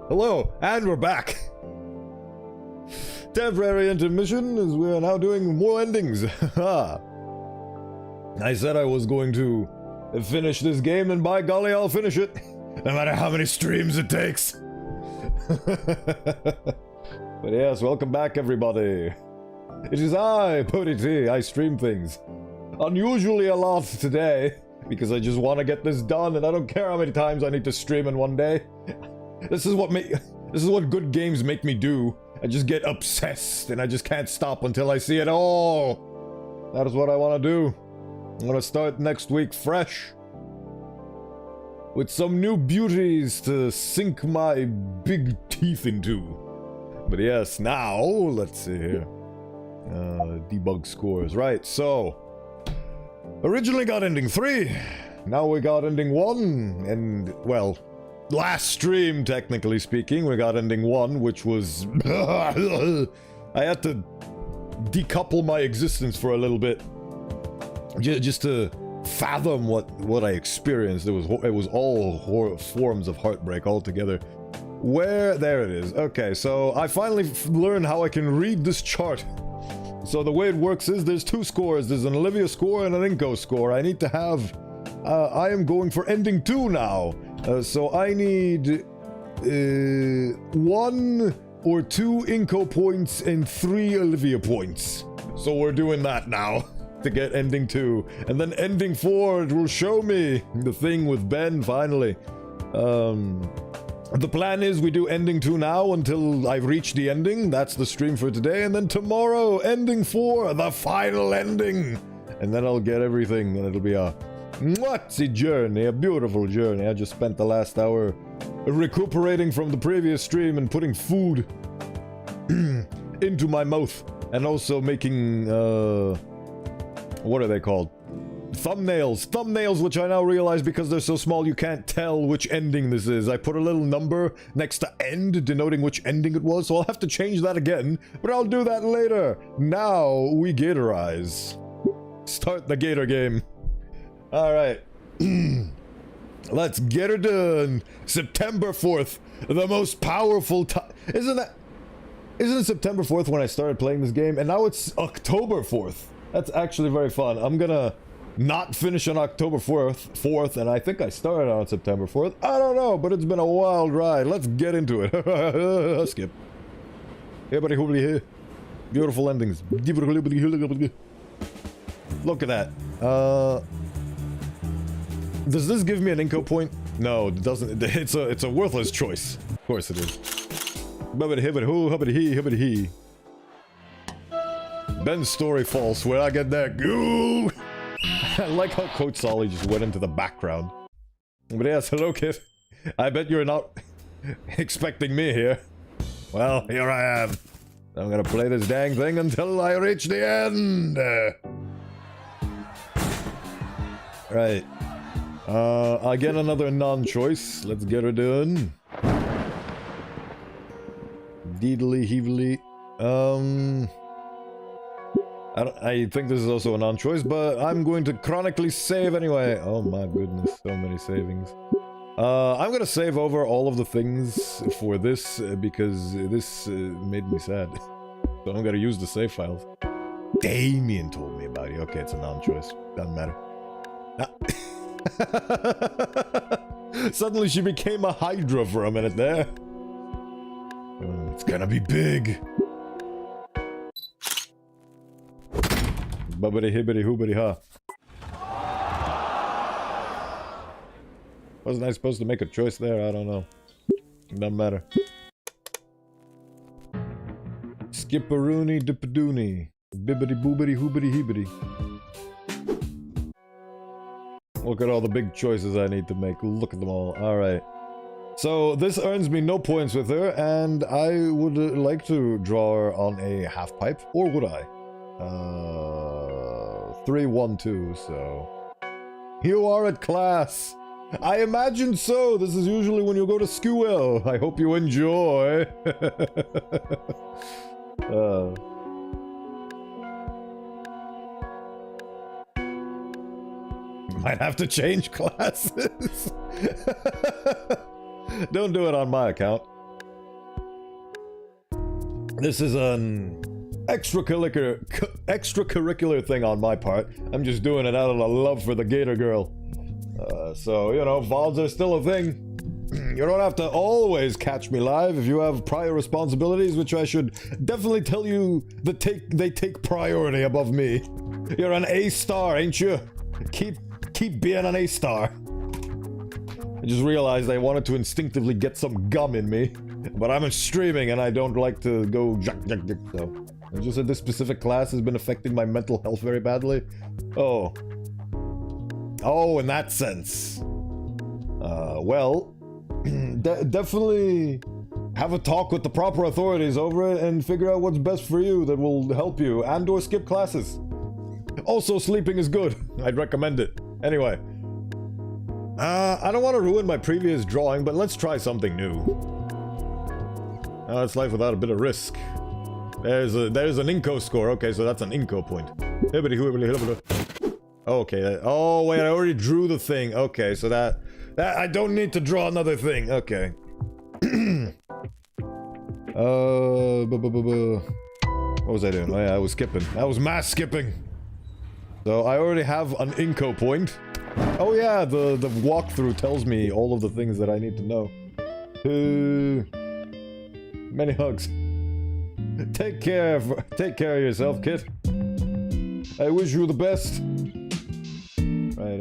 Hello, and we're back. Temporary intermission as we are now doing more endings. I said I was going to finish this game, and by golly, I'll finish it. No matter how many streams it takes. But yes, welcome back, everybody. It is I, Pody T. I stream things. Unusually a lot today, because I just want to get this done, and I don't care how many times I need to stream in one day. This is what good games make me do. I just get obsessed, and I just can't stop until I see it all. That is what I want to do. I'm gonna start next week fresh, with some new beauties to sink my big teeth into. But yes, now, let's see here. Debug scores. Right, so originally got ending 3, now we got ending 1, and, well, last stream, technically speaking, we got ending 1, which was... I had to decouple my existence for a little bit, just to fathom what I experienced. It was all forms of heartbreak altogether. There it is. Okay, so I finally learned how I can read this chart. So the way it works is there's 2 scores. There's an Olivia score and an Inko score. I need to have... I am going for ending 2 now. So I need 1 or 2 Inko points and 3 Olivia points. So we're doing that now. to get ending 2. And then ending 4, it will show me the thing with Ben, finally. The plan is we do ending 2 now until I've reached the ending. That's the stream for today. And then tomorrow, ending 4, the final ending. And then I'll get everything, and it'll be a journey, a beautiful journey. I just spent the last hour recuperating from the previous stream and putting food into my mouth. And also making, what are they called? Thumbnails, which I now realize because they're so small you can't tell which ending this is. I put a little number next to end denoting which ending it was, so I'll have to change that again, but I'll do that later. Now we Gatorize. Start the Gator game. Alright. Let's get her done. September 4th, the most powerful time. Isn't it September 4th when I started playing this game? And now it's October 4th. That's actually very fun. I'm gonna not finish on October 4th, and I think I started on September 4th. I don't know, but it's been a wild ride. Let's get into it. Skip. Hey, buddy, here. Beautiful endings. Look at that. Does this give me an inco point? No, it doesn't. It's a worthless choice. Of course it is. Ben's story false. Where I get that goo? I like how Coach Solly just went into the background. But yes, hello kid. I bet you're not expecting me here. Well, here I am. I'm gonna play this dang thing until I reach the end. Right. Again, another non-choice. Let's get her done. Deedly heavily. I think this is also a non-choice, but I'm going to chronically save anyway. Oh my goodness, so many savings. I'm gonna save over all of the things for this because this made me sad. So I'm gonna use the save files. Damien told me about it. Okay, it's a non-choice. Doesn't matter. Suddenly she became a Hydra for a minute there. It's gonna be big. Bubbity hibbity hoobity ha. Wasn't I supposed to make a choice there? I don't know. Doesn't matter. Skipperoony dippadoony. Bibbity boobity hoobity heebity. Look at all the big choices I need to make. Look at them all. Alright. So, this earns me no points with her, and I would like to draw her on a half pipe. Or would I? 3, 1, 2, so... You are at class! I imagine so! This is usually when you go to school. I hope you enjoy. Might have to change classes. Don't do it on my account. This is an extracurricular thing on my part. I'm just doing it out of a love for the Gator girl. So, you know, VODs are still a thing. You don't have to always catch me live if you have prior responsibilities, which I should definitely tell you that they take priority above me. You're an A-star, ain't you? Keep being an A-star. I just realized I wanted to instinctively get some gum in me, but I'm streaming and I don't like to go jack, so. I just said this specific class has been affecting my mental health very badly. Oh. Oh, in that sense. Well, definitely have a talk with the proper authorities over it and figure out what's best for you that will help you, and or skip classes. Also, sleeping is good. I'd recommend it. Anyway. I don't want to ruin my previous drawing, but let's try something new. It's life without a bit of risk. There's an Inco score. Okay, so that's an Inco point. Okay. Oh, wait, I already drew the thing. Okay, so that I don't need to draw another thing. Okay. What was I doing? Oh, yeah, I was skipping. I was mass skipping. So I already have an Inco point. Oh yeah, the walkthrough tells me all of the things that I need to know. Many hugs. Take care of yourself, kid. I wish you the best. Right,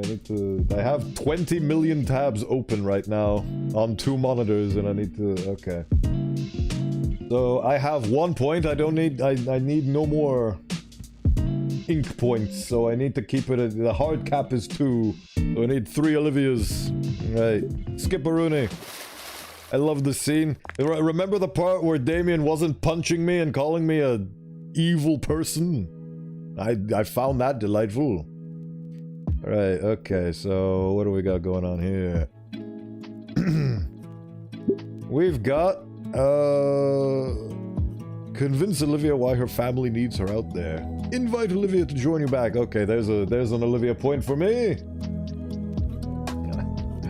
I have 20 million tabs open right now on 2 monitors, and I need to... Okay. So, I have 1 point. I don't need... I need no more ink points, so I need to keep it at... The hard cap is 2. So I need 3 Olivias. Right. Skipperoonie. I love this scene. Remember the part where Damien wasn't punching me and calling me a evil person? I found that delightful. Right, okay, so what do we got going on here? We've got, convince Olivia why her family needs her out there. Invite Olivia to join you back. Okay, there's an Olivia point for me.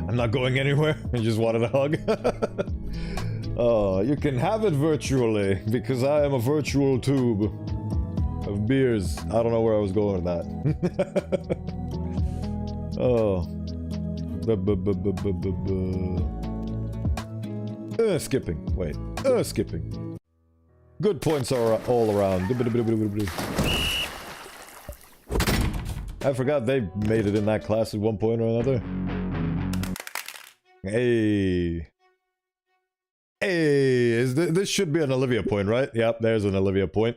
I'm not going anywhere. I just wanted a hug. Oh, you can have it virtually, because I am a virtual tube of beers. I don't know where I was going with that. Oh. Skipping. Wait. Skipping. Good points are all around. I forgot they made it in that class at one point or another. Hey. Hey. This should be an Olivia point, right? Yep, there's an Olivia point.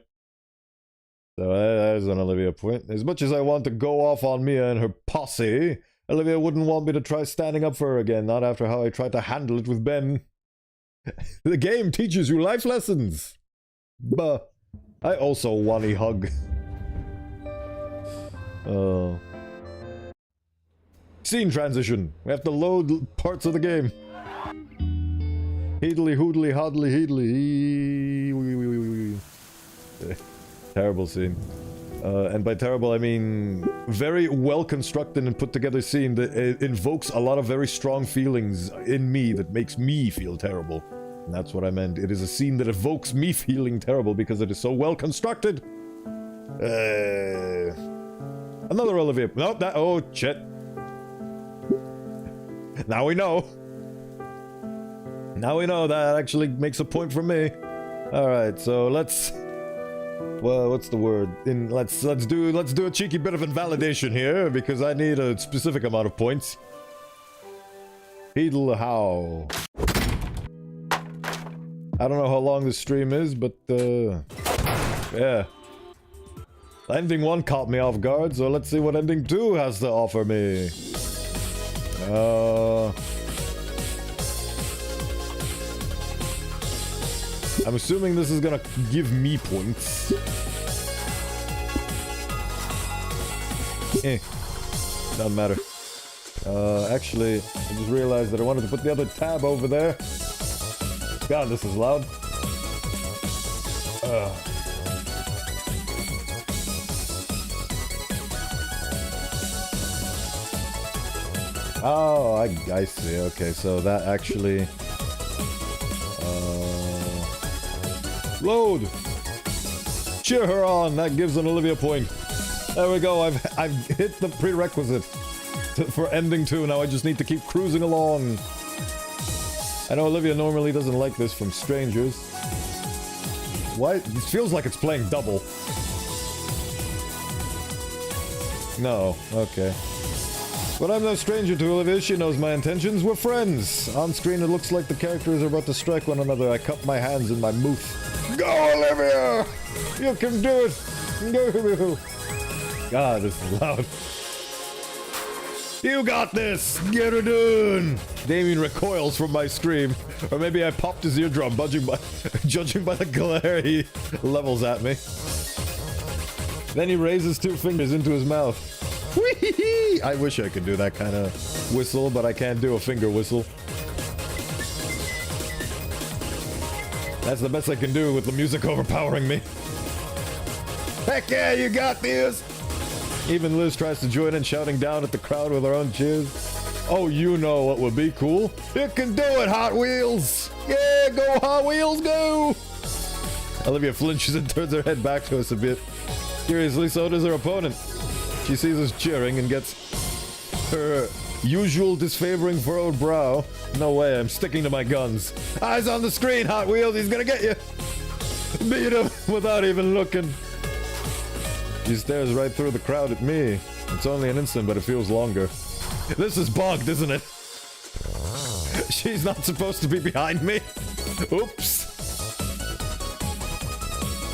So there's an Olivia point. As much as I want to go off on Mia and her posse, Olivia wouldn't want me to try standing up for her again, not after how I tried to handle it with Ben. The game teaches you life lessons. Buh. I also Wani hug. Scene transition. We have to load parts of the game. Heedly hoodly hodly heedly. Terrible scene. And by terrible, I mean very well constructed and put together scene that invokes a lot of very strong feelings in me that makes me feel terrible. And that's what I meant. It is a scene that evokes me feeling terrible because it is so well constructed. Another Olivia. Nope, that. Oh, shit. Now we know. Now we know that actually makes a point for me. Alright, so let's... Well, what's the word? Let's do a cheeky bit of invalidation here because I need a specific amount of points. Heedle how. I don't know how long this stream is, but yeah. Ending 1 caught me off guard, so let's see what ending 2 has to offer me. I'm assuming this is gonna give me points. Doesn't matter. Actually, I just realized that I wanted to put the other tab over there. God, this is loud. Oh, I see. Okay, so that actually... Load! Cheer her on! That gives an Olivia point. There we go, I've hit the prerequisite for ending 2, now I just need to keep cruising along. I know Olivia normally doesn't like this from strangers. Why? It feels like it's playing double. No, okay. But I'm no stranger to Olivia, she knows my intentions, we're friends! On screen it looks like the characters are about to strike one another, I cup my hands in my mouth. Go, Olivia! You can do it! Go! God, this is loud. You got this! Get her done! Damien recoils from my scream. Or maybe I popped his eardrum, judging by the glare he levels at me. Then he raises 2 fingers into his mouth. Whee! I wish I could do that kind of whistle, but I can't do a finger whistle. That's the best I can do with the music overpowering me. Heck yeah, you got this! Even Liz tries to join in, shouting down at the crowd with her own cheers. Oh, you know what would be cool? You can do it, Hot Wheels! Yeah, go Hot Wheels, go! Olivia flinches and turns her head back to us a bit. Curiously, so does her opponent. She sees us cheering and gets her usual disfavoring furrowed brow. No way, I'm sticking to my guns. Eyes on the screen, Hot Wheels, he's gonna get you! Beat him without even looking. She stares right through the crowd at me. It's only an instant, but it feels longer. This is bugged, isn't it? She's not supposed to be behind me. Oops.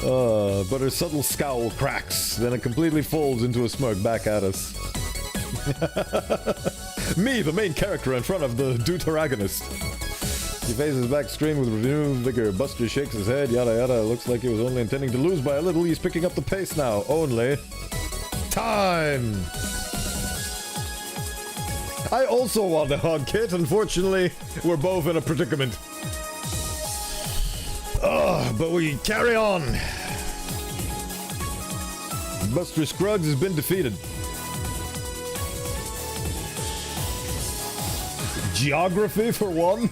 But her subtle scowl cracks, then it completely folds into a smirk back at us. Me, the main character in front of the deuteragonist. He faces back screen with renewed vigor. Buster shakes his head, yada yada. Looks like he was only intending to lose by a little. He's picking up the pace now. Only. Time! I also want a hug, Kit. Unfortunately, we're both in a predicament. But we carry on. Buster Scruggs has been defeated. Geography for one?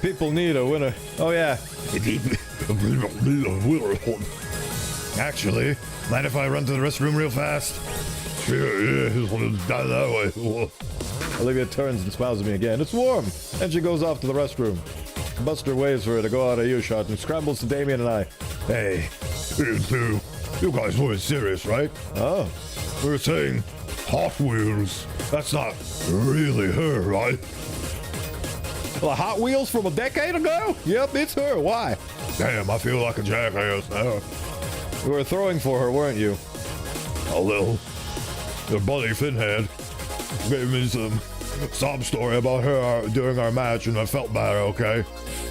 People need a winner. Oh yeah. Actually, mind if I run to the restroom real fast? Sure, down that way. Olivia turns and smiles at me again. It's warm! And she goes off to the restroom. Buster waves for her to go out of earshot and scrambles to Damien and I. Hey, you two. You guys weren't serious, right? Oh. We were saying Hot Wheels. That's not really her, right? Well, Hot Wheels from a decade ago? Yep, it's her. Why? Damn, I feel like a jackass now. You were throwing for her, weren't you? A little. Your buddy Finhead gave me some sob story about her during our match, and I felt bad, okay?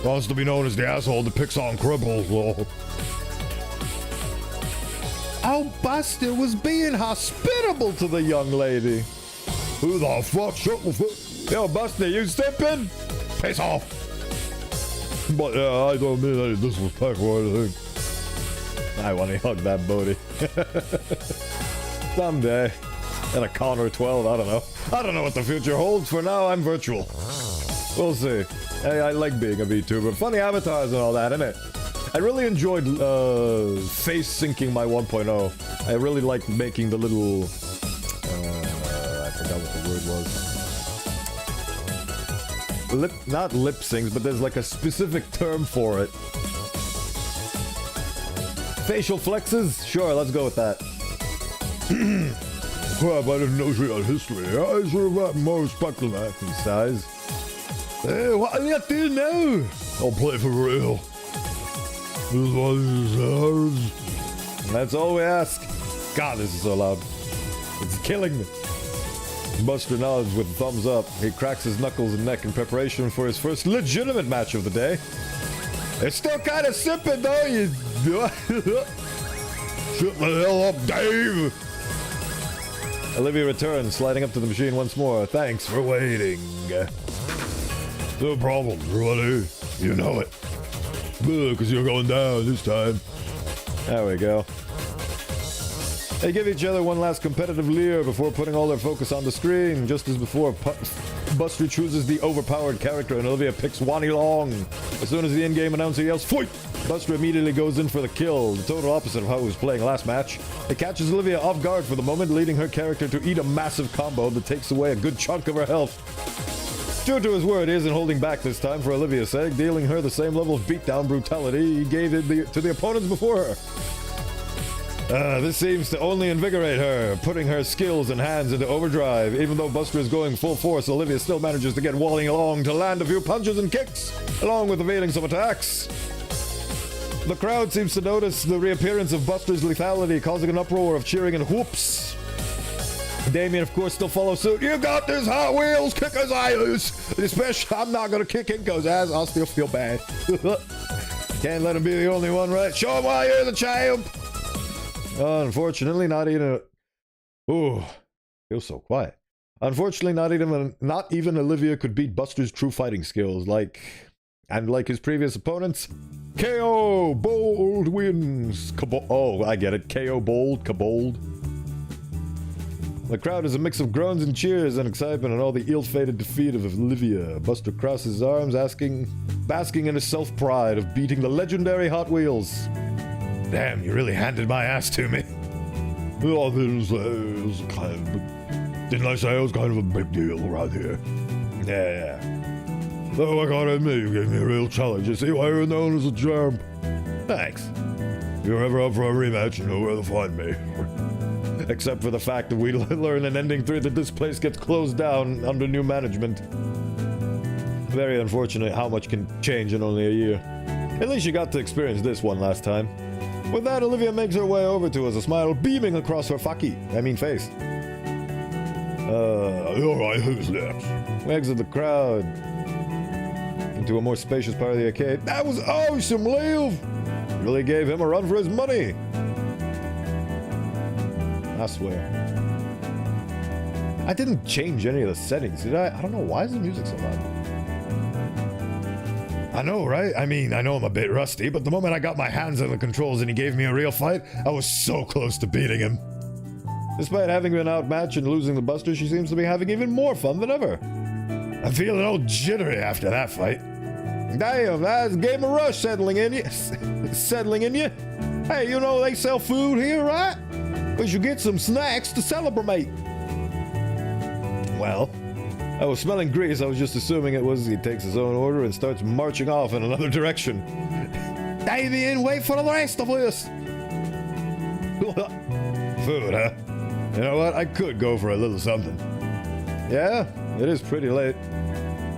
Wants to be known as the asshole that picks on cripples, lol. Oh, Buster was being hospitable to the young lady. Who the fuck shut the fuck? Yo, Buster, you stepping? Piss off. But yeah, I don't mean any disrespect or anything. I want to hug that booty. Someday. At a Connor 12, I don't know. I don't know what the future holds. For now, I'm virtual. We'll see. Hey, I like being a VTuber. Funny avatars and all that, innit? I really enjoyed face syncing my 1.0. I really liked making the little... I forgot what the word was. Not lip syncs, but there's like a specific term for it. Facial flexes? Sure, let's go with that. Crap, I didn't know she had history. I should have got more respect than that. He sighs. Hey, what are you doing now? I'll play for real. That's all we ask. God, this is so loud. It's killing me. Buster nods with a thumbs up. He cracks his knuckles and neck in preparation for his first legitimate match of the day. It's still kind of sipping, though. You shut the hell up, Dave. Olivia returns, sliding up to the machine once more. Thanks for waiting. No problem, Wani. You know it. Because you're going down this time. There we go. They give each other one last competitive leer before putting all their focus on the screen. Just as before, Buster chooses the overpowered character and Olivia picks Wani Long. As soon as the in-game announcer yells, "Fight!" Buster immediately goes in for the kill, the total opposite of how he was playing last match. It catches Olivia off guard for the moment, leading her character to eat a massive combo that takes away a good chunk of her health. True to his word, he isn't holding back this time for Olivia's sake, dealing her the same level of beatdown brutality he gave to the opponents before her. This seems to only invigorate her, putting her skills and hands into overdrive. Even though Buster is going full force, Olivia still manages to get Wani along to land a few punches and kicks, along with evading some attacks. The crowd seems to notice the reappearance of Buster's lethality, causing an uproar of cheering and whoops. Damien, of course, still follows suit. You got this, Hot Wheels, kick his ass. Especially, I'm not going to kick Inko's ass. I'll still feel bad. Can't let him be the only one, right? Show him why you're the champ. Unfortunately, not even... Ooh, feels so quiet. Unfortunately, not even Olivia could beat Buster's true fighting skills, like his previous opponents. KO! Bold wins! Oh, I get it. KO bold, kabold. The crowd is a mix of groans and cheers and excitement at all the ill-fated defeat of Olivia. Buster crosses his arms, basking in his self-pride of beating the legendary Hot Wheels. Damn, you really handed my ass to me. Well, didn't I say it was kind of a big deal right here? Yeah. Though I gotta admit, you gave me a real challenge. You see why you're known as a champ? Thanks. you're ever up for a rematch, you know where to find me. Except for the fact that we learn in Ending 3 that this place gets closed down under new management. Very unfortunate how much can change in only a year. At least you got to experience this one last time. With that, Olivia makes her way over to us, a smile beaming across her face. Alright, who's next? We exit the crowd into a more spacious part of the arcade. That was awesome, Leave! Really gave him a run for his money. I swear. I didn't change any of the settings, did I? I don't know, why is the music so loud? I know, right? I mean, I know I'm a bit rusty, but the moment I got my hands on the controls and he gave me a real fight, I was so close to beating him. Despite having been outmatched and losing the Buster, she seems to be having even more fun than ever. I'm feeling all jittery after that fight. Damn, that's Game of Rush settling in you. Hey, you know they sell food here, right? We should get some snacks to celebrate. Well, I was smelling grease. I was just assuming it was he takes his own order and starts marching off in another direction. Damien, wait for the rest of us. Food, huh? You know what? I could go for a little something. Yeah, it is pretty late.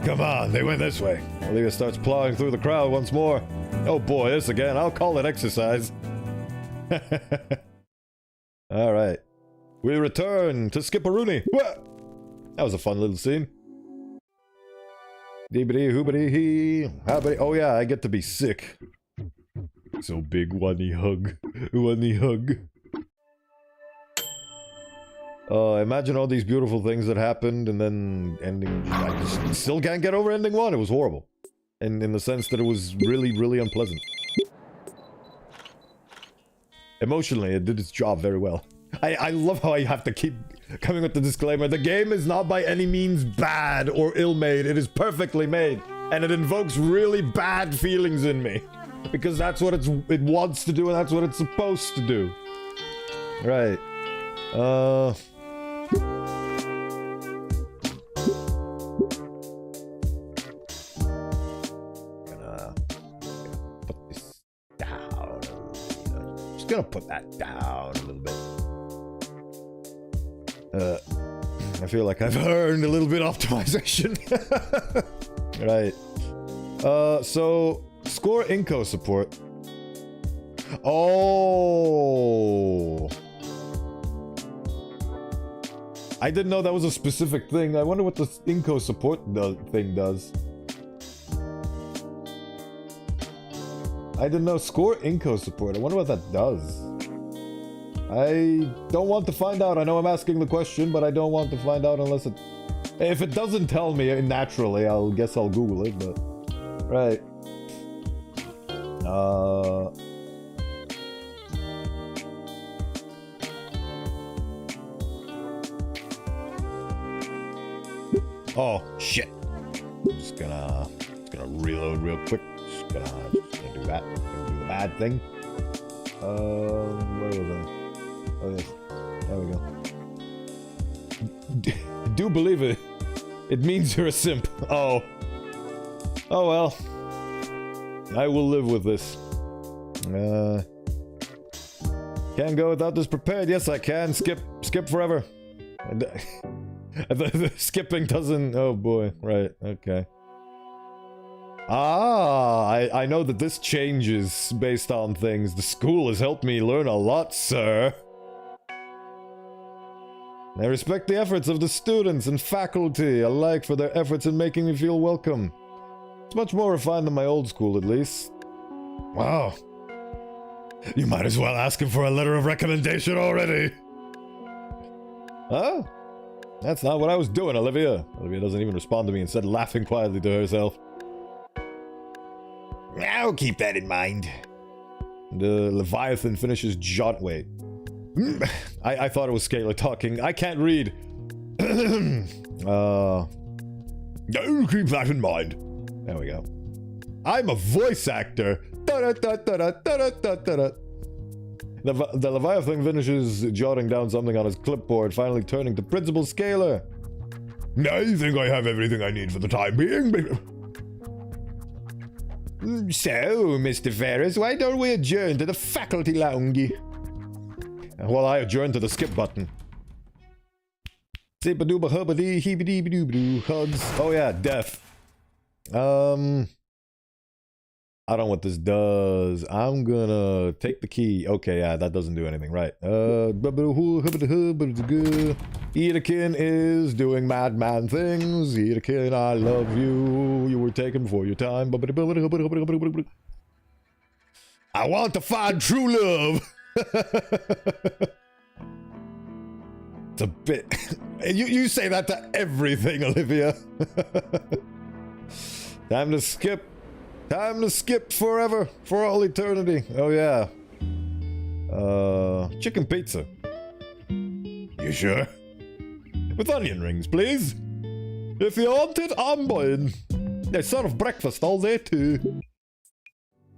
Come on, they went this way. Olivia starts plowing through the crowd once more. Oh boy, this again. I'll call it exercise. Alright. We return to Skipperoonie. That was a fun little scene. Deebity hoobity hee. Hoobity. Oh yeah, I get to be sick. So big, Wani hug. Wani hug. Imagine all these beautiful things that happened and then ending... I just still can't get over ending 1. It was horrible. And in the sense that it was really, really unpleasant. Emotionally, it did its job very well. I love how I have to keep coming with the disclaimer. The game is not by any means bad or ill-made. It is perfectly made. And it invokes really bad feelings in me. Because that's what it wants to do and that's what it's supposed to do. Right. Gonna put that down a little bit. I feel like I've earned a little bit of optimization. Right. So score Inco support. Oh, I didn't know that was a specific thing. I wonder what the Inco support thing does. I didn't know. Score Inco support. I wonder what that does. I don't want to find out. I know I'm asking the question, but I don't want to find out unless it... If it doesn't tell me naturally, I'll guess I'll Google it, but... Right. Oh, shit. Just gonna reload real quick. Just gonna do that. Gonna do the bad thing. Where was I? Oh, yes. There we go. Do believe it. It means you're a simp. Oh. Oh well. I will live with this. Can't go without this prepared. Yes, I can. Skip forever. The skipping doesn't... Oh boy. Right. Okay. Ah, I know that this changes based on things. The school has helped me learn a lot, sir. I respect the efforts of the students and faculty alike for their efforts in making me feel welcome. It's much more refined than my old school, at least. Wow. You might as well ask him for a letter of recommendation already. Huh? That's not what I was doing, Olivia. Olivia doesn't even respond to me, instead laughing quietly to herself. I'll keep that in mind. The Leviathan finishes jot... Wait. I thought it was Scalar talking. I can't read. I'll keep that in mind. There we go. I'm a voice actor. The Leviathan finishes jotting down something on his clipboard, finally turning to Principal Scalar. I think I have everything I need for the time being. So, Mr. Ferris, why don't we adjourn to the faculty lounge? Well, I adjourn to the skip button. Hugs. Oh yeah, death. I don't know what this does. I'm gonna take the key. Okay, yeah, that doesn't do anything, right? Edekin is doing madman things. Edekin, I love you. You were taken before your time. I want to find true love. It's a bit... you say that to everything, Olivia. Time to skip. Time to skip forever. For all eternity. Oh, yeah. Chicken pizza. You sure? With onion rings, please. If you want it, I'm buying. They serve breakfast all day, too.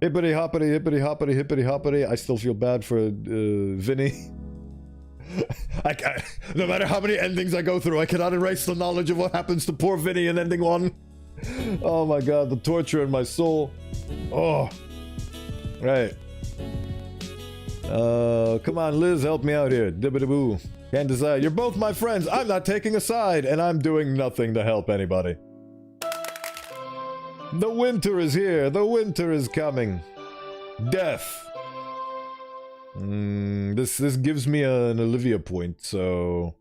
Hippity hoppity, hippity hoppity, hippity hoppity. I still feel bad for Vinny. No matter how many endings I go through, I cannot erase the knowledge of what happens to poor Vinny in ending 1. Oh my god, the torture in my soul. Oh. Right. Come on, Liz, help me out here. Dibbidi-boo. Can't decide. You're both my friends. I'm not taking a side, and I'm doing nothing to help anybody. The winter is here. The winter is coming. Death. This gives me an Olivia point, so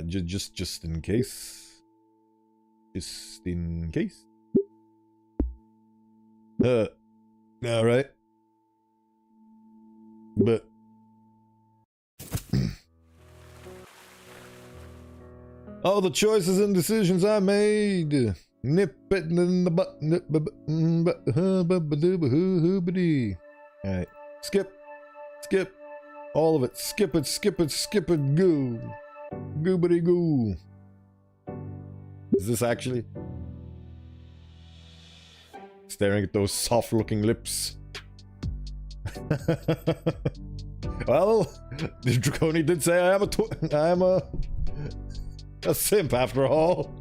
just in case. Just in case. Alright. But all the choices and decisions I made. Nip it in the butt. Alright. Skip. Skip. All of it. Skip it, skip it, skip it, go. Goobity goo. Is this actually? Staring at those soft-looking lips. Well, Draconi did say I am a simp after all.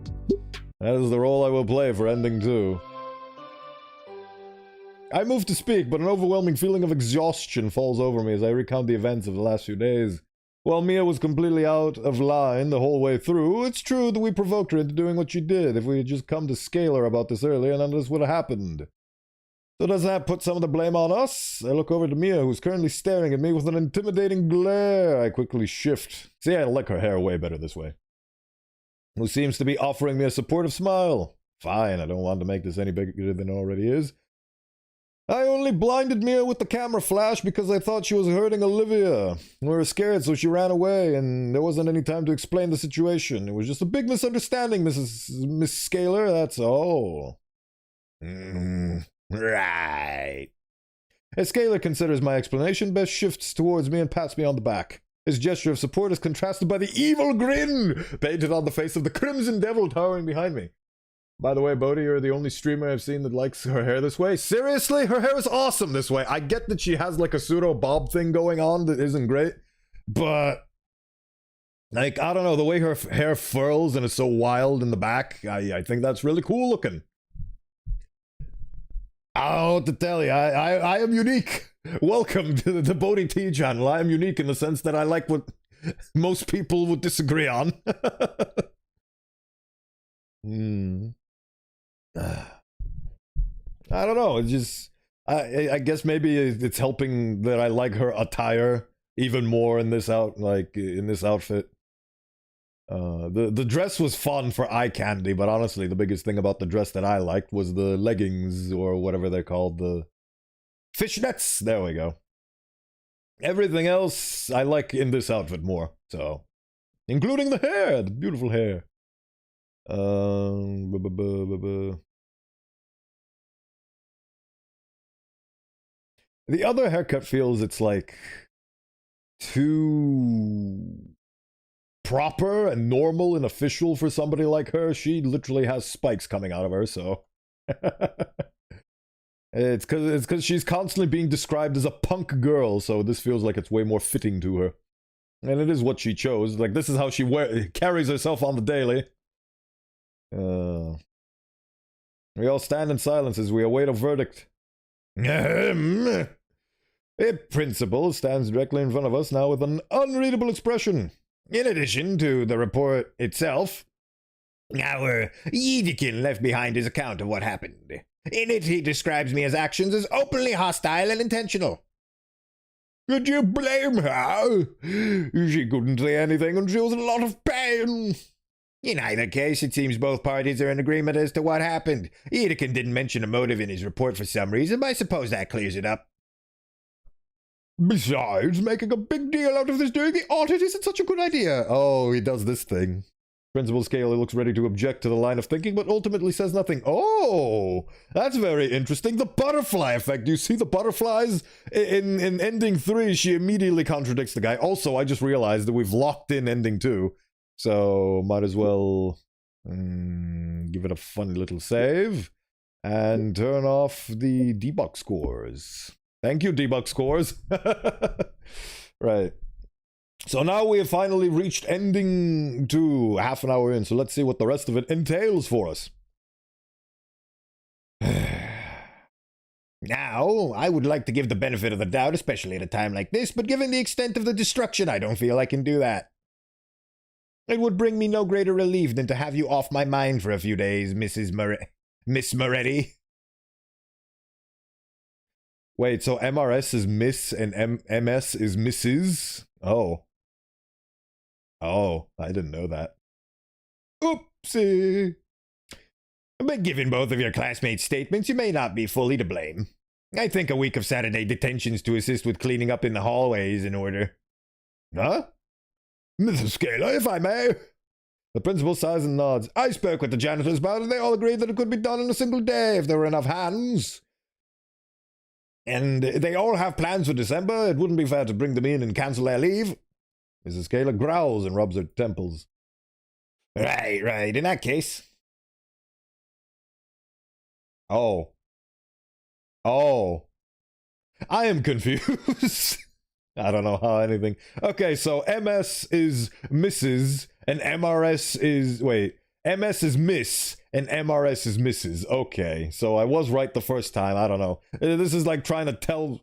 That is the role I will play for ending 2. I move to speak, but an overwhelming feeling of exhaustion falls over me as I recount the events of the last few days. While Mia was completely out of line the whole way through, it's true that we provoked her into doing what she did. If we had just come to scale her about this earlier, none of this would have happened. So doesn't that put some of the blame on us? I look over to Mia, who's currently staring at me with an intimidating glare. I quickly shift. See, I like her hair way better this way. Who seems to be offering me a supportive smile. Fine, I don't want to make this any bigger than it already is. I only blinded Mia with the camera flash because I thought she was hurting Olivia. We were scared, so she ran away, and there wasn't any time to explain the situation. It was just a big misunderstanding, Miss Scaler, that's all. Right. As Scaler considers my explanation, Bess shifts towards me and pats me on the back. His gesture of support is contrasted by the evil grin painted on the face of the Crimson Devil towering behind me. By the way, Bodhi, you're the only streamer I've seen that likes her hair this way. Seriously? Her hair is awesome this way. I get that she has like a pseudo bob thing going on that isn't great, but like, I don't know, the way her hair furls and is so wild in the back, I think that's really cool looking. I don't know what to tell you. I am unique. Welcome to the Bodhi T channel. I am unique in the sense that I like what most people would disagree on. I don't know. It's just I guess maybe it's helping that I like her attire even more in this outfit. The dress was fun for eye candy, but honestly, the biggest thing about the dress that I liked was the leggings or whatever they're called, the fishnets. There we go. Everything else I like in this outfit more, so including the hair, the beautiful hair. The other haircut feels it's like too proper and normal and official for somebody like her. She literally has spikes coming out of her, so it's because she's constantly being described as a punk girl, so this feels like it's way more fitting to her. And it is what she chose. Like, this is how she carries herself on the daily. We all stand in silence as we await a verdict. A principal stands directly in front of us now with an unreadable expression. In addition to the report itself, our Yeedikin left behind his account of what happened. In it, he describes me as actions as openly hostile and intentional. Could you blame her? She couldn't say anything and she was in a lot of pain. In either case, it seems both parties are in agreement as to what happened. Yeedikin didn't mention a motive in his report for some reason, but I suppose that clears it up. Besides, making a big deal out of this during the audit isn't such a good idea. Oh, he does this thing. Principal Scaly looks ready to object to the line of thinking, but ultimately says nothing. Oh, that's very interesting. The butterfly effect. Do you see the butterflies? In ending 3, she immediately contradicts the guy. Also, I just realized that we've locked in ending 2. So, might as well give it a funny little save. And turn off the debug scores. Thank you, debug scores. Right. So now we have finally reached ending 2, half an hour in. So let's see what the rest of it entails for us. Now, I would like to give the benefit of the doubt, especially at a time like this, but given the extent of the destruction, I don't feel I can do that. It would bring me no greater relief than to have you off my mind for a few days, Miss Moretti. Wait, so MRS is Miss and MS is Mrs.? Oh. Oh, I didn't know that. Oopsie. But given both of your classmates' statements, you may not be fully to blame. I think a week of Saturday detentions to assist with cleaning up in the hallways in order. Huh? Mrs. Scaler, if I may. The principal sighs and nods. I spoke with the janitors about it. They all agreed that it could be done in a single day if there were enough hands. And they all have plans for December. It wouldn't be fair to bring them in and cancel their leave. Mrs. Scaler growls and rubs her temples. Right. In that case. Oh. I am confused. I don't know how anything. Okay, so MS is Mrs. and MRS is... Wait. MS is Miss and MRS is Mrs. Okay, so I was right the first time. I don't know. This is like trying to tell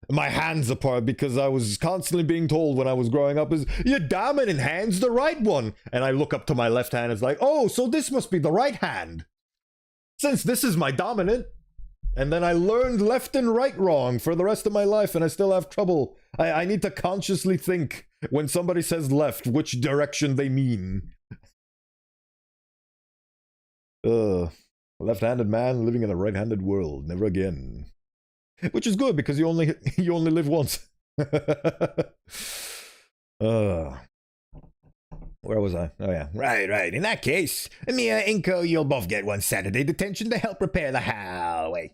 my hands apart because I was constantly being told when I was growing up is, your dominant hand's the right one. And I look up to my left hand, it's like, oh, so this must be the right hand. Since this is my dominant. And then I learned left and right wrong for the rest of my life and I still have trouble. I need to consciously think when somebody says left, which direction they mean. Left-handed man living in a right-handed world. Never again. Which is good because you only live once. Where was I? Oh yeah. Right. In that case, Mia, Inko, you'll both get one Saturday detention to help repair the hallway.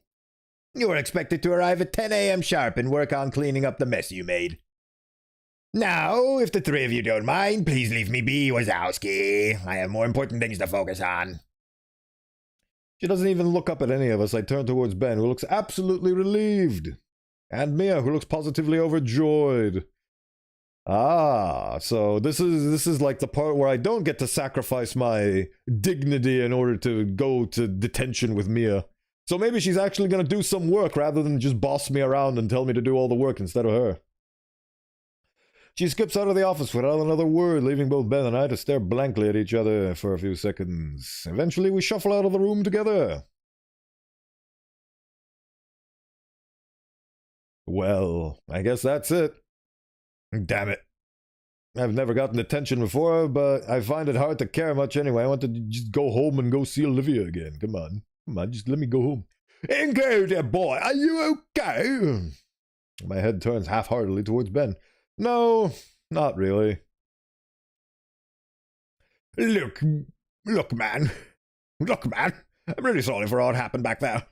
You are expected to arrive at 10 a.m. sharp and work on cleaning up the mess you made. Now, if the three of you don't mind, please leave me be, Wazowski. I have more important things to focus on. She doesn't even look up at any of us. I turn towards Ben, who looks absolutely relieved. And Mia, who looks positively overjoyed. Ah, so this is like the part where I don't get to sacrifice my dignity in order to go to detention with Mia. So maybe she's actually going to do some work rather than just boss me around and tell me to do all the work instead of her. She skips out of the office without another word, leaving both Ben and I to stare blankly at each other for a few seconds. Eventually, we shuffle out of the room together. Well, I guess that's it. Damn it. I've never gotten detention before, but I find it hard to care much anyway. I want to just go home and go see Olivia again. Come on, just let me go home. Ingo, dear boy, are you okay? My head turns half-heartedly towards Ben. No, not really. Look, man. I'm really sorry for what happened back there.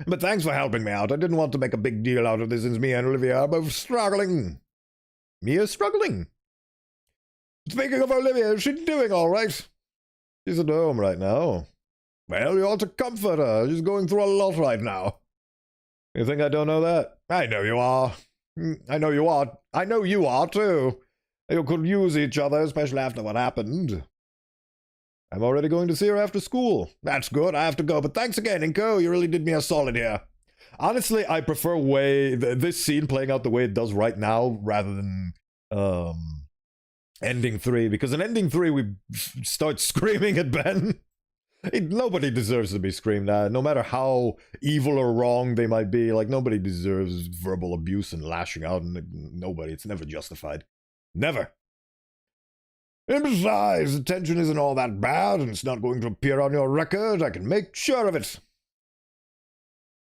But thanks for helping me out. I didn't want to make a big deal out of this since me and Olivia are both struggling. Mia's struggling? Speaking of Olivia, is she doing all right? She's at home right now. Well, you ought to comfort her. She's going through a lot right now. You think I don't know that? I know you are. I know you are. I know you are, too. You could use each other, especially after what happened. I'm already going to see her after school. That's good, I have to go, but thanks again, Inko. You really did me a solid here. Honestly, I prefer this scene playing out the way it does right now, rather than, ending 3, because in ending 3, we start screaming at Ben. Nobody deserves to be screamed at, no matter how evil or wrong they might be. Like, nobody deserves verbal abuse and lashing out, and nobody. It's never justified. Never. And besides, the tension isn't all that bad, and it's not going to appear on your record. I can make sure of it.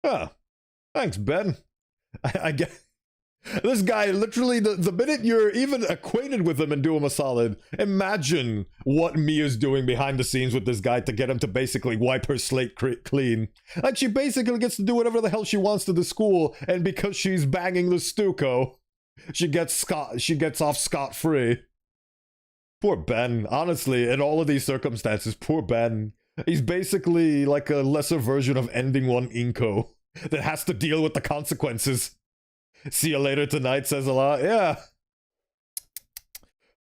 Ah, thanks, Ben. I get... This guy, literally, the minute you're even acquainted with him and do him a solid, imagine what Mia's doing behind the scenes with this guy to get him to basically wipe her slate clean. Like, she basically gets to do whatever the hell she wants to the school, and because she's banging the Stuco, she gets off scot-free. Poor Ben. Honestly, in all of these circumstances, poor Ben. He's basically like a lesser version of Ending 1 Inko that has to deal with the consequences. See you later tonight says a lot. Yeah.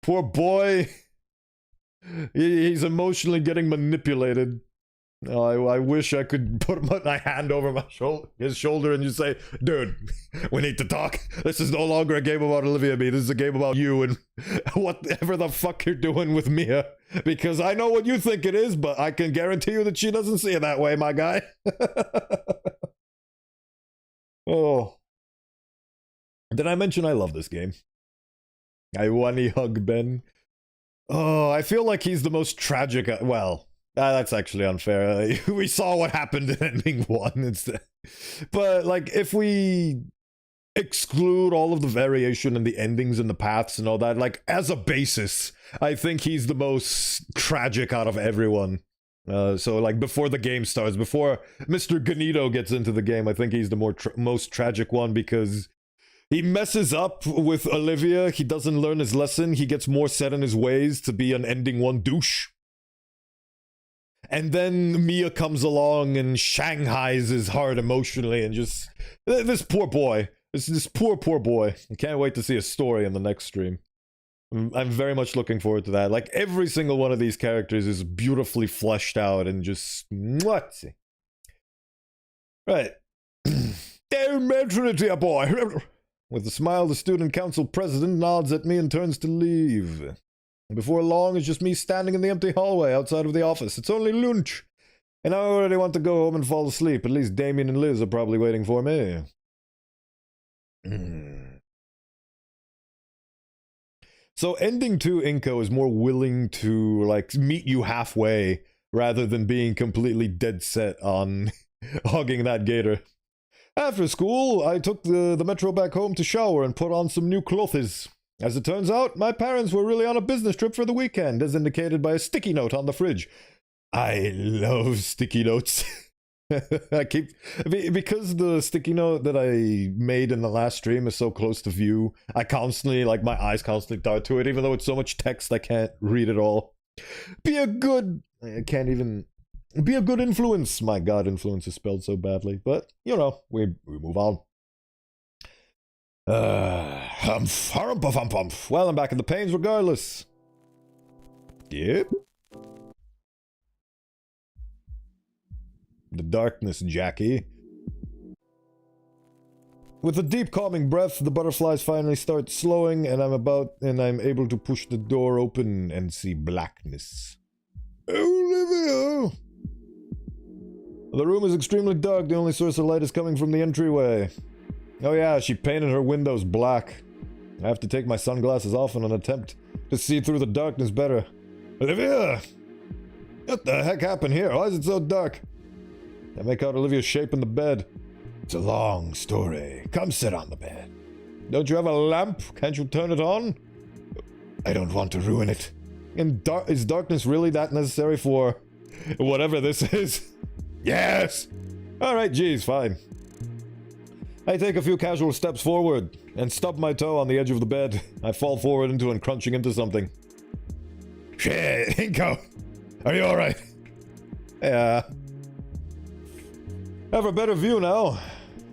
Poor boy. He's emotionally getting manipulated. I wish I could put my hand over his shoulder and just say, dude, we need to talk. This is no longer a game about Olivia and me. This is a game about you and whatever the fuck you're doing with Mia. Because I know what you think it is, but I can guarantee you that she doesn't see it that way, my guy. Oh. Did I mention I love this game? I Wani hug Ben. Oh, I feel like he's the most tragic. Well, that's actually unfair. We saw what happened in ending 1. But, like, if we exclude all of the variation and the endings and the paths and all that, like, as a basis, I think he's the most tragic out of everyone. So, like, before the game starts, before Mr. Ganito gets into the game, I think he's the most tragic one because he messes up with Olivia, he doesn't learn his lesson, he gets more set in his ways to be an ending 1 douche. And then Mia comes along and shanghais his heart emotionally and just... This poor boy. This poor boy. I can't wait to see his story in the next stream. I'm very much looking forward to that. Like, every single one of these characters is beautifully fleshed out and just... What? Right. Don't mention it, dear boy. With a smile, the student council president nods at me and turns to leave. Before long, it's just me standing in the empty hallway outside of the office. It's only lunch. And I already want to go home and fall asleep. At least Damien and Liz are probably waiting for me. So ending 2 Inko is more willing to, like, meet you halfway rather than being completely dead set on hugging that gator. After school, I took the metro back home to shower and put on some new clothes. As it turns out, my parents were really on a business trip for the weekend, as indicated by a sticky note on the fridge. I love sticky notes. Because the sticky note that I made in the last stream is so close to view, I constantly, like, my eyes constantly dart to it, even though it's so much text I can't read it all. Be a good influence. My god, influence is spelled so badly. But, you know, we move on. Humph. Well, I'm back in the pains regardless. Yep. The darkness, Jackie. With a deep calming breath, the butterflies finally start slowing, and I'm able to push the door open and see blackness. Olivia! The room is extremely dark. The only source of light is coming from the entryway. Oh yeah, she painted her windows black. I have to take my sunglasses off in an attempt to see through the darkness better. Olivia! What the heck happened here? Why is it so dark? I make out Olivia's shape in the bed. It's a long story. Come sit on the bed. Don't you have a lamp? Can't you turn it on? I don't want to ruin it. Is darkness really that necessary for whatever this is? Yes! Alright, geez, fine. I take a few casual steps forward and stub my toe on the edge of the bed. I fall forward into and crunching into something. Shit, Inko! Are you alright? Yeah. I have a better view now.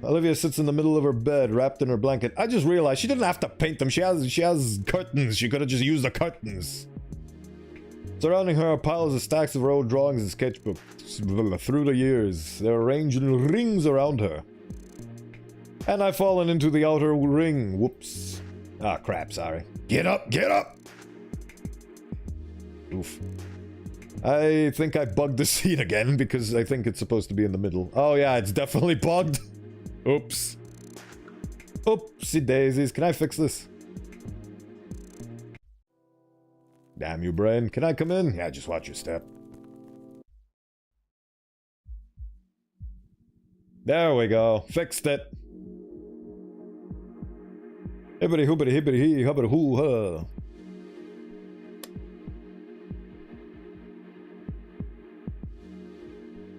Olivia sits in the middle of her bed, wrapped in her blanket. I just realized she didn't have to paint them. She has curtains. She could have just used the curtains. Surrounding her are piles of stacks of her old drawings and sketchbooks through the years. They're arranged in rings around her. And I've fallen into the outer ring. Whoops. Ah, crap, sorry. Get up, get up! Oof. I think I bugged the scene again because I think it's supposed to be in the middle. Oh yeah, it's definitely bugged. Oops. Oopsie daisies. Can I fix this? Damn you, brain. Can I come in? Yeah, just watch your step. There we go. Fixed it. Hibbity hoobity hibbity hee hubbity hoo ha.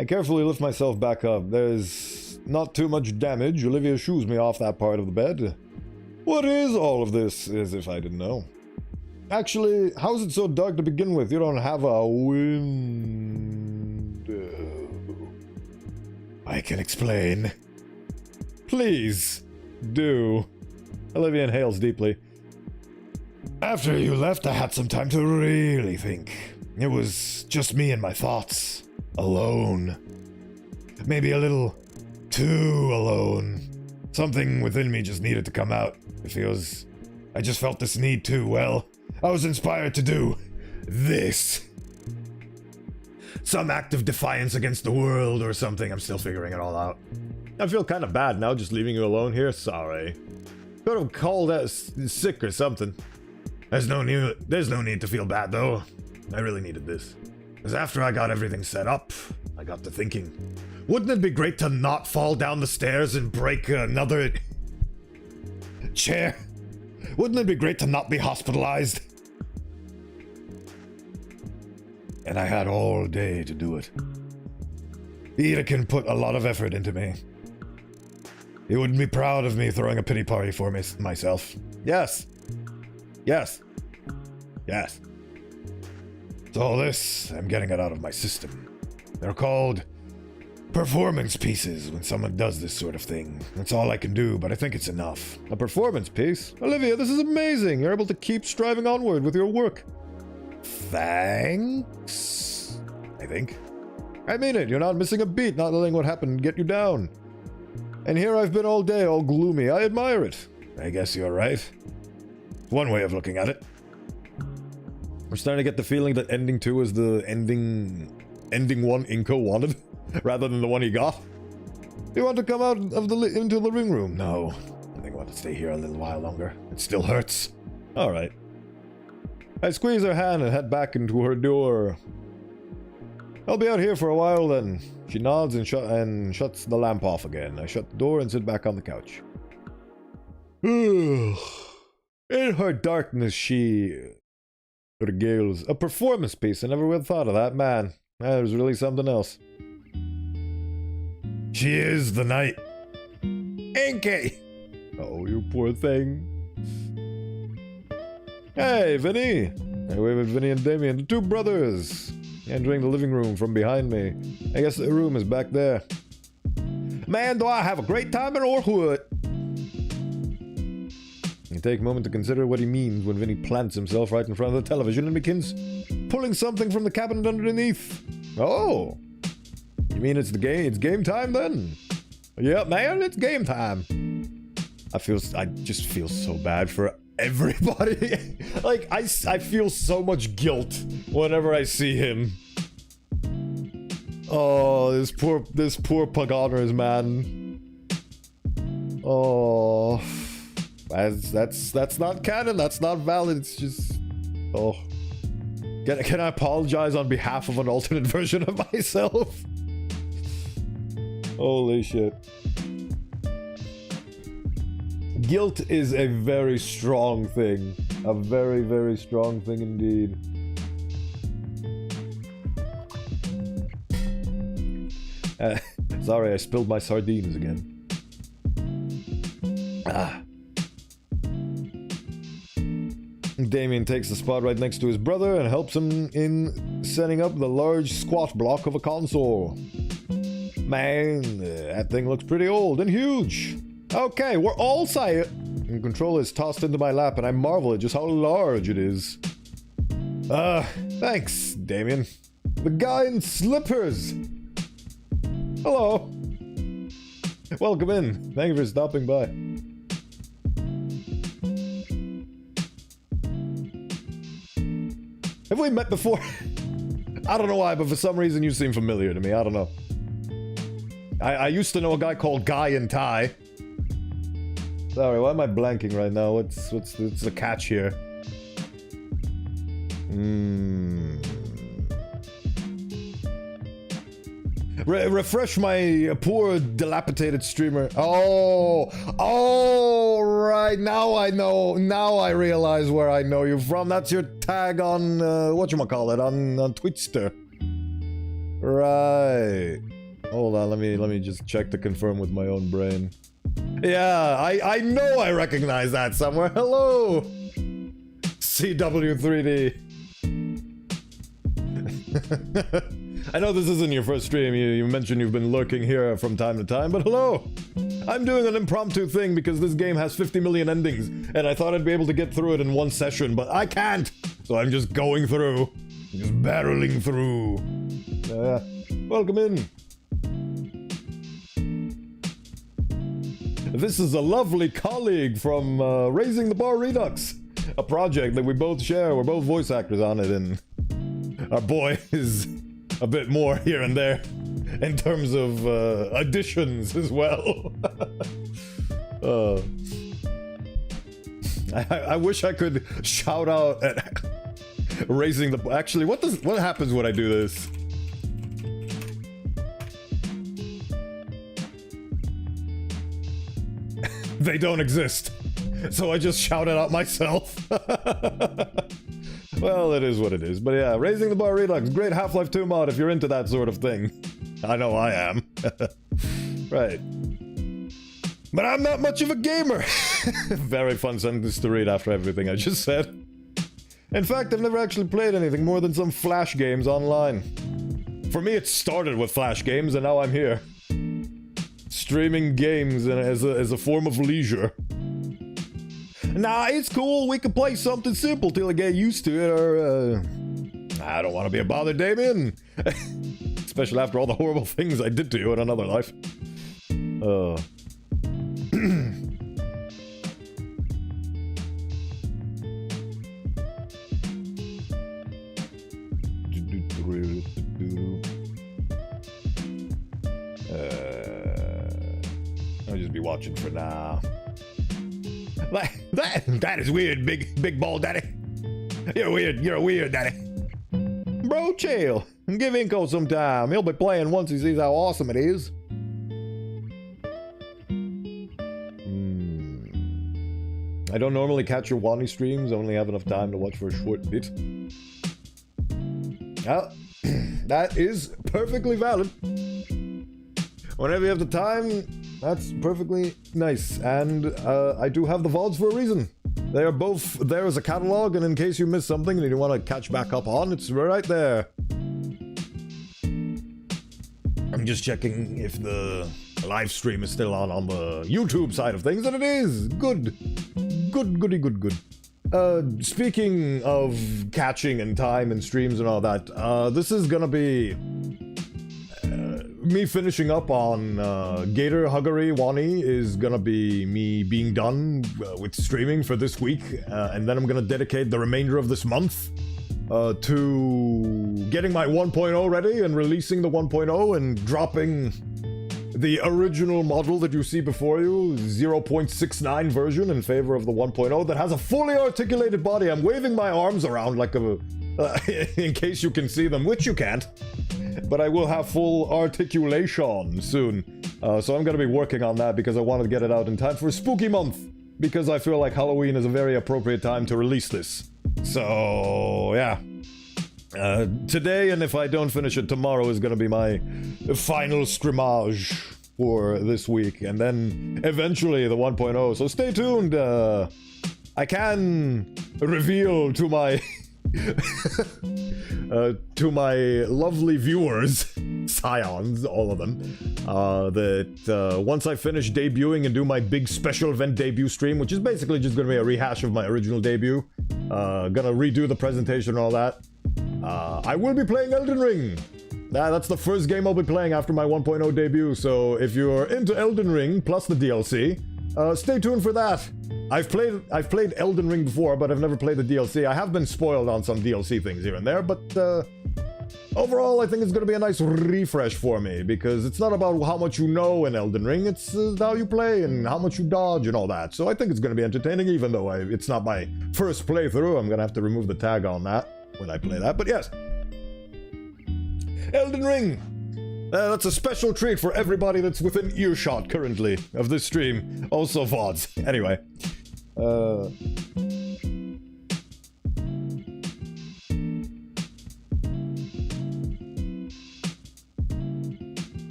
I carefully lift myself back up. There's not too much damage. Olivia shoos me off that part of the bed. What is all of this? As if I didn't know. Actually, how's it so dark to begin with? You don't have a window. I can explain. Please, do. Olivia inhales deeply. After you left, I had some time to really think. It was just me and my thoughts. Alone. Maybe a little too alone. Something within me just needed to come out. I just felt this need to, well, I was inspired to do this. Some act of defiance against the world or something. I'm still figuring it all out. I feel kind of bad now just leaving you alone here. Sorry. Could have called out sick or something. There's no need to feel bad though. I really needed this. Because after I got everything set up, I got to thinking, wouldn't it be great to not fall down the stairs and break another chair? Wouldn't it be great to not be hospitalized? And I had all day to do it. Ida can put a lot of effort into me. He wouldn't be proud of me throwing a pity party for myself. Yes. Yes. Yes. So all this, I'm getting it out of my system. They're called performance pieces when someone does this sort of thing. That's all I can do, but I think it's enough. A performance piece? Olivia, this is amazing. You're able to keep striving onward with your work. Thanks? I think. I mean it. You're not missing a beat, not letting what happened get you down. And here I've been all day, all gloomy. I admire it. I guess you're right. One way of looking at it. We're starting to get the feeling that ending 2 is the ending one Inko wanted, rather than the one he got. You want to come out of into the ring room? No. I think I want to stay here a little while longer. It still hurts. Alright. I squeeze her hand and head back into her door. I'll be out here for a while then. She nods and shuts the lamp off again. I shut the door and sit back on the couch. In her darkness she regales. A performance piece. I never would have thought of that. Man, there's really something else. She is the night. Inky! Oh, you poor thing. Hey, Vinny! I wave at Vinny and Damien, the two brothers, entering the living room from behind me. I guess the room is back there. Man, do I have a great time in Orwood! You take a moment to consider what he means when Vinny plants himself right in front of the television and begins pulling something from the cabinet underneath. Oh! You mean it's game time then? Yeah, man, it's game time. I just feel so bad for everybody. Like, I feel so much guilt whenever I see him. Oh, this poor Pagoners, man. Oh, that's not canon. That's not valid. It's just, oh. Can I apologize on behalf of an alternate version of myself? Holy shit. Guilt is a very strong thing. A very, very strong thing indeed. Sorry, I spilled my sardines again. Damien takes the spot right next to his brother and helps him in setting up the large squat block of a console. Man, that thing looks pretty old and huge. Okay, we're all set. The controller is tossed into my lap and I marvel at just how large it is. Thanks, Damien. The guy in slippers. Hello. Welcome in. Thank you for stopping by. Have we met before? I don't know why, but for some reason you seem familiar to me. I don't know. I used to know a guy called Guy in Tie. Sorry, why am I blanking right now? What's the catch here? Refresh my poor dilapidated streamer. Oh, right. Now I know. Now I realize where I know you from. That's your tag on whatchamacallit on Twitchster. Right. Hold on. Let me just check to confirm with my own brain. Yeah, I know I recognize that somewhere. Hello, CW3D. I know this isn't your first stream. You mentioned you've been lurking here from time to time, but hello! I'm doing an impromptu thing because this game has 50 million endings, and I thought I'd be able to get through it in one session, but I can't! So I'm just going through. Just barreling through. Welcome in. This is a lovely colleague from Raising the Bar Redux, a project that we both share. We're both voice actors on it, and our boy is a bit more here and there in terms of additions as well. I wish I could shout out at Raising the... Actually, what happens when I do this? They don't exist. So I just shouted out myself. Well, it is what it is. But yeah, Raising the Bar Redux, great Half-Life 2 mod if you're into that sort of thing. I know I am. Right. But I'm not much of a gamer. Very fun sentence to read after everything I just said. In fact, I've never actually played anything more than some Flash games online. For me, it started with Flash games, and now I'm here. Streaming games as a form of leisure. Nah, it's cool. We can play something simple till I get used to it, or, I don't want to be a bother, Damien. Especially after all the horrible things I did to you in another life. I'll just be watching for now. That is weird, big ball daddy. You're weird daddy. Bro, chill. Give Inko some time. He'll be playing once he sees how awesome it is. I don't normally catch your Wani streams. I only have enough time to watch for a short bit. That is perfectly valid. Whenever you have the time, that's perfectly nice. And I do have the VODs for a reason. They are both there as a catalog, and in case you miss something and you want to catch back up on, it's right there. I'm just checking if the live stream is still on the YouTube side of things, and it is. Good. Good. Speaking of catching and time and streams and all that, this is gonna be me finishing up on Gator, Huggery, Wani is gonna be me being done with streaming for this week, and then I'm gonna dedicate the remainder of this month to getting my 1.0 ready and releasing the 1.0 and dropping the original model that you see before you, 0.69 version, in favor of the 1.0 that has a fully articulated body. I'm waving my arms around like a... in case you can see them, which you can't. But I will have full articulation soon. So I'm gonna be working on that because I wanted to get it out in time for Spooky Month. Because I feel like Halloween is a very appropriate time to release this. So, yeah. Today, and if I don't finish it tomorrow, is gonna be my final scrimmage for this week, and then eventually the 1.0, so stay tuned. I can reveal to my lovely viewers, scions, all of them, that once I finish debuting and do my big special event debut stream, which is basically just gonna be a rehash of my original debut, Gonna redo the presentation and all that. I will be playing Elden Ring. That's the first game I'll be playing after my 1.0 debut, so if you're into Elden Ring plus the DLC, stay tuned for that. I've played Elden Ring before, but I've never played the DLC. I have been spoiled on some DLC things here and there, but overall I think it's gonna be a nice refresh for me, because it's not about how much you know in Elden Ring, it's how you play and how much you dodge and all that. So I think it's gonna be entertaining, even though it's not my first playthrough. I'm gonna have to remove the tag on that when I play that, but yes. Elden Ring! That's a special treat for everybody that's within earshot currently of this stream. Also VODs. Anyway.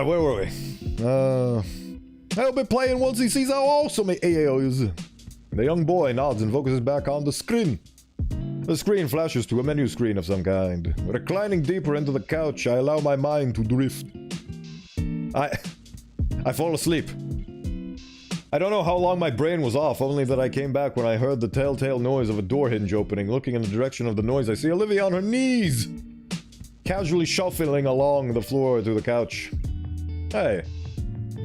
Where were we? I'll be playing once he sees how awesome he is. The young boy nods and focuses back on the screen. The screen flashes to a menu screen of some kind. Reclining deeper into the couch, I allow my mind to drift. I fall asleep. I don't know how long my brain was off, only that I came back when I heard the telltale noise of a door hinge opening. Looking in the direction of the noise, I see Olivia on her knees, casually shuffling along the floor to the couch. Hey,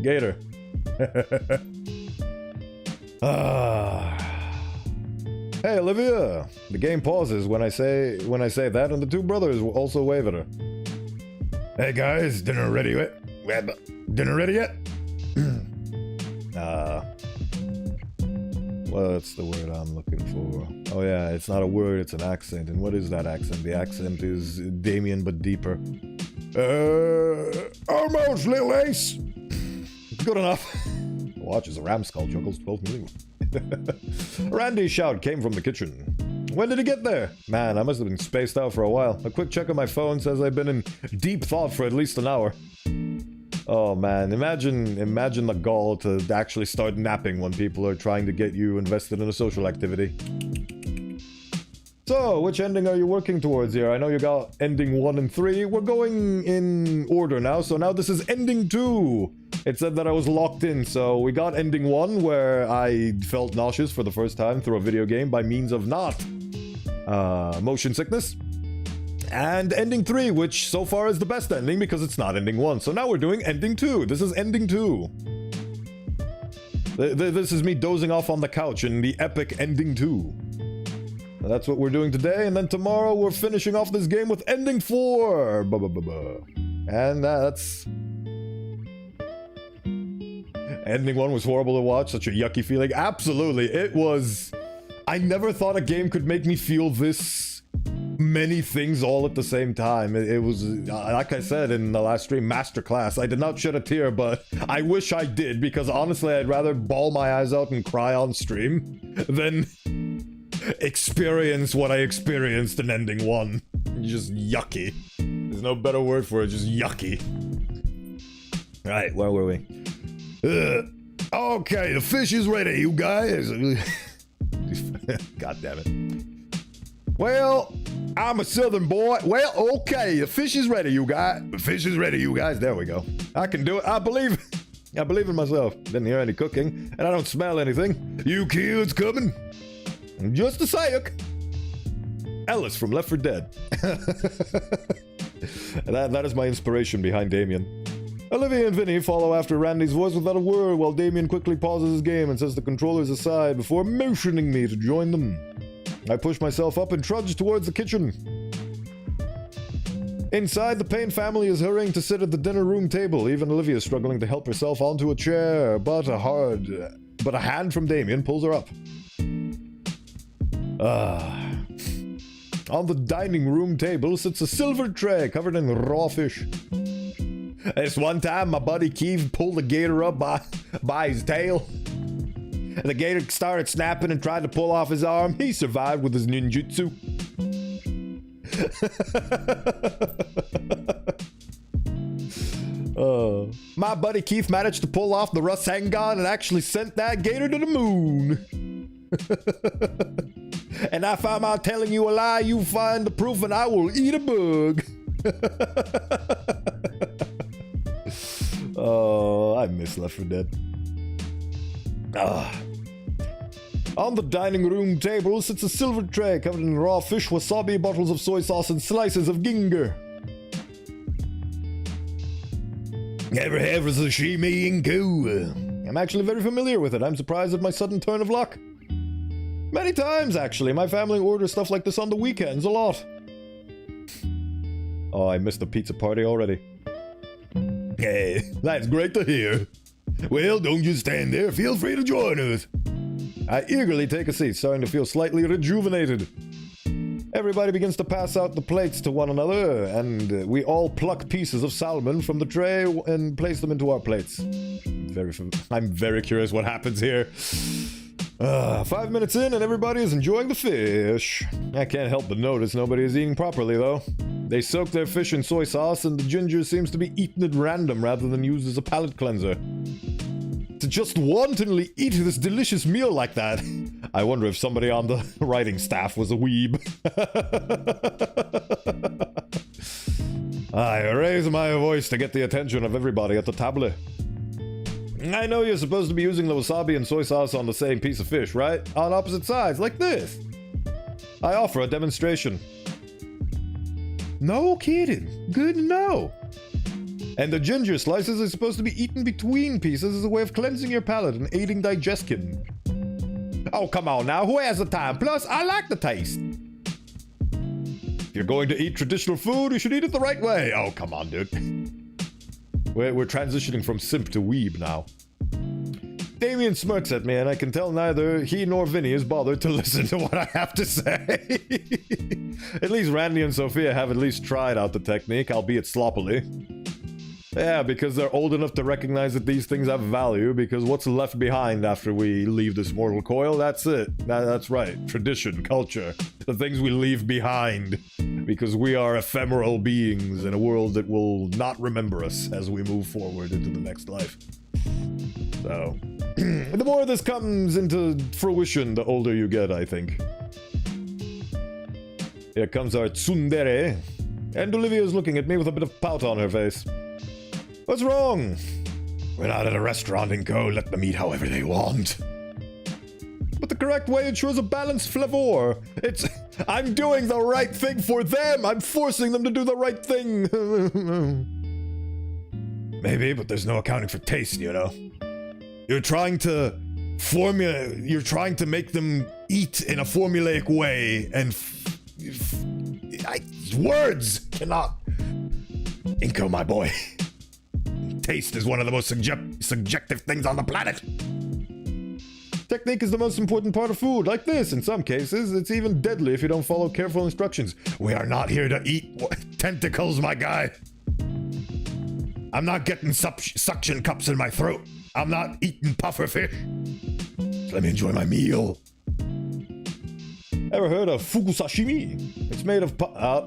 Gator. Hey, Olivia! The game pauses when I say that, and the two brothers will also wave at her. Hey guys, dinner ready yet? Dinner ready yet? What's the word I'm looking for? Oh yeah, it's not a word, it's an accent. And what is that accent? The accent is Damien but deeper. Almost, little ace! Good enough. Watches a ram skull juggles 12 million. Randy's shout came from the kitchen. When did he get there? Man, I must have been spaced out for a while. A quick check on my phone says I've been in deep thought for at least an hour. Oh man, imagine the gall to actually start napping when people are trying to get you invested in a social activity. So, which ending are you working towards here? I know you got ending 1 and 3. We're going in order now, so now this is ending 2. It said that I was locked in, so we got ending 1, where I felt nauseous for the first time through a video game by means of not motion sickness. And ending 3, which so far is the best ending because it's not ending 1. So now we're doing ending 2. This is ending 2. This is me dozing off on the couch in the epic ending 2. That's what we're doing today, and then tomorrow we're finishing off this game with ending 4. And that's... Ending 1 was horrible to watch, such a yucky feeling. Absolutely, it was... I never thought a game could make me feel this many things all at the same time. It was, like I said in the last stream, masterclass. I did not shed a tear, but I wish I did, because honestly, I'd rather bawl my eyes out and cry on stream than experience what I experienced in ending 1. Just yucky. There's no better word for it, just yucky. Alright, where were we? Okay, the fish is ready, you guys. God damn it. Well, I'm a southern boy. Well, okay, the fish is ready, you guys. The fish is ready, you guys. There we go. I can do it. I believe in myself. Didn't hear any cooking, and I don't smell anything. You kids coming? Just a sec. Ellis from Left 4 Dead. that is my inspiration behind Damien. Olivia and Vinny follow after Randy's voice without a word, while Damien quickly pauses his game and sets the controllers aside before motioning me to join them. I push myself up and trudge towards the kitchen. Inside, the Payne family is hurrying to sit at the dinner room table. Even Olivia is struggling to help herself onto a chair, but a hand from Damien pulls her up. On the dining room table sits a silver tray covered in raw fish. This one time, my buddy Keith pulled the gator up by his tail. The gator started snapping and tried to pull off his arm. He survived with his ninjutsu. My buddy Keith managed to pull off the Rasengan and actually sent that gator to the moon. And if I'm out telling you a lie, you find the proof and I will eat a bug. Oh, I miss Left 4 Dead. On the dining room table sits a silver tray covered in raw fish, wasabi, bottles of soy sauce, and slices of ginger. Ever have a sashimi inku? I'm actually very familiar with it. I'm surprised at my sudden turn of luck. Many times, actually. My family orders stuff like this on the weekends a lot. Oh, I missed the pizza party already. Hey, that's great to hear. Well, don't just stand there. Feel free to join us. I eagerly take a seat, starting to feel slightly rejuvenated. Everybody begins to pass out the plates to one another, and we all pluck pieces of salmon from the tray and place them into our plates. I'm very curious what happens here. 5 minutes in, and everybody is enjoying the fish. I can't help but notice nobody is eating properly, though. They soak their fish in soy sauce, and the ginger seems to be eaten at random rather than used as a palate cleanser. To just wantonly eat this delicious meal like that. I wonder if somebody on the writing staff was a weeb. I raise my voice to get the attention of everybody at the table. I know you're supposed to be using the wasabi and soy sauce on the same piece of fish, right? On opposite sides, like this. I offer a demonstration. No kidding. Good to know. And the ginger slices are supposed to be eaten between pieces as a way of cleansing your palate and aiding digestion. Oh, come on now. Who has the time? Plus, I like the taste. If you're going to eat traditional food, you should eat it the right way. Oh, come on, dude. We're transitioning from simp to weeb now. Damien smirks at me, and I can tell neither he nor Vinny is bothered to listen to what I have to say. At least Randy and Sophia have at least tried out the technique, albeit sloppily. Yeah, because they're old enough to recognize that these things have value, because what's left behind after we leave this mortal coil, that's it. That's right. Tradition, culture, the things we leave behind. Because we are ephemeral beings in a world that will not remember us as we move forward into the next life. So, the more this comes into fruition, the older you get, I think. Here comes our tsundere. And Olivia's looking at me with a bit of pout on her face. What's wrong? We're not at a restaurant and go let them eat however they want. But the correct way ensures a balanced flavor. I'm doing the right thing for them. I'm forcing them to do the right thing. Maybe, but there's no accounting for taste, you know. You're trying to make them eat in a formulaic way, and words cannot. Inko, my boy. Taste is one of the most subjective things on the planet. Technique is the most important part of food, like this. In some cases, it's even deadly if you don't follow careful instructions. We are not here to eat tentacles, my guy. I'm not getting suction cups in my throat. I'm not eating puffer fish. So let me enjoy my meal. Ever heard of fugu sashimi? It's made of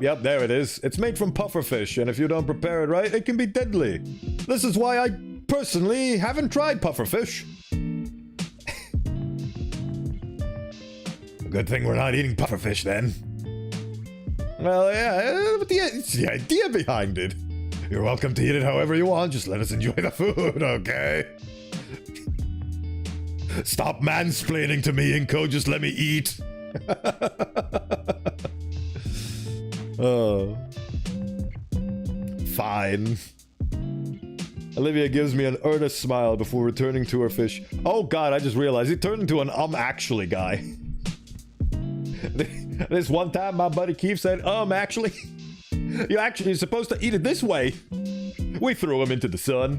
yep, there it is. It's made from puffer fish, and if you don't prepare it right, it can be deadly. This is why I personally haven't tried puffer fish. Good thing we're not eating puffer fish then. Well, yeah, but it's the idea behind it. You're welcome to eat it however you want, just let us enjoy the food, okay? Stop mansplaining to me, Inko, just let me eat. Oh. Fine. Olivia gives me an earnest smile before returning to her fish. Oh god, I just realized he turned into an actually guy. This one time my buddy Keith said, actually, you're actually supposed to eat it this way. We threw him into the sun.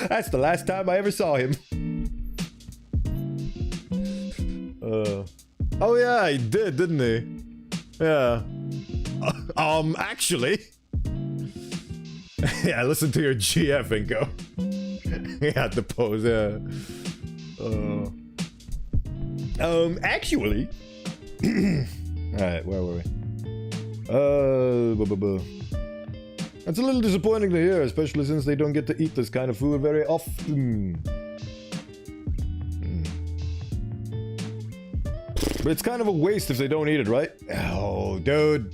That's the last time I ever saw him. Oh yeah, he did, didn't he? Yeah. Actually. Yeah, listen to your GF, Inko. He had the pose, yeah. Actually. Alright, where were we? It's a little disappointing to hear, especially since they don't get to eat this kind of food very often. But it's kind of a waste if they don't eat it, right? Oh, dude.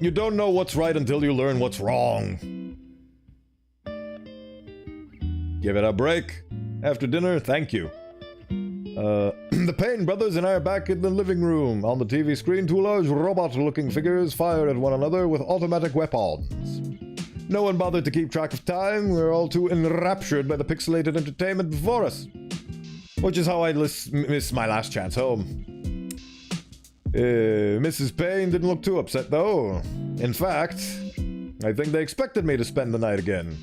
You don't know what's right until you learn what's wrong. Give it a break. After dinner, thank you. The Payne brothers and I are back in the living room. On the TV screen, two large robot-looking figures fire at one another with automatic weapons. No one bothered to keep track of time. We're all too enraptured by the pixelated entertainment before us. Which is how I miss my last chance home. Mrs. Payne didn't look too upset, though. In fact, I think they expected me to spend the night again.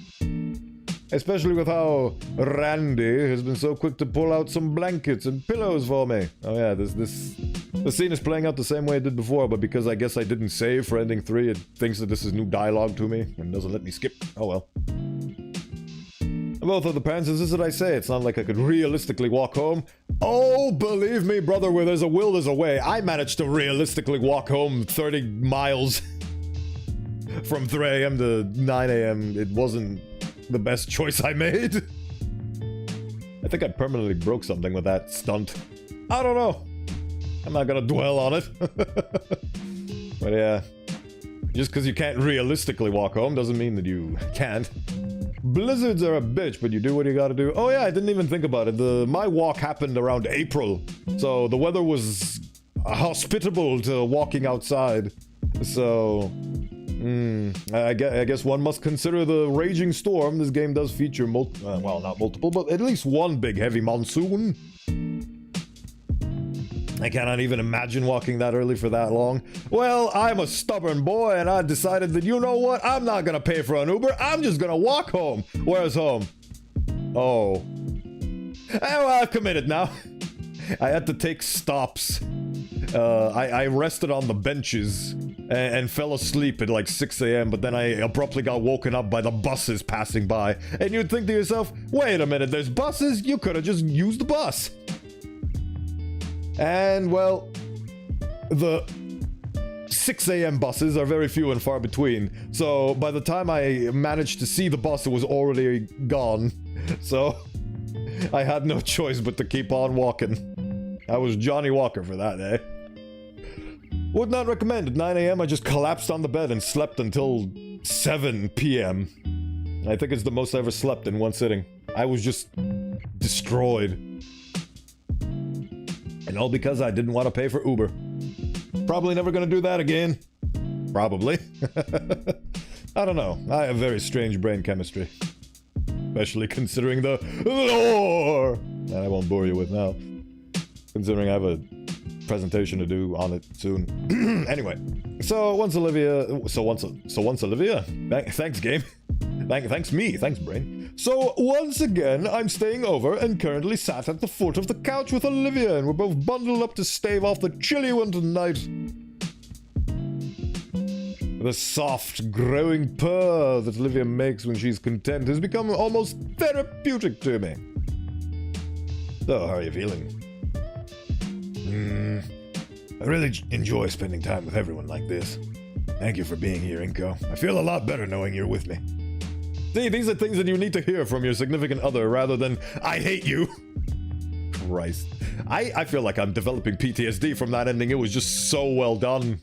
Especially with how Randy has been so quick to pull out some blankets and pillows for me. Oh yeah, the scene is playing out the same way it did before, but because I guess I didn't save for ending 3, it thinks that this is new dialogue to me and doesn't let me skip. Oh well. Both of the parents insisted I say it's not like I could realistically walk home. Oh, believe me, brother, where there's a will, there's a way. I managed to realistically walk home 30 miles from 3 a.m. to 9 a.m. It wasn't the best choice I made. I think I permanently broke something with that stunt. I don't know. I'm not gonna dwell on it. But yeah, just because you can't realistically walk home doesn't mean that you can't. Blizzards are a bitch, but you do what you gotta do. Oh yeah, I didn't even think about it. My walk happened around April, so the weather was hospitable to walking outside. So, I guess one must consider the raging storm. This game does feature well, not multiple, but at least one big heavy monsoon. I cannot even imagine walking that early for that long. Well, I'm a stubborn boy, and I decided that, you know what? I'm not gonna pay for an Uber. I'm just gonna walk home. Where's home? Oh. Well, I've committed now. I had to take stops. I rested on the benches and fell asleep at like 6 a.m., but then I abruptly got woken up by the buses passing by. And you'd think to yourself, wait a minute, there's buses? You could have just used the bus. And, well, the 6 a.m. buses are very few and far between. So by the time I managed to see the bus, it was already gone. So I had no choice but to keep on walking. I was Johnny Walker for that day. Would not recommend. At 9 a.m. I just collapsed on the bed and slept until 7 p.m. I think it's the most I ever slept in one sitting. I was just destroyed. And all because I didn't want to pay for Uber. Probably never gonna do that again. Probably. I don't know. I have very strange brain chemistry. Especially considering the lore that I won't bore you with now. Considering I have a presentation to do on it soon. Anyway. Once Olivia... Thanks, game. Thanks me. Thanks, brain. So, once again, I'm staying over and currently sat at the foot of the couch with Olivia, and we're both bundled up to stave off the chilly winter night. The soft, growing purr that Olivia makes when she's content has become almost therapeutic to me. So, how are you feeling? I really enjoy spending time with everyone like this. Thank you for being here, Inko. I feel a lot better knowing you're with me. See, these are things that you need to hear from your significant other rather than, I hate you. Christ. I feel like I'm developing PTSD from that ending. It was just so well done.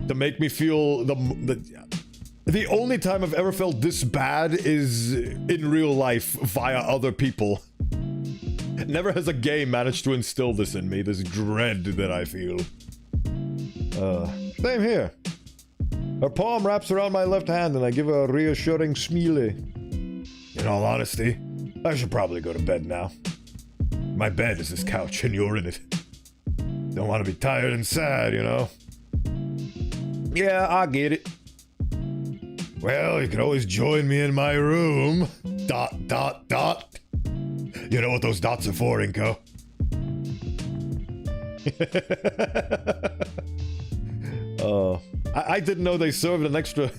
To make me feel the only time I've ever felt this bad is in real life via other people. Never has a game managed to instill this in me, this dread that I feel. Same here. Her palm wraps around my left hand and I give her a reassuring smile. In all honesty, I should probably go to bed now. My bed is this couch and you're in it. Don't want to be tired and sad, you know? Yeah, I get it. Well, you can always join me in my room. ... You know what those dots are for, Inko? I didn't know they served an extra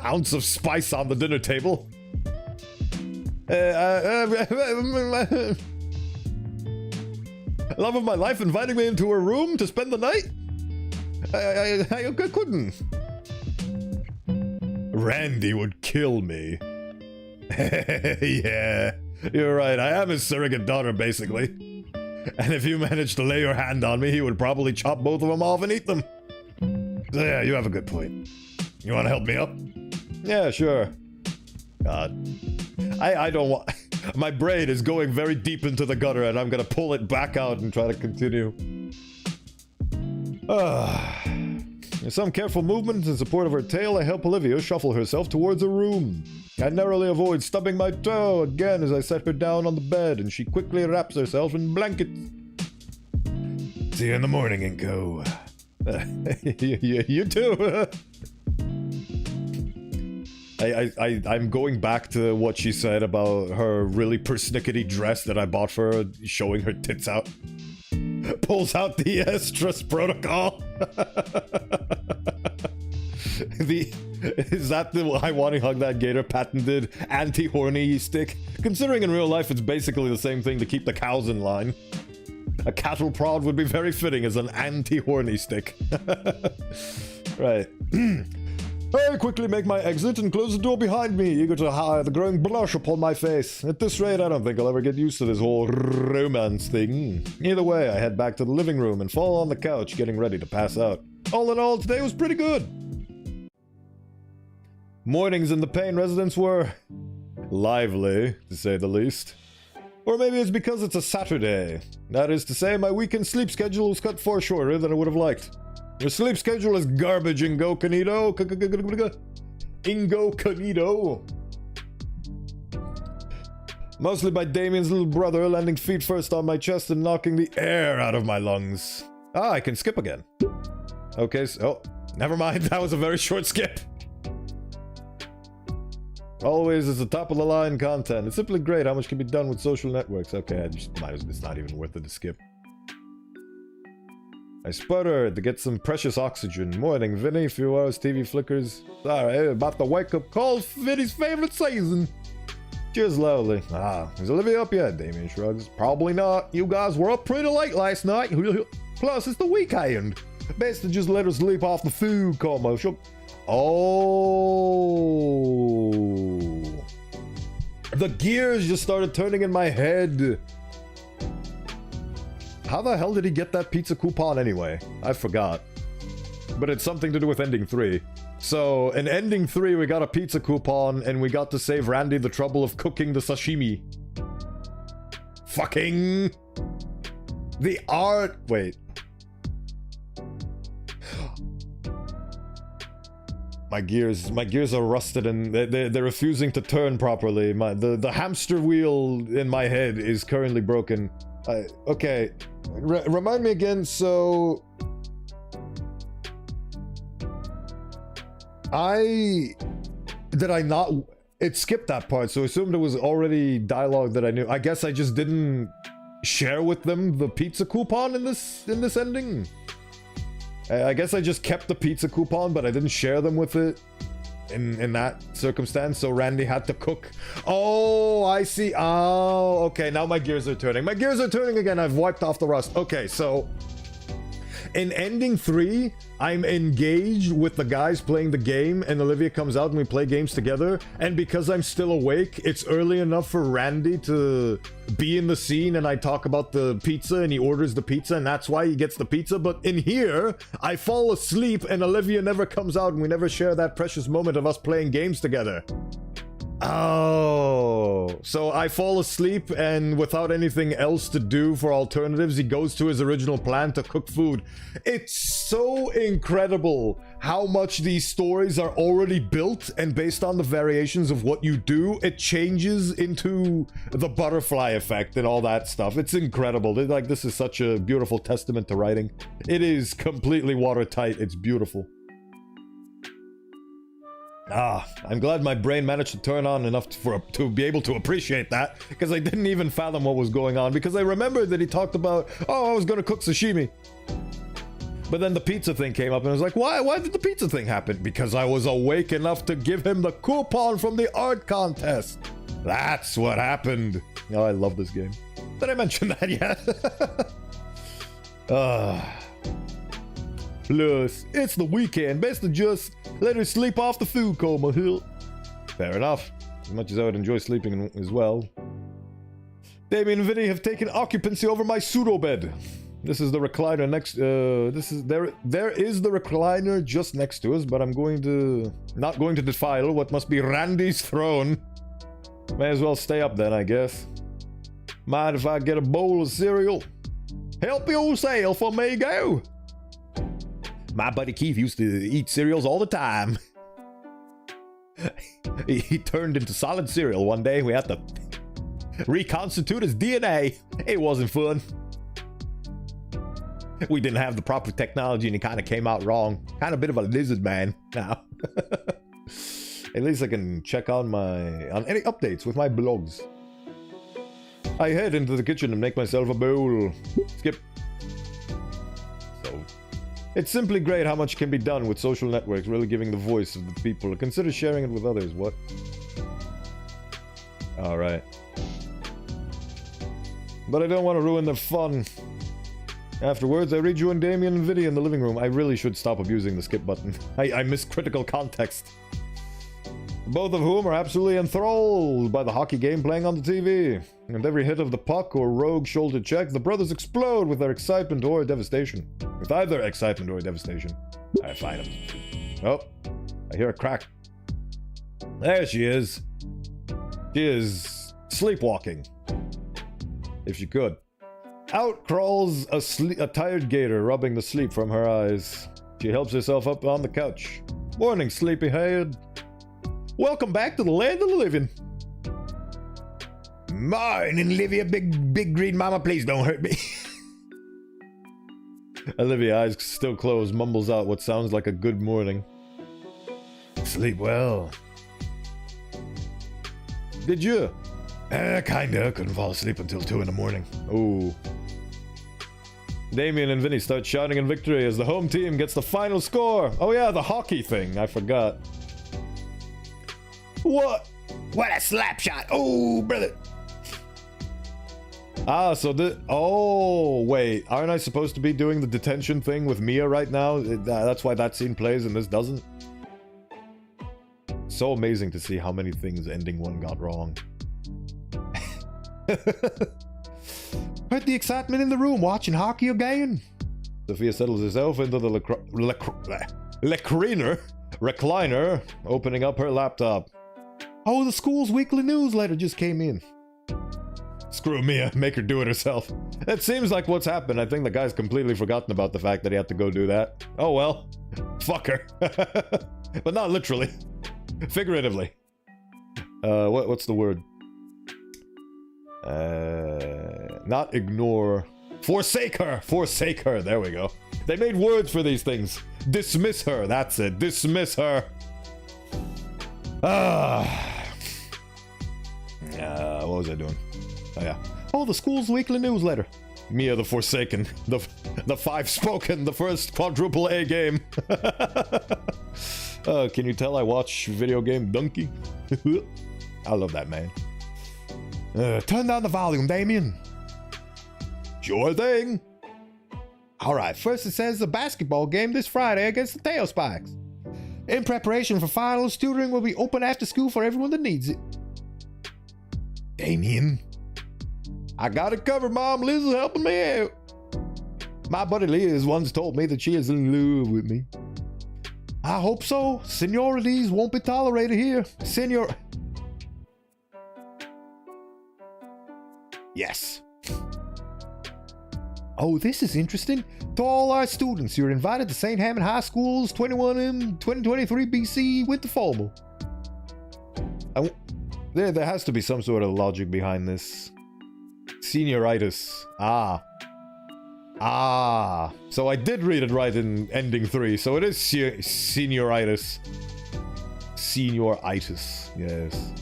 ounce of spice on the dinner table. Love of my life inviting me into her room to spend the night? I couldn't. Randy would kill me. Yeah, you're right. I am his surrogate daughter, basically. And if you managed to lay your hand on me, he would probably chop both of them off and eat them. So yeah, you have a good point. You want to help me up? Yeah, sure. God. I don't want... My brain is going very deep into the gutter, and I'm gonna pull it back out and try to continue. Some careful movements in support of her tail, I help Olivia shuffle herself towards a room. I narrowly avoid stubbing my toe again as I set her down on the bed, and she quickly wraps herself in blankets. See you in the morning, Inko. You too. I'm going back to what she said about her really persnickety dress that I bought for her, showing her tits out. Pulls out the Stress Protocol. Is that the I Want to Hug That Gator patented anti-horny stick? Considering in real life it's basically the same thing to keep the cows in line. A cattle prod would be very fitting as an anti-horny stick. Right. I quickly make my exit and close the door behind me, eager to hide the growing blush upon my face. At this rate, I don't think I'll ever get used to this whole romance thing. Either way, I head back to the living room and fall on the couch, getting ready to pass out. All in all, today was pretty good. Mornings in the Payne residence were lively, to say the least. Or maybe it's because it's a Saturday. That is to say, my weekend sleep schedule was cut far shorter than I would have liked. Your sleep schedule is garbage, Ingo Canito. Ingo Canito. Mostly by Damien's little brother, landing feet first on my chest and knocking the air out of my lungs. Ah, I can skip again. Okay, so... Oh, never mind. That was a very short skip. Always is the top-of-the-line content. It's simply great how much can be done with social networks. Okay, I just might as well, it's not even worth it to skip. I sputtered to get some precious oxygen. Morning, Vinny. Few hours TV flickers. Sorry, about the wake-up call. Vinny's favorite season. Cheers loudly. Ah, is Olivia up yet? Damien shrugs. Probably not. You guys were up pretty late last night. Plus, it's the weekend. Best to just let her sleep off the food coma. Oh. The gears just started turning in my head. How the hell did he get that pizza coupon anyway? I forgot. But it's something to do with ending 3. So, in ending 3, we got a pizza coupon, and we got to save Randy the trouble of cooking the sashimi. Fucking... The art... Wait. My gears are rusted and they're refusing to turn properly. The hamster wheel in my head is currently broken. Okay, remind me again, so... Did I not... It skipped that part, so I assumed it was already dialogue that I knew. I guess I just didn't share with them the pizza coupon in this ending? I guess I just kept the pizza coupon, but I didn't share them with it in that circumstance, so Randy had to cook. Oh, I see. Oh, okay, now my gears are turning. My gears are turning again. I've wiped off the rust. Okay, so in ending 3, I'm engaged with the guys playing the game, and Olivia comes out and we play games together, and because I'm still awake, it's early enough for Randy to be in the scene, and I talk about the pizza, and he orders the pizza, and that's why he gets the pizza. But in here, I fall asleep, and Olivia never comes out, and we never share that precious moment of us playing games together. Oh, so I fall asleep, and without anything else to do for alternatives, he goes to his original plan to cook food. It's so incredible how much these stories are already built, and based on the variations of what you do, it changes into the butterfly effect and all that stuff. It's incredible. Like, this is such a beautiful testament to writing. It is completely watertight. It's beautiful. Ah, I'm glad my brain managed to turn on enough to be able to appreciate that, because I didn't even fathom what was going on, because I remembered that he talked about, oh, I was going to cook sashimi. But then the pizza thing came up, and I was like, why did the pizza thing happen? Because I was awake enough to give him the coupon from the art contest. That's what happened. Oh, I love this game. Did I mention that yet? Plus, it's the weekend. Best to just let her sleep off the food coma. Fair enough. As much as I would enjoy sleeping as well. Damien and Vinny have taken occupancy over my pseudo bed. This is the recliner next. There is the recliner just next to us, but I'm not going to defile what must be Randy's throne. May as well stay up then, I guess. Mind if I get a bowl of cereal? Help yourself, amigo. My buddy Keith used to eat cereals all the time. He turned into solid cereal one day. We had to reconstitute his DNA. It wasn't fun. We didn't have the proper technology and he kind of came out wrong. Kind of a bit of a lizard man now. At least I can check on any updates with my blogs. I head into the kitchen and make myself a bowl. Skip. So, it's simply great how much can be done with social networks, really giving the voice of the people. Consider sharing it with others. What? Alright. But I don't want to ruin their fun. Afterwards, I rejoin Damien and Vinny in the living room. I really should stop abusing the skip button. I miss critical context. Both of whom are absolutely enthralled by the hockey game playing on the TV. And every hit of the puck or rogue shoulder check, the brothers explode with their excitement or devastation. With either excitement or devastation. I find him. Oh, I hear a crack. There she is. She is sleepwalking. If she could. Out crawls a tired gator, rubbing the sleep from her eyes. She helps herself up on the couch. Morning, sleepyhead. Welcome back to the land of the living. Morning, Olivia, big green mama, please don't hurt me. Olivia, eyes still closed, mumbles out what sounds like a good morning. Sleep well. Did you? Kinda. Couldn't fall asleep until 2 in the morning. Ooh. Damien and Vinny start shouting in victory as the home team gets the final score. Oh yeah, the hockey thing. I forgot. What? What a slap shot. Oh, brother. Ah, so oh, wait. Aren't I supposed to be doing the detention thing with Mia right now? That's why that scene plays and this doesn't? So amazing to see how many things ending 1 got wrong. Heard the excitement in the room watching hockey again. Sophia settles herself into the recliner, opening up her laptop. Oh, the school's weekly newsletter just came in. Screw Mia, make her do it herself. It seems like what's happened. I think the guy's completely forgotten about the fact that he had to go do that. Oh well, fuck her. But not literally, figuratively. What's the word? Not ignore. Forsake her! Forsake her! There we go. They made words for these things. Dismiss her, that's it. Dismiss her. What was I doing? Oh yeah. Oh, the school's weekly newsletter. Mia the Forsaken. The 5 spoken. The first quadruple A game. Can you tell I watch video game donkey? I love that man. Turn down the volume, Damien. Sure thing. Alright, first it says a basketball game this Friday against the Tailspikes. In preparation for finals, tutoring will be open after school for everyone that needs it. Damien. I got it covered, Mom. Liz is helping me out. My buddy Liz once told me that she is in love with me. I hope so. Seniorities won't be tolerated here. Yes. Oh, this is interesting. To all our students, you're invited to St. Hammond High School's 2023 BC Winter Formal. There has to be some sort of logic behind this. Senioritis. So I did read it right in ending 3. So it is senioritis. Senioritis. Yes.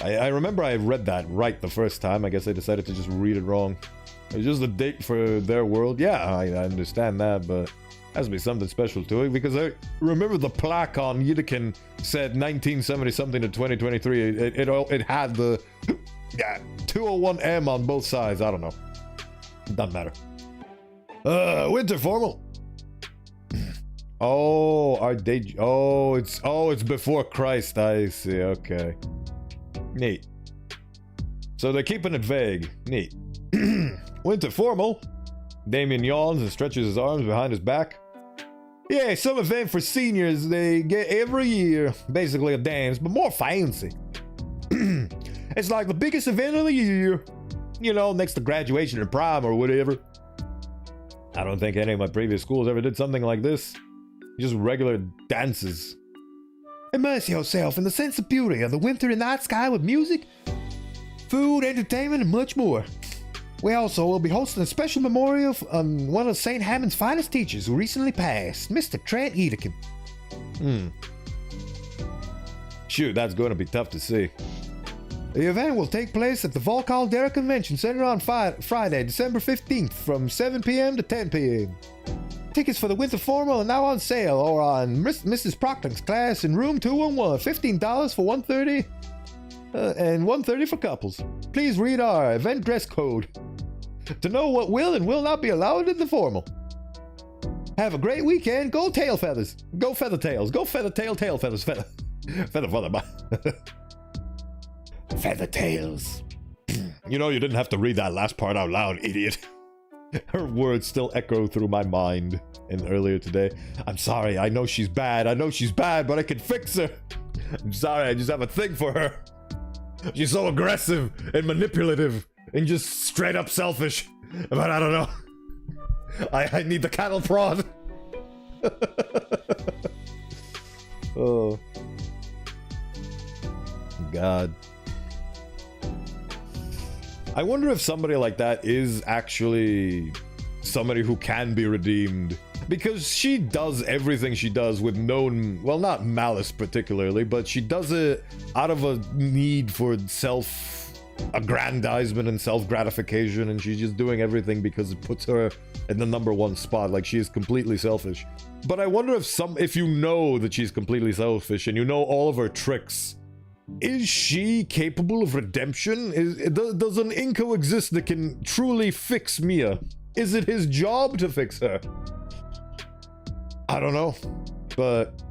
I remember I read that right the first time. I guess I decided to just read it wrong. It's just the date for their world. Yeah, I understand that, but has to be something special to it, because I remember the plaque on Yidikin said 1970 something to 2023. It had the 201M on both sides. I don't know. Doesn't matter. Winter formal. Oh, our day. Oh, it's before Christ. I see. Okay. Neat. So they're keeping it vague. Neat. Winter formal. Damien yawns and stretches his arms behind his back. Yeah, some event for seniors they get every year. Basically a dance, but more fancy. It's like the biggest event of the year. You know, next to graduation and prom or whatever. I don't think any of my previous schools ever did something like this. Just regular dances. Immerse yourself in the sense of beauty of the wintry night sky with music, food, entertainment, and much more. We also will be hosting a special memorial on one of St. Hammond's finest teachers who recently passed, Mr. Trent Edekin. Shoot, that's going to be tough to see. The event will take place at the Vol Caldera Convention Center on Friday, December 15th from 7 p.m. to 10 p.m. Tickets for the winter formal are now on sale or on Mrs. Proctor's class in room 211, $15 for 130 and 130 for couples. Please read our event dress code to know what will and will not be allowed in the formal. Have a great weekend. Go tail feathers. Go feather tails. Go feather tail feathers. Feather feather tails. You know, you didn't have to read that last part out loud, idiot. Her words still echo through my mind in earlier today. I'm sorry, I know she's bad, but I can fix her. I'm sorry, I just have a thing for her. She's so aggressive and manipulative and just straight up selfish. But I don't know. I need the cattle prod. Oh. God. I wonder if somebody like that is actually somebody who can be redeemed. Because she does everything she does with no, well, not malice particularly, but she does it out of a need for self-aggrandizement and self-gratification, and she's just doing everything because it puts her in the #1 spot. Like, she is completely selfish. But I wonder if you know that she's completely selfish and you know all of her tricks, is she capable of redemption? Does an Inko exist that can truly fix Mia? Is it his job to fix her? I don't know, but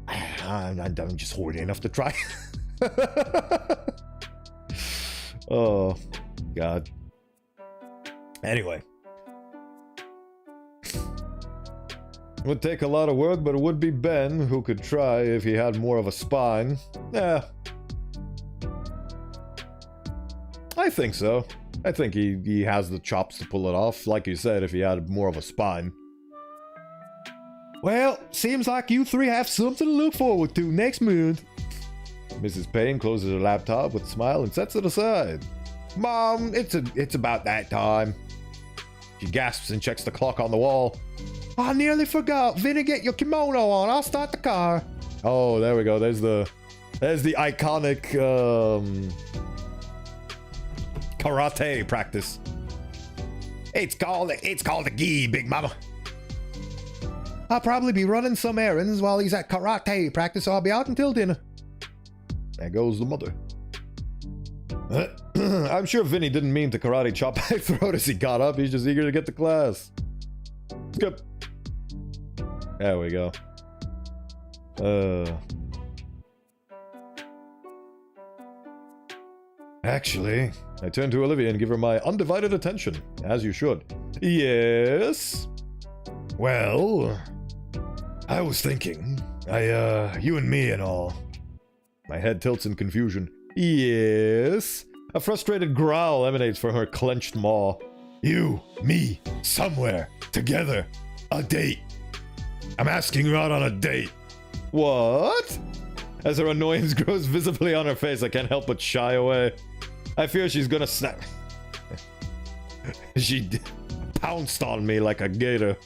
I'm just horny enough to try. Oh, God. Anyway. It would take a lot of work, but it would be Ben who could try if he had more of a spine. Yeah. I think so. I think he has the chops to pull it off, like you said, if he had more of a spine. Well, seems like you three have something to look forward to next month. Mrs. Payne closes her laptop with a smile and sets it aside. Mom, it's about that time. She gasps and checks the clock on the wall. I nearly forgot. Vinny, get your kimono on. I'll start the car. Oh, there we go. There's the iconic karate practice. It's called a gi, Big Mama. I'll probably be running some errands while he's at karate practice, so I'll be out until dinner. There goes the mother. I'm sure Vinny didn't mean to karate chop my throat as he got up. He's just eager to get to class. Good. There we go. Actually, I turn to Olivia and give her my undivided attention, as you should. Yes? Well, I was thinking, you and me and all. My head tilts in confusion. Yes? A frustrated growl emanates from her clenched maw. You, me, somewhere, together, a date. I'm asking you out on a date. What? As her annoyance grows visibly on her face, I can't help but shy away. I fear she's gonna snap. She pounced on me like a gator.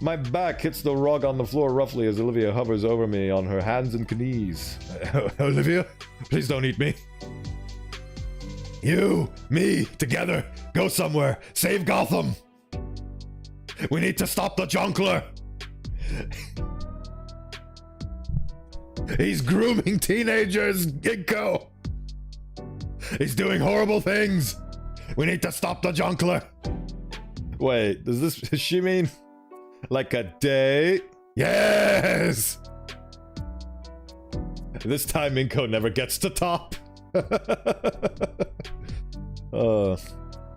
My back hits the rug on the floor roughly as Olivia hovers over me on her hands and knees. Olivia, please don't eat me. You, me, together, go somewhere, save Gotham. We need to stop the Junkler. He's grooming teenagers, Gigko. He's doing horrible things. We need to stop the Junkler. Wait, does she mean like a date? Yes! This time Inko never gets to top.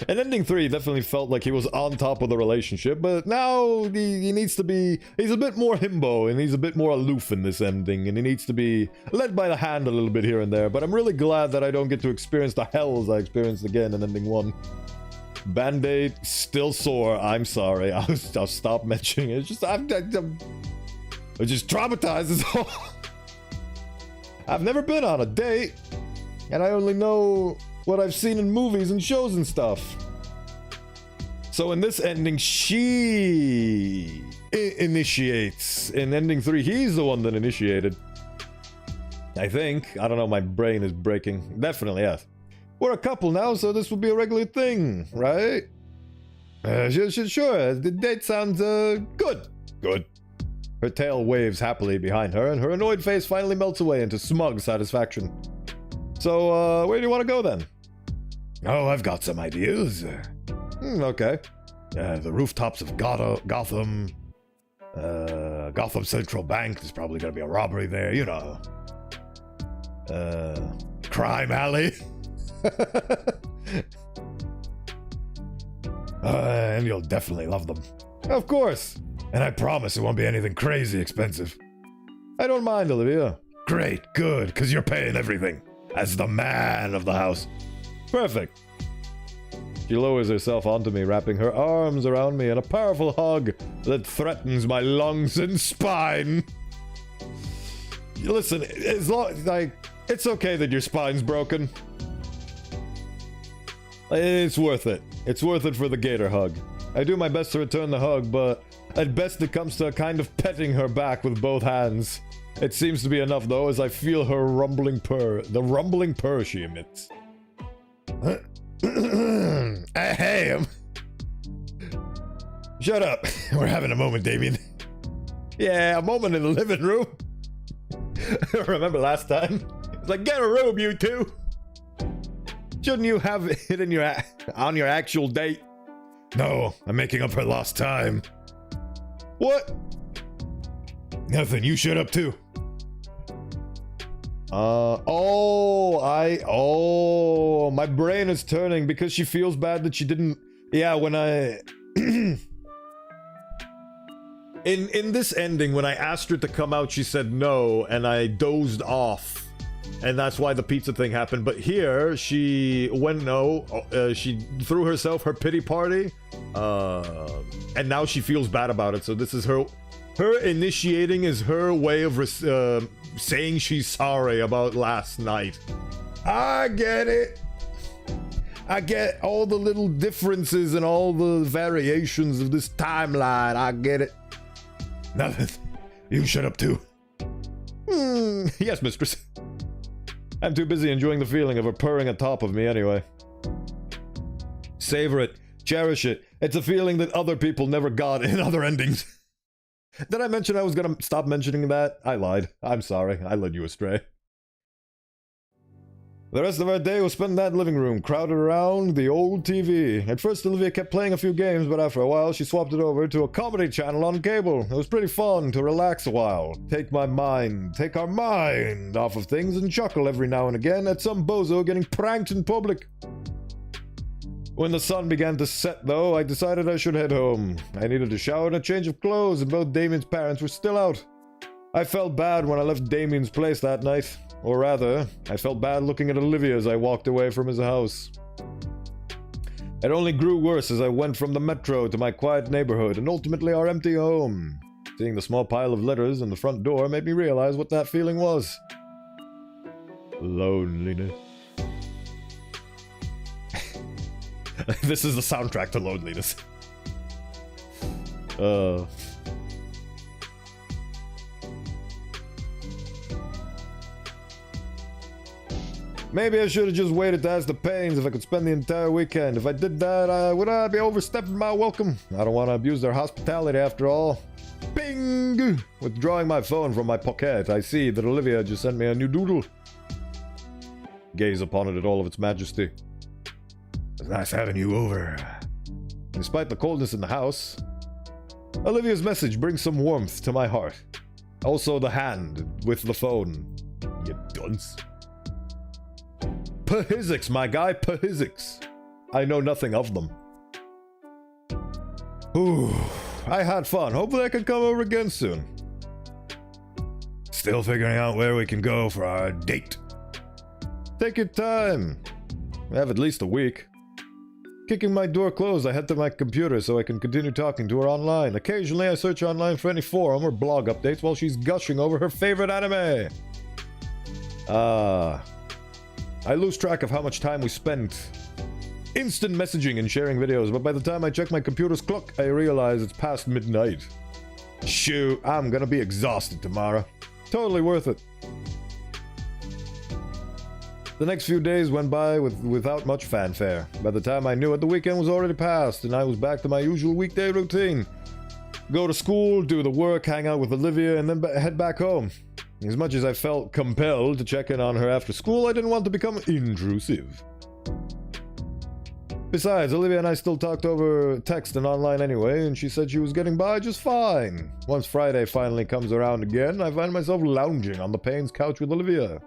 And ending 3 definitely felt like he was on top of the relationship, but now he needs to be... He's a bit more himbo, and he's a bit more aloof in this ending, and he needs to be led by the hand a little bit here and there, but I'm really glad that I don't get to experience the hells I experienced again in ending 1. Band-Aid, still sore, I'm sorry, I'll stop mentioning it, it's just, I'm just traumatized is all. I've never been on a date, and I only know what I've seen in movies and shows and stuff. So in this ending, she initiates. In ending 3, he's the one that initiated. I think. I don't know, my brain is breaking. Definitely, yes. We're a couple now, so this will be a regular thing, right? Sure. The date sounds, good. Good. Her tail waves happily behind her, and her annoyed face finally melts away into smug satisfaction. So, where do you want to go then? Oh, I've got some ideas. Okay. The rooftops of Gotham. Gotham Central Bank. There's probably going to be a robbery there, you know. Crime Alley. And you'll definitely love them. Of course. And I promise it won't be anything crazy expensive. I don't mind, Olivia. Great, good, because you're paying everything. As the man of the house. Perfect. She lowers herself onto me, wrapping her arms around me in a powerful hug that threatens my lungs and spine. Listen, as long like it's okay that your spine's broken. It's worth it. It's worth it for the Gator hug. I do my best to return the hug, but at best it comes to a kind of petting her back with both hands. It seems to be enough, though, as I feel her rumbling purr. The rumbling purr she emits. Hey, shut up. We're having a moment, Damien. Yeah, a moment in the living room. Remember last time? It's like, get a room, you two. Shouldn't you have it in your on your actual date? No, I'm making up for lost time. What? Nothing. You shut up too. My brain is turning because she feels bad that she didn't. Yeah, when I in this ending, when I asked her to come out, she said no, and I dozed off, and that's why the pizza thing happened. But here, she she threw herself her pity party, and now she feels bad about it. So this is her initiating is her way of saying she's sorry about last night. I get it. I get all the little differences and all the variations of this timeline. I get it. Nothing. You shut up too. Yes, mistress. I'm too busy enjoying the feeling of her purring atop of me anyway. Savor it. Cherish it. It's a feeling that other people never got in other endings. Did I mention I was gonna stop mentioning that? I lied. I'm sorry. I led you astray. The rest of our day was spent in that living room, crowded around the old TV. At first, Olivia kept playing a few games, but after a while, she swapped it over to a comedy channel on cable. It was pretty fun to relax a while, take our mind off of things, and chuckle every now and again at some bozo getting pranked in public. When the sun began to set, though, I decided I should head home. I needed a shower and a change of clothes, and both Damien's parents were still out. I felt bad when I left Damien's place that night. Or rather, I felt bad looking at Olivia as I walked away from his house. It only grew worse as I went from the metro to my quiet neighborhood and ultimately our empty home. Seeing the small pile of letters in the front door made me realize what that feeling was. Loneliness. This is the soundtrack to loneliness. Maybe I should have just waited to ask the Paynes if I could spend the entire weekend. If I did that, would I be overstepping my welcome? I don't want to abuse their hospitality after all. Bing! Withdrawing my phone from my pocket, I see that Olivia just sent me a new doodle. Gaze upon it in all of its majesty. It's nice having you over. Despite the coldness in the house, Olivia's message brings some warmth to my heart. Also the hand with the phone. You dunce. Physics, my guy, physics. I know nothing of them. Ooh, I had fun. Hopefully I can come over again soon. Still figuring out where we can go for our date. Take your time. We have at least a week. Kicking my door closed, I head to my computer so I can continue talking to her online. Occasionally, I search online for any forum or blog updates while she's gushing over her favorite anime. I lose track of how much time we spent instant messaging and sharing videos, but by the time I check my computer's clock, I realize it's past midnight. Shoot, I'm gonna be exhausted tomorrow. Totally worth it. The next few days went by without much fanfare. By the time I knew it, the weekend was already past, and I was back to my usual weekday routine. Go to school, do the work, hang out with Olivia, and then head back home. As much as I felt compelled to check in on her after school, I didn't want to become intrusive. Besides, Olivia and I still talked over text and online anyway, and she said she was getting by just fine. Once Friday finally comes around again, I find myself lounging on the Payne's couch with Olivia.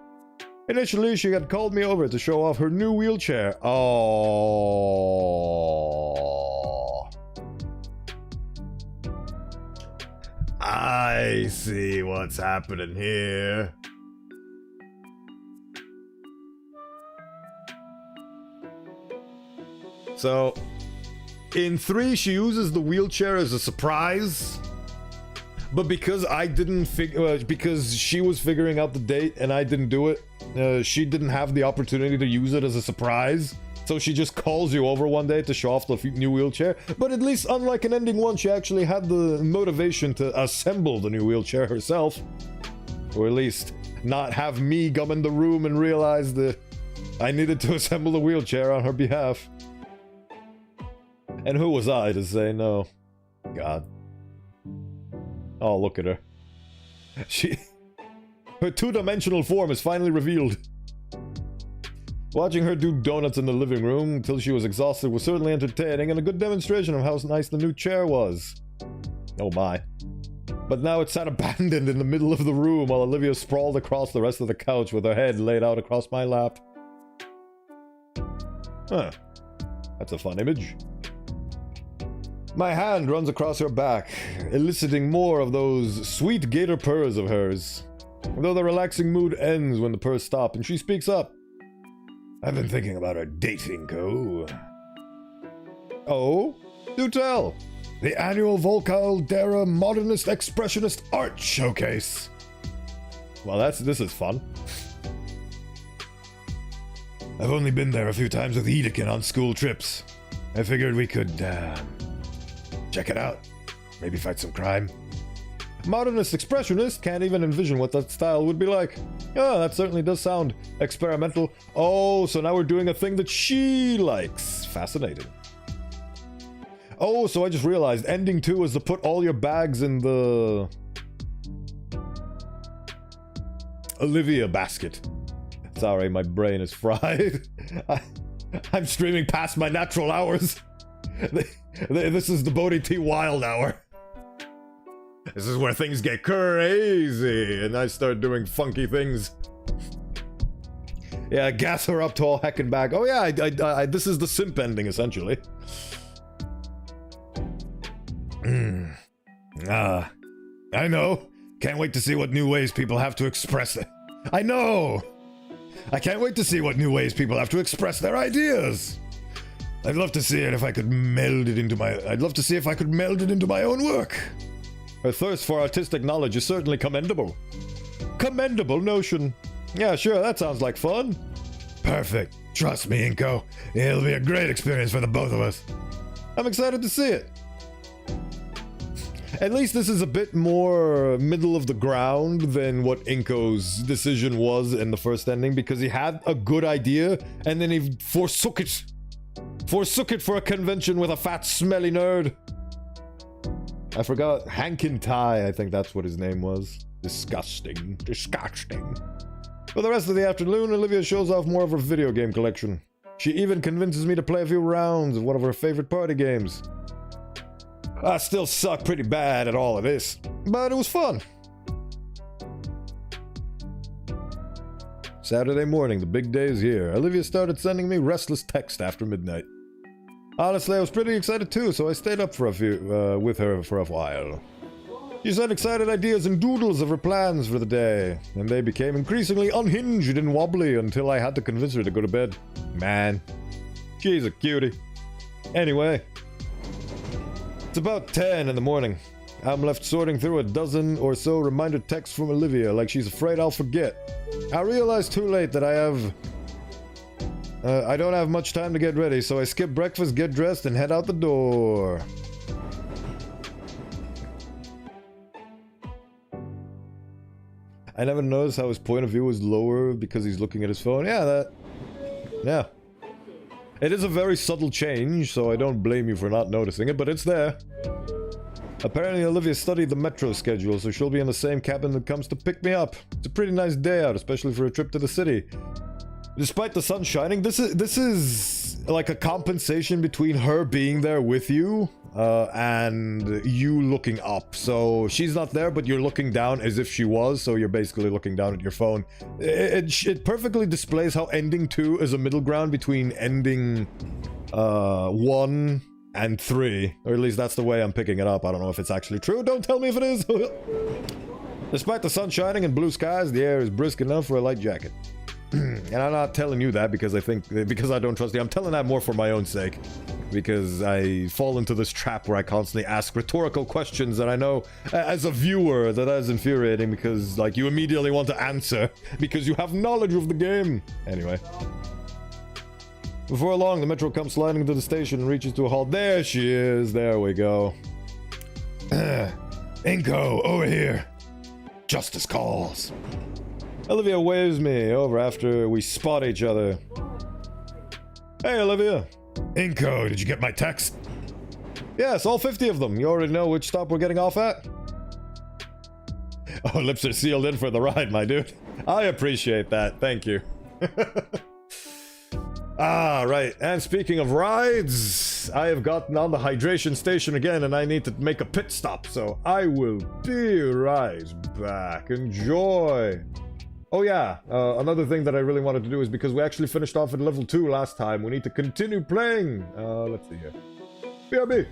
Initially, she had called me over to show off her new wheelchair. Oh, I see what's happening here. So, in 3, she uses the wheelchair as a surprise. But because I didn't because she was figuring out the date and I didn't do it, she didn't have the opportunity to use it as a surprise. So she just calls you over one day to show off the new wheelchair. But at least, unlike an ending 1, she actually had the motivation to assemble the new wheelchair herself. Or at least not have me come in the room and realize that I needed to assemble the wheelchair on her behalf. And who was I to say no? God. Oh, look at her. Her two-dimensional form is finally revealed. Watching her do donuts in the living room until she was exhausted was certainly entertaining and a good demonstration of how nice the new chair was. Oh my. But now it sat abandoned in the middle of the room while Olivia sprawled across the rest of the couch with her head laid out across my lap. Huh. That's a fun image. My hand runs across her back, eliciting more of those sweet gator purrs of hers. Though the relaxing mood ends when the purrs stop and she speaks up. I've been thinking about our dating, Co. Oh? Do tell. The annual Volcaldera Modernist Expressionist Art Showcase. Well, this is fun. I've only been there a few times with Edekin on school trips. I figured we could, check it out. Maybe fight some crime. Modernist Expressionist? Can't even envision what that style would be like. Oh, that certainly does sound experimental. Oh, so now we're doing a thing that she likes. Fascinating. Oh, so I just realized ending 2 is to put all your bags in the Olivia basket. Sorry, my brain is fried. I'm streaming past my natural hours. This is the Bodhi T Wild hour. This is where things get crazy, and I start doing funky things. Yeah, gas her up to all heck and back. Oh yeah, this is the simp ending, essentially. I know. Can't wait to see what new ways people have to express it. I know! I can't wait to see what new ways people have to express their ideas. I'd love to see it if I could meld it into my... I'd love to see if I could meld it into my own work. Her thirst for artistic knowledge is certainly commendable. Commendable notion. Yeah, sure, that sounds like fun. Perfect. Trust me, Inko. It'll be a great experience for the both of us. I'm excited to see it. At least this is a bit more middle of the ground than what Inko's decision was in the first ending, because he had a good idea and then he forsook it. Forsook it for a convention with a fat, smelly nerd. I forgot. Hankin Tai, I think that's what his name was. Disgusting. Disgusting. For the rest of the afternoon, Olivia shows off more of her video game collection. She even convinces me to play a few rounds of one of her favorite party games. I still suck pretty bad at all of this, but it was fun. Saturday morning, the big day is here. Olivia started sending me restless text after midnight. Honestly, I was pretty excited too, so I stayed up for with her for a while. She sent excited ideas and doodles of her plans for the day, and they became increasingly unhinged and wobbly until I had to convince her to go to bed. Man, she's a cutie. Anyway, it's about 10 in the morning. I'm left sorting through a dozen or so reminder texts from Olivia like she's afraid I'll forget. I realize too late that I don't have much time to get ready, so I skip breakfast, get dressed, and head out the door. I never noticed how his point of view was lower because he's looking at his phone. Yeah. It is a very subtle change, so I don't blame you for not noticing it, but it's there. Apparently Olivia studied the metro schedule, so she'll be in the same cabin that comes to pick me up. It's a pretty nice day out, especially for a trip to the city. Despite the sun shining, this is like a compensation between her being there with you and you looking up. So she's not there, but you're looking down as if she was, so you're basically looking down at your phone. It perfectly displays how ending 2 is a middle ground between ending 1 and 3, or at least that's the way I'm picking it up. I don't know if it's actually true. Don't tell me if it is. Despite the sun shining and blue skies, the air is brisk enough for a light jacket. And I'm not telling you that because I don't trust you. I'm telling that more for my own sake, because I fall into this trap where I constantly ask rhetorical questions that I know as a viewer that is infuriating, because like you immediately want to answer because you have knowledge of the game. Anyway. Before long, the metro comes sliding into the station and reaches to a halt. There she is. There we go. Inko, over here. Justice calls. Olivia waves me over after we spot each other. Hey, Olivia. Inko, did you get my text? Yes, all 50 of them. You already know which stop we're getting off at? Oh, lips are sealed in for the ride, my dude. I appreciate that. Thank you. Ah, right. And speaking of rides, I have gotten on the hydration station again and I need to make a pit stop, so I will be right back. Enjoy. Oh yeah, another thing that I really wanted to do is because we actually finished off at level 2 last time, we need to continue playing. Let's see here. BRB.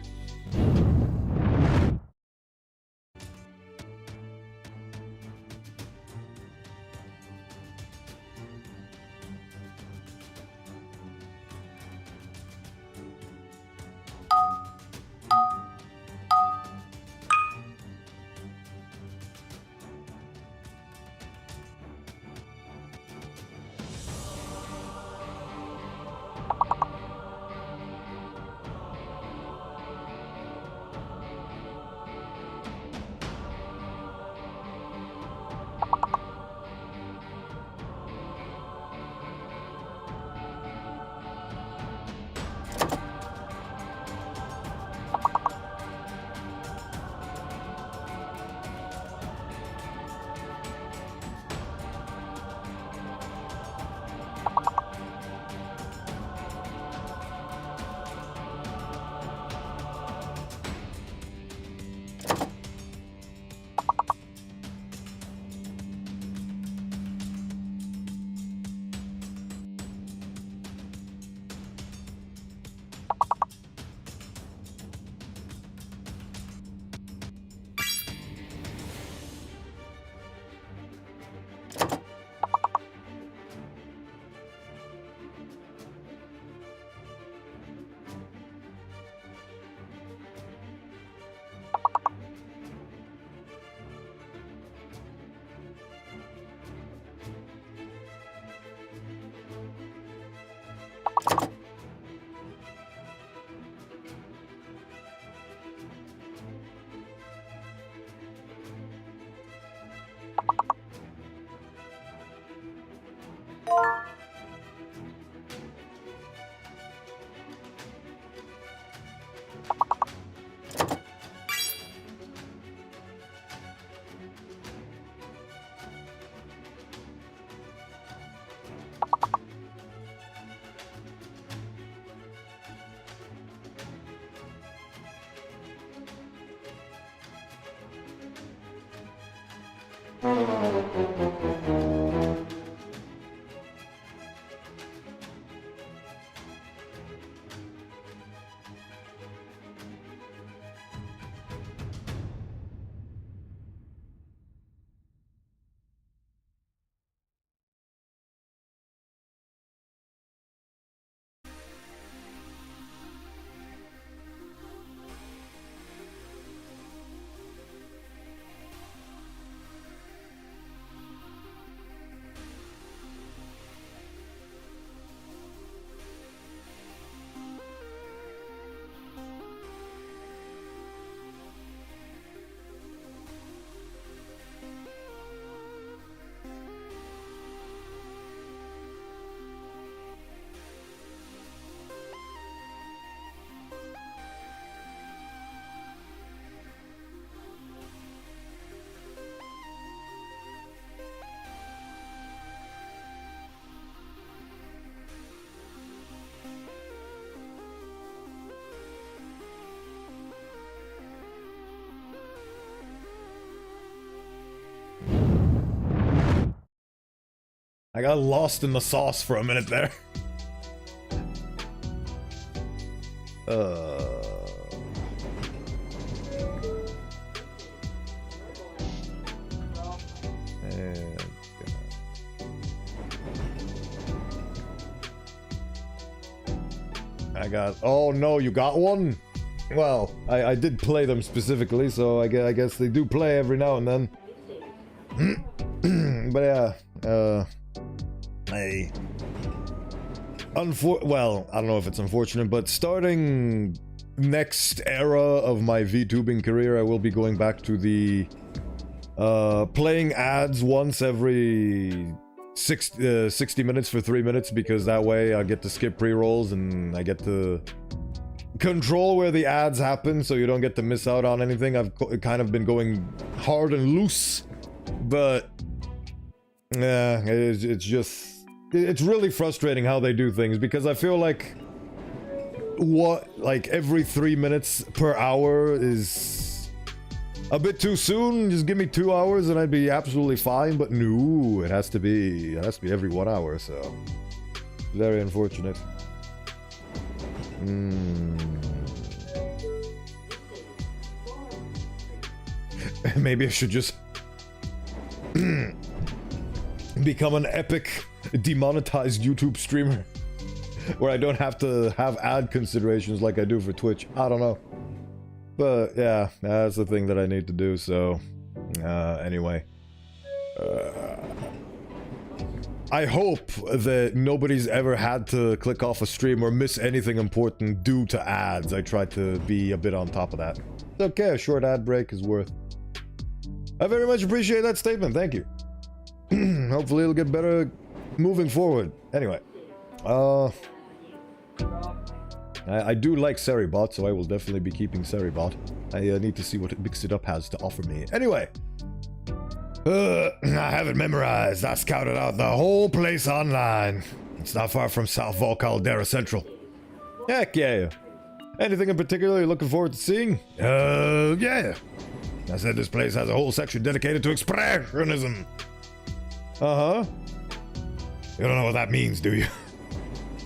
I got lost in the sauce for a minute there. And, I got... Oh no, you got one? Well, I did play them specifically, so I guess they do play every now and then. But yeah, well, I don't know if it's unfortunate, but starting next era of my VTubing career, I will be going back to the playing ads once every 60 minutes for 3 minutes, because that way I get to skip pre-rolls and I get to control where the ads happen, so you don't get to miss out on anything. I've kind of been going hard and loose, but yeah, it's really frustrating how they do things, because I feel like every 3 minutes per hour is a bit too soon. Just give me 2 hours and I'd be absolutely fine, but no, it has to be every 1 hour, so very unfortunate. Maybe I should just become an epic demonetized YouTube streamer where I don't have to have ad considerations like I do for Twitch. I don't know. But yeah, that's the thing that I need to do, so anyway. I hope that nobody's ever had to click off a stream or miss anything important due to ads. I try to be a bit on top of that. It's okay, a short ad break is worth. I very much appreciate that statement, thank you. Hopefully it'll get better moving forward. Anyway, I do like Seribot, so I will definitely be keeping Seribot. I need to see what Mix It Up has to offer me. Anyway, I have it memorized. I scouted out the whole place online. It's not far from South Vol Caldera Central. Heck yeah. Anything in particular you're looking forward to seeing? Yeah. I said this place has a whole section dedicated to expressionism. Uh-huh. You don't know what that means, do you?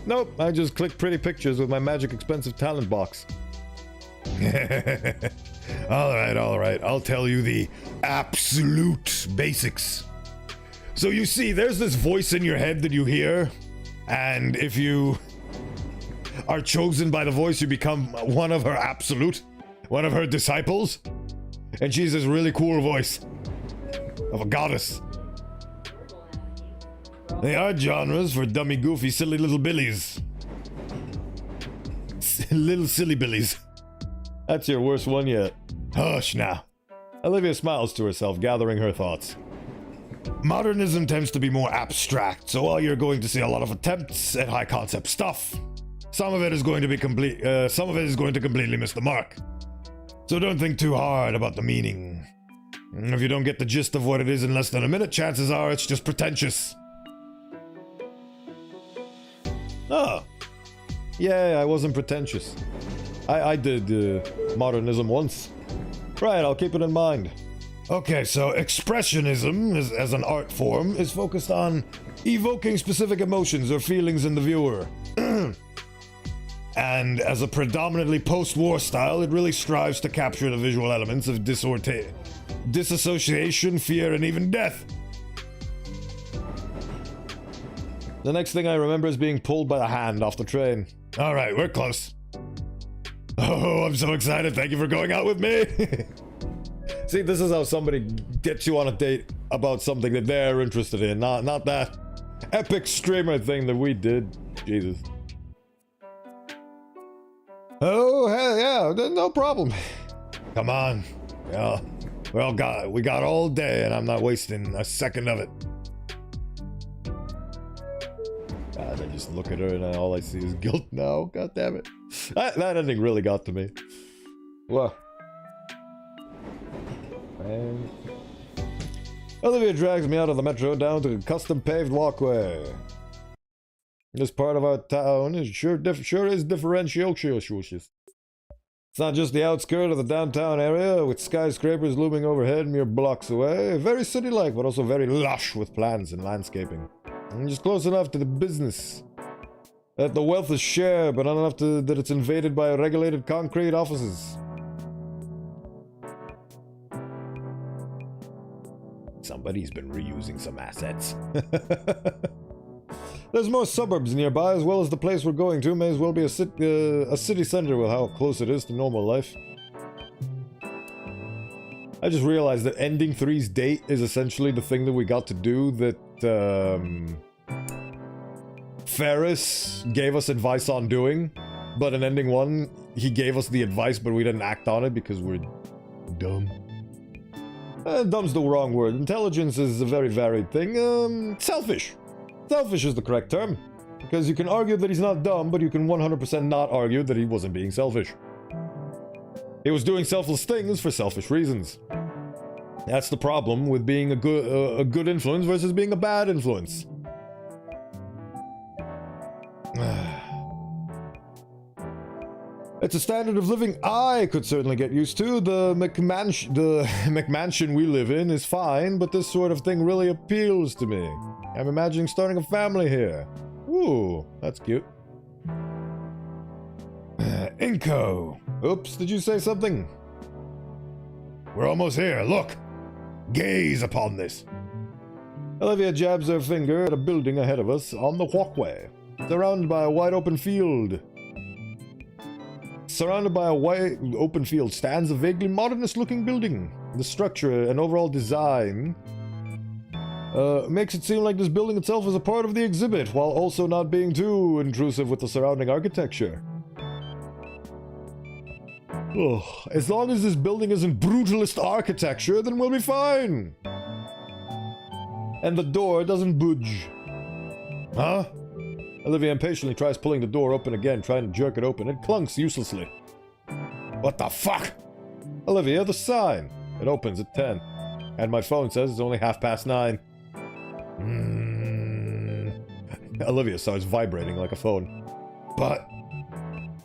Nope, I just click pretty pictures with my magic expensive talent box. Alright, I'll tell you the absolute basics. So you see, there's this voice in your head that you hear, and if you are chosen by the voice, you become one of her disciples. And she's this really cool voice of a goddess. They are genres for dummy, goofy, silly little billies. Little silly billies. That's your worst one yet. Hush now. Olivia smiles to herself, gathering her thoughts. Modernism tends to be more abstract, so while you're going to see a lot of attempts at high concept stuff, some of it is going to completely miss the mark. So don't think too hard about the meaning. If you don't get the gist of what it is in less than a minute, chances are it's just pretentious. Oh. Yeah, I wasn't pretentious. I did modernism once. Right, I'll keep it in mind. Okay, so expressionism, as an art form, is focused on evoking specific emotions or feelings in the viewer. And as a predominantly post-war style, it really strives to capture the visual elements of disassociation, fear, and even death. The next thing I remember is being pulled by a hand off the train. Alright, we're close. Oh, I'm so excited. Thank you for going out with me. See, this is how somebody gets you on a date about something that they're interested in, not that epic streamer thing that we did. Jesus. Oh, hell yeah, no problem. Come on. Yeah, we got all day and I'm not wasting a second of it. God, I just look at her and all I see is guilt now. God damn it. That ending really got to me. Well. And Olivia drags me out of the metro down to a custom paved walkway. This part of our town is sure is differential. It's not just the outskirt of the downtown area, with skyscrapers looming overhead mere blocks away. Very city-like, but also very lush with plants and landscaping. I'm just close enough to the business. That the wealth is shared, but not enough that it's invaded by regulated concrete offices. Somebody's been reusing some assets. There's more suburbs nearby, as well as the place we're going to. May as well be a city center with how close it is to normal life. I just realized that ending 3's date is essentially the thing that we got to do that, Ferris gave us advice on doing, but in ending 1, he gave us the advice, but we didn't act on it because we're dumb. Dumb's the wrong word. Intelligence is a very varied thing. Selfish. Selfish is the correct term. Because you can argue that he's not dumb, but you can 100% not argue that he wasn't being selfish. He was doing selfless things for selfish reasons. That's the problem with being a good influence versus being a bad influence. It's a standard of living I could certainly get used to. The McMansion we live in is fine, but this sort of thing really appeals to me. I'm imagining starting a family here. Ooh, that's cute. Inko. Oops, did you say something? We're almost here, look! Gaze upon this! Olivia jabs her finger at a building ahead of us on the walkway, surrounded by a wide open field. Surrounded by a wide open field stands a vaguely modernist-looking building. The structure and overall design makes it seem like this building itself is a part of the exhibit, while also not being too intrusive with the surrounding architecture. Ugh, as long as this building isn't brutalist architecture, then we'll be fine. And the door doesn't budge. Huh? Olivia impatiently tries pulling the door open again, trying to jerk it open. It clunks uselessly. What the fuck? Olivia, the sign. It opens at 10. And my phone says it's only 9:30. Olivia starts vibrating like a phone. But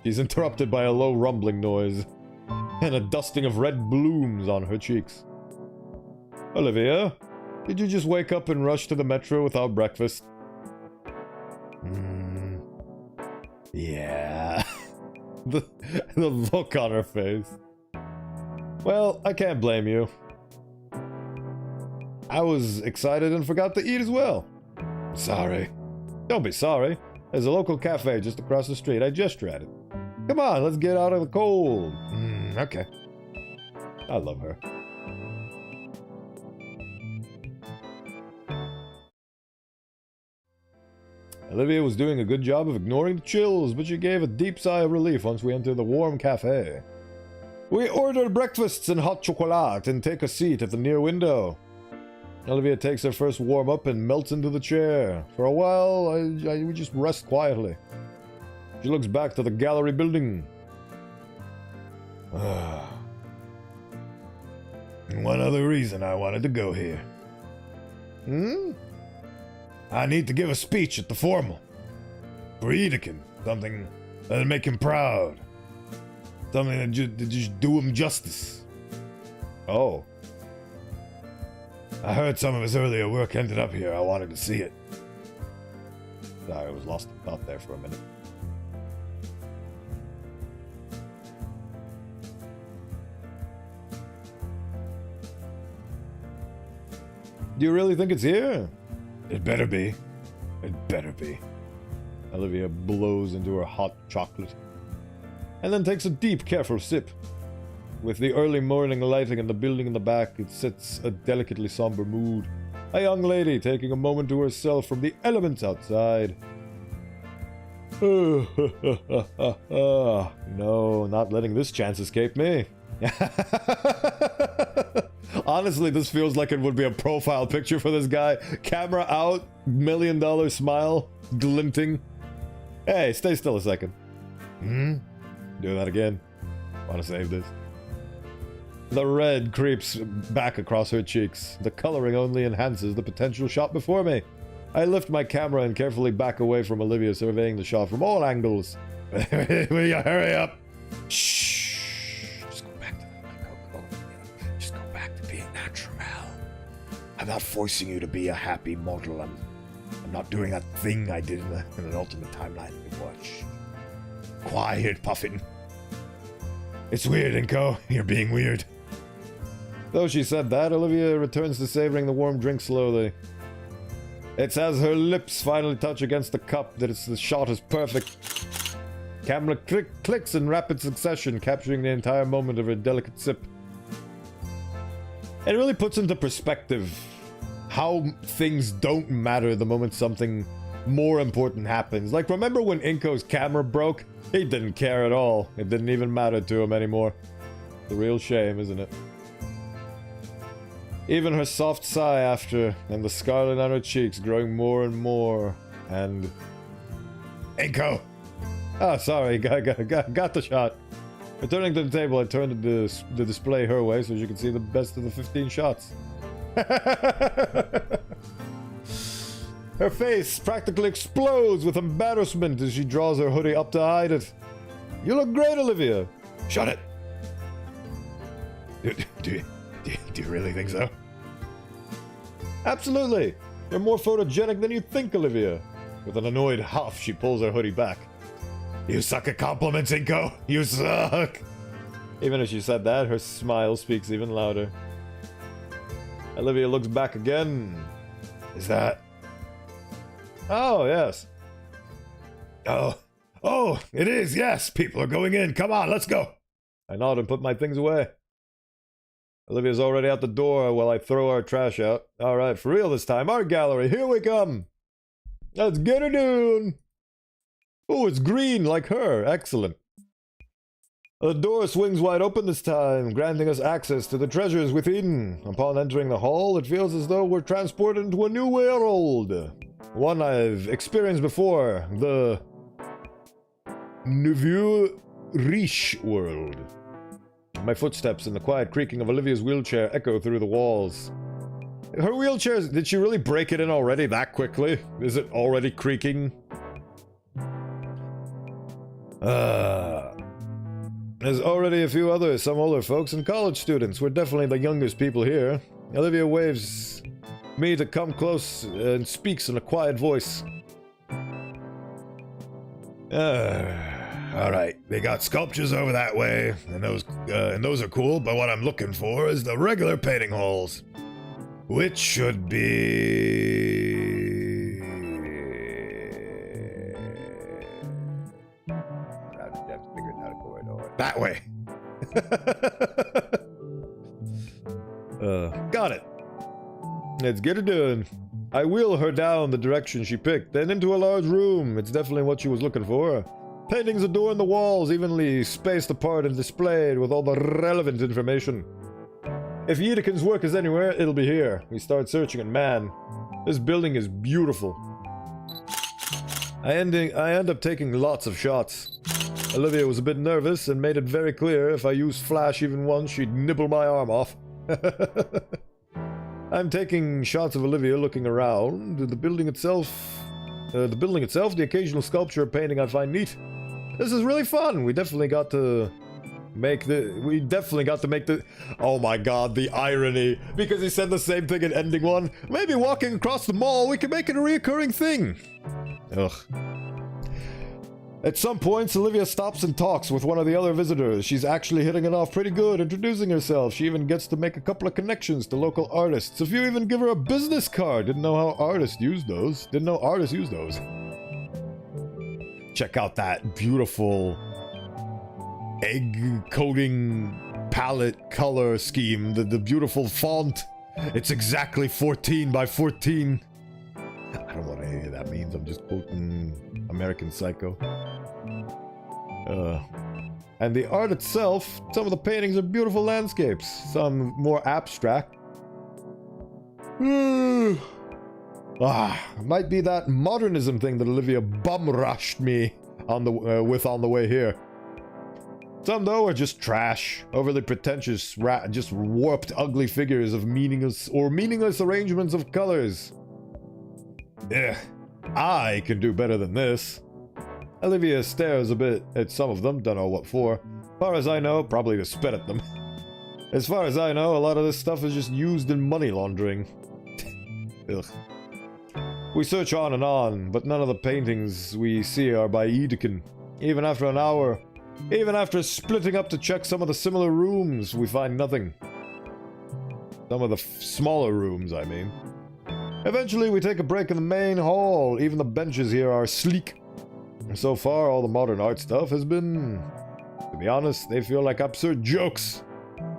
she's interrupted by a low rumbling noise and a dusting of red blooms on her cheeks. Olivia, did you just wake up and rush to the metro without breakfast? Yeah. the look on her face. Well, I can't blame you. I was excited and forgot to eat as well. Sorry. Don't be sorry. There's a local cafe just across the street. I gestured at it. Come on, let's get out of the cold. Okay. I love her. Olivia was doing a good job of ignoring the chills, but she gave a deep sigh of relief once we entered the warm cafe. We ordered breakfasts and hot chocolate and take a seat at the near window. Olivia takes her first warm-up and melts into the chair. For a while, we just rest quietly. She looks back to the gallery building. One other reason I wanted to go here. I need to give a speech at the formal. For Edekin. Something that'll make him proud. Something that just do him justice. Oh. I heard some of his earlier work ended up here. I wanted to see it. Sorry, I was lost in thought there for a minute. Do you really think it's here? It better be. It better be. Olivia blows into her hot chocolate, and then takes a deep, careful sip. With the early morning lighting and the building in the back, it sets a delicately somber mood. A young lady taking a moment to herself from the elements outside. No, not letting this chance escape me. Honestly, this feels like it would be a profile picture for this guy. Camera out, $1 million smile, glinting. Hey, stay still a second. Do that again. Want to save this. The red creeps back across her cheeks. The coloring only enhances the potential shot before me. I lift my camera and carefully back away from Olivia, surveying the shot from all angles. Will you hurry up? Shh. Just go back to being natural. I'm not forcing you to be a happy model. I'm not doing that thing I did in an alternate timeline anymore. Shh. Quiet, Puffin. It's weird, Inko. You're being weird. Though she said that, Olivia returns to savoring the warm drink slowly. It's as her lips finally touch against the cup that the shot is perfect. Camera clicks in rapid succession, capturing the entire moment of her delicate sip. It really puts into perspective how things don't matter the moment something more important happens. Like, remember when Inko's camera broke? He didn't care at all. It didn't even matter to him anymore. The real shame, isn't it? Even her soft sigh after, and the scarlet on her cheeks growing more and more, and... Inko! Oh, sorry, got the shot. Returning to the table, I turned the display her way so she could see the best of the 15 shots. Her face practically explodes with embarrassment as she draws her hoodie up to hide it. You look great, Olivia. Shut it. Do you really think so? Absolutely. You're more photogenic than you think, Olivia. With an annoyed huff, she pulls her hoodie back. You suck at compliments, Inko. You suck. Even as she said that, her smile speaks even louder. Olivia looks back again. Is that... Oh, yes. Oh, it is, yes. People are going in. Come on, let's go. I nod and put my things away. Olivia's already out the door while I throw our trash out. Alright, for real this time. Art gallery, here we come. Let's get her doing. Oh, it's green like her. Excellent. The door swings wide open this time, granting us access to the treasures within. Upon entering the hall, it feels as though we're transported into a new world. One I've experienced before, the Nouveau Riche world. My footsteps and the quiet creaking of Olivia's wheelchair echo through the walls. Her wheelchair, did she really break it in already that quickly? Is it already creaking? There's already a few others, some older folks and college students. We're definitely the youngest people here. Olivia waves me to come close and speaks in a quiet voice. Alright, they got sculptures over that way, and those are cool, but what I'm looking for is the regular painting halls. Which should be... I've figured out a corridor. That way! Got it. Let's get her done. I wheel her down the direction she picked, then into a large room. It's definitely what she was looking for. Paintings adorn the walls, evenly spaced apart and displayed with all the relevant information. If Yedekin's work is anywhere, it'll be here. We start searching and man, this building is beautiful. I end up taking lots of shots. Olivia was a bit nervous and made it very clear if I used flash even once, she'd nibble my arm off. I'm taking shots of Olivia looking around. The building itself, the occasional sculpture or painting I find neat. This is really fun. We definitely got to make the... Oh my god, the irony. Because he said the same thing in ending one. Maybe walking across the mall, we can make it a reoccurring thing. Ugh. At some points, Olivia stops and talks with one of the other visitors. She's actually hitting it off pretty good, introducing herself. She even gets to make a couple of connections to local artists. A few even give her a business card. Didn't know artists use those. Check out that beautiful egg coating palette color scheme. The beautiful font. It's exactly 14 by 14. I don't know what any of that means. I'm just quoting American Psycho. And the art itself, some of the paintings are beautiful landscapes, some more abstract. Might be that modernism thing that Olivia bum-rushed me on the way here. Some, though, are just trash, overly pretentious, just warped, ugly figures of meaningless arrangements of colors. Ugh, I can do better than this. Olivia stares a bit at some of them, don't know what for. As far as I know, probably to spit at them. As far as I know, a lot of this stuff is just used in money laundering. Ugh. We search on, but none of the paintings we see are by Edekin. Even after an hour, even after splitting up to check some of the similar rooms, we find nothing. Some of the smaller rooms, I mean. Eventually, we take a break in the main hall. Even the benches here are sleek. So far, all the modern art stuff has been... To be honest, they feel like absurd jokes.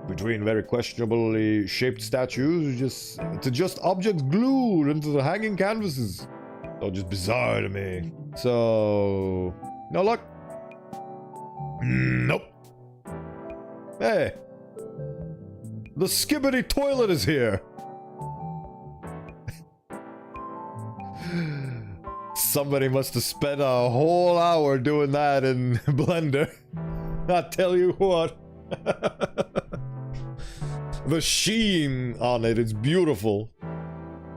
Between very questionably shaped statues to just objects glued into the hanging canvases. All just bizarre to me. So... No luck? Nope. Hey. The skibbity toilet is here. Somebody must have spent a whole hour doing that in Blender. I tell you what. The sheen on it is beautiful.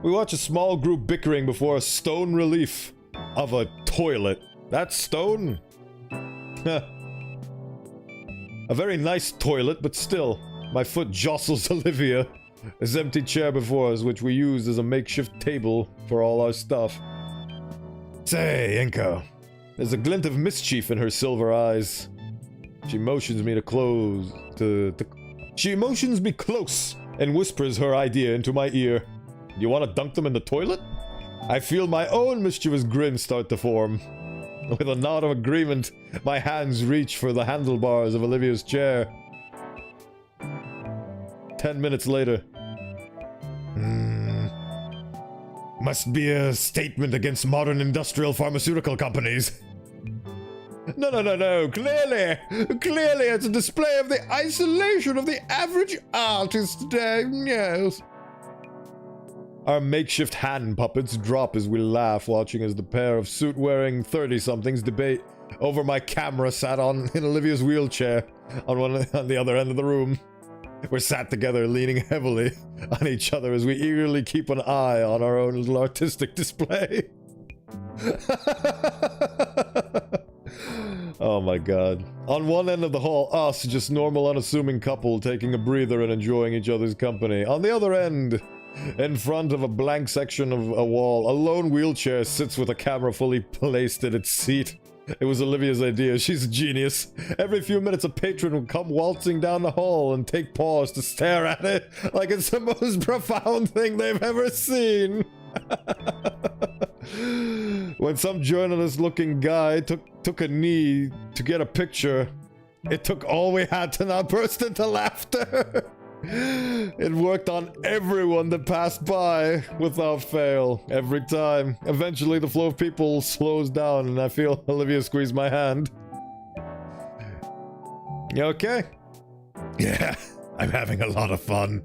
We watch a small group bickering before a stone relief of a toilet. That's stone? A very nice toilet, but still. My foot jostles Olivia. This empty chair before us, which we use as a makeshift table for all our stuff. Say, Inko. There's a glint of mischief in her silver eyes. She motions me to close, She motions me close and whispers her idea into my ear. You want to dunk them in the toilet? I feel my own mischievous grin start to form. With a nod of agreement, my hands reach for the handlebars of Olivia's chair. 10 minutes later. Must be a statement against modern industrial pharmaceutical companies. No. Clearly it's a display of the isolation of the average artist today. Yes. Our makeshift hand puppets drop as we laugh, watching as the pair of suit-wearing 30-somethings debate over my camera sat on in Olivia's wheelchair on the other end of the room. We're sat together, leaning heavily on each other as we eagerly keep an eye on our own little artistic display. Oh my god. On one end of the hall, us, just normal unassuming couple taking a breather and enjoying each other's company. On the other end, in front of a blank section of a wall, a lone wheelchair sits with a camera fully placed in its seat. It was Olivia's idea. She's a genius. Every few minutes, a patron would come waltzing down the hall and take pause to stare at it like it's the most profound thing they've ever seen. When some journalist-looking guy took a knee to get a picture, it took all we had to not burst into laughter. It worked on everyone that passed by, without fail, every time. Eventually, the flow of people slows down, and I feel Olivia squeeze my hand. You okay? Yeah, I'm having a lot of fun.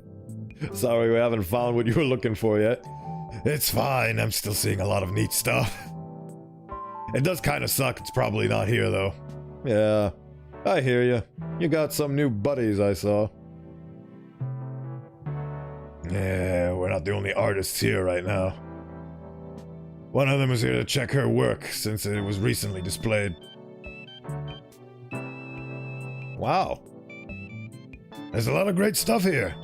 Sorry we haven't found what you were looking for yet. It's fine, I'm still seeing a lot of neat stuff. It does kind of suck it's probably not here, though. Yeah, I hear you. You got some new buddies, I saw. Yeah, we're not the only artists here right now. One of them is here to check her work, since it was recently displayed. Wow. There's a lot of great stuff here.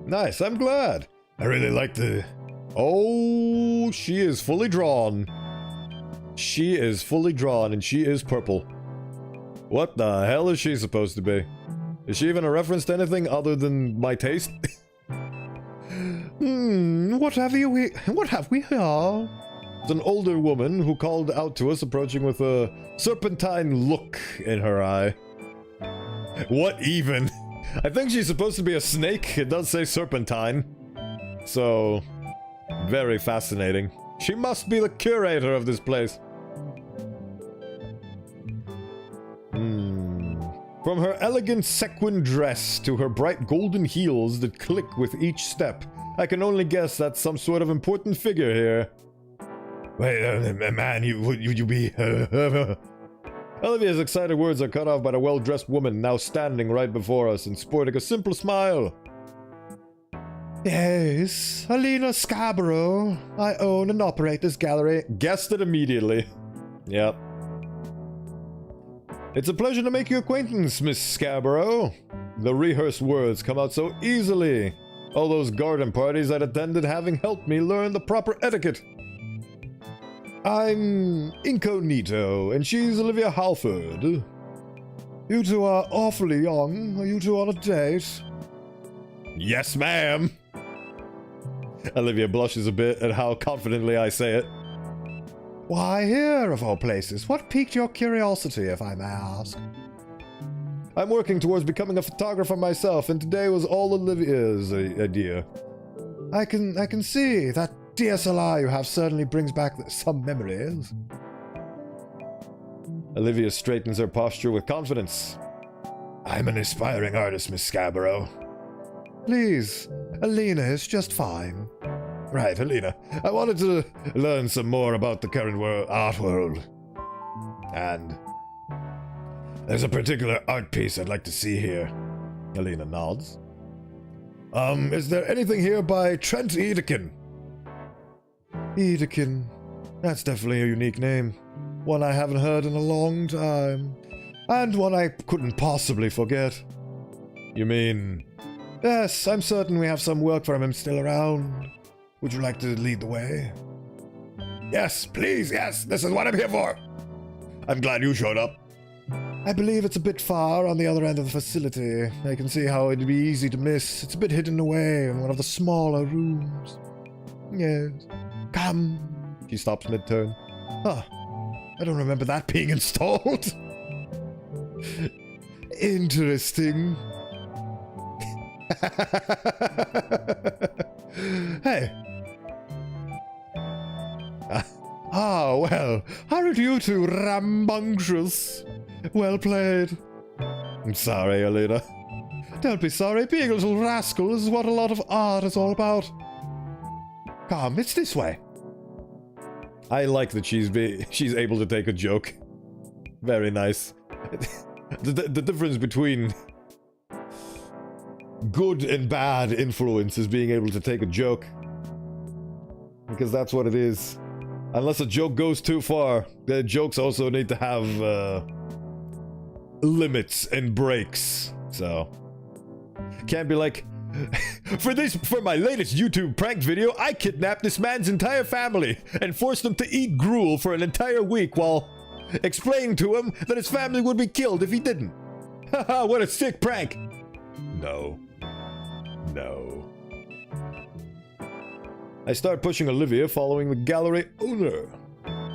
Nice, I'm glad. I really like the... Oh, she is fully drawn. She is fully drawn, and she is purple. What the hell is she supposed to be? Is she even a reference to anything other than my taste? What have we here? It's an older woman who called out to us, approaching with a serpentine look in her eye. What even? I think she's supposed to be a snake. It does say serpentine. So, very fascinating. She must be the curator of this place. From her elegant sequin dress to her bright golden heels that click with each step, I can only guess that's some sort of important figure here. Wait, man, would you be... Olivia's excited words are cut off by the well-dressed woman now standing right before us and sporting a simple smile. Yes, Alina Scarborough. I own and operate this gallery. Guessed it immediately. Yep. It's a pleasure to make your acquaintance, Miss Scarborough. The rehearsed words come out so easily. All those garden parties I'd attended having helped me learn the proper etiquette. I'm Incognito, and she's Olivia Halford. You two are awfully young. Are you two on a date? Yes, ma'am. Olivia blushes a bit at how confidently I say it. Why here, of all places? What piqued your curiosity, if I may ask? I'm working towards becoming a photographer myself, and today was all Olivia's idea. I can see that DSLR you have certainly brings back some memories. Olivia straightens her posture with confidence. I'm an aspiring artist, Miss Scarborough. Please, Alina is just fine. Right, Alina. I wanted to learn some more about the current art world. And there's a particular art piece I'd like to see here. Alina nods. Is there anything here by Trent Edekin? Edekin. That's definitely a unique name. One I haven't heard in a long time. And one I couldn't possibly forget. You mean? Yes, I'm certain we have some work from him still around. Would you like to lead the way? Yes, please, yes. This is what I'm here for. I'm glad you showed up. I believe it's a bit far on the other end of the facility. I can see how it'd be easy to miss. It's a bit hidden away in one of the smaller rooms. Yes. Come. She stops mid-turn. Huh. I don't remember that being installed. Interesting. Hey. Well, aren't you two rambunctious? Well played. I'm sorry, Alina. Don't be sorry. Being a little rascal is what a lot of art is all about. Come, it's this way. I like that she's able to take a joke. Very nice. The difference between good and bad influence is being able to take a joke. Because that's what it is. Unless a joke goes too far, the jokes also need to have limits and breaks. So can't be like, for my latest YouTube prank video, I kidnapped this man's entire family and forced him to eat gruel for an entire week while explaining to him that his family would be killed if he didn't. Haha, what a sick prank. No. I start pushing Olivia, following the gallery owner.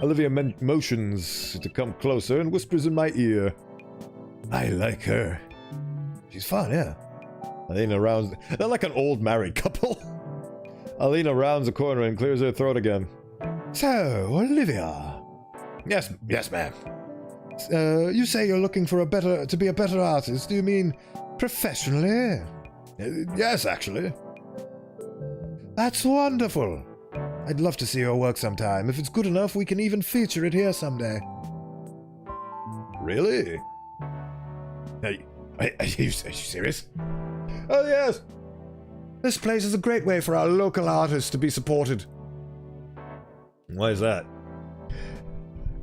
Olivia motions to come closer and whispers in my ear. I like her. She's fun, yeah. Alina rounds... They're like an old married couple. Alina rounds the corner and clears her throat again. So, Olivia. Yes, ma'am. You say you're looking for to be a better artist. Do you mean professionally? Yes, actually. That's wonderful. I'd love to see your work sometime. If it's good enough, we can even feature it here someday. Really? Are you serious? Oh, yes. This place is a great way for our local artists to be supported. Why is that?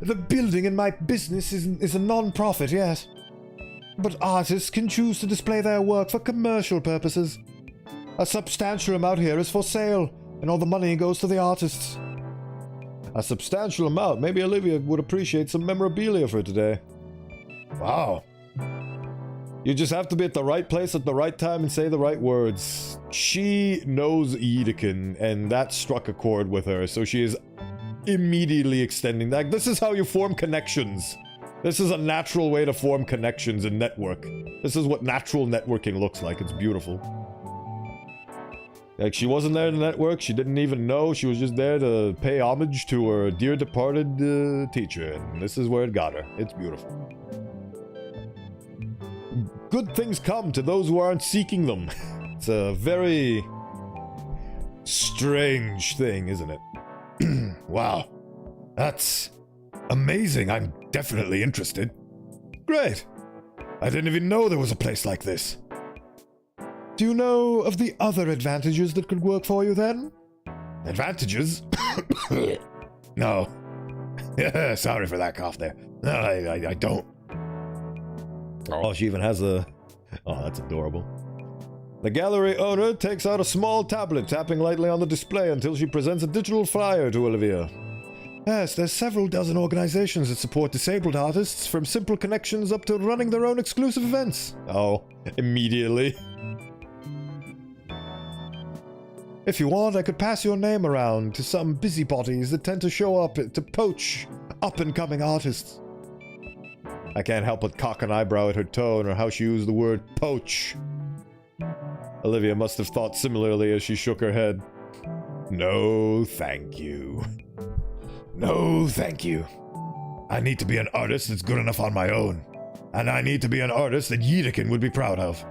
The building in my business is a non-profit, yes. But artists can choose to display their work for commercial purposes. A substantial amount here is for sale, and all the money goes to the artists. A substantial amount? Maybe Olivia would appreciate some memorabilia for today. Wow. You just have to be at the right place at the right time and say the right words. She knows Edekin, and that struck a chord with her, so she is immediately extending that. This is how you form connections. This is a natural way to form connections and network. This is what natural networking looks like. It's beautiful. Like, she wasn't there to network. She didn't even know. She was just there to pay homage to her dear departed teacher, and this is where it got her. It's beautiful. Good things come to those who aren't seeking them. It's a very strange thing, isn't it? Wow. That's amazing. I'm definitely interested. Great. I didn't even know there was a place like this. Do you know of the other advantages that could work for you then? Advantages? No. Sorry for that cough there. No, I don't. Oh, she even has a... Oh, that's adorable. The gallery owner takes out a small tablet, tapping lightly on the display until she presents a digital flyer to Olivia. Yes, there's several dozen organizations that support disabled artists, from simple connections up to running their own exclusive events. Oh, immediately. If you want, I could pass your name around to some busybodies that tend to show up to poach up-and-coming artists. I can't help but cock an eyebrow at her tone or how she used the word poach. Olivia must have thought similarly as she shook her head. No, thank you. No, thank you. I need to be an artist that's good enough on my own. And I need to be an artist that Yeetikin would be proud of.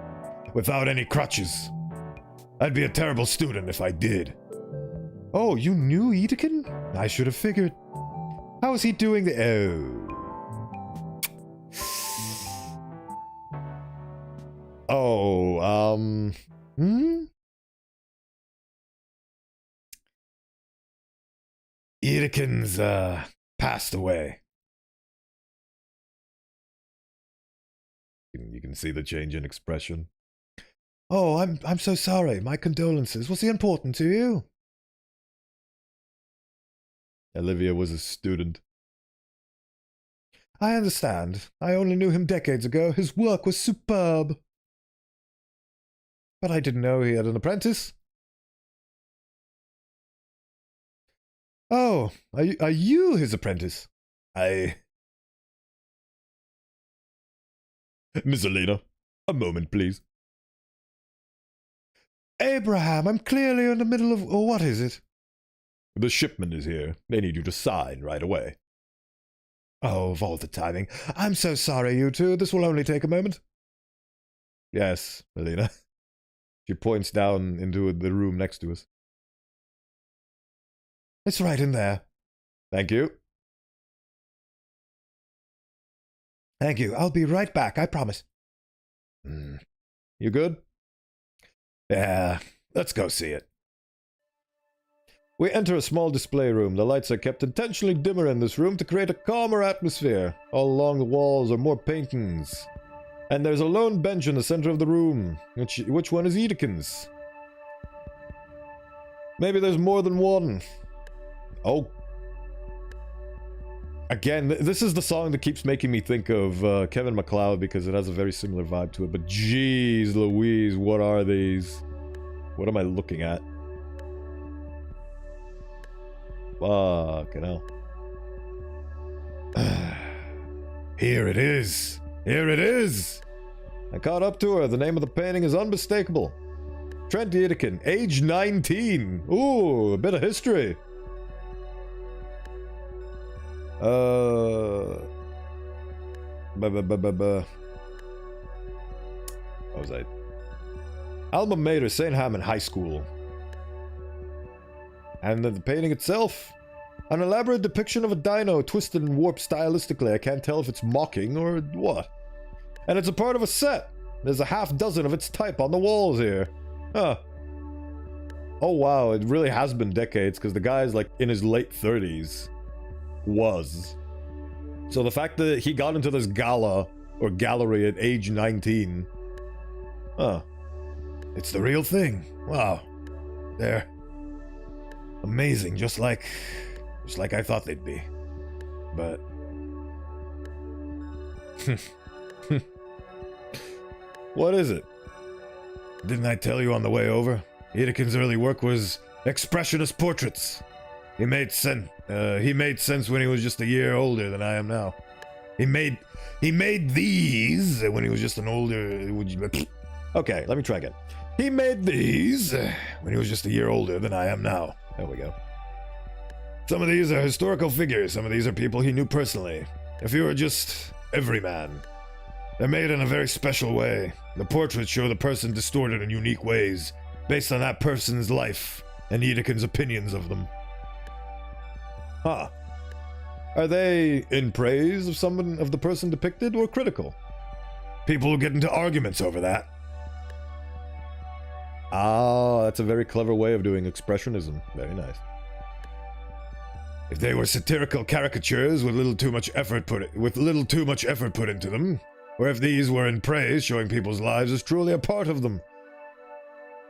Without any crutches. I'd be a terrible student if I did. Oh, you knew Yeetikin? I should have figured. How is he doing the... Oh. Yeetikin's, passed away. You can see the change in expression. Oh, I'm so sorry. My condolences. Was he important to you? Olivia was a student. I understand. I only knew him decades ago. His work was superb. But I didn't know he had an apprentice. Oh, are you his apprentice? Miss Elena, a moment, please. Abraham, I'm clearly in the middle of... Oh, what is it? The shipment is here. They need you to sign right away. Oh, of all the timing. I'm so sorry, you two. This will only take a moment. Yes, Elena. She points down into the room next to us. It's right in there. Thank you. Thank you. I'll be right back, I promise. You good? Yeah, let's go see it. We enter a small display room. The lights are kept intentionally dimmer in this room to create a calmer atmosphere. All along the walls are more paintings. And there's a lone bench in the center of the room. Which one is Yeetikin's? Maybe there's more than one. Oh. Again, this is the song that keeps making me think of Kevin MacLeod because it has a very similar vibe to it. But jeez Louise, what are these? What am I looking at? Fucking hell. Here it is. Here it is. I caught up to her. The name of the painting is unmistakable. Trent Yeetikin, age 19. Ooh, a bit of history. What was I? Alma Mater, St. Hammond High School. And then the painting itself. An elaborate depiction of a dino twisted and warped stylistically. I can't tell if it's mocking or what. And it's a part of a set. There's a half dozen of its type on the walls here. Huh. Oh wow, it really has been decades because the guy's like in his late 30s. Was. So the fact that he got into this gala or gallery at age 19. Huh. It's the real thing. Wow. They're amazing, just like I thought they'd be. But what is it? Didn't I tell you on the way over? Yeetikin's early work was expressionist portraits. He made sense when he was just a year older than I am now. He made these when he was just an older... Okay, let me try again. He made these when he was just a year older than I am now. There we go. Some of these are historical figures. Some of these are people he knew personally. A few are just everyman. They're made in a very special way. The portraits show the person distorted in unique ways, based on that person's life and Yeetikin's opinions of them. Huh. Are they in praise of someone, of the person depicted, or critical? People will get into arguments over that. Ah, that's a very clever way of doing expressionism. Very nice. If they were satirical caricatures with little too much effort put into them, or if these were in praise, showing people's lives as truly a part of them.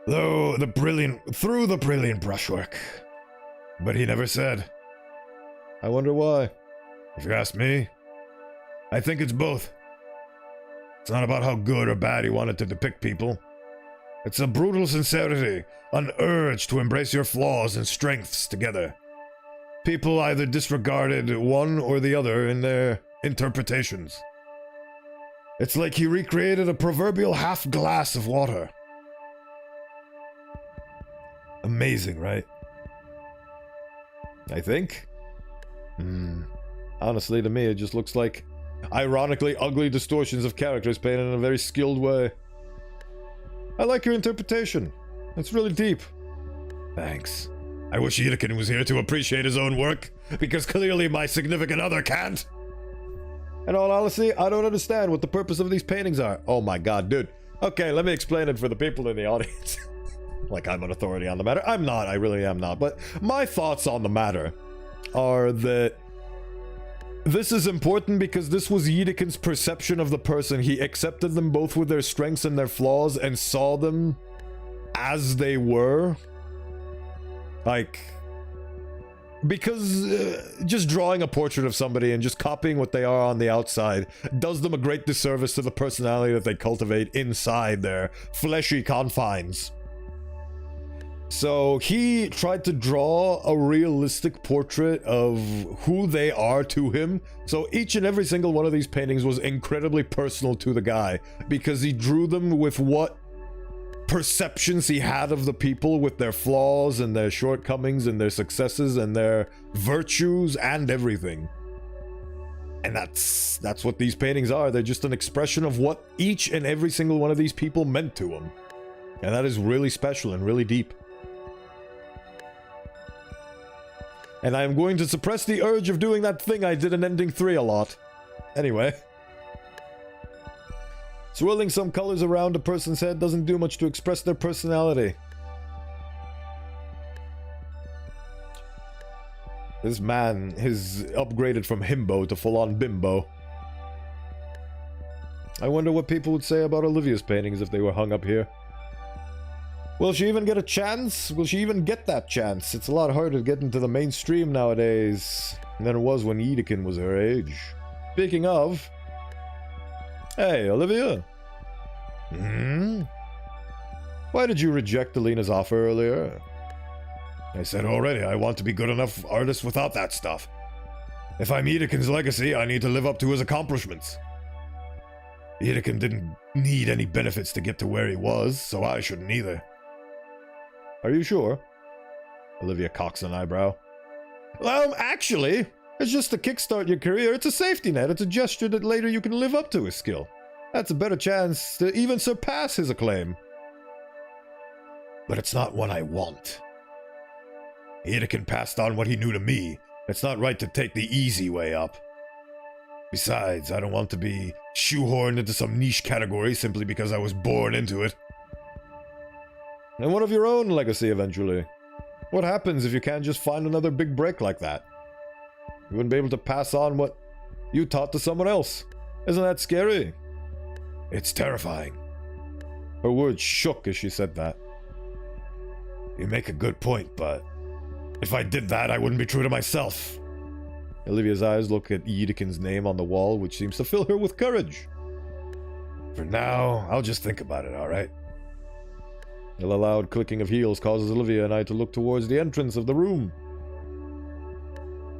Through the brilliant brushwork. But he never said. I wonder why. If you ask me, I think it's both. It's not about how good or bad he wanted to depict people. It's a brutal sincerity, an urge to embrace your flaws and strengths together. People either disregarded one or the other in their interpretations. It's like he recreated a proverbial half glass of water. Amazing, right? I think. Honestly, to me, it just looks like ironically ugly distortions of characters painted in a very skilled way. I like your interpretation. It's really deep. Thanks. I wish Yedikin was here to appreciate his own work, because clearly my significant other can't. In all honesty, I don't understand what the purpose of these paintings are. Oh my god, dude. Okay, let me explain it for the people in the audience. Like I'm an authority on the matter. I'm not, I really am not. But my thoughts on the matter are that this is important because this was Yedikin's perception of the person. He accepted them both with their strengths and their flaws and saw them as they were. Like, because just drawing a portrait of somebody and just copying what they are on the outside does them a great disservice to the personality that they cultivate inside their fleshy confines. So he tried to draw a realistic portrait of who they are to him. So each and every single one of these paintings was incredibly personal to the guy because he drew them with what perceptions he had of the people, with their flaws and their shortcomings and their successes and their virtues and everything. And that's what these paintings are. They're just an expression of what each and every single one of these people meant to him. And that is really special and really deep. And I am going to suppress the urge of doing that thing I did in Ending 3 a lot. Anyway. Swirling some colors around a person's head doesn't do much to express their personality. This man is upgraded from himbo to full-on bimbo. I wonder what people would say about Olivia's paintings if they were hung up here. Will she even get a chance? Will she even get that chance? It's a lot harder to get into the mainstream nowadays than it was when Yedikin was her age. Speaking of... Hey, Olivia. Why did you reject Alina's offer earlier? I said already, I want to be good enough artist without that stuff. If I'm Yedikin's legacy, I need to live up to his accomplishments. Yedikin didn't need any benefits to get to where he was, so I shouldn't either. Are you sure? Olivia cocks an eyebrow. Well, actually, it's just to kickstart your career. It's a safety net. It's a gesture that later you can live up to his skill. That's a better chance to even surpass his acclaim. But it's not one I want. Yedikin passed on what he knew to me. It's not right to take the easy way up. Besides, I don't want to be shoehorned into some niche category simply because I was born into it. And one of your own legacy eventually. What happens if you can't just find another big break like that? You wouldn't be able to pass on what you taught to someone else. Isn't that scary? It's terrifying. Her words shook as she said that. You make a good point, but if I did that, I wouldn't be true to myself. Olivia's eyes look at Yedikin's name on the wall, which seems to fill her with courage. For now, I'll just think about it, alright? A loud clicking of heels causes Olivia and I to look towards the entrance of the room.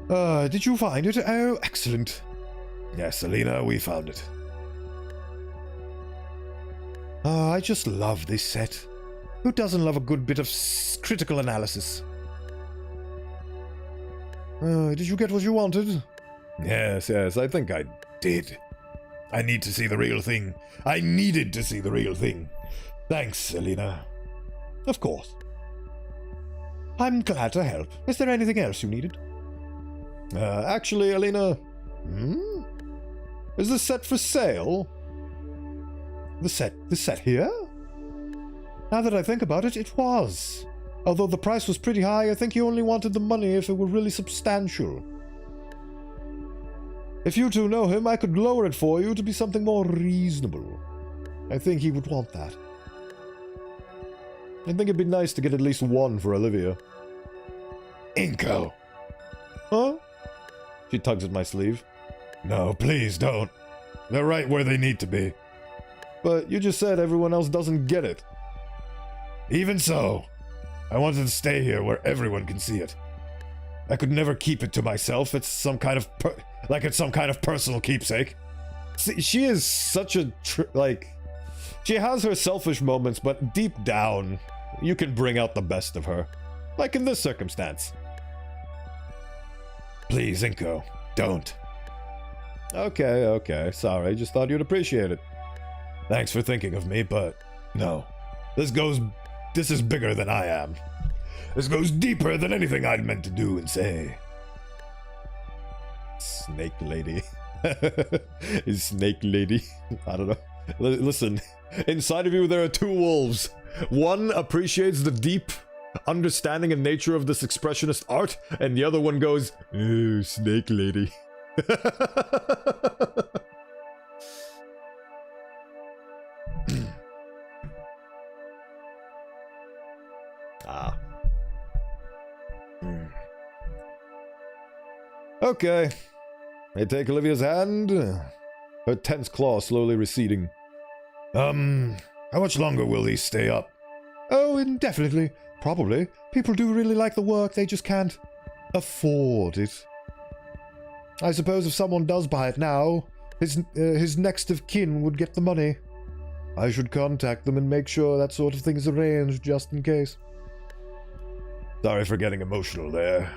Did you find it? Oh, excellent. Yes, Alina, we found it. I just love this set. Who doesn't love a good bit of critical analysis? Did you get what you wanted? Yes, I think I did. I need to see the real thing. I needed to see the real thing. Thanks, Alina. Of course. I'm glad to help. Is there anything else you needed? Actually, Alina... Is this set for sale? The set here? Now that I think about it, it was. Although the price was pretty high, I think you only wanted the money if it were really substantial. If you two know him, I could lower it for you to be something more reasonable. I think he would want that. I think it'd be nice to get at least one for Olivia. Inko. Huh? She tugs at my sleeve. No, please don't. They're right where they need to be. But you just said everyone else doesn't get it. Even so, I wanted to stay here where everyone can see it. I could never keep it to myself. It's some kind of personal keepsake. See, she is such a she has her selfish moments, but deep down, you can bring out the best of her. Like in this circumstance. Please, Inko, don't. Okay, sorry, just thought you'd appreciate it. Thanks for thinking of me, but no. This is bigger than I am. This goes deeper than anything I'd meant to do and say. Snake lady. Snake lady. I don't know. Listen, inside of you there are two wolves. One appreciates the deep understanding and nature of this expressionist art, and the other one goes, "Ooh, snake lady." Ah. Okay. I take Olivia's hand, her tense claw slowly receding. How much longer will these stay up? Oh, indefinitely. Probably. People do really like the work, they just can't afford it. I suppose if someone does buy it now, his next of kin would get the money. I should contact them and make sure that sort of thing is arranged, just in case. Sorry for getting emotional there.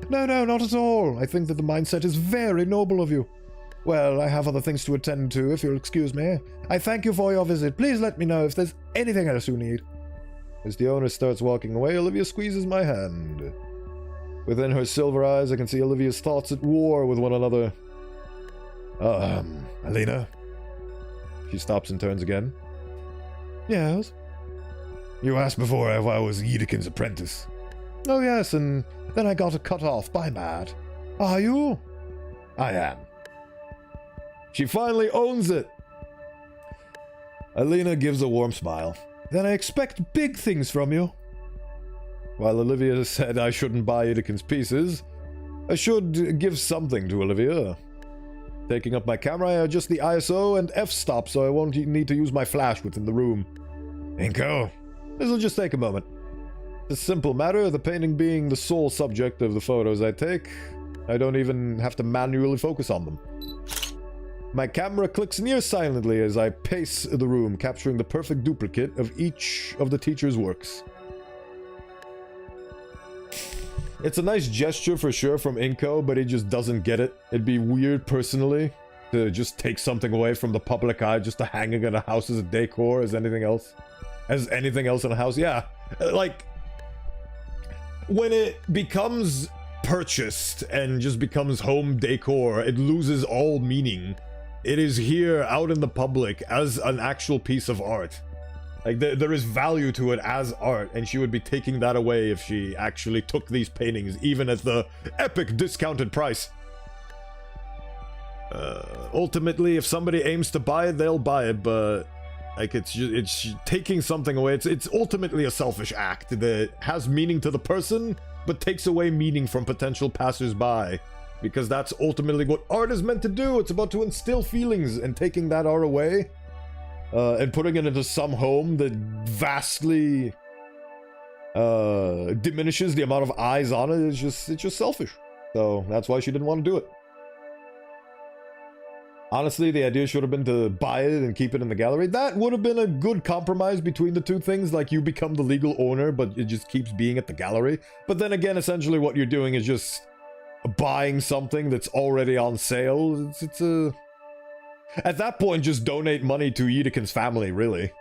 No, not at all. I think that the mindset is very noble of you. Well, I have other things to attend to, if you'll excuse me. I thank you for your visit. Please let me know if there's anything else you need. As the owner starts walking away, Olivia squeezes my hand. Within her silver eyes, I can see Olivia's thoughts at war with one another. Alina? She stops and turns again. Yes? You asked before if I was Yedekin's apprentice. Oh yes, and then I got cut off by Matt. Are you? I am. She finally owns it. Alina gives a warm smile. Then I expect big things from you. While Olivia said I shouldn't buy Yedekin's pieces, I should give something to Olivia. Taking up my camera, I adjust the ISO and f-stop so I won't need to use my flash within the room. Inko? This'll just take a moment. It's a simple matter, the painting being the sole subject of the photos I take. I don't even have to manually focus on them. My camera clicks near silently as I pace the room, capturing the perfect duplicate of each of the teacher's works. It's a nice gesture for sure from Inko, but he just doesn't get it. It'd be weird personally to just take something away from the public eye just to hang it in a house as a decor as anything else. As anything else in a house, yeah. Like, when it becomes purchased and just becomes home decor, it loses all meaning. It is here out in the public as an actual piece of art. Like, there is value to it as art, and she would be taking that away if she actually took these paintings, even at the epic discounted price. Ultimately, if somebody aims to buy it, they'll buy it, but like, it's taking something away. It's ultimately a selfish act that has meaning to the person, but takes away meaning from potential passers-by. Because that's ultimately what art is meant to do. It's about to instill feelings, and taking that art away and putting it into some home that vastly diminishes the amount of eyes on it is it's just selfish. So that's why she didn't want to do it. Honestly, the idea should have been to buy it and keep it in the gallery. That would have been a good compromise between the two things. Like, you become the legal owner, but it just keeps being at the gallery. But then again, essentially what you're doing is just buying something that's already on sale. It's a... At that point, just donate money to Yedekin's family, really.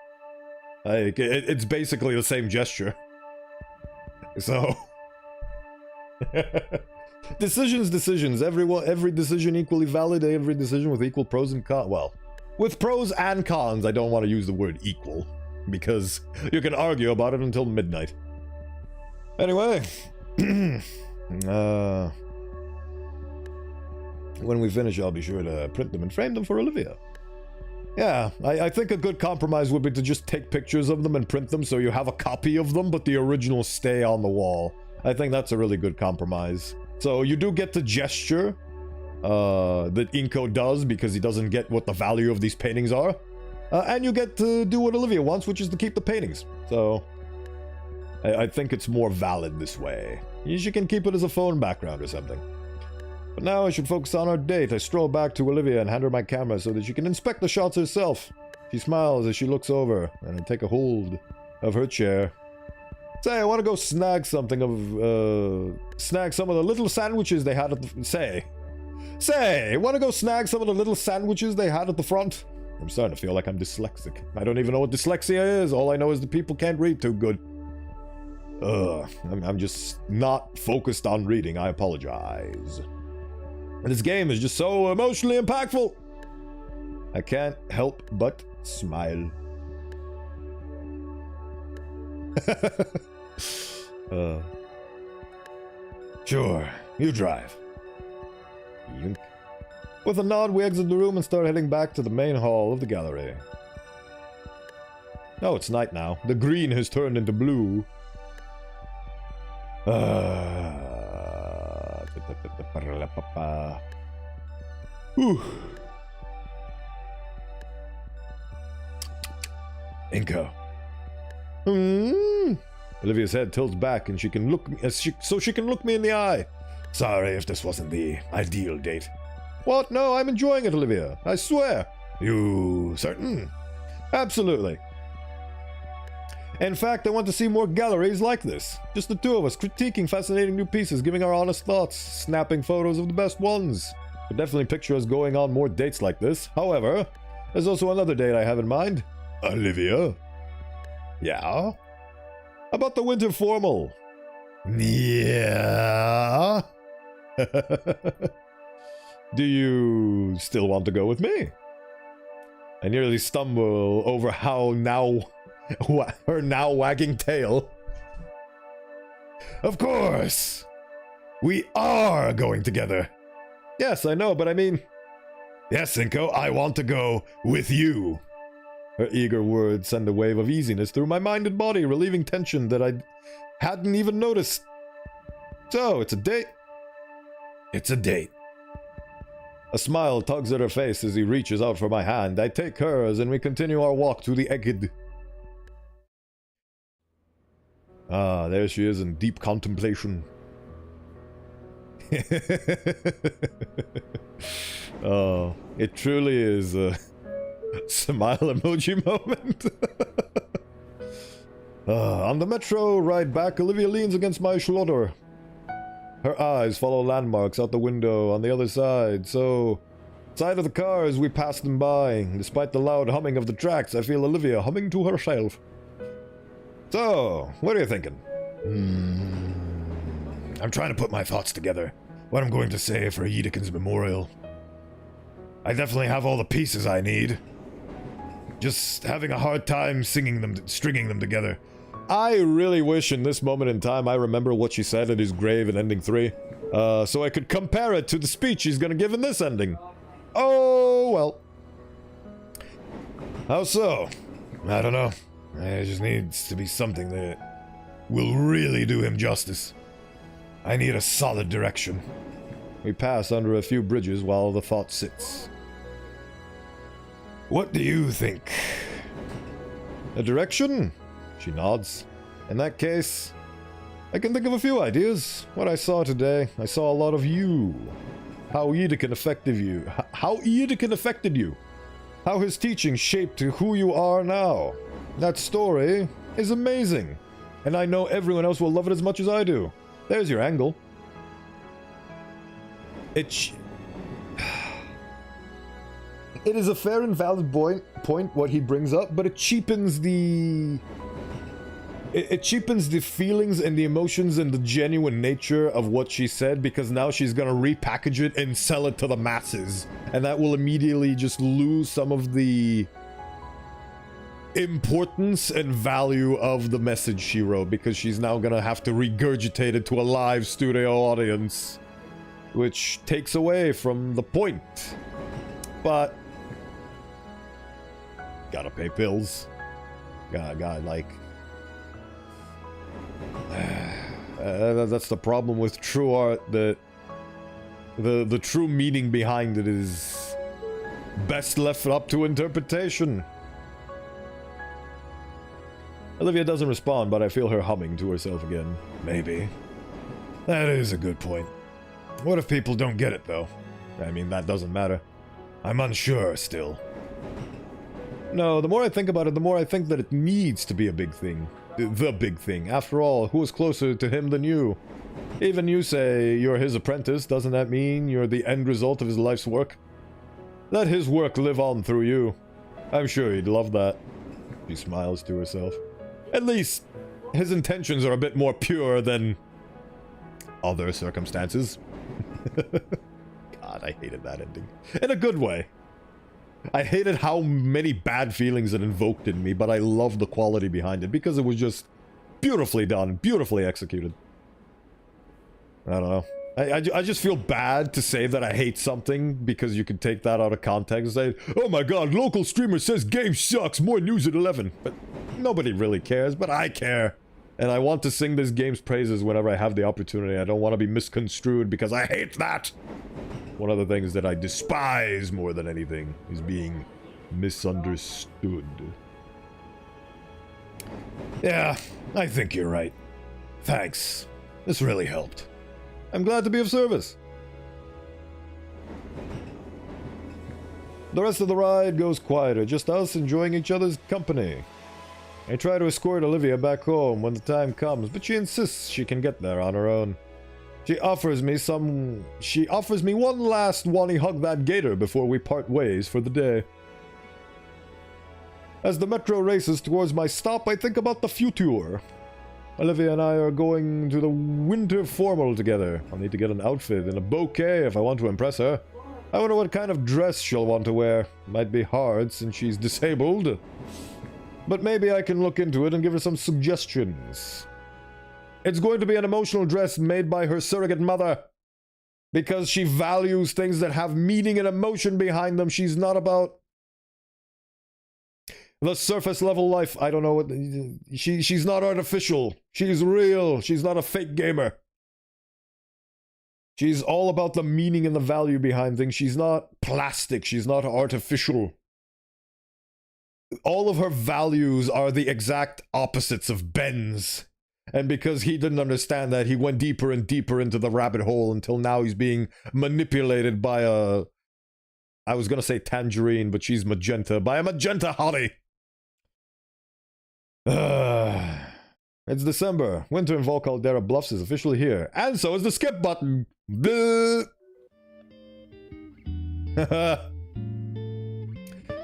Like, it's basically the same gesture. So... Decisions. Every decision equally valid, every decision with equal pros and cons. Well, with pros and cons, I don't want to use the word equal, because you can argue about it until midnight. Anyway, when we finish, I'll be sure to print them and frame them for Olivia. Yeah, I think a good compromise would be to just take pictures of them and print them so you have a copy of them, but the originals stay on the wall. I think that's a really good compromise. So you do get the gesture that Inko does because he doesn't get what the value of these paintings are. And you get to do what Olivia wants, which is to keep the paintings. So I think it's more valid this way. She can keep it as a phone background or something. But now I should focus on our date. I stroll back to Olivia and hand her my camera so that she can inspect the shots herself. She smiles as she looks over, and I take a hold of her chair. Say, I want to go snag something of, snag some of the little sandwiches they had at the... Say, want to go snag some of the little sandwiches they had at the front? I'm starting to feel like I'm dyslexic. I don't even know what dyslexia is. All I know is that people can't read too good. I'm just not focused on reading. I apologize. And this game is just so emotionally impactful. I can't help but smile. Sure, you drive. Yoink. With a nod, we exit the room and start heading back to the main hall of the gallery. Oh, it's night now. The green has turned into blue. Inko. Olivia's head tilts back and she can look so she can look me in the eye. Sorry if this wasn't the ideal date. What? No, I'm enjoying it, Olivia. I swear. You certain? Absolutely. In fact, I want to see more galleries like this. Just the two of us, critiquing fascinating new pieces, giving our honest thoughts, snapping photos of the best ones. Could definitely picture us going on more dates like this. However, there's also another date I have in mind. Olivia? Yeah? About the winter formal. Yeah? Do you still want to go with me? I nearly stumble over her now wagging tail. Of course! We are going together! Yes, I know, but I mean... Yes, Inko, I want to go with you! Her eager words send a wave of easiness through my mind and body, relieving tension that I hadn't even noticed. So, it's a date? It's a date. A smile tugs at her face as he reaches out for my hand. I take hers and we continue our walk to the exit. Ah, there she is in deep contemplation. Oh, it truly is a smile emoji moment. On the metro ride back, Olivia leans against my shoulder. Her eyes follow landmarks out the window on the other side, so... Side of the car as we pass them by. Despite the loud humming of the tracks, I feel Olivia humming to herself. So, what are you thinking? I'm trying to put my thoughts together. What I'm going to say for Yedekin's memorial. I definitely have all the pieces I need. Just having a hard time stringing them together. I really wish in this moment in time I remember what she said at his grave in ending 3. So I could compare it to the speech he's gonna give in this ending. Oh, well. How so? I don't know. It just needs to be something that will really do him justice. I need a solid direction. We pass under a few bridges while the thought sits. What do you think? A direction? She nods. In that case, I can think of a few ideas. What I saw today, I saw a lot of you. How Yedekin affected you. How Yedekin affected you. How his teaching shaped who you are now. That story is amazing. And I know everyone else will love it as much as I do. There's your angle. It is a fair and valid point what he brings up, but it cheapens the... It cheapens the feelings and the emotions and the genuine nature of what she said, because now she's gonna repackage it and sell it to the masses. And that will immediately just lose some of the importance and value of the message she wrote, because she's now gonna have to regurgitate it to a live studio audience, which takes away from the point. But gotta pay bills. Gotta like... that's the problem with true art, that The true meaning behind it is best left up to interpretation. Olivia doesn't respond, but I feel her humming to herself again. Maybe. That is a good point. What if people don't get it, though? I mean, that doesn't matter. I'm unsure, still. No, the more I think about it, the more I think that it needs to be a big thing. The big thing. After all, who is closer to him than you? Even you say you're his apprentice, doesn't that mean you're the end result of his life's work? Let his work live on through you. I'm sure he'd love that. She smiles to herself. At least, his intentions are a bit more pure than other circumstances. God, I hated that ending. In a good way. I hated how many bad feelings it invoked in me, but I loved the quality behind it because it was just beautifully done, beautifully executed. I don't know. I just feel bad to say that I hate something because you could take that out of context and say, oh my god, local streamer says game sucks, more news at 11. But nobody really cares, but I care. And I want to sing this game's praises whenever I have the opportunity. I don't want to be misconstrued because I hate that. One of the things that I despise more than anything is being misunderstood. Yeah, I think you're right. Thanks. This really helped. I'm glad to be of service. The rest of the ride goes quieter, just us enjoying each other's company. I try to escort Olivia back home when the time comes, but she insists she can get there on her own. She offers me one last Wani hug that Gator before we part ways for the day. As the metro races towards my stop, I think about the VTuber. Olivia and I are going to the winter formal together. I'll need to get an outfit and a bouquet if I want to impress her. I wonder what kind of dress she'll want to wear. Might be hard since she's disabled. But maybe I can look into it and give her some suggestions. It's going to be an emotional dress made by her surrogate mother. Because she values things that have meaning and emotion behind them. She's not about the surface level life. I don't know what... She's not artificial. She's real. She's not a fake gamer. She's all about the meaning and the value behind things. She's not plastic. She's not artificial. All of her values are the exact opposites of Ben's. And because he didn't understand that, he went deeper and deeper into the rabbit hole until now he's being manipulated by a... I was gonna say tangerine, but she's magenta. By a magenta hottie! It's December. Winter in Vol Caldera Bluffs is officially here. And so is the skip button!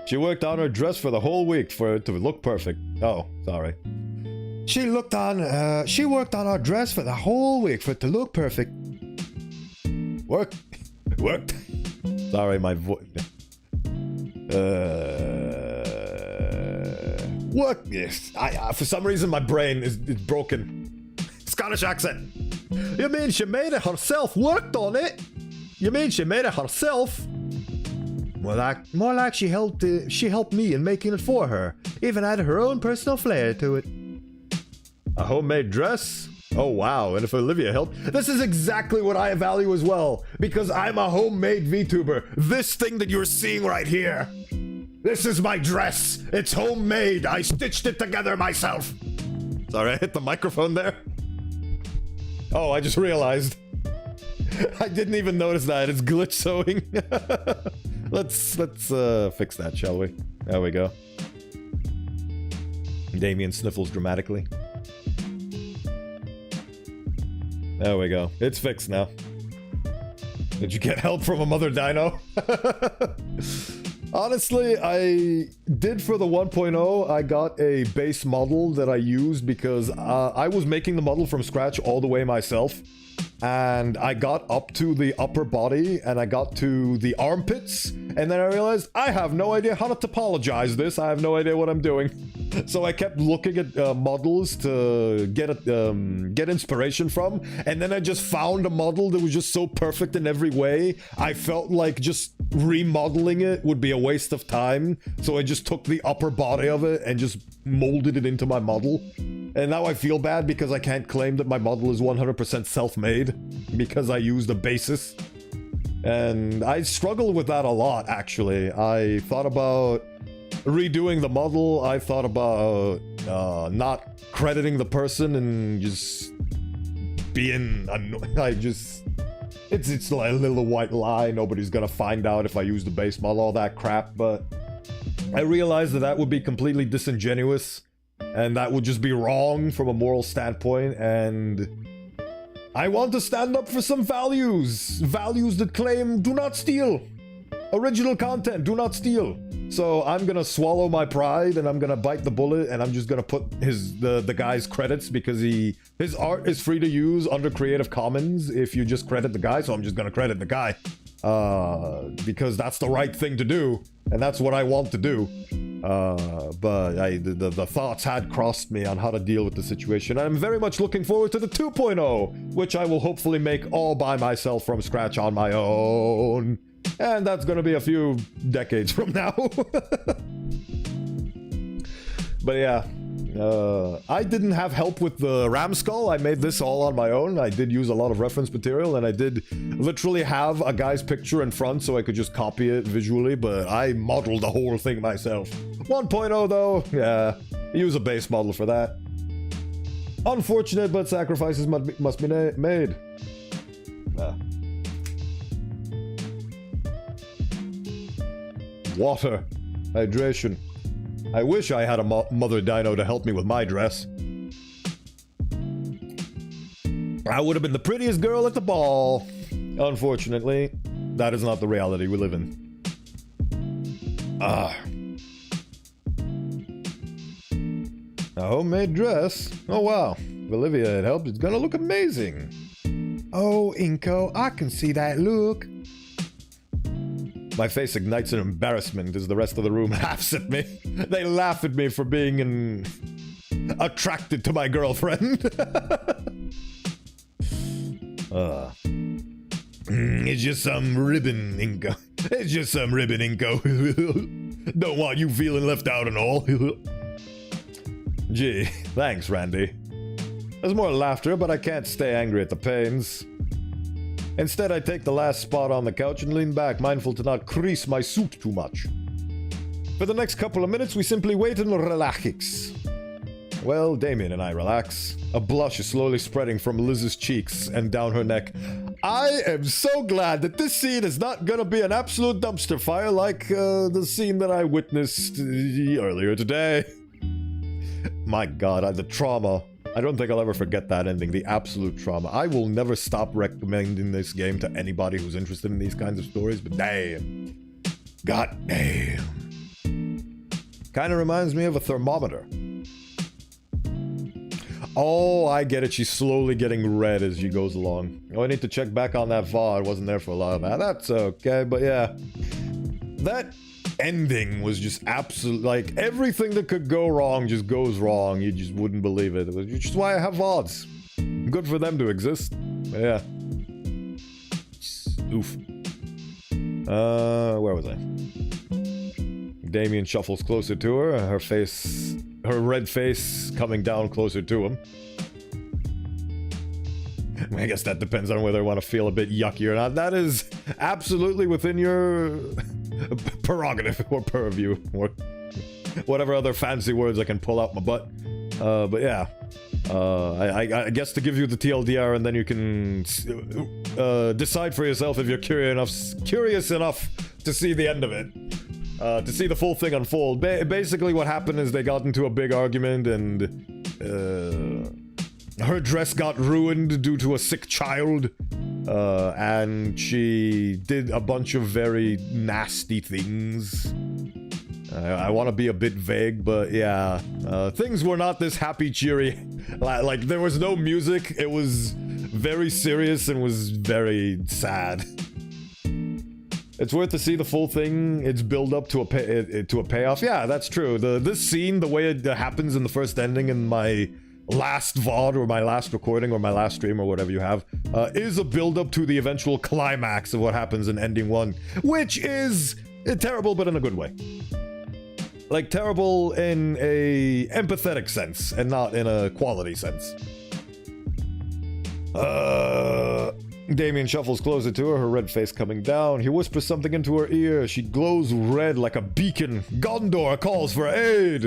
She worked on her dress for the whole week for it to look perfect. Oh, sorry. She worked on our dress for the whole week for it to look perfect. Worked? Sorry, my voice. Work? Yes. For some reason, my brain is broken. Scottish accent. You mean she made it herself? Worked on it? You mean she made it herself? More like she helped me in making it for her. Even added her own personal flair to it. A homemade dress? Oh wow, and if Olivia helped... This is exactly what I value as well, because I'm a homemade VTuber. This thing that you're seeing right here. This is my dress. It's homemade. I stitched it together myself. Sorry, I hit the microphone there. Oh, I just realized. I didn't even notice that. It's glitch sewing. Let's fix that, shall we? There we go. Damien sniffles dramatically. There we go. It's fixed now. Did you get help from a mother dino? Honestly, I did for the 1.0. I got a base model that I used because I was making the model from scratch all the way myself. And I got up to the upper body and I got to the armpits. And then I realized I have no idea how to topologize this. I have no idea what I'm doing. So I kept looking at models to get inspiration from, and then I just found a model that was just so perfect in every way. I felt like just remodeling it would be a waste of time, so I just took the upper body of it and just molded it into my model. And now I feel bad because I can't claim that my model is 100% self-made, because I used a basis. And I struggled with that a lot, actually. I thought about redoing the model. I thought about not crediting the person and just being it's like a little white lie. Nobody's gonna find out if I use the base model, all that crap. But I realized that would be completely disingenuous, and that would just be wrong from a moral standpoint. And I want to stand up for some values that claim do not steal. Original content, do not steal. So I'm gonna swallow my pride and I'm gonna bite the bullet, and I'm just gonna put the guy's credits, because his art is free to use under Creative Commons if you just credit the guy. So I'm just gonna credit the guy because that's the right thing to do, and that's what I want to do. But the thoughts had crossed me on how to deal with the situation. I'm very much looking forward to the 2.0, which I will hopefully make all by myself from scratch on my own. And that's gonna be a few decades from now. But yeah, I didn't have help with the ram skull. I made this all on my own. I did use a lot of reference material, and I did literally have a guy's picture in front so I could just copy it visually, but I modeled the whole thing myself. 1.0 though, yeah, use a base model for that. Unfortunate, but sacrifices must be made. Water. Hydration. I wish I had a mother dino to help me with my dress. I would have been the prettiest girl at the ball. Unfortunately, that is not the reality we live in. A homemade dress? Oh wow. If Olivia had helped, it's gonna look amazing. Oh, Inko, I can see that look. My face ignites in embarrassment as the rest of the room laughs at me. They laugh at me for being attracted to my girlfriend. It's just some ribbon, Inko. It's just some ribbon, Inko. Don't want you feeling left out and all. Gee, thanks, Randy. There's more laughter, but I can't stay angry at the pains. Instead, I take the last spot on the couch and lean back, mindful to not crease my suit too much. For the next couple of minutes, we simply wait and relax. Well, Damien and I relax. A blush is slowly spreading from Liz's cheeks and down her neck. I am so glad that this scene is not gonna be an absolute dumpster fire like the scene that I witnessed earlier today. My god, the trauma. I don't think I'll ever forget that ending, the absolute trauma. I will never stop recommending this game to anybody who's interested in these kinds of stories, but damn. God damn. Kinda reminds me of a thermometer. Oh, I get it. She's slowly getting red as she goes along. Oh, I need to check back on that VOD. Wasn't there for a lot of that. That's okay, but yeah. That ending was just absolute, like, everything that could go wrong just goes wrong. You just wouldn't believe it. Which is why I have VODs. Good for them to exist. But yeah. Oof. Where was I? Damien shuffles closer to her, her red face coming down closer to him. I guess that depends on whether I want to feel a bit yucky or not. That is absolutely within your prerogative or purview or whatever other fancy words I can pull out my butt. But yeah, I guess to give you the TLDR, and then you can decide for yourself if you're curious enough to see the end of it. To see the full thing unfold. Basically what happened is they got into a big argument, and her dress got ruined due to a sick child, and she did a bunch of very nasty things. I want to be a bit vague, but yeah, things were not this happy, cheery. Like, there was no music. It was very serious and was very sad. It's worth to see the full thing. It's build up to a payoff. Yeah, that's true. This scene, the way it happens in the first ending in my last VOD or my last recording or my last stream or whatever you have, is a build up to the eventual climax of what happens in ending 1, which is terrible, but in a good way. Like, terrible in a empathetic sense and not in a quality sense. Damien shuffles closer to her, her red face coming down. He whispers something into her ear. She glows red like a beacon. Gondor calls for aid!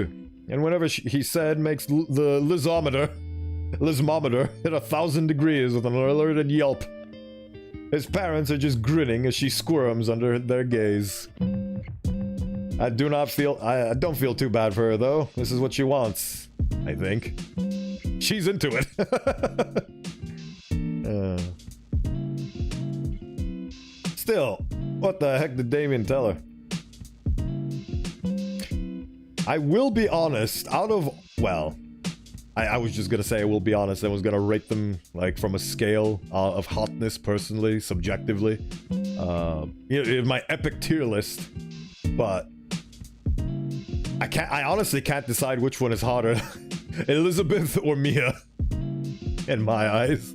And whenever he said makes the lismometer hit 1,000 degrees with an alerted yelp. His parents are just grinning as she squirms under their gaze. I don't feel too bad for her though. This is what she wants, I think. She's into it. Still, what the heck did Damien tell her? I will be honest, I was just gonna say I will be honest, I was gonna rate them, like, from a scale of hotness, personally, subjectively. In my epic tier list, but I honestly can't decide which one is hotter, Elizabeth or Mia, in my eyes.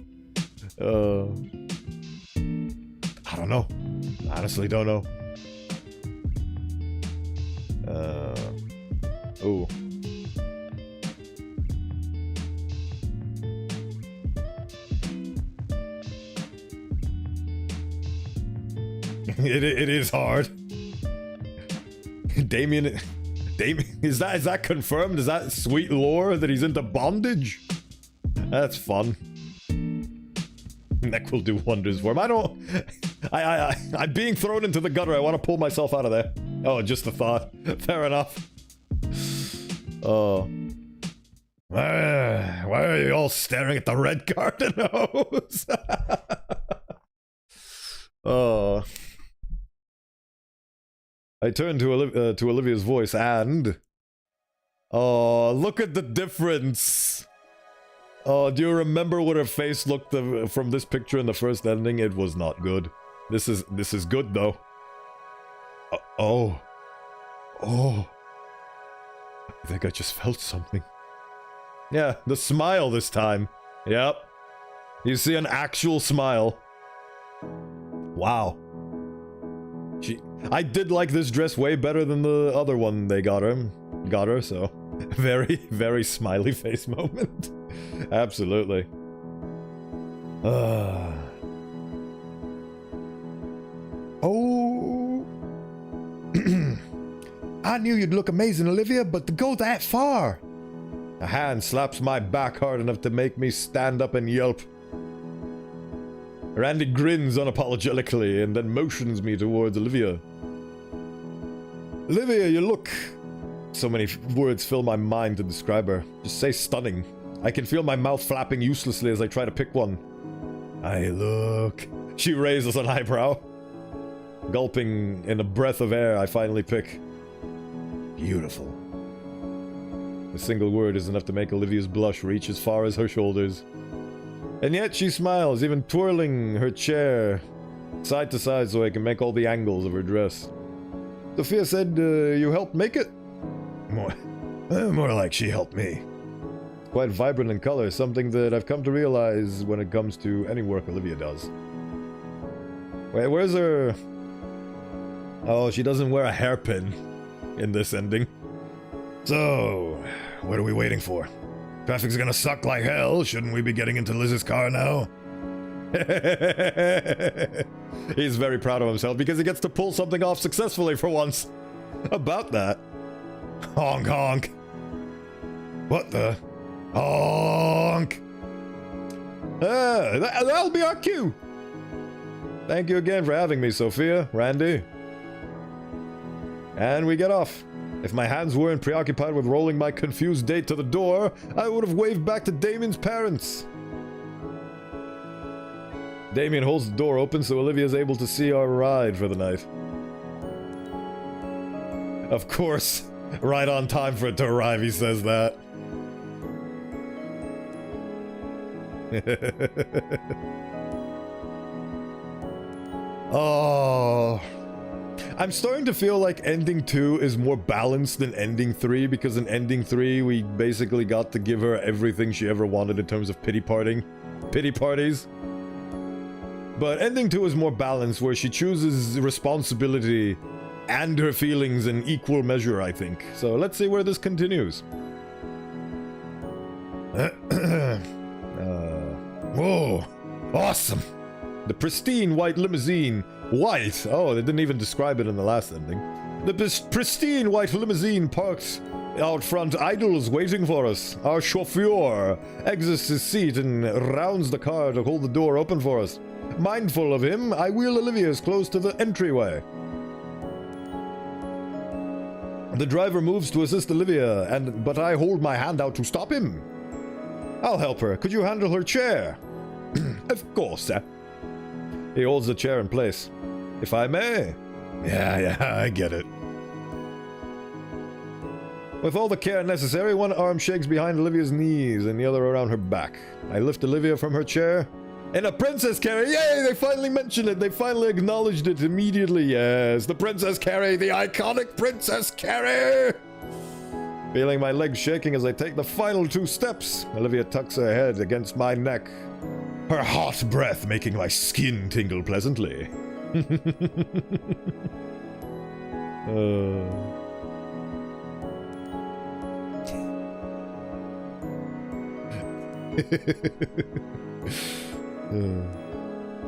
I don't know. Honestly, don't know. Ooh. It is hard. Damien, is that confirmed? Is that sweet lore that he's into bondage? That's fun. Neck will do wonders for him. I'm being thrown into the gutter. I want to pull myself out of there. Oh, just a thought. Fair enough. Oh. Why are you all staring at the red garden hose? Oh. I turned to Olivia's voice and... Oh, look at the difference! Oh, do you remember what her face looked from this picture in the first ending? It was not good. This is good though. Oh. I think I just felt something. Yeah, the smile this time. Yep. You see an actual smile. Wow. I did like this dress way better than the other one they got her, so very, very smiley face moment. Absolutely. Oh. I knew you'd look amazing, Olivia, but to go that far. A hand slaps my back hard enough to make me stand up and yelp. Randy grins unapologetically and then motions me towards Olivia. Olivia, you look... So many words fill my mind to describe her. Just say stunning. I can feel my mouth flapping uselessly as I try to pick one. I look... She raises an eyebrow. Gulping in a breath of air, I finally pick. Beautiful. A single word is enough to make Olivia's blush reach as far as her shoulders. And yet she smiles, even twirling her chair side to side so I can make all the angles of her dress. Sophia said, you helped make it? More like she helped me. Quite vibrant in color, something that I've come to realize when it comes to any work Olivia does. Wait, where's her... Oh, she doesn't wear a hairpin in this ending. So, what are we waiting for? Traffic's gonna suck like hell. Shouldn't we be getting into Liz's car now? He's very proud of himself because he gets to pull something off successfully for once. About that. Honk honk. What the? Honk. That'll be our cue. Thank you again for having me, Sophia, Randy. And we get off. If my hands weren't preoccupied with rolling my confused date to the door, I would have waved back to Damien's parents. Damien holds the door open so Olivia's able to see our ride for the night. Of course, right on time for it to arrive, he says that. Oh... I'm starting to feel like ending 2 is more balanced than ending 3, because in ending 3 we basically got to give her everything she ever wanted in terms of pity parties. But ending 2 is more balanced, where she chooses responsibility and her feelings in equal measure, I think. So let's see where this continues. Whoa, awesome. The pristine white limousine. White? Oh, they didn't even describe it in the last ending. The pristine white limousine parked out front, idles waiting for us. Our chauffeur exits his seat and rounds the car to hold the door open for us. Mindful of him, I wheel Olivia as close to the entryway. The driver moves to assist Olivia, but I hold my hand out to stop him. I'll help her. Could you handle her chair? Of course, sir. He holds the chair in place. If I may. Yeah, I get it. With all the care necessary, one arm shakes behind Olivia's knees and the other around her back. I lift Olivia from her chair. In a princess carry! Yay! They finally mentioned it! They finally acknowledged it immediately. Yes, the princess carry! The iconic princess carry! Feeling my legs shaking as I take the final 2 steps, Olivia tucks her head against my neck. Her hot breath making my skin tingle pleasantly.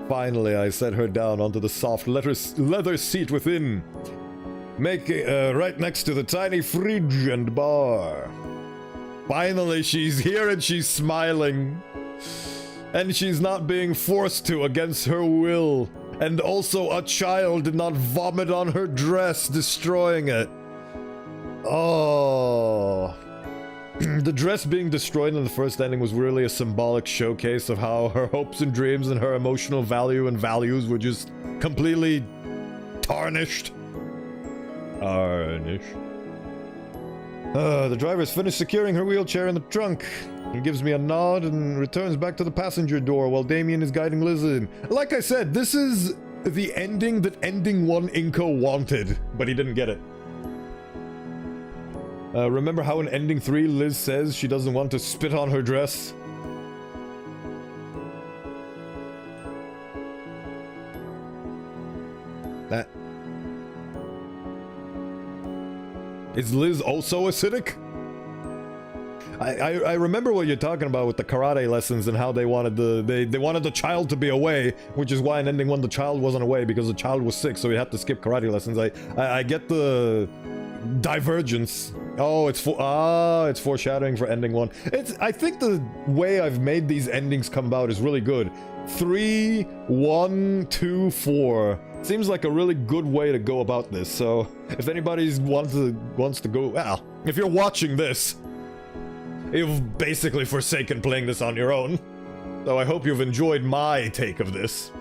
Finally, I set her down onto the soft leather seat within. Right next to the tiny fridge and bar. Finally, she's here and she's smiling. And she's not being forced to against her will. And also a child did not vomit on her dress, destroying it. Oh. The dress being destroyed in the first ending was really a symbolic showcase of how her hopes and dreams and her emotional value and values were just completely tarnished. The driver's finished securing her wheelchair in the trunk. He gives me a nod and returns back to the passenger door while Damien is guiding Liz in. Like I said, this is the ending that Ending 1 Inko wanted, but he didn't get it. Remember how in Ending 3 Liz says she doesn't want to spit on her dress? That... Is Liz also acidic? I remember what you're talking about with the karate lessons and how they wanted they wanted the child to be away, which is why in Ending 1 the child wasn't away because the child was sick, so we had to skip karate lessons. I get the divergence. Oh, it's foreshadowing for Ending 1. I think the way I've made these endings come about is really good. 3, 1, 2, 4. Seems like a really good way to go about this. So if anybody wants to go, well, if you're watching this, you've basically forsaken playing this on your own. So I hope you've enjoyed my take of this.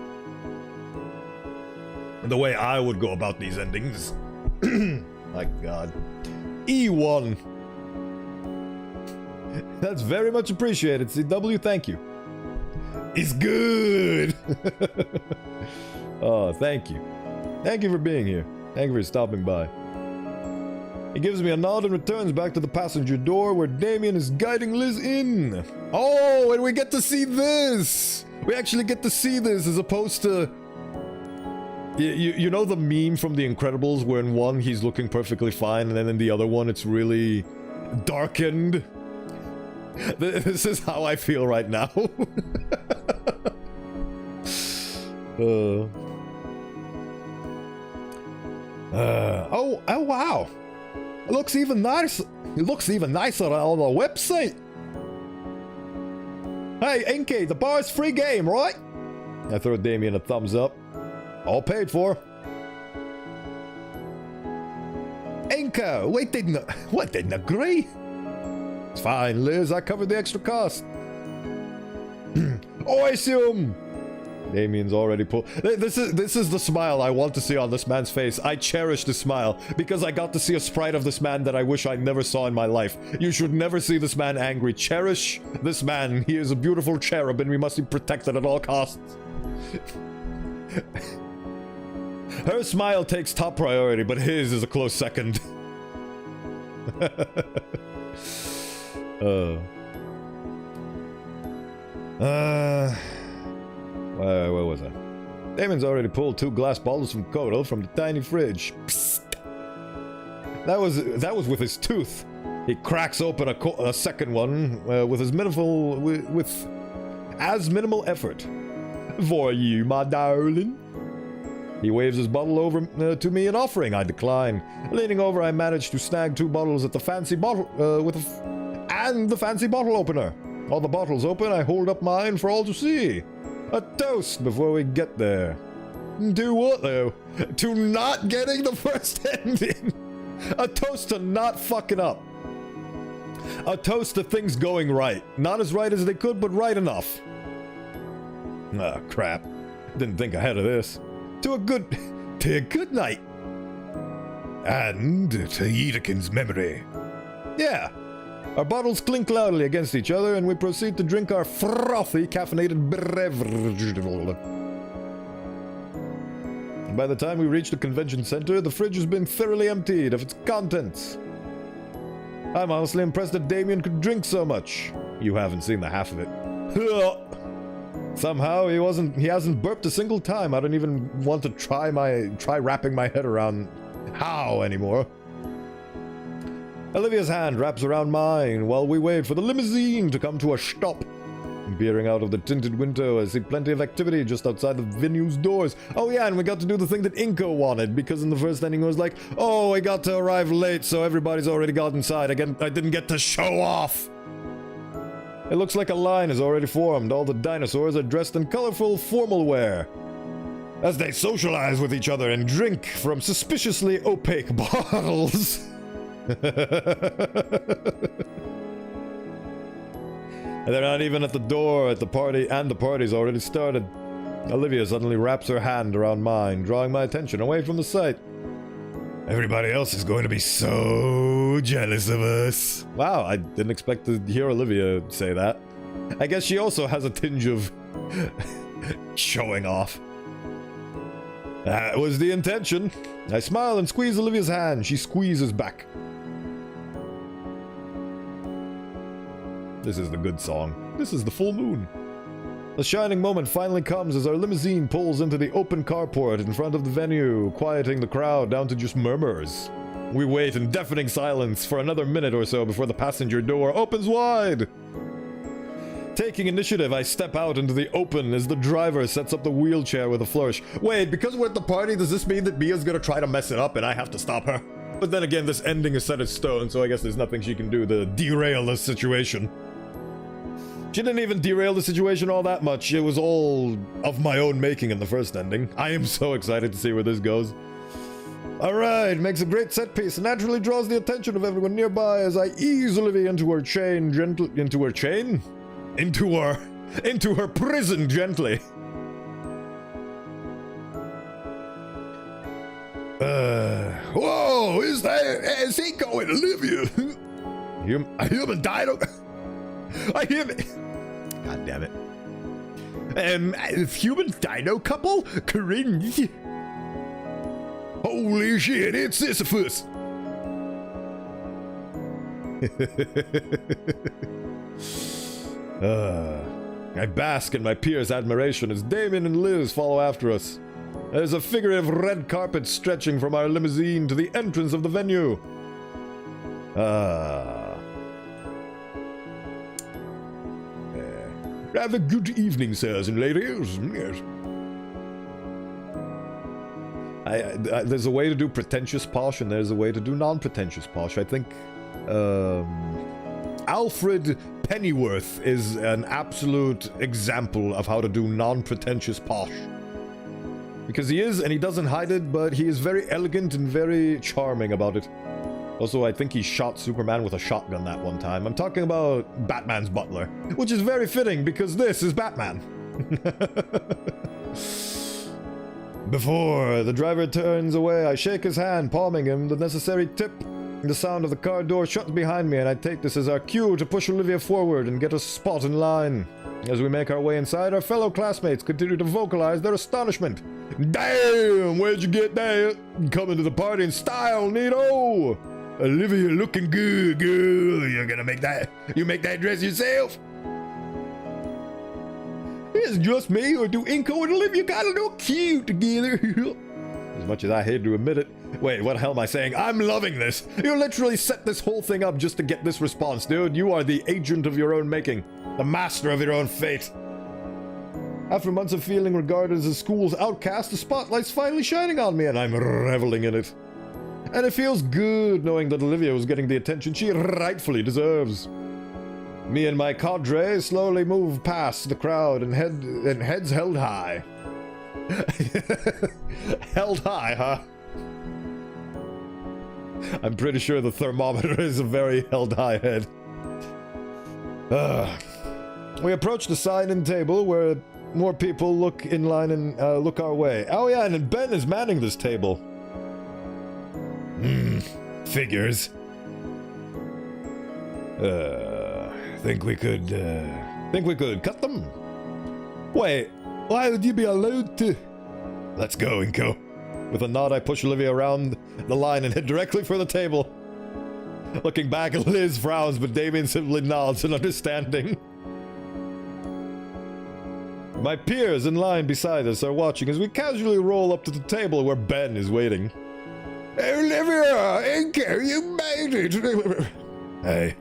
The way I would go about these endings. My god. E1. That's very much appreciated, CW, thank you. It's good! Oh, thank you. Thank you for being here. Thank you for stopping by. He gives me a nod and returns back to the passenger door where Damien is guiding Liz in. Oh, and we get to see this! We actually get to see this as opposed to... You know the meme from The Incredibles where in one he's looking perfectly fine and then in the other one it's really darkened? This is how I feel right now. Oh wow! It looks even nice. It looks even nicer on the website. Hey, Inky, the bar's free game, right? I throw Damien a thumbs up. All paid for. Inko, we didn't agree. It's fine, Liz. I covered the extra cost. Awesome. Damien's already pulled. This is the smile I want to see on this man's face. I cherish this smile because I got to see a sprite of this man that I wish I never saw in my life. You should never see this man angry. Cherish this man. He is a beautiful cherub and we must be protected at all costs. Her smile takes top priority, but his is a close second. Where was I? Damon's already pulled 2 glass bottles from Gator from the tiny fridge. Psst. That was with his tooth. He cracks open a second one with as minimal effort. For you, my darling. He waves his bottle over to me, an offering I decline. Leaning over, I manage to snag 2 bottles at the fancy bottle and the fancy bottle opener. All the bottles open, I hold up mine for all to see. A toast before we get there. To what, though? To not getting the first ending. A toast to not fucking up. A toast to things going right. Not as right as they could, but right enough. Ah, crap. Didn't think ahead of this. To a good night. And to Edekin's memory. Yeah. Our bottles clink loudly against each other, and we proceed to drink our frothy, caffeinated beverage. By the time we reach the convention center, the fridge has been thoroughly emptied of its contents. I'm honestly impressed that Damien could drink so much. You haven't seen the half of it. Somehow he hasn't burped a single time. I don't even want to try wrapping my head around how anymore. Olivia's hand wraps around mine while we wait for the limousine to come to a stop. Peering out of the tinted window, I see plenty of activity just outside the venue's doors. Oh yeah, and we got to do the thing that Inko wanted, because in the first ending it was like, oh, I got to arrive late, so everybody's already got inside. Again, I didn't get to show off. It looks like a line is already formed. All the dinosaurs are dressed in colorful formal wear, as they socialize with each other and drink from suspiciously opaque bottles. And they're not even at the door at the party, and the party's already started. Olivia suddenly wraps her hand around mine, drawing my attention away from the sight. Everybody else is going to be so jealous of us. Wow, I didn't expect to hear Olivia say that. I guess she also has a tinge of showing off. That was the intention. I smile and squeeze Olivia's hand. She squeezes back. This is the good song. This is the full moon. The shining moment finally comes as our limousine pulls into the open carport in front of the venue, quieting the crowd down to just murmurs. We wait in deafening silence for another minute or so before the passenger door opens wide. Taking initiative, I step out into the open as the driver sets up the wheelchair with a flourish. Wait, because we're at the party, does this mean that Mia's gonna try to mess it up and I have to stop her? But then again, this ending is set in stone, so I guess there's nothing she can do to derail this situation. She didn't even derail the situation all that much. It was all of my own making in the first ending. I am so excited to see where this goes. Alright, makes a great set piece and naturally draws the attention of everyone nearby as I ease Olivia into her prison gently. Whoa, is he going, Olivia? A human dino? A human... God damn it. Human dino couple? Cringe. Holy shit, it's Sisyphus. I bask in my peers' admiration as Damien and Liz follow after us. There's a figurative red carpet stretching from our limousine to the entrance of the venue. Have a good evening, sirs and ladies. Yes. There's a way to do pretentious posh, and there's a way to do non-pretentious posh. I think Alfred Pennyworth is an absolute example of how to do non-pretentious posh. Because he is, and he doesn't hide it, but he is very elegant and very charming about it. Also, I think he shot Superman with a shotgun that one time. I'm talking about Batman's butler, which is very fitting because this is Batman. Before the driver turns away, I shake his hand, palming him the necessary tip. The sound of the car door shuts behind me, and I take this as our cue to push Olivia forward and get a spot in line. As we make our way inside, our fellow classmates continue to vocalize their astonishment. Damn, where'd you get that? Coming to the party in style, Nito! Olivia looking good, girl. You're gonna make that dress yourself? It's just me, or do Inko and Olivia kinda look cute together? As much as I hate to admit it. Wait, what the hell am I saying? I'm loving this. You literally set this whole thing up just to get this response, dude. You are the agent of your own making. The master of your own fate. After months of feeling regarded as the school's outcast, the spotlight's finally shining on me and I'm reveling in it. And it feels good knowing that Olivia was getting the attention she rightfully deserves. Me and my cadre slowly move past the crowd and heads held high. Held high, huh? I'm pretty sure the thermometer is a very held high head. We approach the sign-in table where more people look in line and look our way. Oh yeah, and Ben is manning this table. Figures. Think we could cut them? Wait, why would you be allowed to? Let's go, Inko. With a nod, I push Olivia around the line and head directly for the table. Looking back, Liz frowns, but Damien simply nods in understanding. My peers in line beside us are watching as we casually roll up to the table where Ben is waiting. Olivia! Inko, you made it! Hey.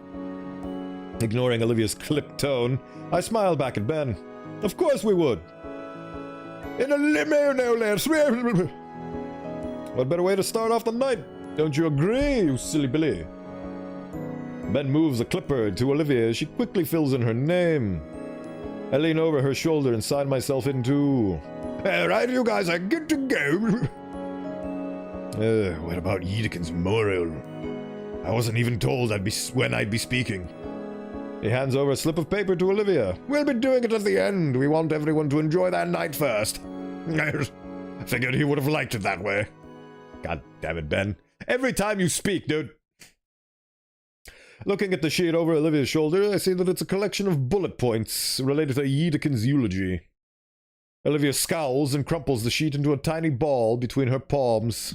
Ignoring Olivia's clipped tone, I smile back at Ben. Of course we would. In a limo, no less. What better way to start off the night? Don't you agree, you silly Billy? Ben moves a clipper to Olivia as she quickly fills in her name. I lean over her shoulder and sign myself in too. Alright, you guys are good to go. What about Yedekin's moral? I wasn't even told when I'd be speaking. He hands over a slip of paper to Olivia. We'll be doing it at the end. We want everyone to enjoy their night first. Figured he would have liked it that way. God damn it, Ben. Every time you speak, dude. Looking at the sheet over Olivia's shoulder, I see that it's a collection of bullet points related to Yedekin's eulogy. Olivia scowls and crumples the sheet into a tiny ball between her palms.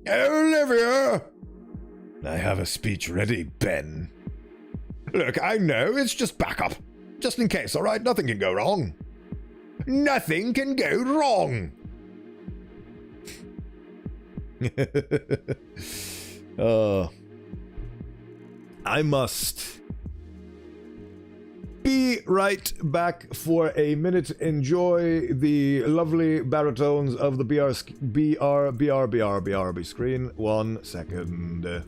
Olivia! I have a speech ready, Ben. Look, I know, it's just backup. Just in case, alright? Nothing can go wrong. Nothing can go wrong! I must be right back for a minute. Enjoy the lovely baritones of the BRB screen. 1 second.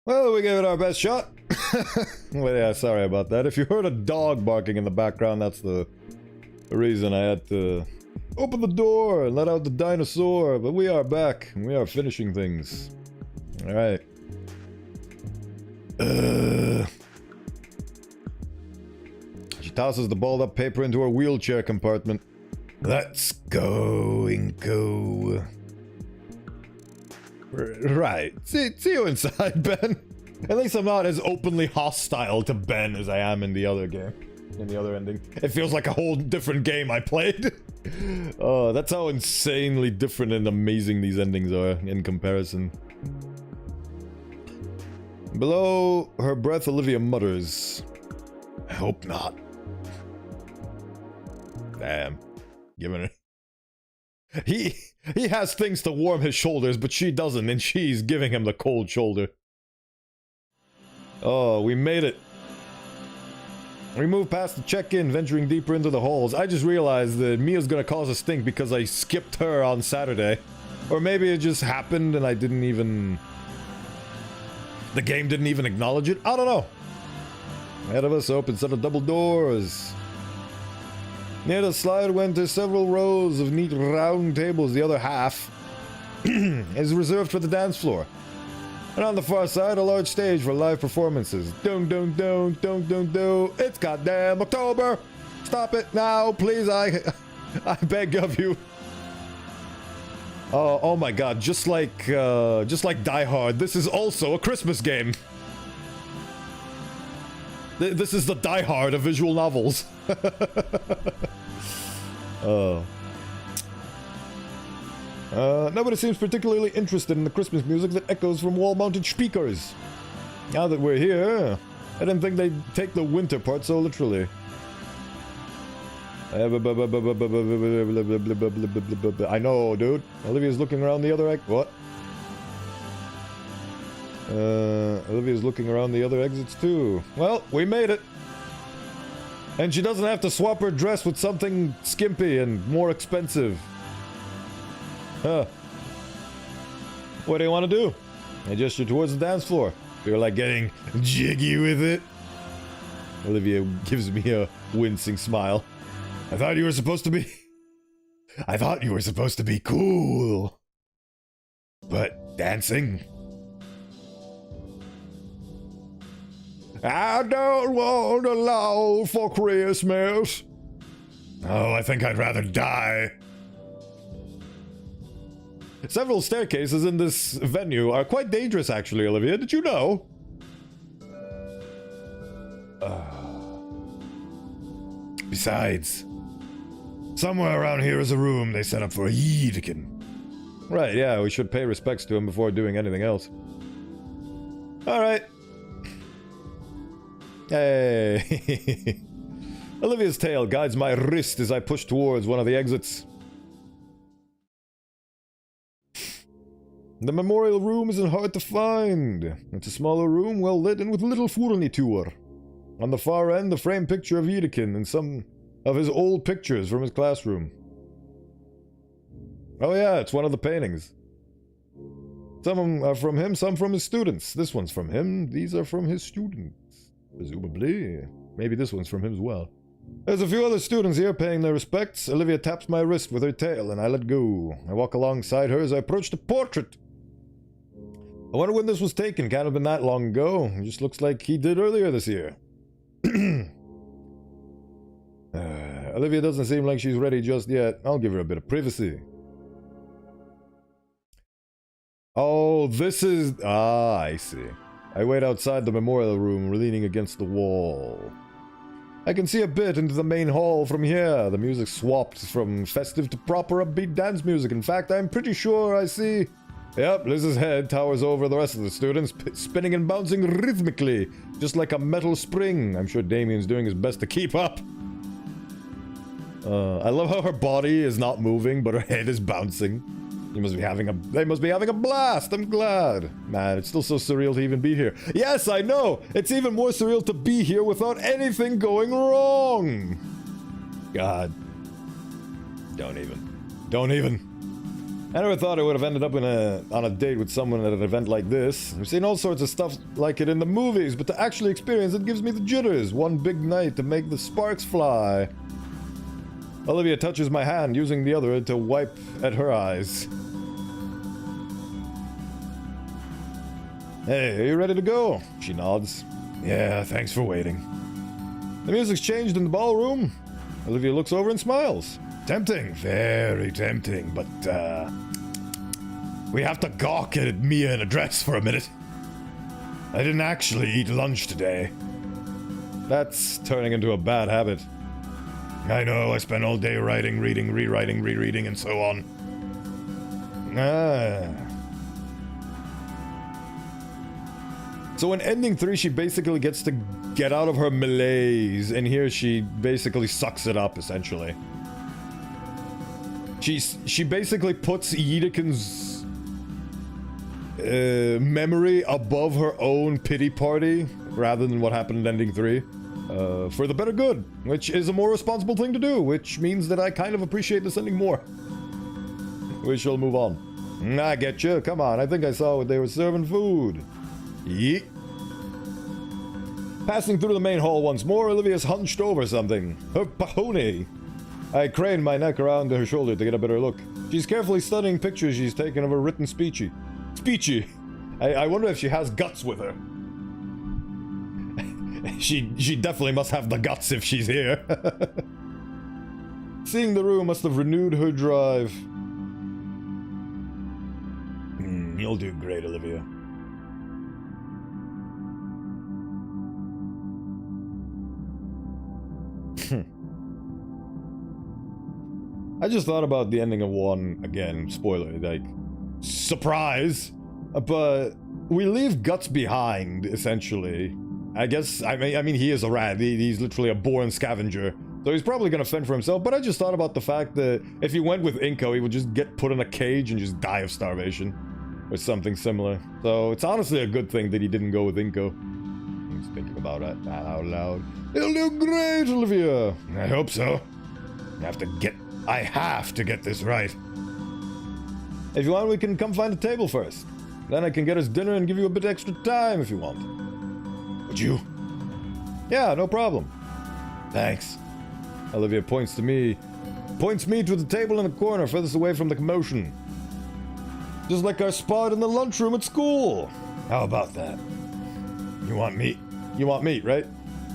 Well, we gave it our best shot. Well, yeah, sorry about that. If you heard a dog barking in the background, that's the reason I had to open the door and let out the dinosaur. But we are back, and we are finishing things. Alright. She tosses the balled up paper into her wheelchair compartment. Let's go, Inko. Right. See you inside, Ben. At least I'm not as openly hostile to Ben as I am in the other game. In the other ending. It feels like a whole different game I played. Oh, that's how insanely different and amazing these endings are in comparison. Below her breath, Olivia mutters. I hope not. Damn. Giving her... He has things to warm his shoulders, but she doesn't, and she's giving him the cold shoulder. Oh, we made it. We move past the check-in, venturing deeper into the halls. I just realized that Mia's gonna cause a stink because I skipped her on Saturday. Or maybe it just happened and I didn't even... The game didn't even acknowledge it? I don't know. Ahead of us, open set of double doors. Near the slide went to several rows of neat round tables. The other half is reserved for the dance floor. And on the far side, a large stage for live performances. Dun dun dun dun dun dun. It's goddamn October. Stop it now, please. I beg of you. Oh my God! Just like Die Hard, this is also a Christmas game. This is the Die Hard of visual novels. Oh. Nobody seems particularly interested in the Christmas music that echoes from wall-mounted speakers. Now that we're here, I didn't think they'd take the winter part so literally. I know, dude. Olivia's looking around the other what? Olivia's looking around the other exits too. Well, we made it. And she doesn't have to swap her dress with something skimpy and more expensive. Huh. What do you want to do? I gesture towards the dance floor. You're like getting jiggy with it. Olivia gives me a wincing smile. I thought you were supposed to be cool. But dancing? I don't want to love for Christmas. Oh, I think I'd rather die. Several staircases in this venue are quite dangerous, actually, Olivia. Did you know? Besides, somewhere around here is a room they set up for a Yedekin. Right, yeah, we should pay respects to him before doing anything else. Alright. Hey. Olivia's tail guides my wrist as I push towards one of the exits. The memorial room isn't hard to find. It's a smaller room, well lit and with little furniture. On the far end, the framed picture of Yedekin and some of his old pictures from his classroom. Oh yeah, it's one of the paintings. Some are from him, some from his students. This one's from him, these are from his students. Presumably. Maybe this one's from him as well. There's a few other students here paying their respects. Olivia taps my wrist with her tail and I let go. I walk alongside her as I approach the portrait. I wonder when this was taken. Can't have been that long ago. It just looks like he did earlier this year. Olivia doesn't seem like she's ready just yet. I'll give her a bit of privacy. Oh, this is... Ah, I see. I wait outside the memorial room, leaning against the wall. I can see a bit into the main hall from here. The music swapped from festive to proper upbeat dance music. In fact, I'm pretty sure I see... Yep, Liz's head towers over the rest of the students, spinning and bouncing rhythmically, just like a metal spring. I'm sure Damien's doing his best to keep up. I love how her body is not moving, but her head is bouncing. They must be having a blast. I'm glad. Man, it's still so surreal to even be here. Yes, I know. It's even more surreal to be here without anything going wrong. God. Don't even. I never thought I would have ended up on a date with someone at an event like this. I've seen all sorts of stuff like it in the movies, but to actually experience it gives me the jitters. One big night to make the sparks fly. Olivia touches my hand, using the other to wipe at her eyes. Hey, are you ready to go? She nods. Yeah, thanks for waiting. The music's changed in the ballroom. Olivia looks over and smiles. Tempting, very tempting, but, we have to gawk at Mia in a dress for a minute. I didn't actually eat lunch today. That's turning into a bad habit. I know, I spent all day writing, reading, rewriting, rereading, and so on. So in Ending 3, she basically gets to get out of her malaise, and here she basically sucks it up, essentially. She basically puts Yidekin's memory above her own pity party, rather than what happened in Ending 3. For the better good, which is a more responsible thing to do, which means that I kind of appreciate this ending more. We shall move on. I get you. Come on, I think I saw what they were serving food. Yeet. Passing through the main hall once more, Olivia's hunched over something. Her pahone. I craned my neck around her shoulder to get a better look. She's carefully studying pictures she's taken of her written speechy. I wonder if she has guts with her. She definitely must have the guts if she's here. Seeing the room must have renewed her drive. You'll do great, Olivia. I just thought about the ending of 1 again. Spoiler, like, surprise! But we leave Guts behind, essentially. I guess, I mean, he is a rat. He's literally a born scavenger. So he's probably gonna fend for himself, but I just thought about the fact that if he went with Inko, he would just get put in a cage and just die of starvation. Or something similar. So it's honestly a good thing that he didn't go with Inko. He's thinking about it out loud. He'll do great, Olivia! I hope so. I have to get this right. If you want, we can come find a table first. Then I can get us dinner and give you a bit extra time if you want. Would you? Yeah, no problem. Thanks. Olivia points me to the table in the corner, furthest away from the commotion. Just like our spot in the lunchroom at school. How about that? You want meat? You want meat, right?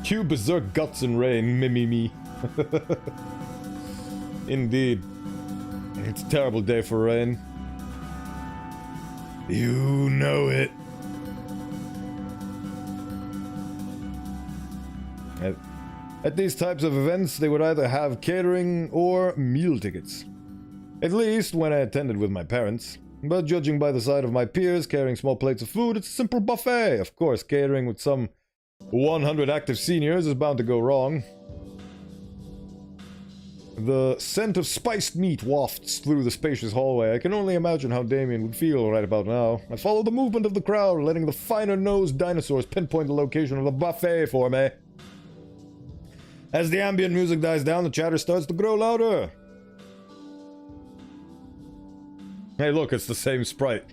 Cue berserk Guts and Rain, me. Indeed. It's a terrible day for Rain. You know it. At these types of events, they would either have catering or meal tickets. At least when I attended with my parents. But judging by the sight of my peers carrying small plates of food, it's a simple buffet. Of course, catering with some 100 active seniors is bound to go wrong. The scent of spiced meat wafts through the spacious hallway. I can only imagine how Damien would feel right about now. I follow the movement of the crowd, letting the finer-nosed dinosaurs pinpoint the location of the buffet for me. As the ambient music dies down, the chatter starts to grow louder. Hey, look, it's the same sprite,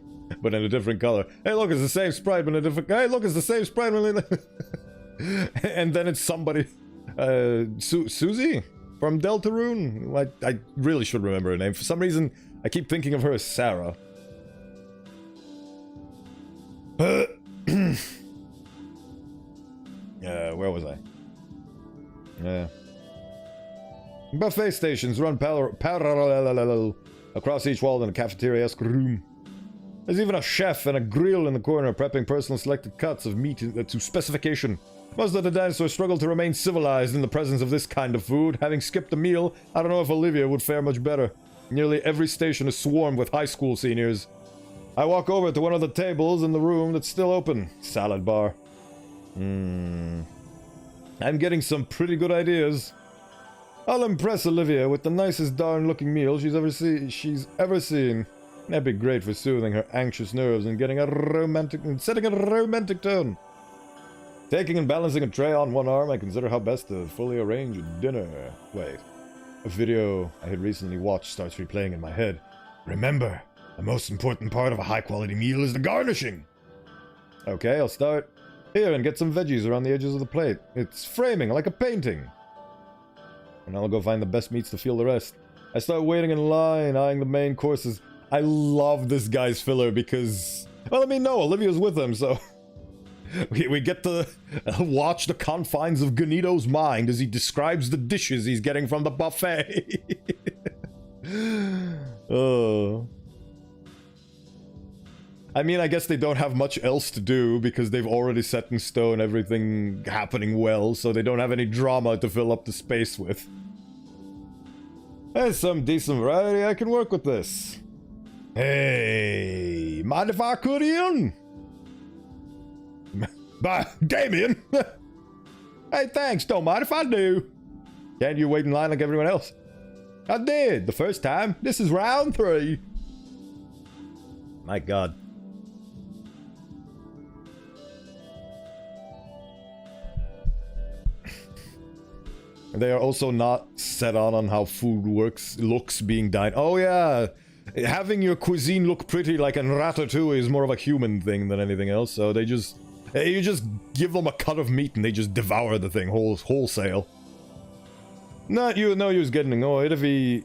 but in a different color. Hey, look, it's the same sprite, but in a different... Hey, look, it's the same sprite, but and then it's somebody... Susie? From Deltarune? I really should remember her name. For some reason, I keep thinking of her as Sarah. Where was I? Yeah. Buffet stations run parallel across each wall in a cafeteria-esque room. There's even a chef and a grill in the corner prepping personal selected cuts of meat to specification. Most of the dinosaurs struggle to remain civilized in the presence of this kind of food. Having skipped a meal, I don't know if Olivia would fare much better. Nearly every station is swarmed with high school seniors. I walk over to one of the tables in the room that's still open. Salad bar. I'm getting some pretty good ideas. I'll impress Olivia with the nicest darn looking meal she's ever seen. That'd be great for soothing her anxious nerves and setting a romantic tone. Taking and balancing a tray on one arm, I consider how best to fully arrange a dinner. Wait. A video I had recently watched starts replaying in my head. Remember, the most important part of a high-quality meal is the garnishing. Okay, I'll start here and get some veggies around the edges of the plate. It's framing like a painting. And I'll go find the best meats to feel the rest. I start waiting in line, eyeing the main courses. I love this guy's filler because... Well, I mean, no, Olivia's with him, so... we get to watch the confines of Ganito's mind as he describes the dishes he's getting from the buffet. Oh. I mean, I guess they don't have much else to do because they've already set in stone everything happening well, so they don't have any drama to fill up the space with. There's some decent variety, I can work with this. Hey, mind if I cut in? Bye, Damien! Hey, thanks, don't mind if I do. Can't you wait in line like everyone else? I did, the first time. This is round 3. My god. They are also not set on how food looks being dined. Oh yeah, having your cuisine look pretty like in Ratatouille is more of a human thing than anything else. So you just give them a cut of meat and they just devour the thing wholesale. Not you, no use getting annoyed. If he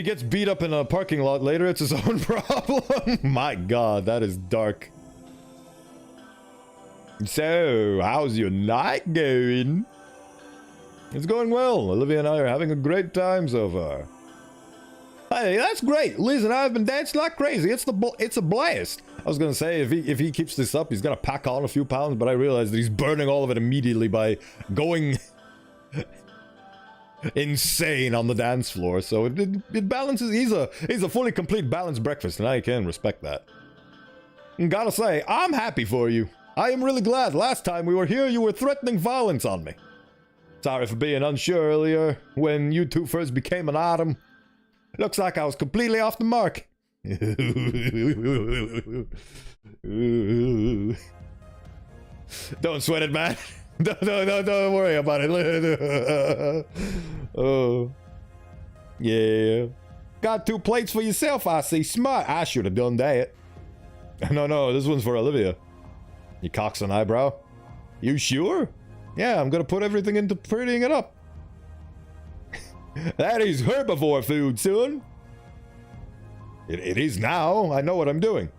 gets beat up in a parking lot later, it's his own problem. My god, that is dark. So, how's your night going? It's going well. Olivia and I are having a great time so far. Hey, that's great. Liz and I have been dancing like crazy. It's a blast. I was gonna say if he keeps this up, he's gonna pack on a few pounds, but I realized that he's burning all of it immediately by going insane on the dance floor. So it balances. He's a fully complete balanced breakfast, and I can respect that. And gotta say, I'm happy for you. I am really glad. Last time we were here, you were threatening violence on me. Sorry for being unsure earlier when you two first became an item. Looks like I was completely off the mark. Don't sweat it, man. Don't worry about it. Oh. Yeah. Got 2 plates for yourself, I see. Smart. I should have done that. No, this one's for Olivia. He cocks an eyebrow. You sure? Yeah, I'm gonna put everything into prettying it up. That is herbivore food, son. It is now. I know what I'm doing.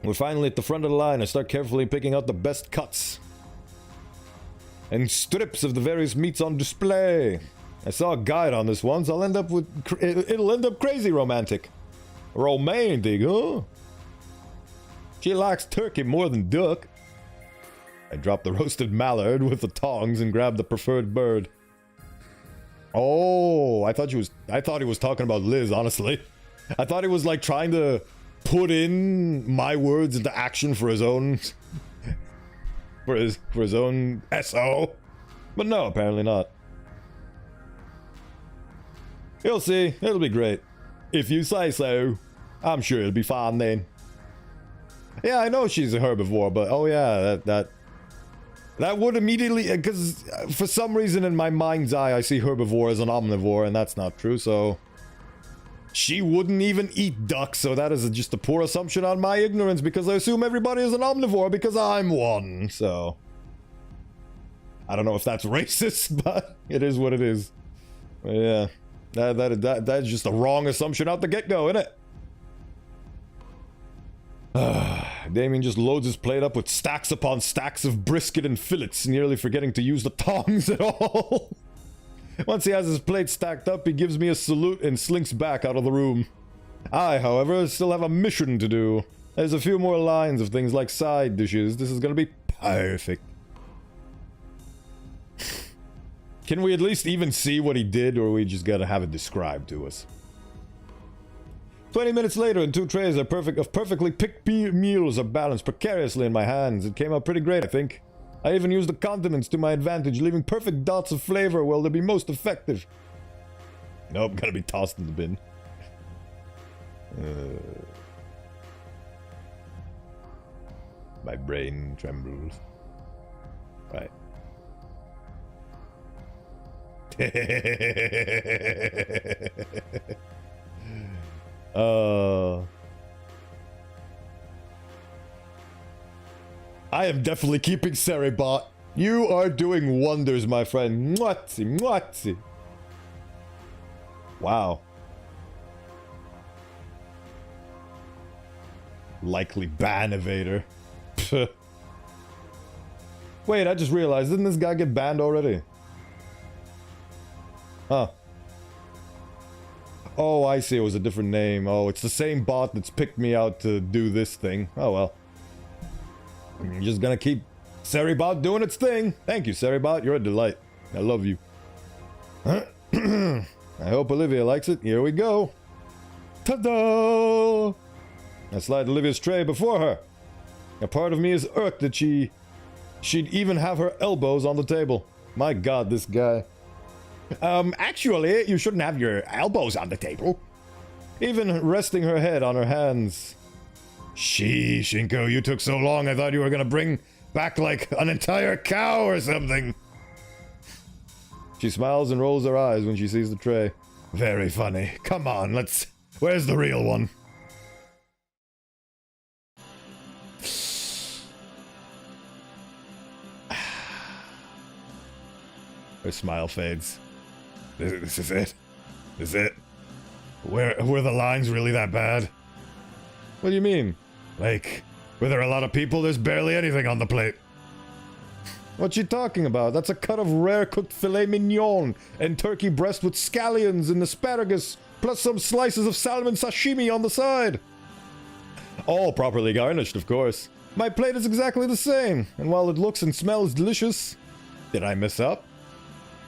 We're finally at the front of the line. I start carefully picking out the best cuts and strips of the various meats on display. I saw a guide on this once. It'll end up crazy romantic. Romantic, huh? She likes turkey more than duck. I dropped the roasted mallard with the tongs and grabbed the preferred bird. Oh, I thought he was talking about Liz, honestly. I thought he was like trying to put in my words into action for his own for his own SO. But no, apparently not. You'll see, it'll be great. If you say so. I'm sure it'll be fine then. Yeah, I know she's a herbivore, but oh yeah, that would immediately, because for some reason in my mind's eye I see herbivore as an omnivore, and that's not true, so she wouldn't even eat duck, so that is just a poor assumption on my ignorance, because I assume everybody is an omnivore because I'm one, so I don't know if that's racist, but it is what it is. But yeah, that's just a wrong assumption out the get-go, isn't it? Damien just loads his plate up with stacks upon stacks of brisket and fillets, nearly forgetting to use the tongs at all. Once he has his plate stacked up, he gives me a salute and slinks back out of the room. I, however, still have a mission to do. There's a few more lines of things like side dishes. This is gonna be perfect. Can we at least even see what he did, or we just gotta have it described to us? 20 minutes later, and 2 trays of perfectly picked meals are balanced precariously in my hands. It came out pretty great, I think. I even used the condiments to my advantage, leaving perfect dots of flavor where they'll be most effective. Nope, gotta be tossed in the bin. My brain trembles. Right. I am definitely keeping Seribot. You are doing wonders, my friend. Mwatzi, mwatzi. Wow. Likely ban evader. Wait, I just realized, didn't this guy get banned already? Huh. Oh, I see, it was a different name. Oh, it's the same bot that's picked me out to do this thing. Oh well. I'm just gonna keep Seribot doing its thing. Thank you, Seribot. You're a delight. I love you. I hope Olivia likes it. Here we go. Ta-da! I slide Olivia's tray before her. A part of me is irked that she'd even have her elbows on the table. My god, this guy. Actually, you shouldn't have your elbows on the table. Even resting her head on her hands. Sheesh, Shinko, you took so long I thought you were gonna bring back like an entire cow or something. She smiles and rolls her eyes when she sees the tray. Very funny. Come on, let's... Where's the real one? Her smile fades. This is it? Is it? Were the lines really that bad? What do you mean? Like, were there a lot of people? There's barely anything on the plate. What's she talking about? That's a cut of rare cooked filet mignon and turkey breast with scallions and asparagus, plus some slices of salmon sashimi on the side. All properly garnished, of course. My plate is exactly the same, and while it looks and smells delicious... Did I mess up?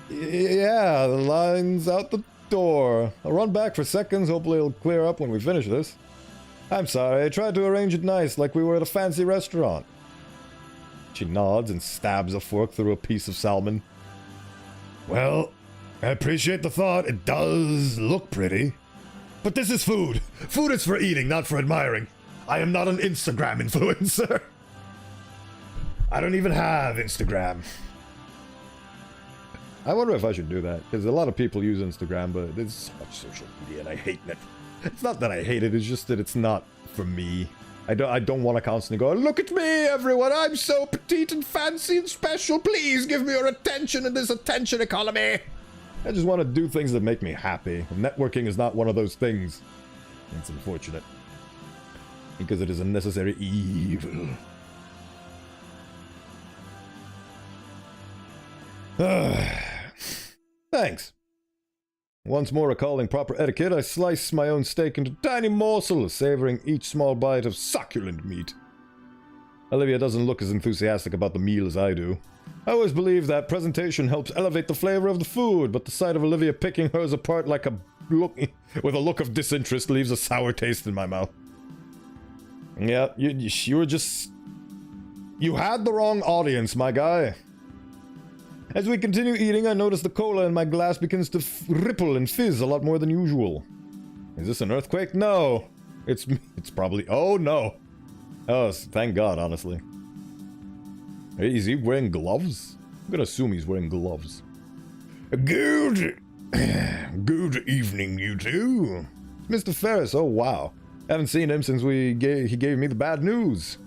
Yeah, the line's out the door. I'll run back for seconds, hopefully it'll clear up when we finish this. I'm sorry, I tried to arrange it nice, like we were at a fancy restaurant. She nods and stabs a fork through a piece of salmon. Well, I appreciate the thought. It does look pretty. But this is food. Food is for eating, not for admiring. I am not an Instagram influencer. I don't even have Instagram. I wonder if I should do that, because a lot of people use Instagram, but there's so much social media and I hate it. It's not that I hate it, it's just that it's not for me. I don't want to constantly go, look at me, everyone, I'm so petite and fancy and special, please give me your attention in this attention economy. I just want to do things that make me happy. And networking is not one of those things. It's unfortunate. Because it is a necessary evil. Thanks. Once more recalling proper etiquette, I slice my own steak into tiny morsels, savoring each small bite of succulent meat. Olivia doesn't look as enthusiastic about the meal as I do. I always believe that presentation helps elevate the flavor of the food, but the sight of Olivia picking hers apart like a look with a look of disinterest leaves a sour taste in my mouth. Yeah, you were just... You had the wrong audience, my guy. As we continue eating, I notice the cola in my glass begins to ripple and fizz a lot more than usual. Is this an earthquake? No. It's probably... Oh, no. Oh, thank God, honestly. Hey, is he wearing gloves? I'm gonna assume he's wearing gloves. Good evening, you two. Mr. Ferris, oh wow. Haven't seen him since he gave me the bad news.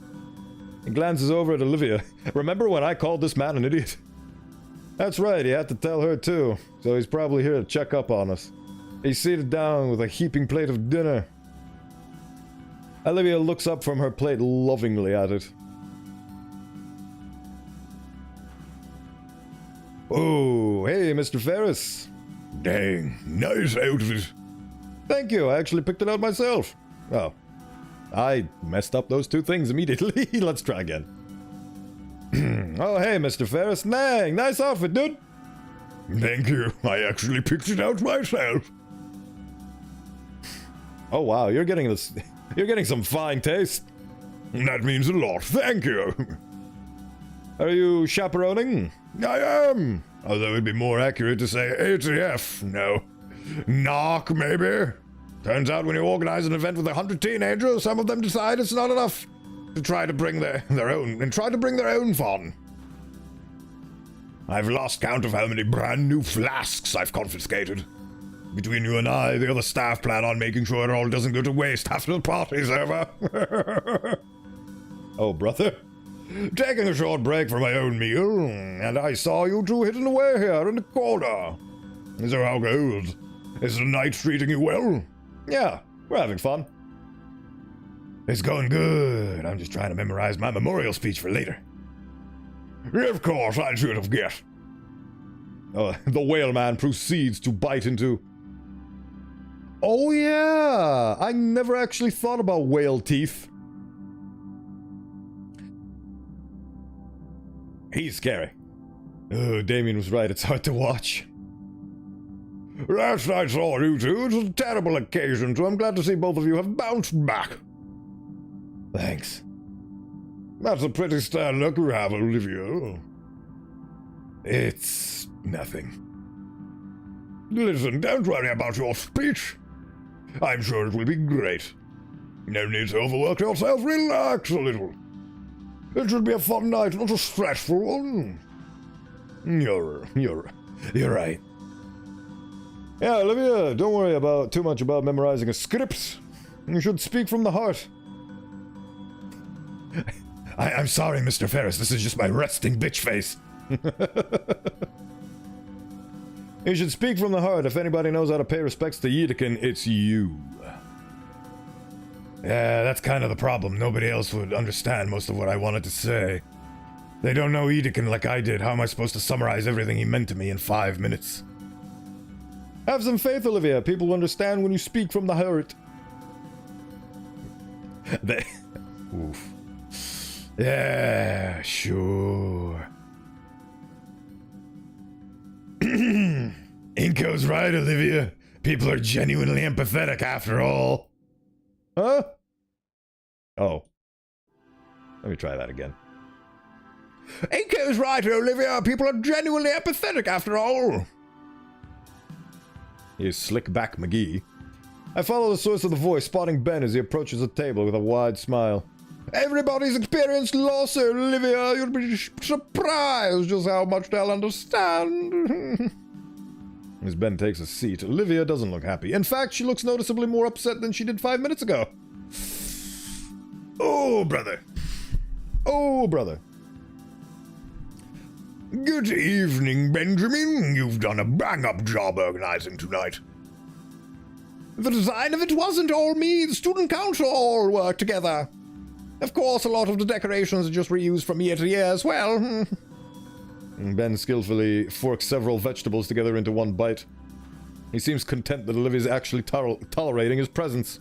He glances over at Olivia. Remember when I called this man an idiot? That's right, he had to tell her too, so he's probably here to check up on us. He's seated down with a heaping plate of dinner. Olivia looks up from her plate lovingly at it. Oh, hey, Mr. Ferris. Dang, nice outfit. Thank you, I actually picked it out myself. Oh, I messed up those two things immediately. Let's try again. Oh, hey, Mr. Ferris. Dang, nice outfit, dude. Thank you, I actually picked it out myself. Oh, wow, you're getting this. You're getting some fine taste. That means a lot, thank you. Are you chaperoning? I am. Although it'd be more accurate to say ATF. No. Knock, maybe. Turns out when you organize an event with 100 teenagers, some of them decide it's not enough to try to bring their own fun. I've lost count of how many brand new flasks I've confiscated. Between you and I, the other staff plan on making sure it all doesn't go to waste after the party's over. Oh, brother. Taking a short break for my own meal, and I saw you two hidden away here in the corner. So how goes? Is the night treating you well? Yeah, we're having fun. It's going good. I'm just trying to memorize my memorial speech for later. Of course, I should have guessed. The whale man proceeds to bite into... Oh yeah! I never actually thought about whale teeth. He's scary. Oh, Damien was right, it's hard to watch. Last I saw you two, it was a terrible occasion, so I'm glad to see both of you have bounced back. Thanks. That's a pretty stern look you have, Olivia. It's nothing. Listen, don't worry about your speech. I'm sure it will be great. No need to overwork yourself, relax a little. It should be a fun night, not a stressful one. You're right. Yeah, Olivia, don't worry too much about memorizing a script. You should speak from the heart. I'm sorry, Mr. Ferris, this is just my resting bitch face. You should speak from the heart. If anybody knows how to pay respects to Yedekin, it's you. Yeah, that's kind of the problem. Nobody else would understand most of what I wanted to say. They don't know Yedekin like I did. How am I supposed to summarize everything he meant to me in 5 minutes? Have some faith, Olivia. People will understand when you speak from the heart. Oof. Yeah, sure. Inko's right, Olivia. People are genuinely empathetic after all. Huh? Oh. Let me try that again. Inko's right, Olivia. People are genuinely empathetic after all. Here's Slickback McGee. I follow the source of the voice, spotting Ben as he approaches the table with a wide smile. Everybody's experienced loss, Olivia. You'll be surprised just how much they'll understand. As Ben takes a seat, Olivia doesn't look happy. In fact, she looks noticeably more upset than she did 5 minutes ago. Oh, brother. Oh, brother. Good evening, Benjamin. You've done a bang-up job organizing tonight. The design of it wasn't all me. The student council all worked together. Of course, a lot of the decorations are just reused from year to year as well. Ben skillfully forks several vegetables together into one bite. He seems content that Olivia's actually tolerating his presence.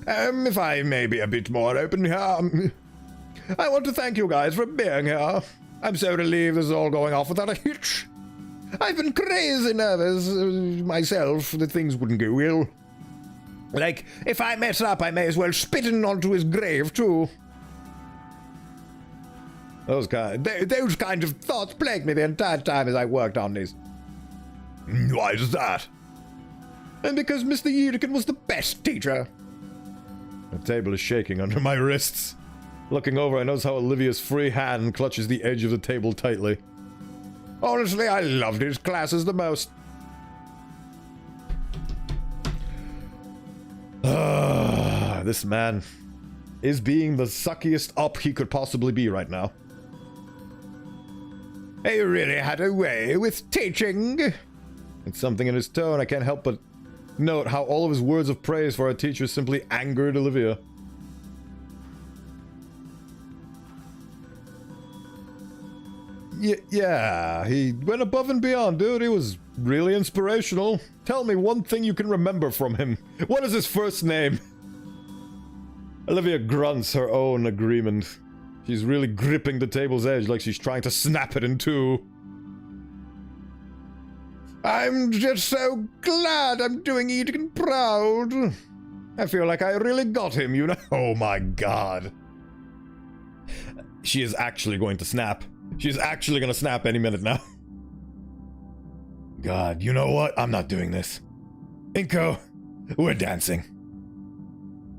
If I may be a bit more open here, I want to thank you guys for being here. I'm so relieved this is all going off without a hitch. I've been crazy nervous myself that things wouldn't go well. Like, if I mess up, I may as well spit it onto his grave, too. Those kind of thoughts plagued me the entire time as I worked on this. Why is that? And because Mr. Yedekin was the best teacher. The table is shaking under my wrists. Looking over, I notice how Olivia's free hand clutches the edge of the table tightly. Honestly, I loved his classes the most. This man is being the suckiest up he could possibly be right now. He really had a way with teaching. It's something in his tone. I can't help but note how all of his words of praise for our teacher simply angered Olivia. Yeah, he went above and beyond, dude. He was really inspirational. Tell me one thing you can remember from him. What is his first name? Olivia grunts her own agreement. She's really gripping the table's edge like she's trying to snap it in two. I'm just so glad I'm doing Eden proud. I feel like I really got him, you know? Oh my god. She is actually going to snap. She's actually going to snap any minute now. God, you know what? I'm not doing this. Inko, we're dancing.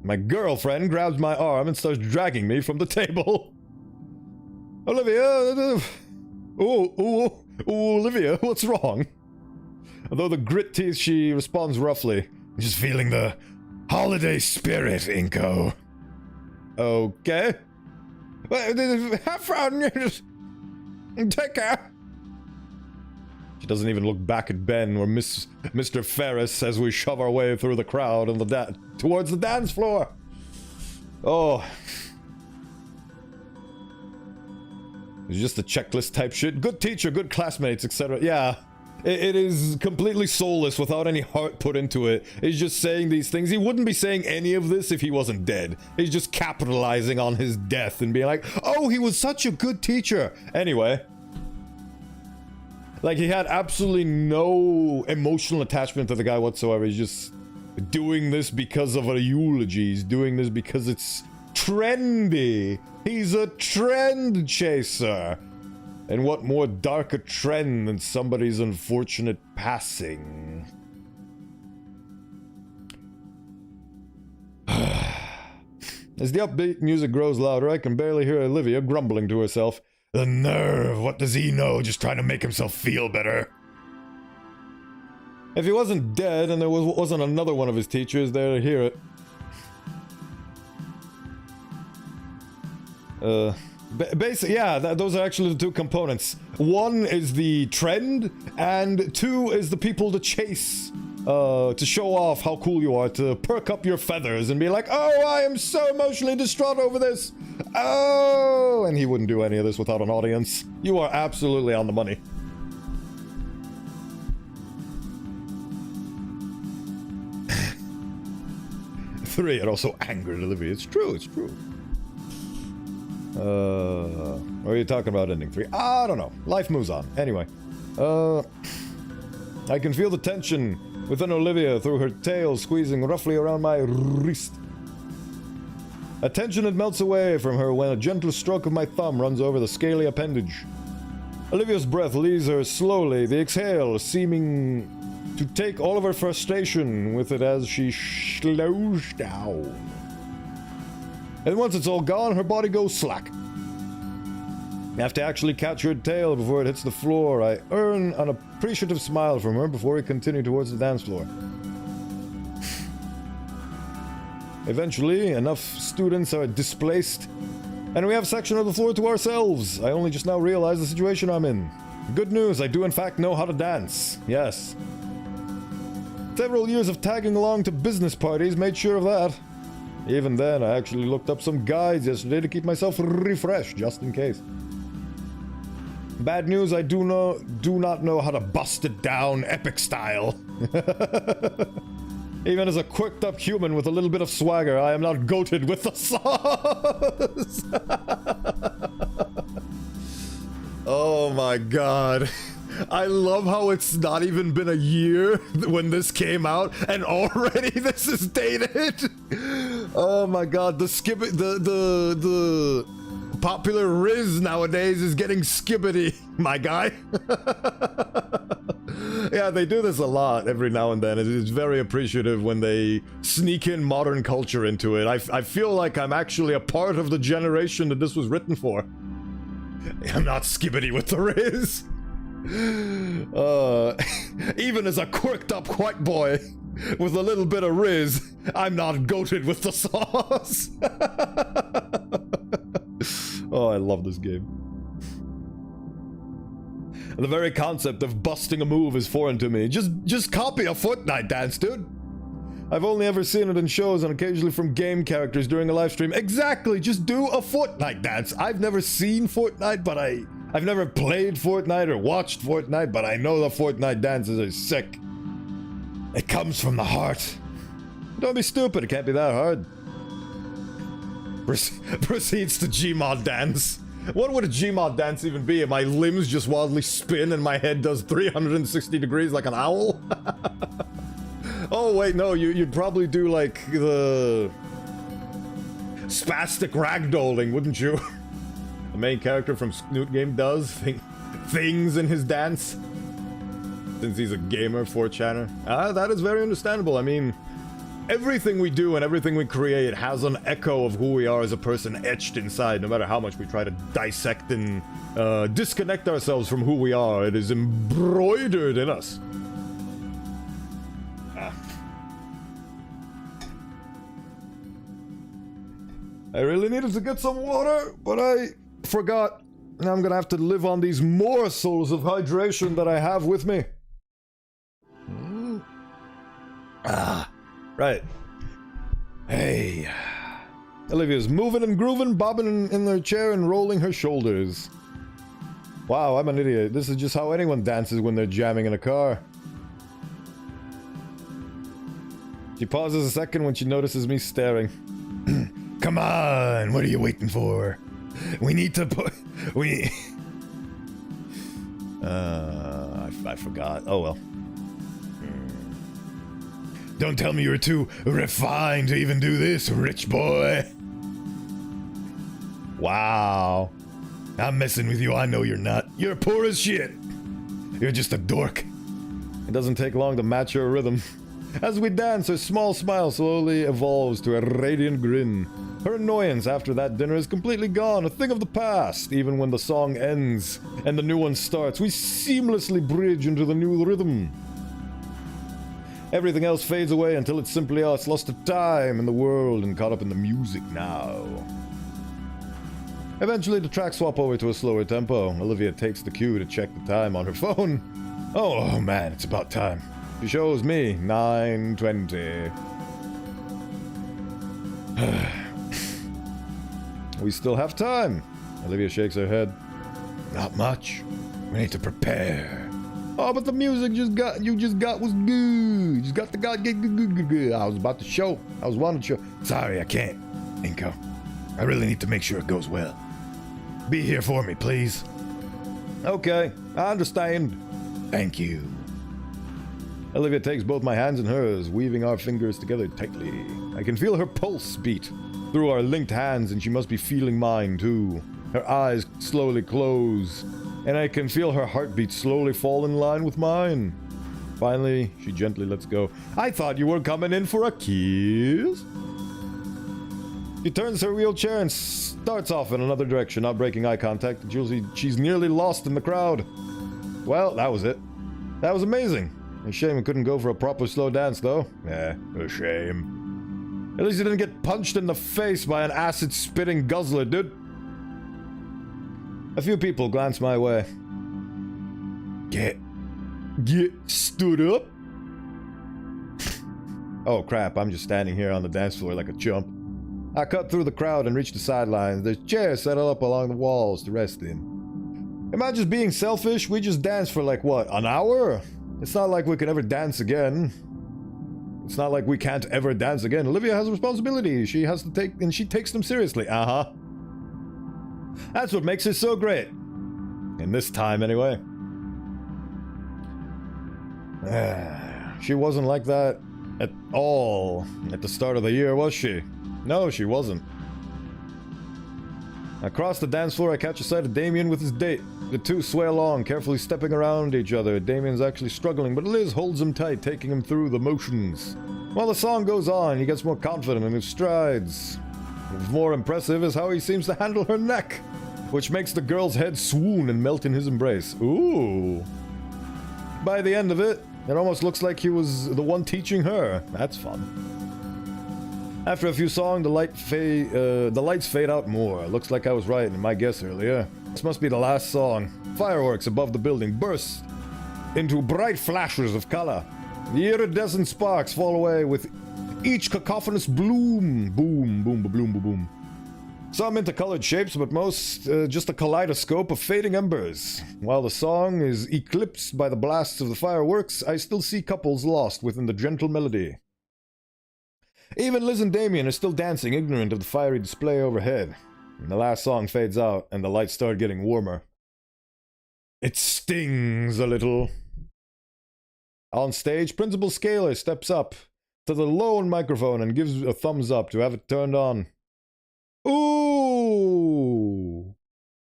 My girlfriend grabs my arm and starts dragging me from the table. Olivia! Olivia, what's wrong? Although the grit teeth, she responds roughly. I'm just feeling the holiday spirit, Inko. Okay. Have fun. Take care. She doesn't even look back at Ben or Mr. Ferris as we shove our way through the crowd and towards the dance floor. Oh. It's just a checklist type shit. Good teacher, good classmates, etc. Yeah. It is completely soulless without any heart put into it. He's just saying these things. He wouldn't be saying any of this if he wasn't dead. He's just capitalizing on his death and being like, oh, he was such a good teacher. Anyway. Like, he had absolutely no emotional attachment to the guy whatsoever. He's just doing this because of a eulogy. He's doing this because it's trendy. He's a trend chaser. And what more dark a trend than somebody's unfortunate passing? As the upbeat music grows louder, I can barely hear Olivia grumbling to herself. The nerve! What does he know? Just trying to make himself feel better. If he wasn't dead and there wasn't another one of his teachers there to hear it. Basically, yeah, those are actually the two components. One is the trend, and two is the people to chase, to show off how cool you are, to perk up your feathers and be like, oh, I am so emotionally distraught over this. Oh, and he wouldn't do any of this without an audience. You are absolutely on the money. Three, it also angered Olivia. It's true, it's true. What are you talking about ending 3? I don't know. Life moves on. Anyway. I can feel the tension within Olivia through her tail squeezing roughly around my wrist. A tension that melts away from her when a gentle stroke of my thumb runs over the scaly appendage. Olivia's breath leaves her slowly, the exhale seeming to take all of her frustration with it as she slows down. And once it's all gone, her body goes slack. I have to actually catch her tail before it hits the floor. I earn an appreciative smile from her before we continue towards the dance floor. Eventually, enough students are displaced, and we have a section of the floor to ourselves. I only just now realized the situation I'm in. Good news, I do in fact know how to dance. Yes. Several years of tagging along to business parties made sure of that. Even then, I actually looked up some guides yesterday to keep myself refreshed, just in case. Bad news, I do not know how to bust it down Epic style. Even as a quirked up human with a little bit of swagger, I am not goated with the sauce. Oh my god. I love how it's not even been a year when this came out, and already this is dated. Oh my god, the popular Riz nowadays is getting skibbity, my guy. Yeah, they do this a lot every now and then. It's very appreciative when they sneak in modern culture into it. I feel like I'm actually a part of the generation that this was written for. I'm not skibbity with the Riz. Even as a quirked up white boy with a little bit of Riz, I'm not goated with the sauce. Oh, I love this game. The very concept of busting a move is foreign to me. Just copy a Fortnite dance, dude. I've only ever seen it in shows and occasionally from game characters during a live stream. Exactly, just do a Fortnite dance. I've never seen Fortnite, but I I've never played Fortnite or watched Fortnite, but I know the Fortnite dances are sick. It comes from the heart. Don't be stupid, it can't be that hard. Proceeds to Gmod dance. What would a Gmod dance even be if my limbs just wildly spin and my head does 360 degrees like an owl? Oh wait, no, you'd probably do like the spastic ragdolling, wouldn't you? The main character from Snoot Game does things in his dance. Since he's a gamer, 4chaner. That is very understandable. I mean, everything we do and everything we create has an echo of who we are as a person etched inside, no matter how much we try to dissect and disconnect ourselves from who we are. It is embroidered in us. I really needed to get some water, but I forgot. Now I'm gonna have to live on these morsels of hydration that I have with me. Right. Hey. Olivia's moving and grooving, bobbing in her chair and rolling her shoulders. Wow, I'm an idiot. This is just how anyone dances when they're jamming in a car. She pauses a second when she notices me staring. Come on, what are you waiting for? We need to put... I forgot. Oh well. Don't tell me you're too refined to even do this, rich boy. Wow. I'm messing with you, I know you're not. You're poor as shit. You're just a dork. It doesn't take long to match her rhythm. As we dance, her small smile slowly evolves to a radiant grin. Her annoyance after that dinner is completely gone, a thing of the past. Even when the song ends and the new one starts, we seamlessly bridge into the new rhythm. Everything else fades away until it's simply us, lost to time in the world and caught up in the music now. Eventually, the tracks swap over to a slower tempo. Olivia takes the cue to check the time on her phone. Oh man, it's about time. She shows me 9:20. We still have time. Olivia shakes her head. Not much. We need to prepare. Oh, but the music you just got was good. You just got the good. I was about to show. I was wanting to show. Sorry, I can't, Inko. I really need to make sure it goes well. Be here for me, please. Okay, I understand. Thank you. Olivia takes both my hands in hers, weaving our fingers together tightly. I can feel her pulse beat through our linked hands, and she must be feeling mine too. Her eyes slowly close, and I can feel her heartbeat slowly fall in line with mine. Finally, she gently lets go. I thought you were coming in for a kiss. She turns her wheelchair and starts off in another direction, not breaking eye contact. She's nearly lost in the crowd. Well, that was it. That was amazing. A shame we couldn't go for a proper slow dance, though. Yeah, a shame. At least you didn't get punched in the face by an acid-spitting guzzler, dude. A few people glance my way. Get stood up? Oh crap, I'm just standing here on the dance floor like a chump. I cut through the crowd and reach the sidelines. There's chairs set up along the walls to rest in. Am I just being selfish? We just danced for like, what, an hour? It's not like we could ever dance again. It's not like we can't ever dance again. Olivia has a responsibility. She has to take, and she takes them seriously. Uh-huh. That's what makes her so great. In this time, anyway. She wasn't like that at all at the start of the year, was she? No, she wasn't. Across the dance floor, I catch a sight of Damien with his date. The two sway along, carefully stepping around each other. Damien's actually struggling, but Liz holds him tight, taking him through the motions. While the song goes on, he gets more confident in his strides. What's more impressive is how he seems to handle her neck, which makes the girl's head swoon and melt in his embrace. Ooh. By the end of it, it almost looks like he was the one teaching her. That's fun. After a few songs, the lights fade out more. Looks like I was right in my guess earlier. This must be the last song. Fireworks above the building burst into bright flashes of color. The iridescent sparks fall away with each cacophonous bloom. Boom, boom, boom, boom, boom. Some into colored shapes, but most just a kaleidoscope of fading embers. While the song is eclipsed by the blasts of the fireworks, I still see couples lost within the gentle melody. Even Liz and Damien are still dancing, ignorant of the fiery display overhead. And the last song fades out, and the lights start getting warmer. It stings a little. On stage, Principal Scalar steps up to the lone microphone and gives a thumbs up to have it turned on. Ooh!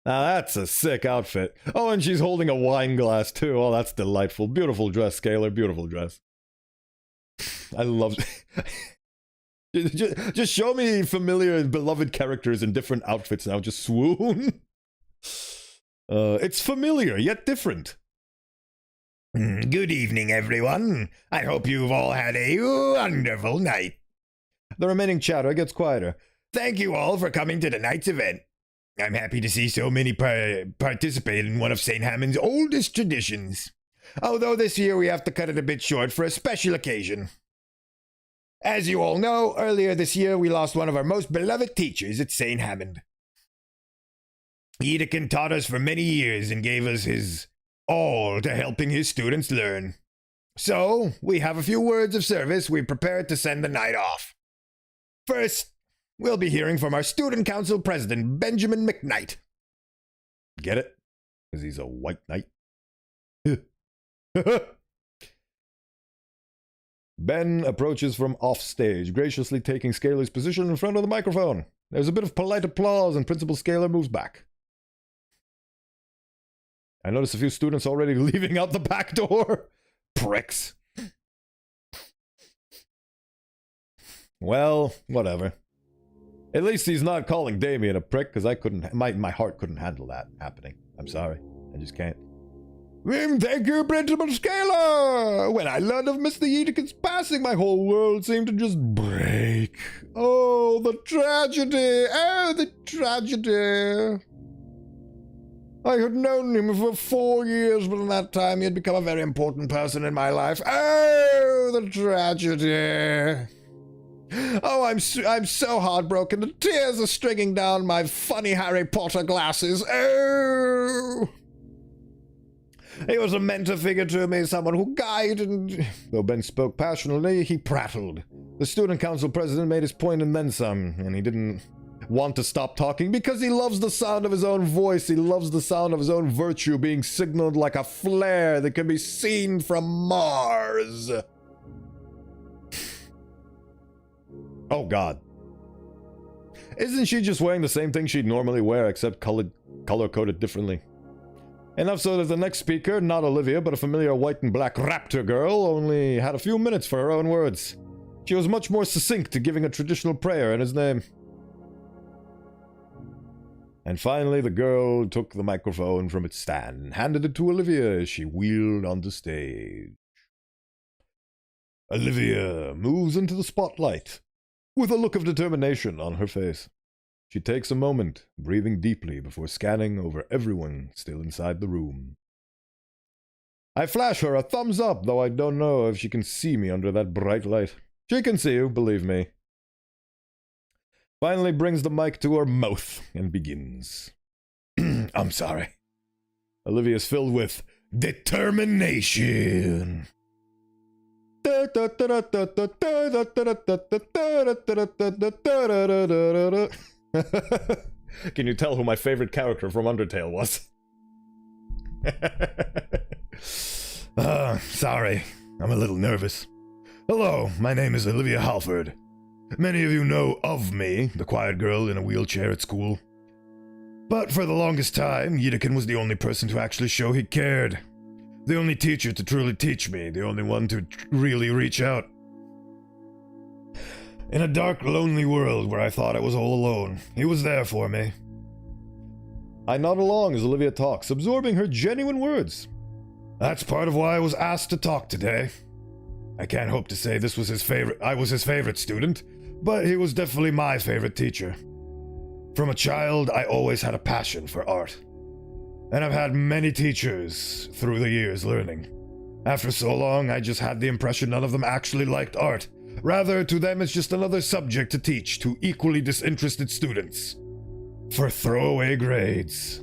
Now that's a sick outfit. Oh, and she's holding a wine glass too. Oh, that's delightful. Beautiful dress, Scalar. Beautiful dress. I love... just show me familiar and beloved characters in different outfits now. Just swoon. It's familiar, yet different. Good evening, everyone. I hope you've all had a wonderful night. The remaining chatter gets quieter. Thank you all for coming to tonight's event. I'm happy to see so many participate in one of St. Hammond's oldest traditions. Although this year we have to cut it a bit short for a special occasion. As you all know, earlier this year we lost one of our most beloved teachers at St. Hammond. Edekin taught us for many years and gave us his all to helping his students learn. So, we have a few words of service we prepared to send the night off. First, we'll be hearing from our Student Council President, Benjamin McKnight. Get it? Because he's a white knight. Ben approaches from off stage, graciously taking Scalar's position in front of the microphone. There's a bit of polite applause and Principal Scalar moves back. I notice a few students already leaving out the back door. Pricks. Well, whatever. At least he's not calling Damien a prick, because I couldn't, my heart couldn't handle that happening. I'm sorry. I just can't. Thank you, Principal Scalar! When I learned of Mr. Edekin's passing, my whole world seemed to just break. Oh, the tragedy! Oh, the tragedy! I had known him for 4 years, but in that time he had become a very important person in my life. Oh, the tragedy! Oh, I'm so heartbroken. The tears are stringing down my funny Harry Potter glasses. Oh! He was a mentor figure to me, someone who guided and... Though Ben spoke passionately, he prattled. The student council president made his point and then some, and he didn't want to stop talking because he loves the sound of his own voice. He loves the sound of his own virtue being signaled like a flare that can be seen from Mars. Oh God. Isn't she just wearing the same thing she'd normally wear except color-coded differently? Enough so that the next speaker, not Olivia, but a familiar white and black raptor girl, only had a few minutes for her own words. She was much more succinct to giving a traditional prayer in his name. And finally, the girl took the microphone from its stand and handed it to Olivia as she wheeled onto stage. Olivia moves into the spotlight, with a look of determination on her face. She takes a moment, breathing deeply before scanning over everyone still inside the room. I flash her a thumbs up, though I don't know if she can see me under that bright light. She can see you, believe me. Finally brings the mic to her mouth and begins. I'm sorry. Olivia's filled with determination. Can you tell who my favorite character from Undertale was? Sorry. I'm a little nervous. Hello, my name is Olivia Halford. Many of you know of me, the quiet girl in a wheelchair at school. But for the longest time, Edekin was the only person to actually show he cared. The only teacher to truly teach me, the only one to really reach out. In a dark, lonely world where I thought I was all alone, he was there for me. I nod along as Olivia talks, absorbing her genuine words. That's part of why I was asked to talk today. I can't hope to say I was his favorite student, but he was definitely my favorite teacher. From a child, I always had a passion for art. And I've had many teachers through the years learning. After so long, I just had the impression none of them actually liked art. Rather, to them it's just another subject to teach to equally disinterested students. for throwaway grades.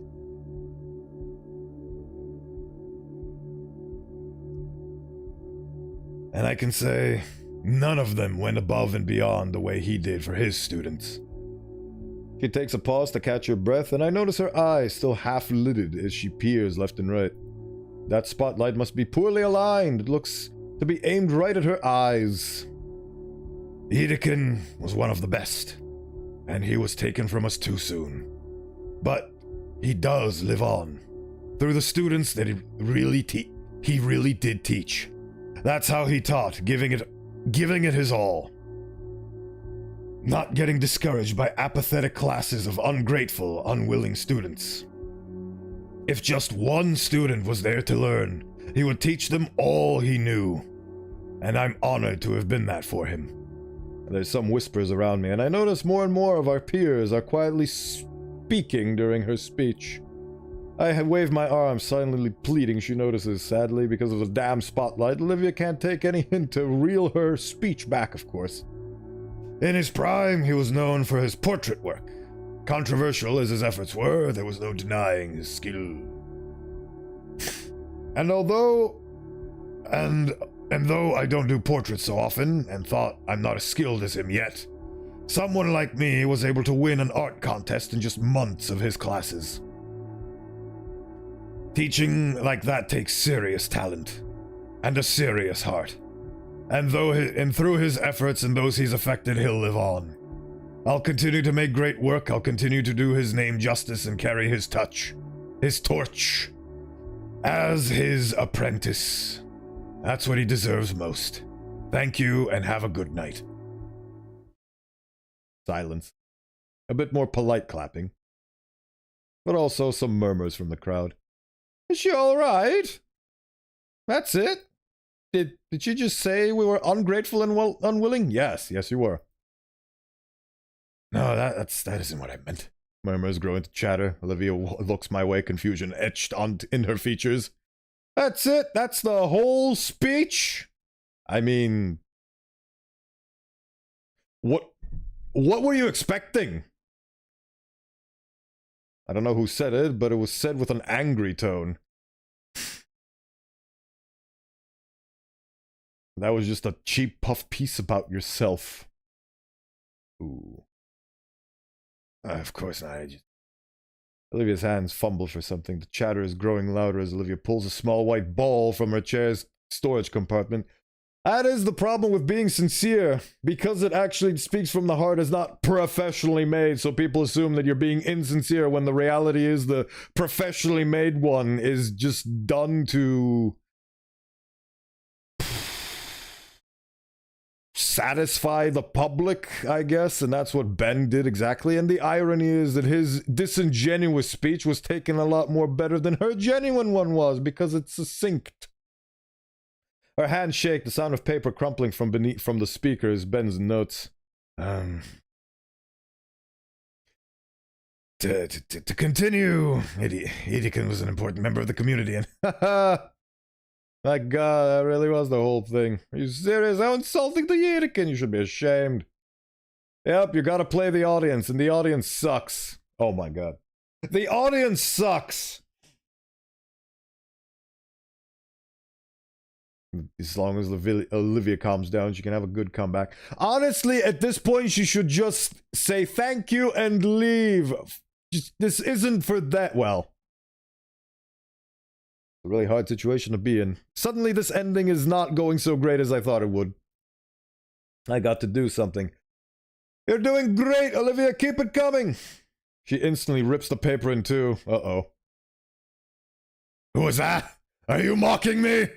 And I can say, none of them went above and beyond the way he did for his students. She takes a pause to catch her breath, and I notice her eyes still half-lidded as she peers left and right. That spotlight must be poorly aligned. It looks to be aimed right at her eyes. Edekin was one of the best, and he was taken from us too soon. But he does live on, through the students that he really did teach. That's how he taught, giving it his all. Not getting discouraged by apathetic classes of ungrateful, unwilling students. If just one student was there to learn, he would teach them all he knew. And I'm honored to have been that for him. There's some whispers around me, and I notice more and more of our peers are quietly speaking during her speech. I wave my arm, silently pleading she notices. Sadly, because of the damn spotlight, Olivia can't take any hint to reel her speech back, of course. In his prime, he was known for his portrait work. Controversial as his efforts were, there was no denying his skill. And though I don't do portraits so often, and thought I'm not as skilled as him yet, someone like me was able to win an art contest in just months of his classes. Teaching like that takes serious talent, and a serious heart. And through his efforts and those he's affected, he'll live on. I'll continue to make great work, I'll continue to do his name justice and carry his torch, as his apprentice. That's what he deserves most. Thank you, and have a good night. Silence. A bit more polite clapping. But also some murmurs from the crowd. Is she alright? That's it? Did she just say we were ungrateful and unwilling? Yes, you were. No, that isn't what I meant. Murmurs grow into chatter. Olivia looks my way, confusion etched in her features. That's it? That's the whole speech? I mean... What were you expecting? I don't know who said it, but it was said with an angry tone. That was just a cheap puff piece about yourself. Ooh. Of course not. Olivia's hands fumble for something. The chatter is growing louder as Olivia pulls a small white ball from her chair's storage compartment. That is the problem with being sincere. Because it actually speaks from the heart, is not professionally made, so people assume that you're being insincere when the reality is the professionally made one is just done to satisfy the public, I guess, and that's what Ben did exactly. And the irony is that his disingenuous speech was taken a lot more better than her genuine one was, because it's succinct. Her hands shake, the sound of paper crumpling from the speakers. Ben's notes. To continue, Edekin was an important member of the community, and my god, that really was the whole thing. Are you serious? How insulting to Edekin! You should be ashamed. Yep, you gotta play the audience, and the audience sucks. Oh my god. The audience sucks! As long as Olivia calms down, she can have a good comeback. Honestly, at this point, she should just say thank you and leave. This isn't for that. Well, it's a really hard situation to be in. Suddenly, this ending is not going so great as I thought it would. I got to do something. You're doing great, Olivia. Keep it coming. She instantly rips the paper in two. Uh-oh. Who was that? Are you mocking me?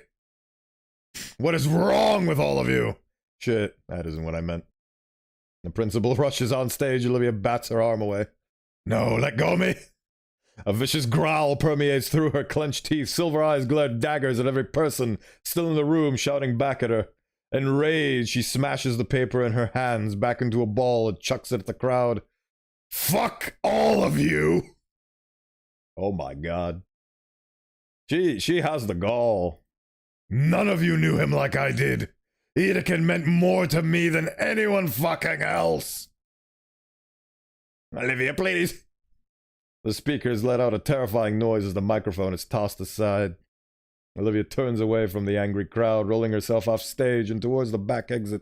What is wrong with all of you? Shit, that isn't what I meant. The principal rushes on stage. Olivia bats her arm away. No, let go of me. A vicious growl permeates through her clenched teeth. Silver eyes glare daggers at every person still in the room, shouting back at her. Enraged, she smashes the paper in her hands back into a ball and chucks it at the crowd. Fuck all of you! Oh my god. She has the gall. None of you knew him like I did. Edekin meant more to me than anyone fucking else. Olivia, please. The speakers let out a terrifying noise as the microphone is tossed aside. Olivia turns away from the angry crowd, rolling herself off stage and towards the back exit.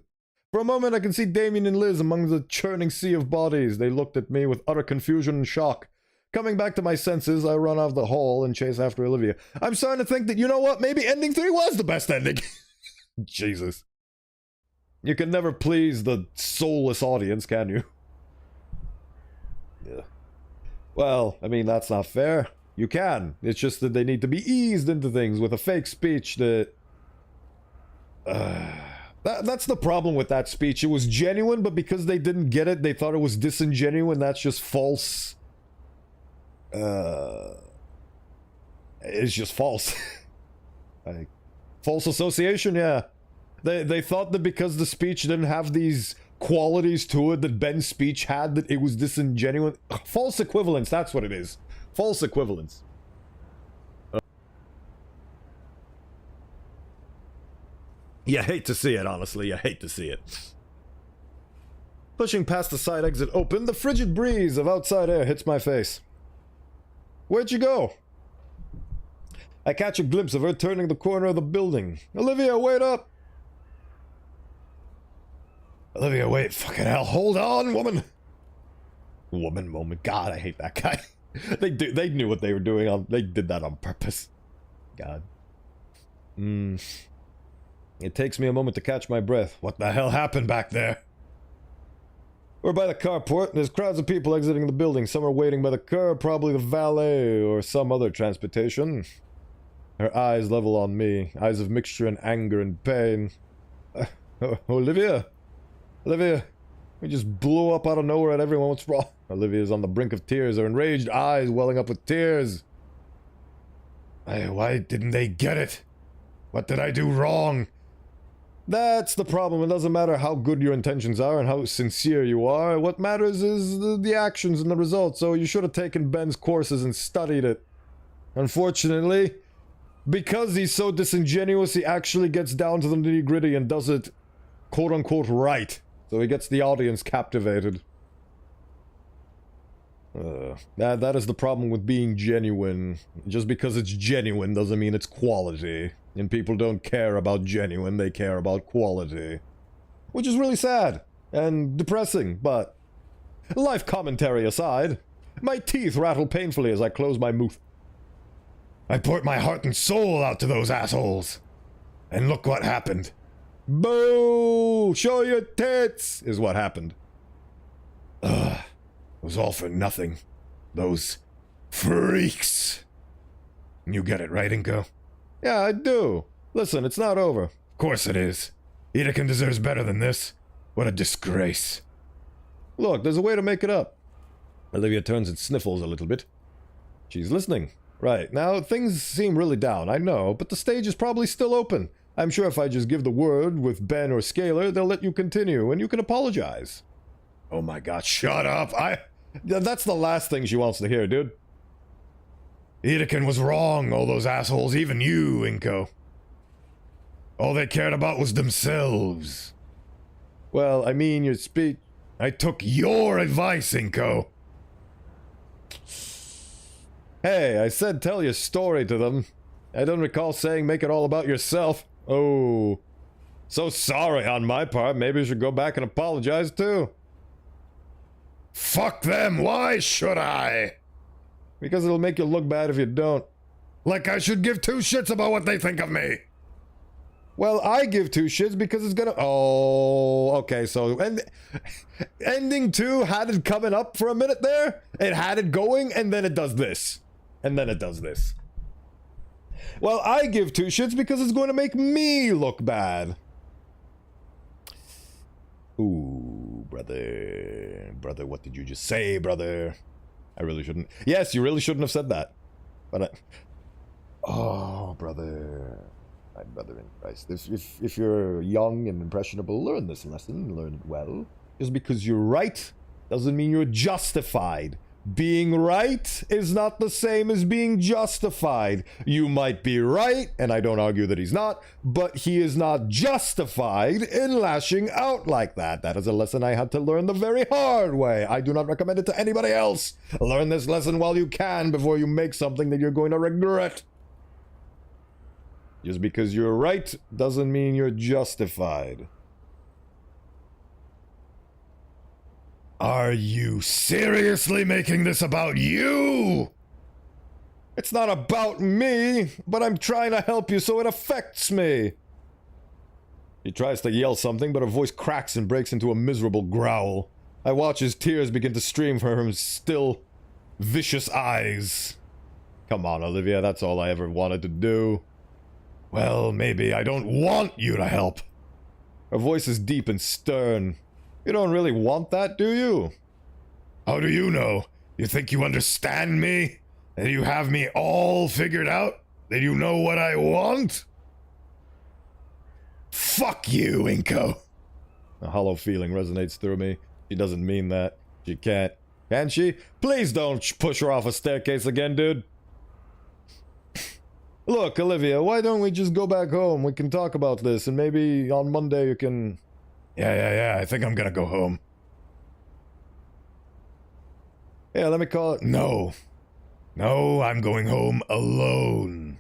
For a moment, I can see Damien and Liz among the churning sea of bodies. They looked at me with utter confusion and shock. Coming back to my senses, I run off the hall and chase after Olivia. I'm starting to think that, you know what, maybe ending 3 was the best ending. Jesus. You can never please the soulless audience, can you? Yeah. Well, I mean, that's not fair. You can. It's just that they need to be eased into things with a fake speech that... That's the problem with that speech. It was genuine, but because they didn't get it, they thought it was disingenuine. That's just false. It's just false. Like, false association, yeah. They thought that because the speech didn't have these qualities to it that Ben's speech had, that it was disingenuine. False equivalence, that's what it is. False equivalence. You hate to see it, honestly. You hate to see it. Pushing past the side exit open, the frigid breeze of outside air hits my face. Where'd you go? I catch a glimpse of her turning the corner of the building. Olivia, wait up! Olivia, wait, fucking hell, hold on, woman! Woman moment. God, I hate that guy. They knew what they were doing. They did that on purpose. God. It takes me a moment to catch my breath. What the hell happened back there? We're by the carport. There's crowds of people exiting the building. Some are waiting by the curb, probably the valet or some other transportation. Her eyes level on me. Eyes of mixture and anger and pain. Olivia? Olivia? We just blew up out of nowhere at everyone. What's wrong? Olivia's on the brink of tears, her enraged eyes welling up with tears. Why didn't they get it? What did I do wrong? That's the problem. It doesn't matter how good your intentions are and how sincere you are. What matters is the actions and the results. So you should have taken Ben's courses and studied it. Unfortunately, because he's so disingenuous, he actually gets down to the nitty-gritty and does it quote-unquote right. So he gets the audience captivated. That is the problem with being genuine. Just because it's genuine doesn't mean it's quality. And people don't care about genuine, they care about quality. Which is really sad. And depressing, but... life commentary aside, my teeth rattle painfully as I close my mouth. I poured my heart and soul out to those assholes. And look what happened. Boo! Show your tits! Is what happened. Ugh. It was all for nothing. Those freaks. You get it, right, Inko? Yeah, I do. Listen, it's not over. Of course it is. Edekin deserves better than this. What a disgrace. Look, there's a way to make it up. Olivia turns and sniffles a little bit. She's listening. Right, now things seem really down, I know, but the stage is probably still open. I'm sure if I just give the word with Ben or Scalar, they'll let you continue, and you can apologize. Oh my god, shut up! That's the last thing she wants to hear, dude. Edekin was wrong, all those assholes, even you, Inko. All they cared about was themselves. Well, I mean, your speech... I took your advice, Inko. Hey, I said tell your story to them. I don't recall saying make it all about yourself. Oh. So sorry on my part. Maybe you should go back and apologize too. Fuck them! Why should I? Because it'll make you look bad if you don't. Like I should give 2 shits about what they think of me. Well, I give 2 shits because it's gonna... Oh, okay, so... Ending 2 had it coming up for a minute there. It had it going, and then it does this. And then it does this. Well, I give 2 shits because it's going to make me look bad. Ooh, brother. Brother, what did you just say, brother? I really shouldn't. Yes, you really shouldn't have said that. But oh, brother. My brother in Christ. If you're young and impressionable, learn this lesson. Learn it well. Just because you're right doesn't mean you're justified. Being right is not the same as being justified. You might be right, and I don't argue that he's not, but he is not justified in lashing out like that. That is a lesson I had to learn the very hard way. I do not recommend it to anybody else. Learn this lesson while you can before you make something that you're going to regret. Just because you're right doesn't mean you're justified. Are you seriously making this about you? It's not about me, but I'm trying to help you so it affects me. He tries to yell something, but her voice cracks and breaks into a miserable growl. I watch his tears begin to stream from his still, vicious eyes. Come on, Olivia, that's all I ever wanted to do. Well, maybe I don't want you to help. Her voice is deep and stern. You don't really want that, do you? How do you know? You think you understand me? That you have me all figured out? That you know what I want? Fuck you, Inko. A hollow feeling resonates through me. She doesn't mean that. She can't. Can she? Please don't push her off a staircase again, dude. Look, Olivia, why don't we just go back home? We can talk about this, and maybe on Monday you can... Yeah, I think I'm gonna go home. Yeah, let me call it... No, I'm going home alone.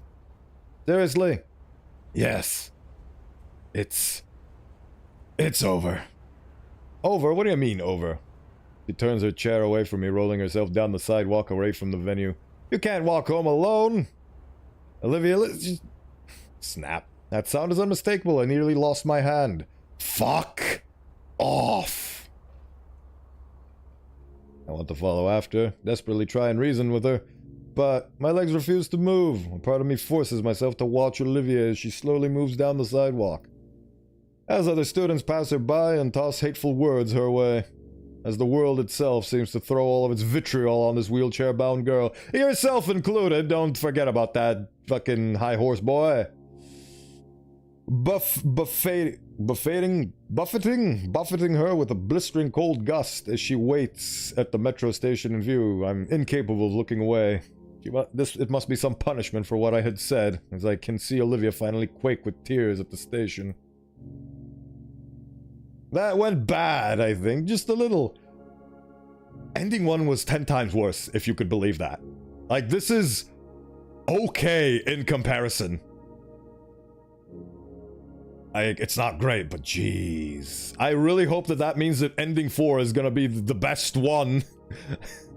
Seriously? Yes. It's over. Over? What do you mean, over? She turns her chair away from me, rolling herself down the sidewalk away from the venue. You can't walk home alone! Olivia, let's just... Snap. That sound is unmistakable. I nearly lost my hand. Fuck off. I want to follow after, desperately try and reason with her, but my legs refuse to move. A part of me forces myself to watch Olivia as she slowly moves down the sidewalk. As other students pass her by and toss hateful words her way. As the world itself seems to throw all of its vitriol on this wheelchair-bound girl. Yourself included, don't forget about that fucking high horse boy. Buffeting her with a blistering cold gust as she waits at the metro station in view. I'm incapable of looking away. It must be some punishment for what I had said, as I can see Olivia finally quake with tears at the station. That went bad, I think, just a little. Ending one was 10 times worse, if you could believe that. Like, this is okay in comparison. It's not great, but jeez. I really hope that means that ending 4 is gonna be the best one.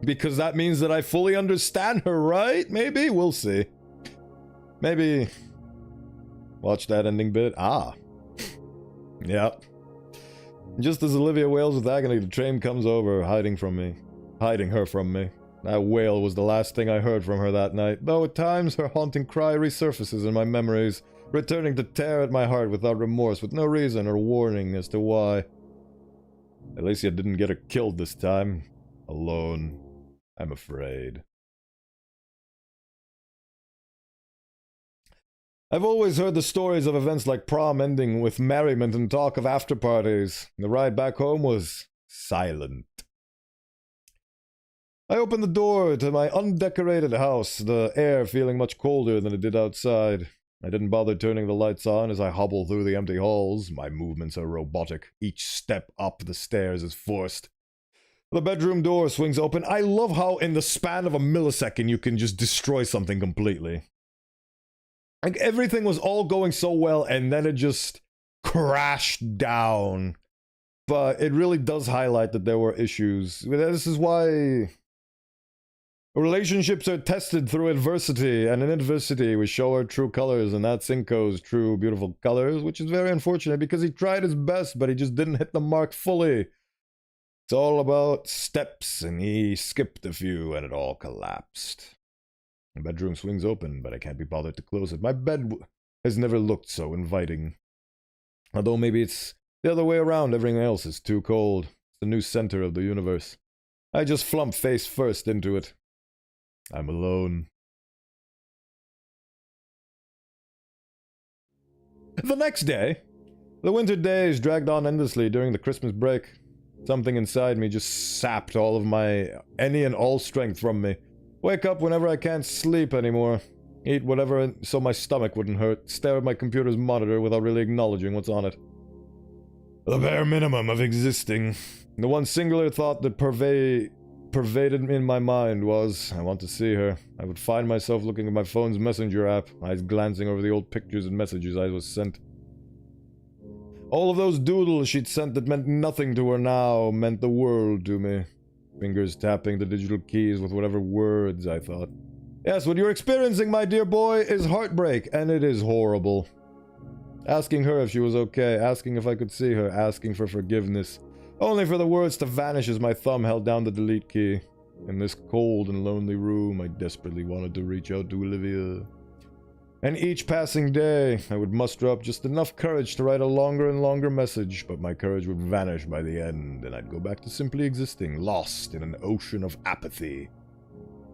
Because that means that I fully understand her, right? Maybe? We'll see. Maybe... Watch that ending bit. Ah. Yep. Just as Olivia wails with agony, the train comes over, hiding her from me. That wail was the last thing I heard from her that night, though at times her haunting cry resurfaces in my memories, returning to tear at my heart without remorse, with no reason or warning as to why. At least I didn't get her killed this time. Alone. I'm afraid. I've always heard the stories of events like prom ending with merriment and talk of after parties. The ride back home was silent. I opened the door to my undecorated house, the air feeling much colder than it did outside. I didn't bother turning the lights on as I hobble through the empty halls. My movements are robotic. Each step up the stairs is forced. The bedroom door swings open. I love how in the span of a millisecond you can just destroy something completely. Like, everything was all going so well, and then it just crashed down. But it really does highlight that there were issues. This is why relationships are tested through adversity, and in adversity we show our true colors, and that's Inko's true, beautiful colors, which is very unfortunate because he tried his best, but he just didn't hit the mark fully. It's all about steps, and he skipped a few, and it all collapsed. The bedroom swings open, but I can't be bothered to close it. My bed has never looked so inviting. Although maybe it's the other way around, everything else is too cold. It's the new center of the universe. I just flump face first into it. I'm alone. The next day. The winter days dragged on endlessly during the Christmas break. Something inside me just sapped all of my any and all strength from me. Wake up whenever I can't sleep anymore. Eat whatever so my stomach wouldn't hurt. Stare at my computer's monitor without really acknowledging what's on it. The bare minimum of existing. The one singular thought that pervaded in my mind was, I want to see her. I would find myself looking at my phone's messenger app, eyes glancing over the old pictures and messages I was sent. All of those doodles she'd sent that meant nothing to her now meant the world to me. Fingers tapping the digital keys with whatever words I thought. Yes, what you're experiencing, my dear boy, is heartbreak, and it is horrible. Asking her if she was okay, asking if I could see her, asking for forgiveness. Only for the words to vanish as my thumb held down the delete key. In this cold and lonely room, I desperately wanted to reach out to Olivia. And each passing day, I would muster up just enough courage to write a longer and longer message, but my courage would vanish by the end, and I'd go back to simply existing, lost in an ocean of apathy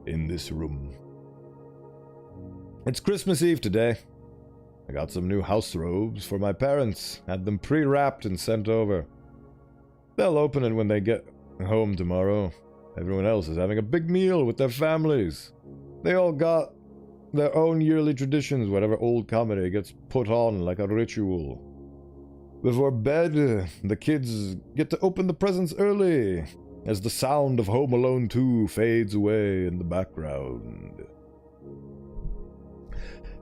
in this room. It's Christmas Eve today. I got some new house robes for my parents, had them pre-wrapped and sent over. They'll open it when they get home tomorrow. Everyone else is having a big meal with their families. They all got their own yearly traditions, whatever old comedy gets put on like a ritual. Before bed, the kids get to open the presents early, as the sound of Home Alone 2 fades away in the background.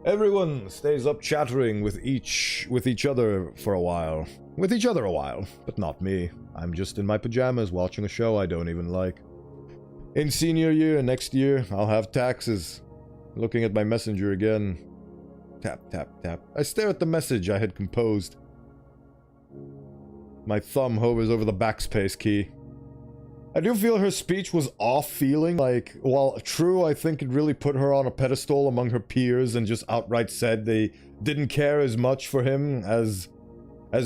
Everyone stays up chattering with each other for a while. With each other a while, but not me. I'm just in my pajamas watching a show I don't even like. In senior year, next year, I'll have taxes. Looking at my messenger again. Tap, tap, tap. I stare at the message I had composed. My thumb hovers over the backspace key. I do feel her speech was off-feeling. Like, while true, I think it really put her on a pedestal among her peers and just outright said they didn't care as much for him as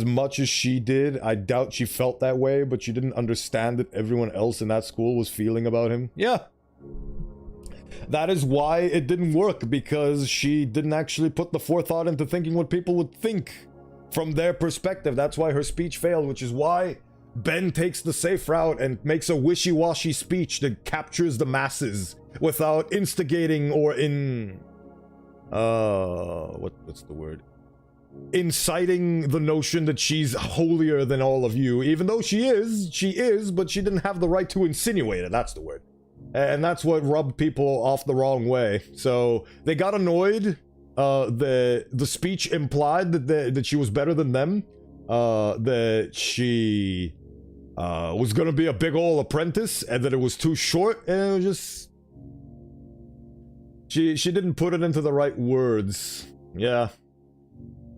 much as she did. I doubt she felt that way, but she didn't understand that everyone else in that school was feeling about him. Yeah. That is why it didn't work, because she didn't actually put the forethought into thinking what people would think from their perspective. That's why her speech failed, which is why Ben takes the safe route and makes a wishy-washy speech that captures the masses without instigating or what's the word? Inciting the notion that she's holier than all of you, even though she is, but she didn't have the right to insinuate it. That's the word. And that's what rubbed people off the wrong way. So they got annoyed. The speech implied that she was better than them. That she was gonna be a big ol' apprentice, and that it was too short. And it was just she didn't put it into the right words. Yeah.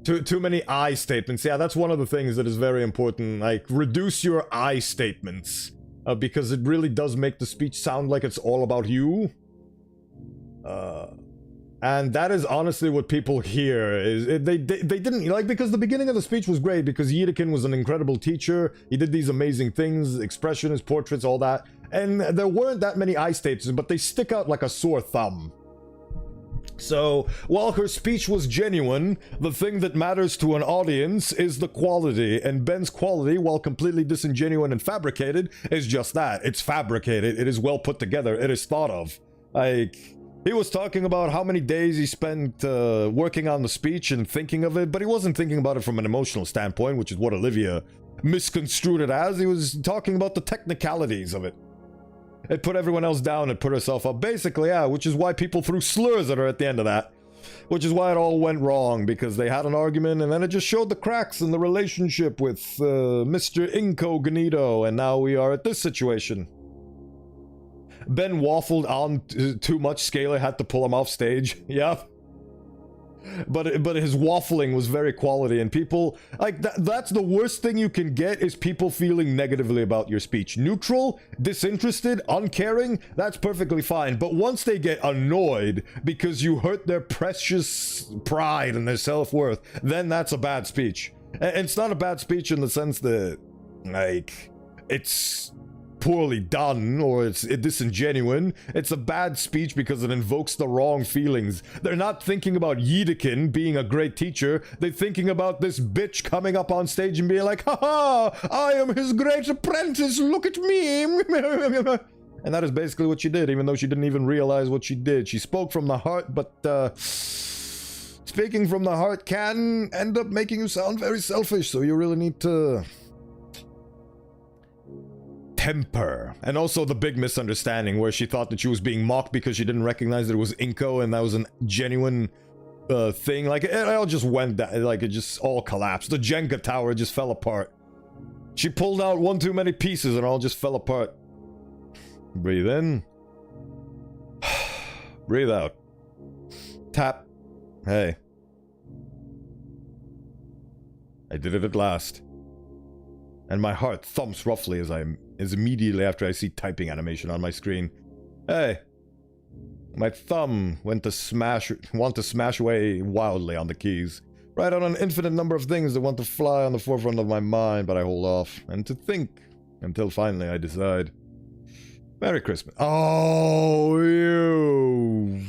Too many I statements. Yeah, that's one of the things that is very important. Like, reduce your I statements. Because it really does make the speech sound like it's all about you. And that is honestly what people hear. They didn't, like, because the beginning of the speech was great, because Yedekin was an incredible teacher. He did these amazing things, expressionist portraits, all that. And there weren't that many I statements, but they stick out like a sore thumb. So, while her speech was genuine, the thing that matters to an audience is the quality, and Ben's quality, while completely disingenuous and fabricated, is just that. It's fabricated, it is well put together, it is thought of. Like, he was talking about how many days he spent working on the speech and thinking of it, but he wasn't thinking about it from an emotional standpoint, which is what Olivia misconstrued it as. He was talking about the technicalities of it. It put everyone else down and put herself up. Basically, yeah, which is why people threw slurs at her at the end of that. Which is why it all went wrong, because they had an argument, and then it just showed the cracks in the relationship with Mr. Incognito, and now we are at this situation. Ben waffled on too much. Scalar had to pull him off stage. Yeah. But his waffling was very quality, and people like that's the worst thing you can get, is people feeling negatively about your speech. Neutral, disinterested, uncaring, that's perfectly fine. But once they get annoyed because you hurt their precious pride and their self-worth, then that's a bad speech. And it's not a bad speech in the sense that, like, it's poorly done or it's disingenuine. It's a bad speech because it invokes the wrong feelings. They're not thinking about Yedekin being a great teacher. They're thinking about this bitch coming up on stage and being like, haha, I am his great apprentice, look at me. And that is basically what she did, even though she didn't even realize what she did. She spoke from the heart, but speaking from the heart can end up making you sound very selfish, so you really need to temper. And also the big misunderstanding where she thought that she was being mocked because she didn't recognize that it was Inko and that was a genuine thing. Like, it all just went down, like, it just all collapsed. The Jenga tower just fell apart. She pulled out one too many pieces and it all just fell apart. Breathe in. Breathe out. Tap. Hey. I did it at last. And my heart thumps roughly as immediately after I see typing animation on my screen. Hey. My thumb want to smash away wildly on the keys. Write on an infinite number of things that want to fly on the forefront of my mind, but I hold off. And to think until finally I decide. Merry Christmas. Oh, you.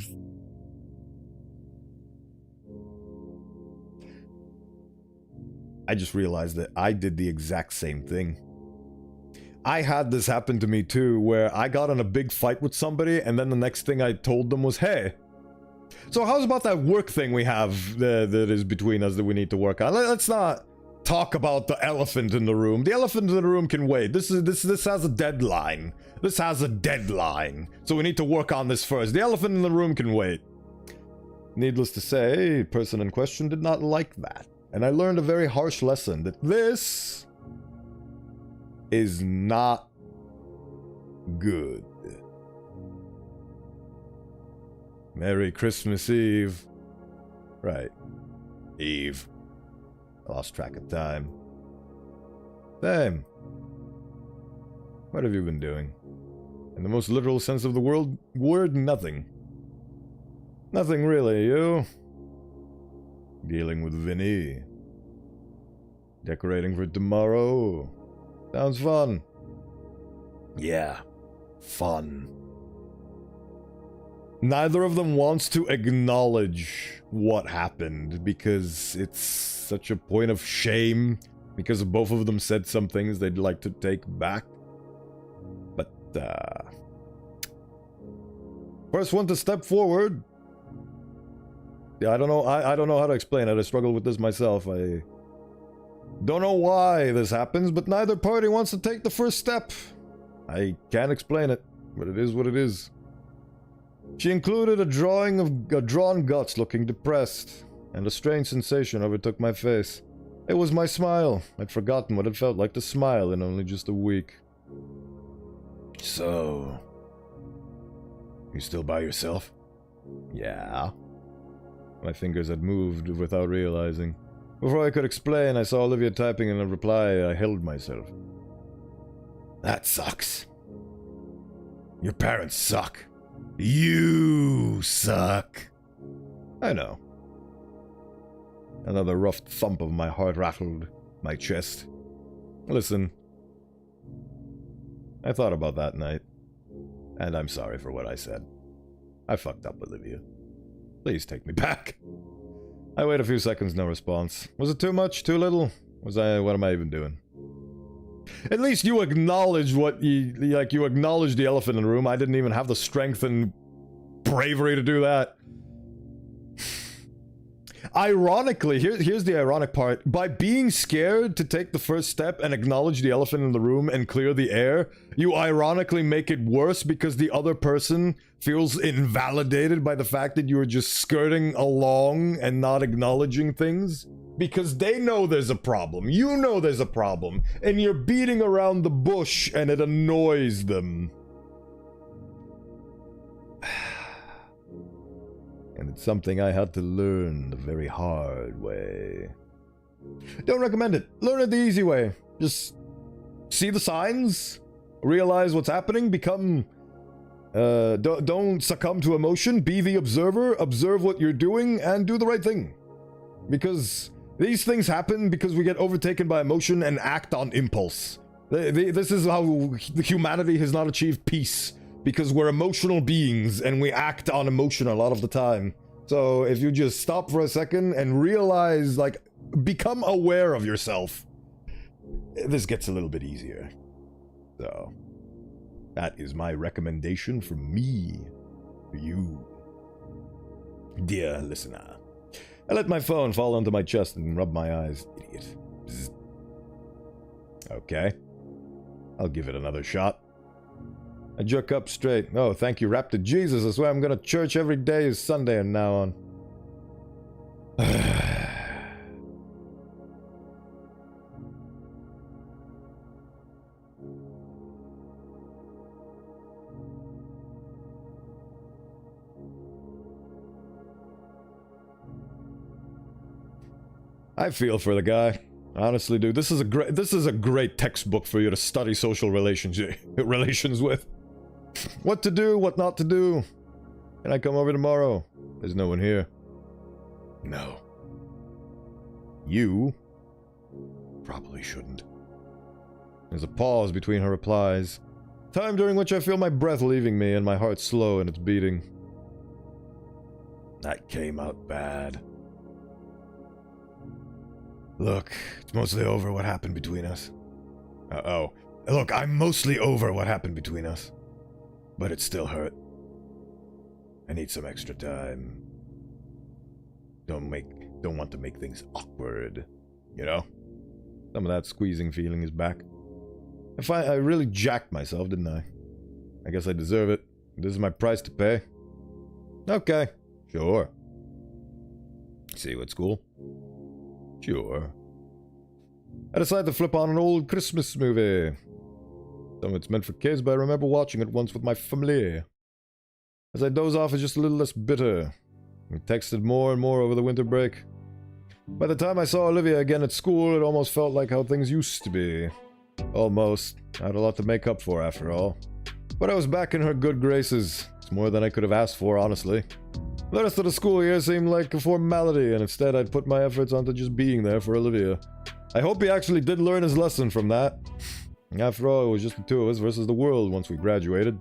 I just realized that I did the exact same thing. I had this happen to me too, where I got in a big fight with somebody, and then the next thing I told them was, hey, so how's about that work thing we have that is between us that we need to work on? Let's not talk about the elephant in the room. The elephant in the room can wait. This has a deadline. This has a deadline. So we need to work on this first. The elephant in the room can wait. Needless to say, person in question did not like that. And I learned a very harsh lesson that this is not good. Merry Christmas Eve. Right. Eve. I lost track of time. Same. What have you been doing? In the most literal sense of the word, nothing. Nothing really, you? Dealing with Vinny. Decorating for tomorrow. Sounds fun. Yeah, fun. Neither of them wants to acknowledge what happened because it's such a point of shame because both of them said some things they'd like to take back. But, first one to step forward. Yeah, I don't know. I don't know how to explain it. I struggle with this myself. I don't know why this happens, but neither party wants to take the first step. I can't explain it, but it is what it is. She included a drawing of drawn guts looking depressed, and a strange sensation overtook my face. It was my smile. I'd forgotten what it felt like to smile in only just a week. So, you still by yourself? Yeah. My fingers had moved without realizing. Before I could explain, I saw Olivia typing in a reply. I held myself. That sucks. Your parents suck. You suck. I know. Another rough thump of my heart rattled my chest. Listen. I thought about that night. And I'm sorry for what I said. I fucked up, Olivia. Please take me back. I wait a few seconds, no response. Was it too much? Too little? What am I even doing? At least you acknowledged you acknowledged the elephant in the room. I didn't even have the strength and bravery to do that. Ironically, here's the ironic part. By being scared to take the first step and acknowledge the elephant in the room and clear the air, you ironically make it worse because the other person feels invalidated by the fact that you were just skirting along and not acknowledging things. Because they know there's a problem, you know there's a problem, and you're beating around the bush and it annoys them. And it's something I had to learn the very hard way. Don't recommend it. Learn it the easy way. Just see the signs, realize what's happening, become... don't succumb to emotion, be the observer, observe what you're doing, and do the right thing. Because these things happen because we get overtaken by emotion and act on impulse. This is how humanity has not achieved peace. Because we're emotional beings and we act on emotion a lot of the time. So if you just stop for a second and realize, like, become aware of yourself, this gets a little bit easier. So, that is my recommendation from me to you, dear listener. I let my phone fall onto my chest and rub my eyes. Idiot. Bzz. Okay. I'll give it another shot. I jerk up straight. Oh, thank you, Raptor Jesus. I swear I'm going to church every day is Sunday and now on. I feel for the guy. Honestly, dude, this is a great textbook for you to study social relations with. What to do, what not to do. Can I come over tomorrow? There's no one here. No. You probably shouldn't. There's a pause between her replies. Time during which I feel my breath leaving me and my heart slow in its beating. That came out bad. Look, it's mostly over what happened between us. Uh-oh. Look, I'm mostly over what happened between us. But it still hurt. I need some extra time. Don't want to make things awkward. You know? Some of that squeezing feeling is back. I really jacked myself, didn't I? I guess I deserve it. This is my price to pay. Okay. Sure. See you at school? Sure. I decided to flip on an old Christmas movie. Some of it's meant for kids, but I remember watching it once with my family. As I doze off, it's just a little less bitter. We texted more and more over the winter break. By the time I saw Olivia again at school, it almost felt like how things used to be. Almost. I had a lot to make up for, after all. But I was back in her good graces. It's more than I could have asked for, honestly. The rest of the school year seemed like a formality, and instead I'd put my efforts onto just being there for Olivia. I hope he actually did learn his lesson from that. After all, it was just the two of us versus the world once we graduated.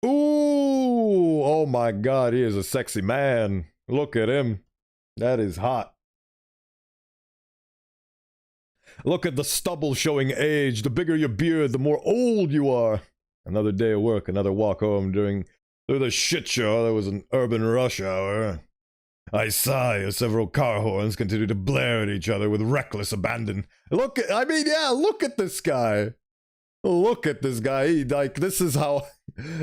Ooh! Oh my god, he is a sexy man. Look at him. That is hot. Look at the stubble showing age. The bigger your beard, the more old you are. Another day of work, another walk home through the shit show that was an urban rush hour. I sigh as several car horns continue to blare at each other with reckless abandon. Look at this guy. Look at this guy. This is how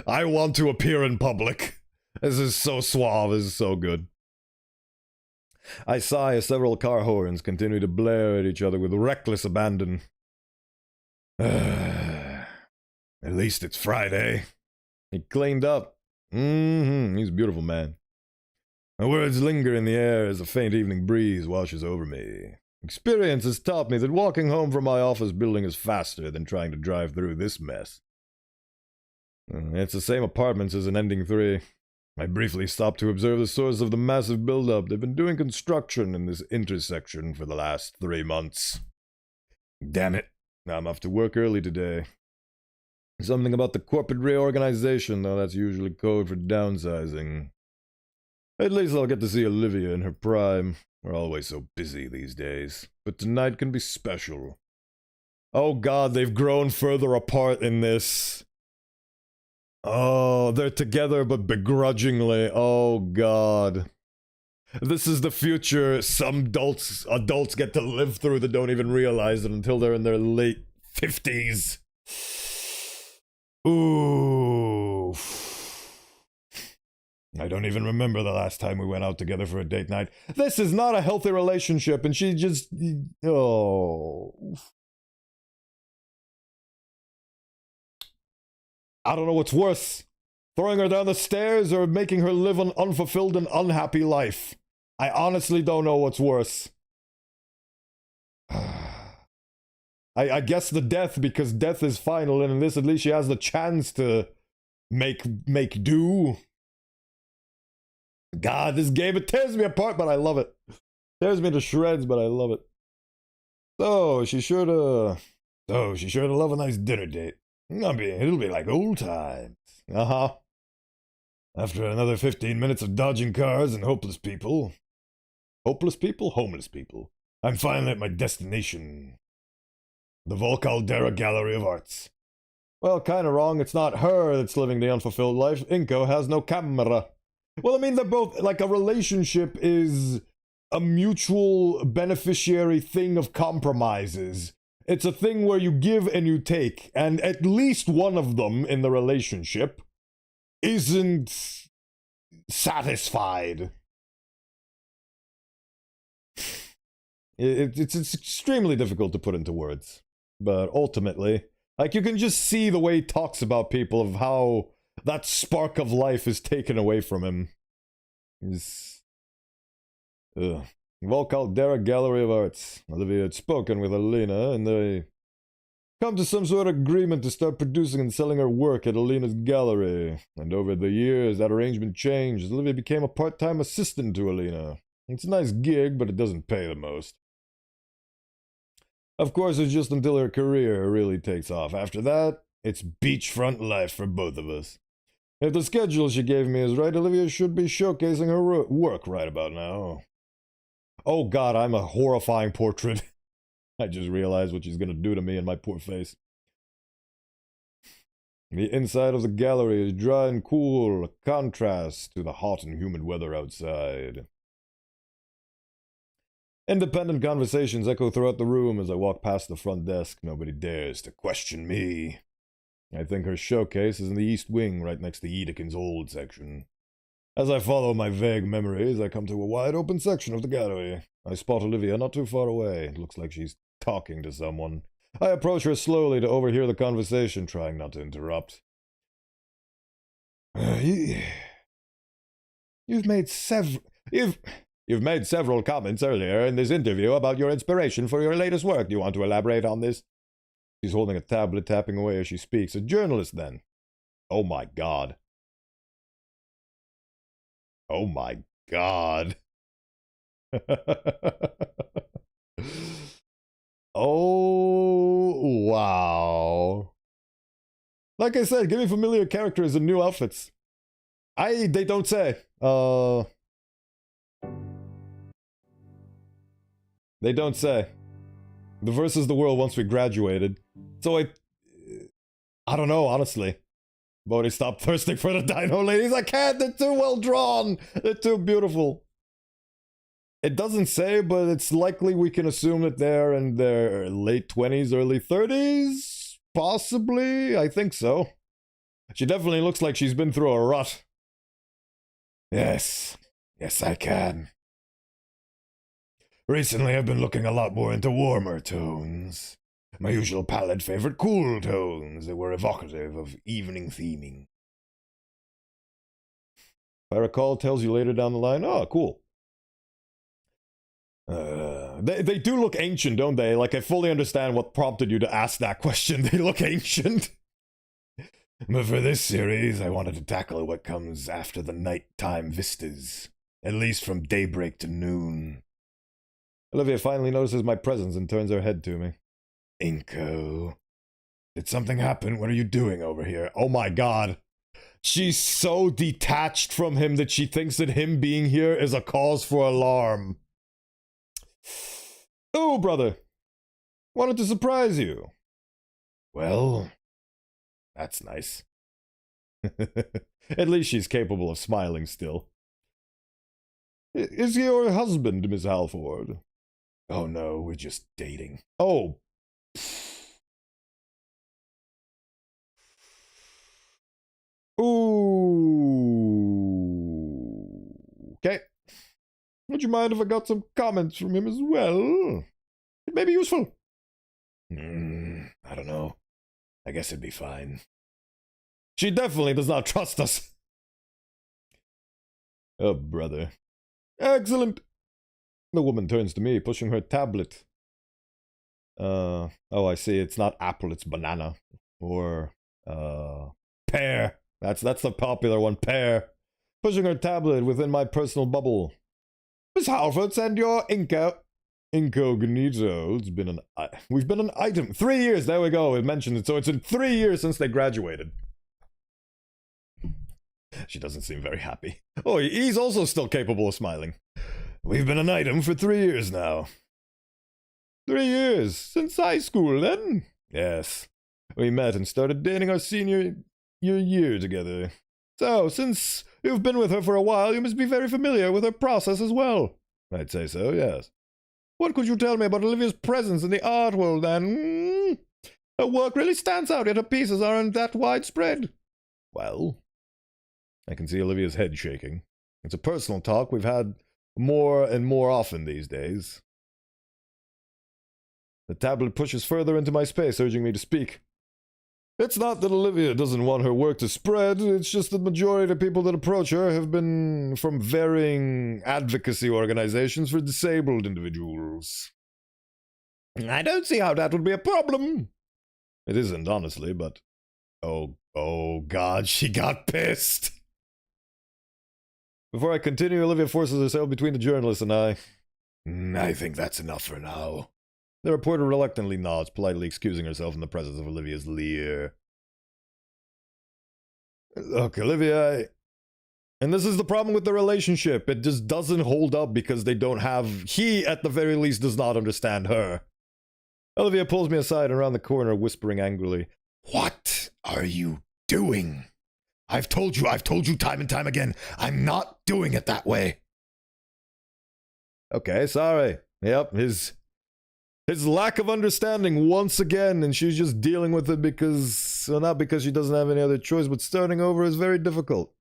I want to appear in public. This is so suave. This is so good. I sigh as several car horns continue to blare at each other with reckless abandon. At least it's Friday. He cleaned up. He's a beautiful man. My words linger in the air as a faint evening breeze washes over me. Experience has taught me that walking home from my office building is faster than trying to drive through this mess. It's the same apartments as in Ending 3. I briefly stopped to observe the source of the massive buildup. They've been doing construction in this intersection for the last 3 months. Damn it. I'm off to work early today. Something about the corporate reorganization, though that's usually code for downsizing. At least I'll get to see Olivia in her prime. We're always so busy these days. But tonight can be special. Oh god, they've grown further apart in this. Oh, they're together but begrudgingly. Oh god. This is the future some adults get to live through that don't even realize it until they're in their late 50s. Ooh. I don't even remember the last time we went out together for a date night. This is not a healthy relationship, and she just... Oh. I don't know what's worse. Throwing her down the stairs or making her live an unfulfilled and unhappy life. I honestly don't know what's worse. I guess the death, because death is final, and in this at least she has the chance to make do. God, this game, it tears me apart, but I love it. Tears me to shreds, but I love it. So, she sure to... So she sure to love a nice dinner date. It'll be like old times. Uh-huh. After another 15 minutes of dodging cars and hopeless people. Hopeless people? Homeless people. I'm finally at my destination. The Volcaldera Gallery of Arts. Well, kinda wrong. It's not her that's living the unfulfilled life. Inko has no camera. Well, I mean, they're both... Like, a relationship is a mutual beneficiary thing of compromises. It's a thing where you give and you take, and at least one of them in the relationship isn't satisfied. It's extremely difficult to put into words, but ultimately, like, you can just see the way he talks about people, of how that spark of life is taken away from him. He's... Volcaldera Gallery of Arts. Olivia had spoken with Alina, and they come to some sort of agreement to start producing and selling her work at Alina's gallery. And over the years, that arrangement changed. Olivia became a part-time assistant to Alina. It's a nice gig, but it doesn't pay the most. Of course, it's just until her career really takes off. After that, it's beachfront life for both of us. If the schedule she gave me is right, Olivia should be showcasing her work right about now. Oh god, I'm a horrifying portrait. I just realized what she's gonna do to me and my poor face. The inside of the gallery is dry and cool, a contrast to the hot and humid weather outside. Independent conversations echo throughout the room as I walk past the front desk. Nobody dares to question me. I think her showcase is in the east wing, right next to Edekin's old section. As I follow my vague memories, I come to a wide open section of the gallery. I spot Olivia not too far away. It looks like she's talking to someone. I approach her slowly to overhear the conversation, trying not to interrupt. You've made several comments earlier in this interview about your inspiration for your latest work. Do you want to elaborate on this? She's holding a tablet, tapping away as she speaks. A journalist, then. Oh my god. Oh my god. Oh, wow. Like I said, give me familiar characters and new outfits. They don't say. They don't say. The versus the world once we graduated. So I don't know, honestly. Bodhi, stop thirsting for the dino ladies. I can't. They're too well drawn. They're too beautiful. It doesn't say, but it's likely we can assume that they're in their late 20s, early 30s. Possibly. I think so. She definitely looks like she's been through a rut. Yes. Yes, I can. Recently, I've been looking a lot more into warmer tones. My usual palette favored cool tones that were evocative of evening theming. If I recall, tells you later down the line. Oh, cool. They do look ancient, don't they? Like, I fully understand what prompted you to ask that question. They look ancient. But for this series, I wanted to tackle what comes after the nighttime vistas. At least from daybreak to noon. Olivia finally notices my presence and turns her head to me. Inko, did something happen? What are you doing over here? Oh my god. She's so detached from him that she thinks that him being here is a cause for alarm. Oh, brother. Wanted to surprise you. Well, that's nice. At least she's capable of smiling still. Is he your husband, Miss Halford? Oh no, we're just dating. Oh. Ooh. Okay. Would you mind if I got some comments from him as well? It may be useful. I don't know. I guess it'd be fine. She definitely does not trust us. Oh, brother. Excellent. The woman turns to me, pushing her tablet. Oh, I see. It's not apple, it's banana. Or, pear. That's the popular one, pear. Pushing her tablet within my personal bubble. Miss Halford, send your Inko incognito. We've been an item. 3 years, there we go. It mentioned it, so it's in 3 years since they graduated. She doesn't seem very happy. Oh, he's also still capable of smiling. We've been an item for 3 years now. 3 years? Since high school, then? Yes. We met and started dating our senior year together. So, since you've been with her for a while, you must be very familiar with her process as well. I'd say so, yes. What could you tell me about Olivia's presence in the art world, then? Her work really stands out, yet her pieces aren't that widespread. Well, I can see Olivia's head shaking. It's a personal talk we've had more and more often these days. The tablet pushes further into my space, urging me to speak. It's not that Olivia doesn't want her work to spread, it's just that the majority of people that approach her have been from varying advocacy organizations for disabled individuals. I don't see how that would be a problem. It isn't, honestly, but... Oh God, she got pissed! Before I continue, Olivia forces herself between the journalist and I. I think that's enough for now. The reporter reluctantly nods, politely excusing herself in the presence of Olivia's leer. Look, Olivia, and this is the problem with the relationship. It just doesn't hold up because they don't have... He, at the very least, does not understand her. Olivia pulls me aside around the corner, whispering angrily. What are you doing? I've told you time and time again, I'm not doing it that way. Okay, sorry. Yep, his lack of understanding once again, and she's just dealing with it because, well, not because she doesn't have any other choice, but starting over is very difficult.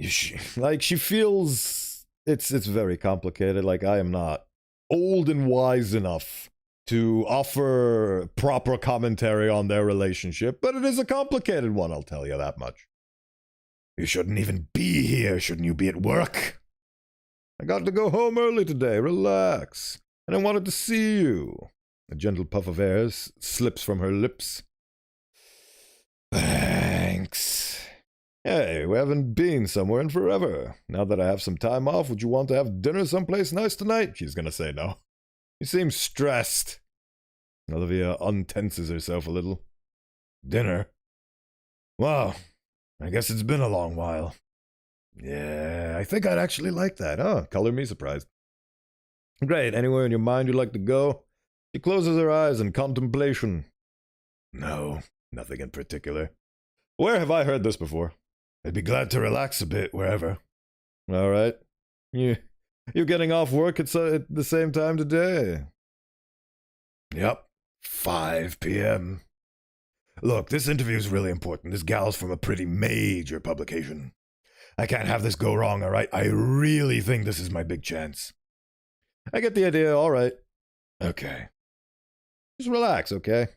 She feels it's very complicated. Like, I am not old and wise enough to offer proper commentary on their relationship, but it is a complicated one, I'll tell you that much. You shouldn't even be here, shouldn't you be at work? I got to go home early today, relax. And I wanted to see you. A gentle puff of air slips from her lips. Thanks. Hey, we haven't been somewhere in forever. Now that I have some time off, would you want to have dinner someplace nice tonight? She's gonna say no. You seem stressed. Olivia untenses herself a little. Dinner? Wow, I guess it's been a long while. Yeah, I think I'd actually like that. Huh, color me surprised. Great, anywhere in your mind you'd like to go? She closes her eyes in contemplation. No, nothing in particular. Where have I heard this before? I'd be glad to relax a bit, wherever. All right. You getting off work at the same time today? Yep, 5 p.m. Look, this interview's really important. This gal's from a pretty major publication. I can't have this go wrong, all right? I really think this is my big chance. I get the idea, all right. Okay. Just relax, okay?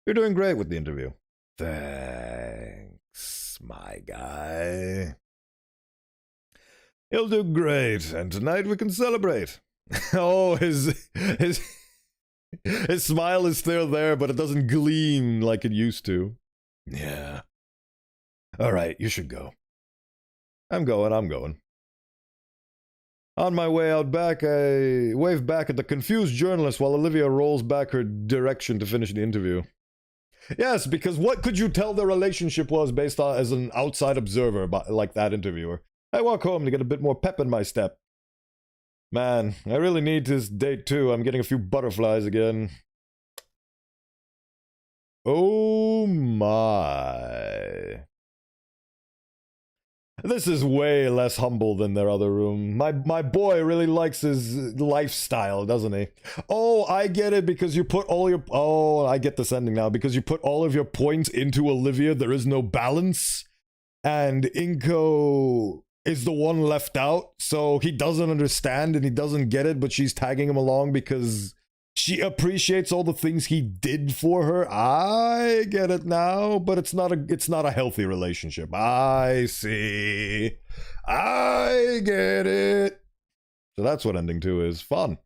You're doing great with the interview. Thanks, my guy. He'll do great, and tonight we can celebrate. Oh, his smile is still there, but it doesn't gleam like it used to. Yeah. All right, you should go. I'm going. On my way out back, I wave back at the confused journalist while Olivia rolls back her direction to finish the interview. Yes, because what could you tell their relationship was based on as an outside observer like that interviewer? I walk home to get a bit more pep in my step. Man, I really need this date too. I'm getting a few butterflies again. Oh my. This is way less humble than their other room. My boy really likes his lifestyle, doesn't he? Oh, I get it, because you put all your... Oh, I get this ending now. Because you put all of your points into Olivia, there is no balance. And Inko is the one left out, so he doesn't understand and he doesn't get it, but she's tagging him along because she appreciates all the things he did for her. I get it now, but it's not a healthy relationship. I see. I get it. So that's what ending 2 is. Fun.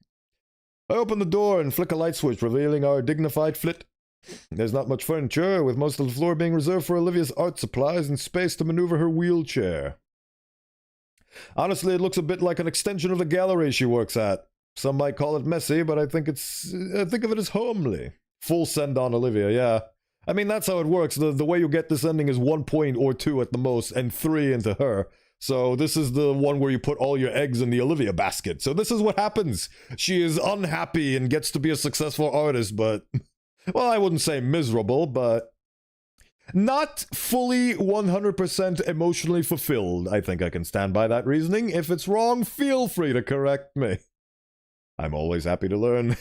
I open the door and flick a light switch, revealing our dignified flit. There's not much furniture, with most of the floor being reserved for Olivia's art supplies and space to maneuver her wheelchair. Honestly, it looks a bit like an extension of the gallery she works at. Some might call it messy, but I think of it as homely. Full send on Olivia, yeah. I mean, that's how it works. The way you get this ending is 1 point or 2 at the most, and 3 into her. So this is the one where you put all your eggs in the Olivia basket. So this is what happens. She is unhappy and gets to be a successful artist, but... Well, I wouldn't say miserable, but... Not fully 100% emotionally fulfilled. I think I can stand by that reasoning. If it's wrong, feel free to correct me. I'm always happy to learn.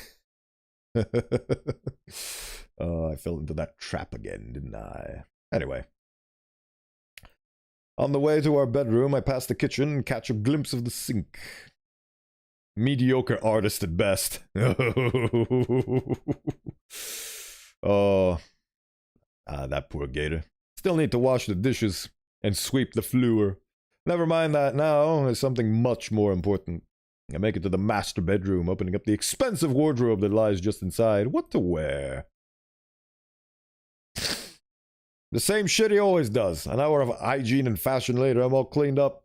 Oh, I fell into that trap again, didn't I? Anyway. On the way to our bedroom, I pass the kitchen and catch a glimpse of the sink. Mediocre artist at best. Oh. That poor Gator. Still need to wash the dishes and sweep the floor. Never mind that now, there's something much more important. I make it to the master bedroom, opening up the expensive wardrobe that lies just inside. What to wear? The same shit he always does. An hour of hygiene and fashion later, I'm all cleaned up.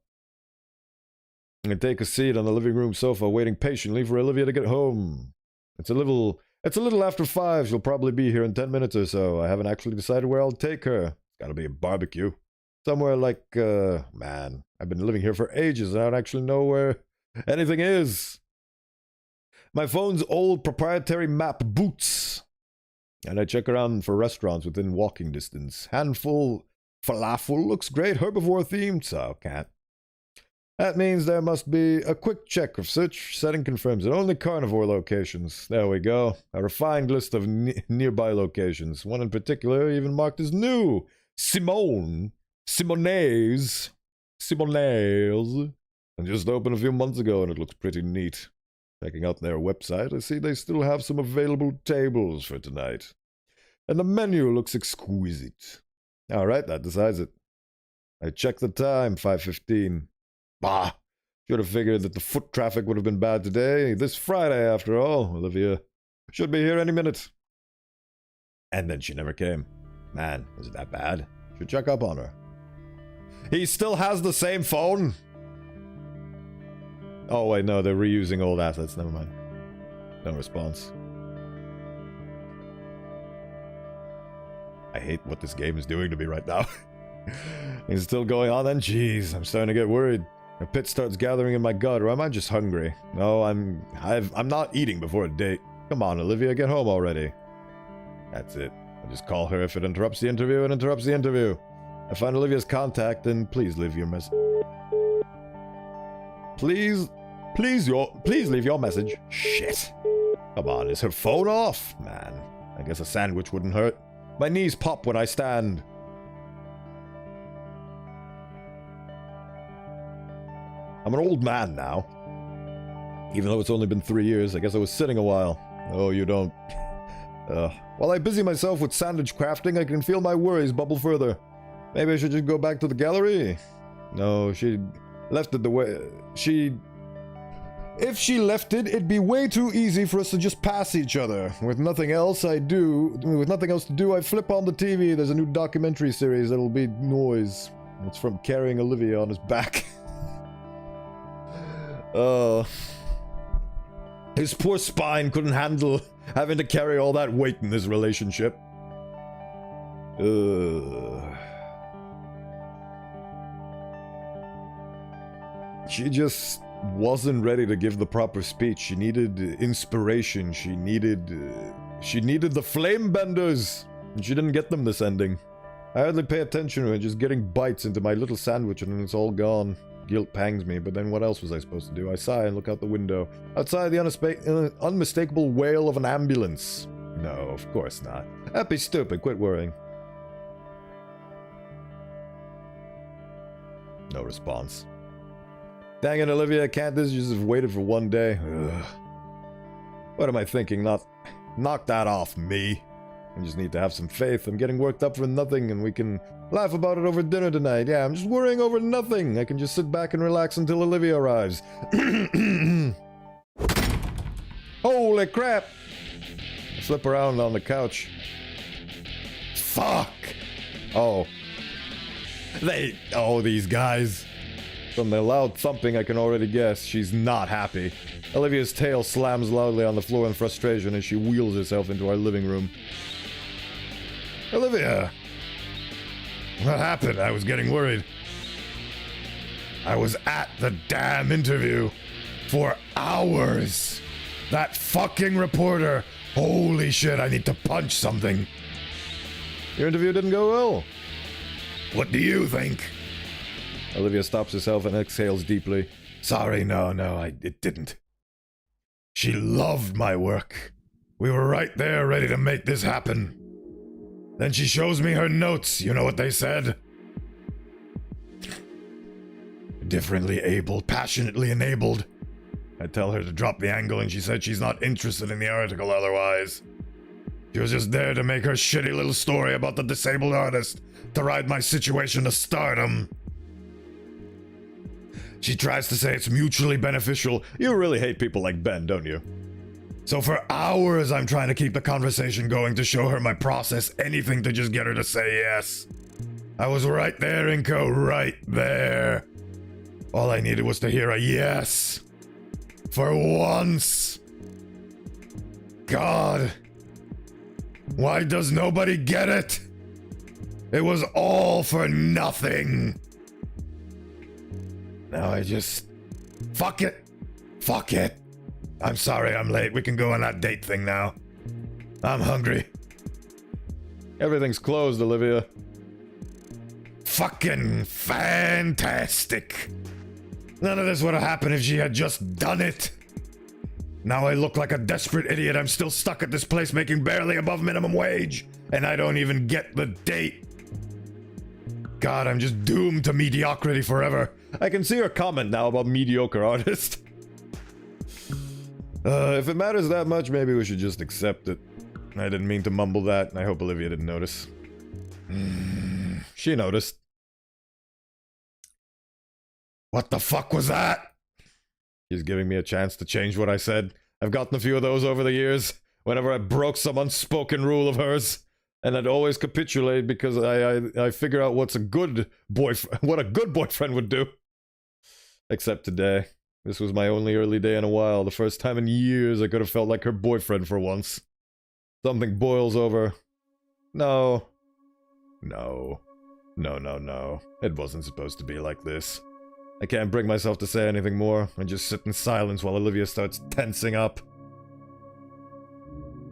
I take a seat on the living room sofa, waiting patiently for Olivia to get home. It's a little after 5. She'll probably be here in 10 minutes or so. I haven't actually decided where I'll take her. It's gotta be a barbecue. Somewhere like, man, I've been living here for ages and I don't actually know where anything is. My phone's old proprietary map boots. And I check around for restaurants within walking distance. Handful falafel looks great, herbivore themed, so can't. That means there must be a quick check of search setting confirms it. Only carnivore locations. There we go. A refined list of nearby locations. One in particular even marked as new. Simone's. And just opened a few months ago and it looks pretty neat. Checking out their website, I see they still have some available tables for tonight. And the menu looks exquisite. Alright, that decides it. I check the time, 5:15. Bah! Should have figured that the foot traffic would have been bad today. This Friday, after all. Olivia should be here any minute. And then she never came. Man, is it that bad? Should check up on her. He still has the same phone? Oh wait, no, they're reusing old assets, never mind. No response. I hate what this game is doing to me right now. It's still going on then? Jeez, I'm starting to get worried. A pit starts gathering in my gut, or am I just hungry? No, I'm not eating before a date. Come on, Olivia, get home already. That's it. I'll just call her if it interrupts the interview, it interrupts the interview. I find Olivia's contact, and please leave your message. Please leave your message. Shit. Come on, is her phone off? Man, I guess a sandwich wouldn't hurt. My knees pop when I stand. I'm an old man now. Even though it's only been 3 years, I guess I was sitting a while. Oh, you don't. While I busy myself with sandwich crafting, I can feel my worries bubble further. Maybe I should just go back to the gallery? No, she left it the way... If she left it, it'd be way too easy for us to just pass each other. With nothing else to do, I flip on the TV. There's a new documentary series that'll be noise. It's from carrying Olivia on his back. His poor spine couldn't handle having to carry all that weight in this relationship. She just wasn't ready to give the proper speech. She needed inspiration. She needed the flame benders, and she didn't get them this ending. I hardly pay attention to it, just getting bites into my little sandwich and then it's all gone. Guilt pangs me, but then what else was I supposed to do? I sigh and look out the window. Outside, the unmistakable wail of an ambulance. No, of course not. That'd be stupid. Quit worrying. No response. Dang it, Olivia, can't this just have waited for one day? Ugh. What am I thinking? Knock that off, me. I just need to have some faith. I'm getting worked up for nothing, and we can laugh about it over dinner tonight. Yeah, I'm just worrying over nothing. I can just sit back and relax until Olivia arrives. Holy crap! I flip around on the couch. Fuck! Oh. These guys. From the loud thumping, I can already guess she's not happy. Olivia's tail slams loudly on the floor in frustration as she wheels herself into our living room. Olivia! What happened? I was getting worried. I was at the damn interview for hours. That fucking reporter. Holy shit, I need to punch something. Your interview didn't go well. What do you think? Olivia stops herself and exhales deeply. Sorry, no, it didn't. She loved my work. We were right there ready to make this happen. Then she shows me her notes. You know what they said? Differently abled, passionately enabled. I tell her to drop the angle and she said she's not interested in the article otherwise. She was just there to make her shitty little story about the disabled artist, to ride my situation to stardom. She tries to say it's mutually beneficial. You really hate people like Ben, don't you? So for hours I'm trying to keep the conversation going, to show her my process, anything to just get her to say yes. I was right there, Inko, right there. All I needed was to hear a yes. For once. God. Why does nobody get it? It was all for nothing. Now I just... Fuck it. Fuck it. I'm sorry I'm late. We can go on that date thing now. I'm hungry. Everything's closed, Olivia. Fucking fantastic. None of this would have happened if she had just done it. Now I look like a desperate idiot. I'm still stuck at this place making barely above minimum wage. And I don't even get the date. God, I'm just doomed to mediocrity forever. I can see your comment now about mediocre artist. If it matters that much, maybe we should just accept it. I didn't mean to mumble that, and I hope Olivia didn't notice. She noticed. What the fuck was that? She's giving me a chance to change what I said. I've gotten a few of those over the years, whenever I broke some unspoken rule of hers. And I'd always capitulate because I figure out what a good boyfriend would do. Except today. This was my only early day in a while. The first time in years I could have felt like her boyfriend for once. Something boils over. No. No. No, no, no. It wasn't supposed to be like this. I can't bring myself to say anything more. I just sit in silence while Olivia starts tensing up.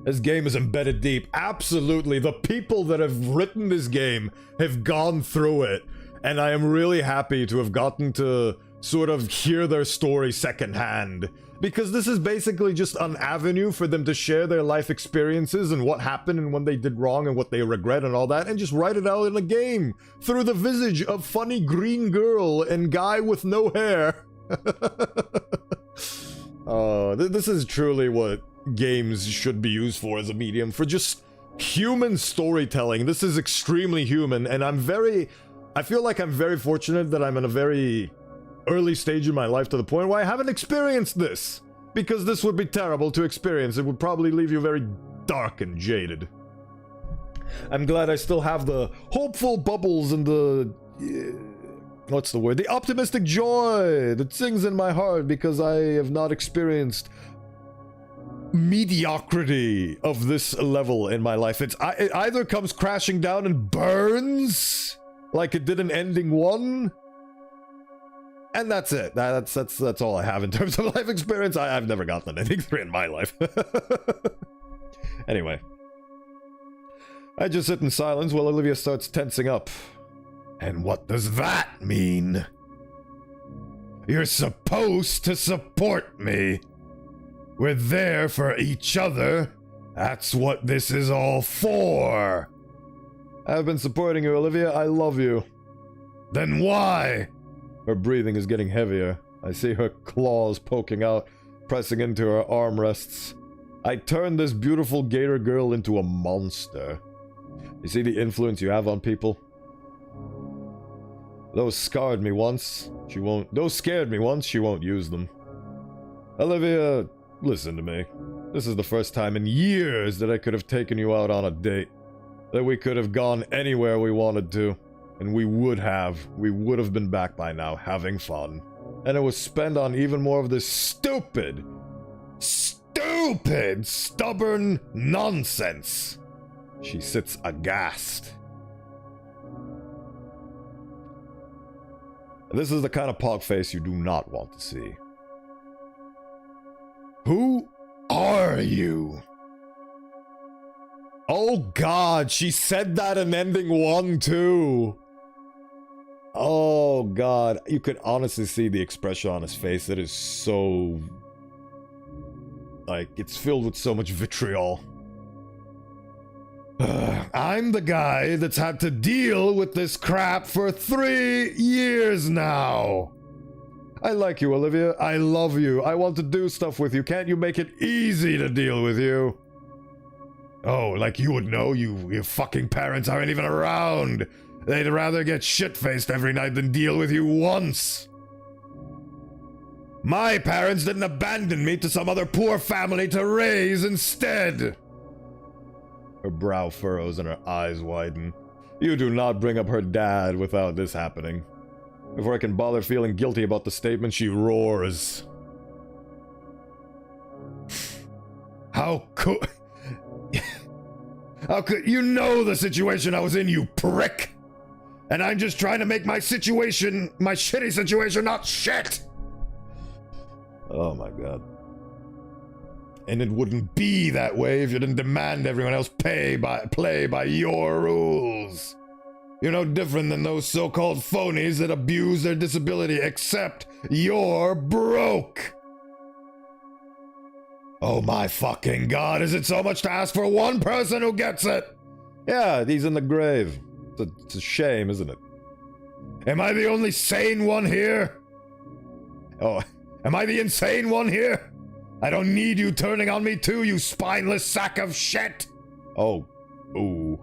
This game is embedded deep. Absolutely. The people that have written this game have gone through it. And I am really happy to have gotten to sort of hear their story secondhand. Because this is basically just an avenue for them to share their life experiences and what happened and when they did wrong and what they regret and all that, and just write it out in a game through the visage of funny green girl and guy with no hair. This is truly what games should be used for as a medium, for just human storytelling. This is extremely human, and I feel like I'm very fortunate that I'm in a very early stage in my life to the point where I haven't experienced this, because this would be terrible to experience. It would probably leave you very dark and jaded. I'm glad I still have the hopeful bubbles and the what's the word? The optimistic joy that sings in my heart, because I have not experienced mediocrity of this level in my life. It either comes crashing down and burns like it did in Ending 1, and that's it. That's all I have in terms of life experience. I've never gotten an Ending 3 in my life. Anyway, I just sit in silence while Olivia starts tensing up. And what does that mean? You're supposed to support me. We're there for each other. That's what this is all for. I've been supporting you, Olivia. I love you. Then why? Her breathing is getting heavier. I see her claws poking out, pressing into her armrests. I turned this beautiful Gator girl into a monster. You see the influence you have on people? Those scared me once. She won't use them. Olivia, listen to me. This is the first time in years that I could have taken you out on a date. That we could have gone anywhere we wanted to. And we would have been back by now having fun. And it was spent on even more of this stupid, stubborn nonsense. She sits aghast. This is the kind of pog face you do not want to see. Who are you? Oh god, she said that in ending 1 too. Oh god, you could honestly see the expression on his face. It is so... like, it's filled with so much vitriol. I'm the guy that's had to deal with this crap for 3 years now. I like you, Olivia. I love you. I want to do stuff with you. Can't you make it easy to deal with you? Oh, like you would know. Your fucking parents aren't even around. They'd rather get shit-faced every night than deal with you once. My parents didn't abandon me to some other poor family to raise instead. Her brow furrows and her eyes widen. You do not bring up her dad without this happening. Before I can bother feeling guilty about the statement, she roars. How could... How could... You know the situation I was in, you prick! And I'm just trying to make my situation, my shitty situation, not shit! Oh my god. And it wouldn't be that way if you didn't demand everyone else play by your rules. You're no different than those so-called phonies that abuse their disability, except you're broke. Oh my fucking god, is it so much to ask for one person who gets it? Yeah, he's in the grave. It's a shame, isn't it? Am I the only sane one here? Oh, am I the insane one here? I don't need you turning on me too, you spineless sack of shit! Oh. Ooh.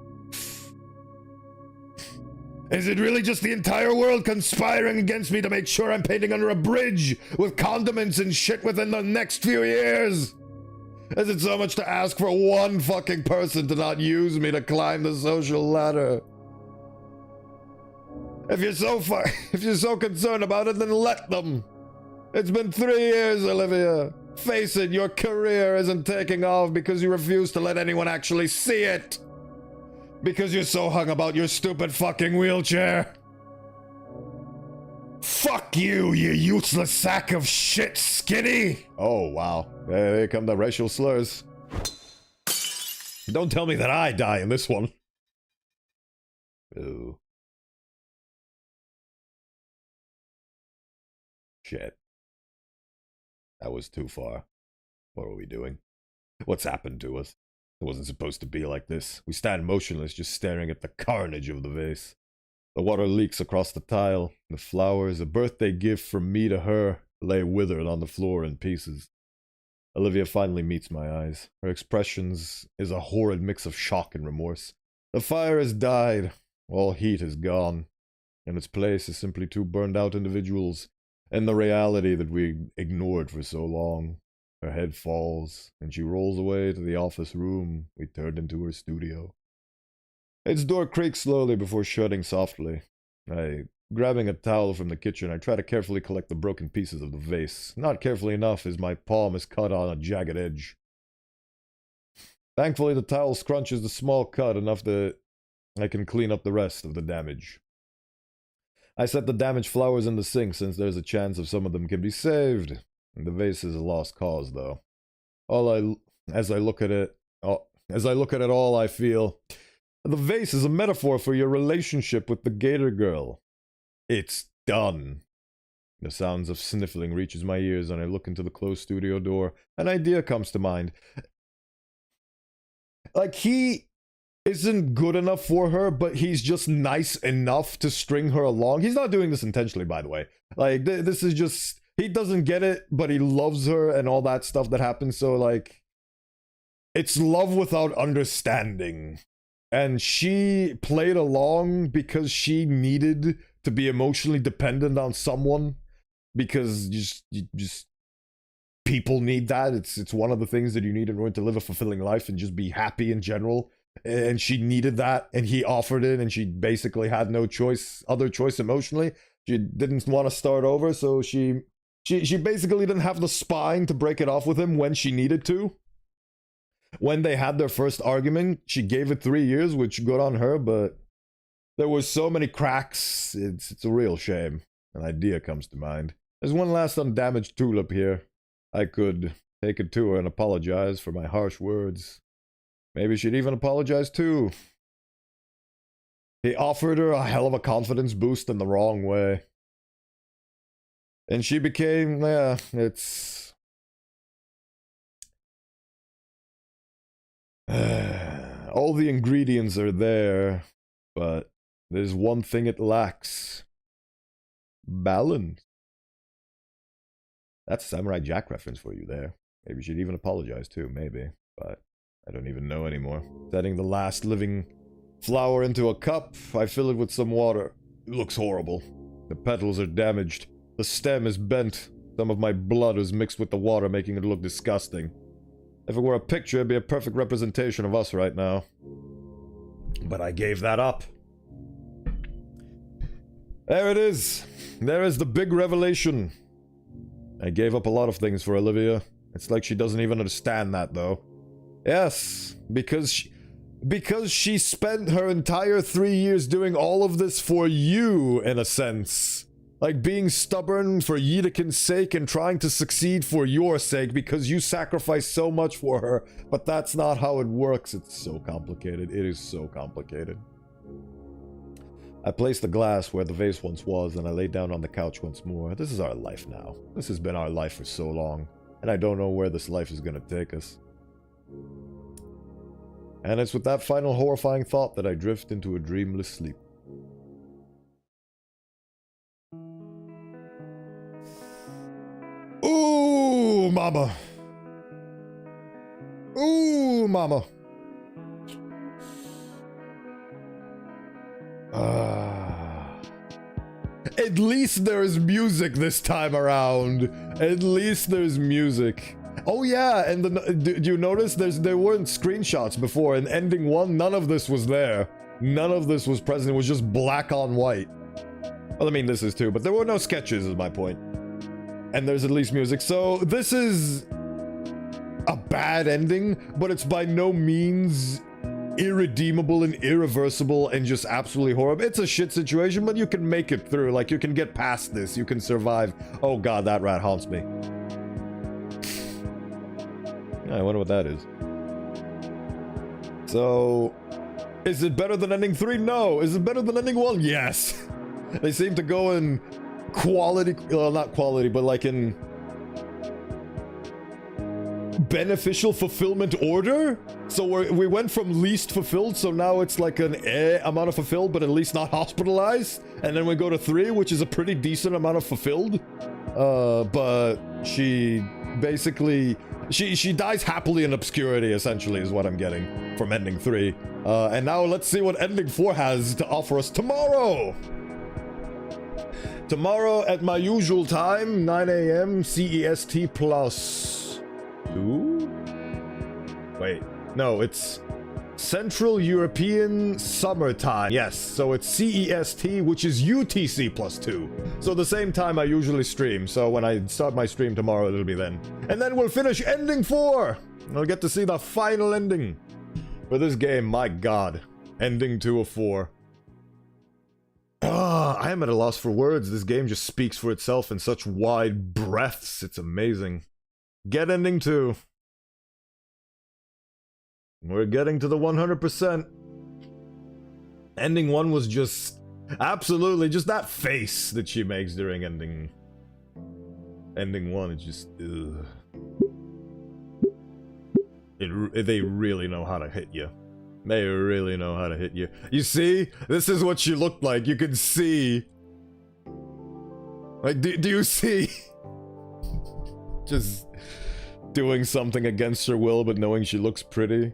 Is it really just the entire world conspiring against me to make sure I'm painting under a bridge with condiments and shit within the next few years? Is it so much to ask for one fucking person to not use me to climb the social ladder? If you're so concerned about it, then let them. It's been 3 years, Olivia. Face it, your career isn't taking off because you refuse to let anyone actually see it. Because you're so hung about your stupid fucking wheelchair. Fuck you, you useless sack of shit, Skinny! Oh, wow. Here come the racial slurs. Don't tell me that I die in this one. Ooh. Shit. That was too far. What are we doing? What's happened to us? It wasn't supposed to be like this. We stand motionless, just staring at the carnage of the vase. The water leaks across the tile. The flowers, a birthday gift from me to her, lay withered on the floor in pieces. Olivia finally meets my eyes. Her expressions is a horrid mix of shock and remorse. The fire has died. All heat is gone. In its place is simply 2 burned out individuals, and the reality that we ignored for so long. Her head falls, and she rolls away to the office room we turned into her studio. Its door creaks slowly before shutting softly. Grabbing a towel from the kitchen, I try to carefully collect the broken pieces of the vase. Not carefully enough, as my palm is cut on a jagged edge. Thankfully, the towel scrunches the small cut enough that I can clean up the rest of the damage. I set the damaged flowers in the sink since there's a chance of some of them can be saved. The vase is a lost cause, though. As I look at it all, I feel the vase is a metaphor for your relationship with the Gator girl. It's done. The sounds of sniffling reaches my ears, and I look into the closed studio door. An idea comes to mind. Like, he isn't good enough for her, but he's just nice enough to string her along. He's not doing this intentionally, by the way. Like, this is just... He doesn't get it, but he loves her and all that stuff that happens, so, like... It's love without understanding. And she played along because she needed to be emotionally dependent on someone. Because just people need that. It's one of the things that you need in order to live a fulfilling life and just be happy in general. and she needed that, and he offered it, and she basically had no other choice emotionally. She didn't want to start over, so she basically didn't have the spine to break it off with him when she needed to. When they had their first argument, she gave it 3 years, which good on her, but there were so many cracks. It's a real shame. An idea comes to mind. There's one last undamaged tulip here. I could take it to her and apologize for my harsh words. Maybe she'd even apologize too. He offered her a hell of a confidence boost in the wrong way. And she became, yeah, it's... all the ingredients are there, but there's one thing it lacks. Balance. That's a Samurai Jack reference for you there. Maybe you should even apologize too, maybe. But I don't even know anymore. Setting the last living flower into a cup, I fill it with some water. It looks horrible. The petals are damaged. The stem is bent. Some of my blood is mixed with the water, making it look disgusting. If it were a picture, it'd be a perfect representation of us right now. But I gave that up. There it is. There is the big revelation. I gave up a lot of things for Olivia. It's like she doesn't even understand that, though. Yes, because she spent her entire 3 years doing all of this for you, in a sense. Like being stubborn for Yidekin's sake and trying to succeed for your sake because you sacrificed so much for her. But that's not how it works. It's so complicated. It is so complicated. I placed the glass where the vase once was, and I laid down on the couch once more. This is our life now. This has been our life for so long, and I don't know where this life is going to take us. And it's with that final horrifying thought that I drift into a dreamless sleep. Ooh, mama. Ooh, mama. At least there's music this time around. At least there's music. Oh yeah, and do you notice there weren't screenshots before? In ending 1, none of this was there. None of this was present. It was just black on white. Well, I mean, this is too, but there were no sketches, is my point. And there's at least music. So this is a bad ending, but it's by no means irredeemable and irreversible and just absolutely horrible. It's a shit situation, but you can make it through. Like, you can get past this. You can survive. Oh god, that rat haunts me. I wonder what that is. So, is it better than ending 3? No. Is it better than ending 1? Yes. They seem to go in quality, well, not quality, but like in beneficial fulfillment order. So we went from least fulfilled, so now it's like an amount of fulfilled, but at least not hospitalized. And then we go to 3, which is a pretty decent amount of fulfilled. But she basically, she dies happily in obscurity, essentially, is what I'm getting from ending 3. And now let's see what ending 4 has to offer us tomorrow. Tomorrow at my usual time, 9 a.m. CEST plus 2? Wait, no, it's Central European Summertime. Yes, so it's CEST, which is UTC plus 2. So the same time I usually stream, so when I start my stream tomorrow, it'll be then. And then we'll finish ending 4! I'll get to see the final ending for this game, my god. Ending 2 of 4. I am at a loss for words. This game just speaks for itself in such wide breaths. It's amazing. Get ending 2. We're getting to the 100%. Ending 1 was just... absolutely, just that face that she makes during ending 1 is just... ugh. They really know how to hit you. They really know how to hit you. You see? This is what she looked like. You can see. Like, do you see? Just doing something against her will, but knowing she looks pretty.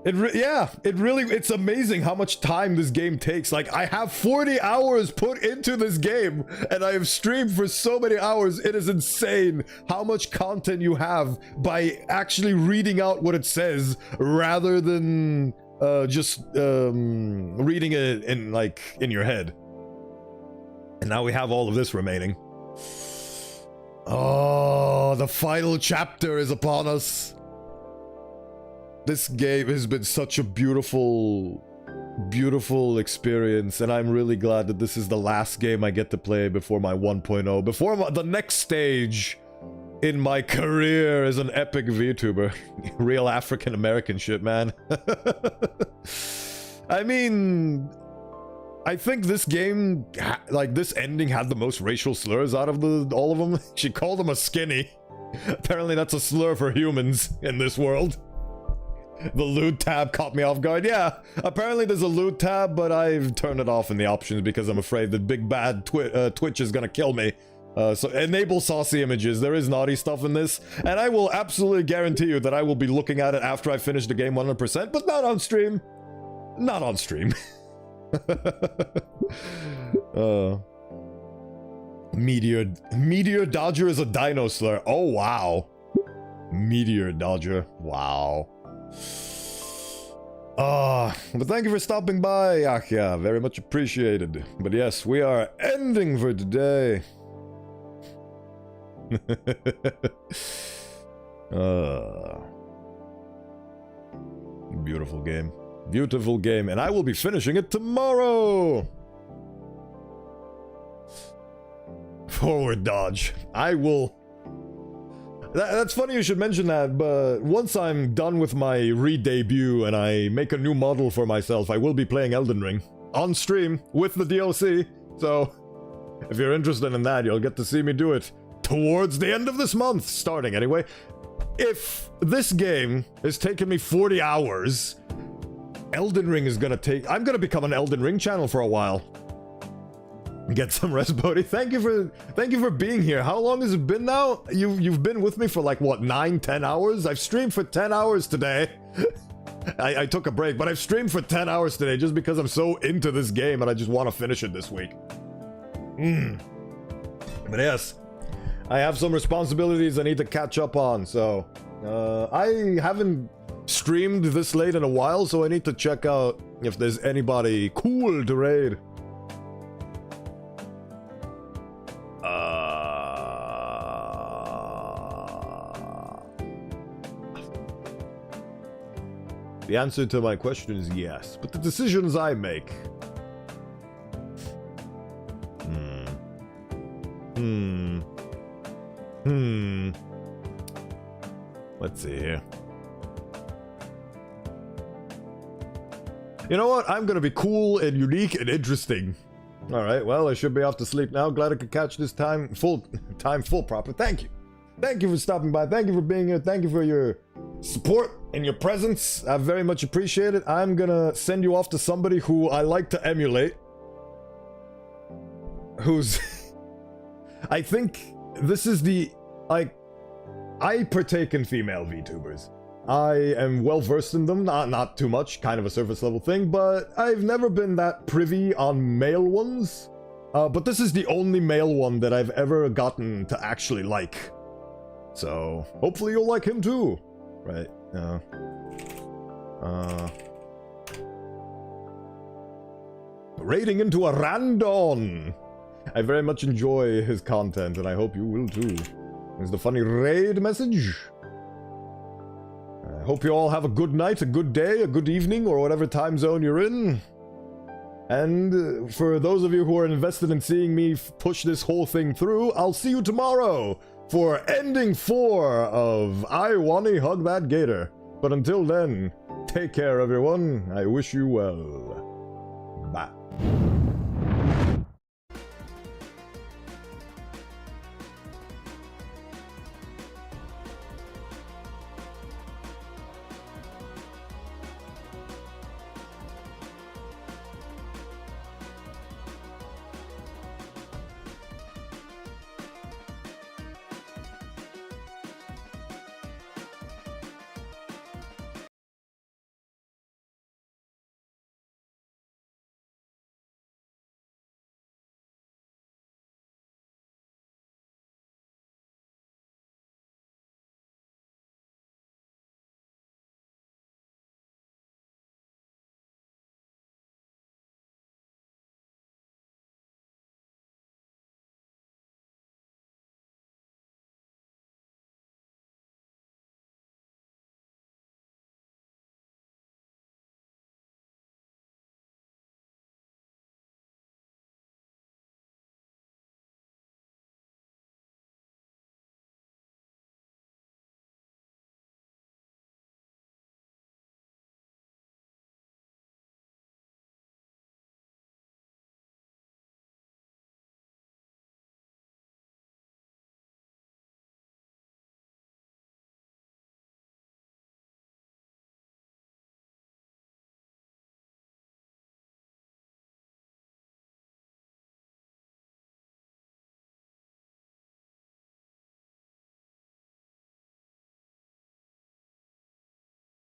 It's amazing how much time this game takes. Like, I have 40 hours put into this game, and I have streamed for so many hours. It is insane how much content you have by actually reading out what it says, rather than just reading it in your head. And now we have all of this remaining. Oh, the final chapter is upon us. This game has been such a beautiful, beautiful experience, and I'm really glad that this is the last game I get to play before my 1.0, before the next stage in my career as an epic VTuber. Real African-American shit, man. I mean, I think this game, this ending had the most racial slurs out of all of them. She called him a skinny. Apparently that's a slur for humans in this world. The loot tab caught me off guard. Yeah, apparently there's a loot tab, but I've turned it off in the options because I'm afraid that big bad Twitch is gonna kill me. So enable saucy images. There is naughty stuff in this, and I will absolutely guarantee you that I will be looking at it after I finish the game 100%, but not on stream. Not on stream. Meteor Dodger is a dino slur. Oh, wow. Meteor Dodger. Wow. But thank you for stopping by, Akya. Very much appreciated. But yes, we are ending for today. Beautiful game. Beautiful game. And I will be finishing it tomorrow. Forward dodge. I will... That's funny you should mention that, but once I'm done with my re-debut and I make a new model for myself, I will be playing Elden Ring on stream with the DLC. So, if you're interested in that, you'll get to see me do it towards the end of this month, starting anyway. If this game has taken me 40 hours, Elden Ring is gonna take... I'm gonna become an Elden Ring channel for a while. Get some rest, Bodhi. Thank you for being here. How long has it been now? You've been with me for like what, 9-10 hours? I've streamed for 10 hours today. I took a break, but I've streamed for 10 hours today just because I'm so into this game and I just want to finish it this week. But yes, I have some responsibilities I need to catch up on, so I haven't streamed this late in a while, so I need to check out if there's anybody cool to raid. The answer to my question is yes, but the decisions I make... Let's see here. You know what? I'm gonna be cool and unique and interesting. Alright, well, I should be off to sleep now. Glad I could catch this time full proper. Thank you. Thank you for stopping by. Thank you for being here. Thank you for your support and your presence. I very much appreciate it. I'm gonna send you off to somebody who I like to emulate. Who's... I think this is the... I partake in female VTubers. I am well versed in them, not too much, kind of a surface level thing, but I've never been that privy on male ones. But this is the only male one that I've ever gotten to actually like. So, hopefully you'll like him too. Right, raiding into a random. I very much enjoy his content, and I hope you will too. There's the funny raid message. I hope you all have a good night, a good day, a good evening, or whatever time zone you're in. And for those of you who are invested in seeing me push this whole thing through, I'll see you tomorrow for ending 4 of I Wani Hug That Gator. But until then, take care everyone. I wish you well.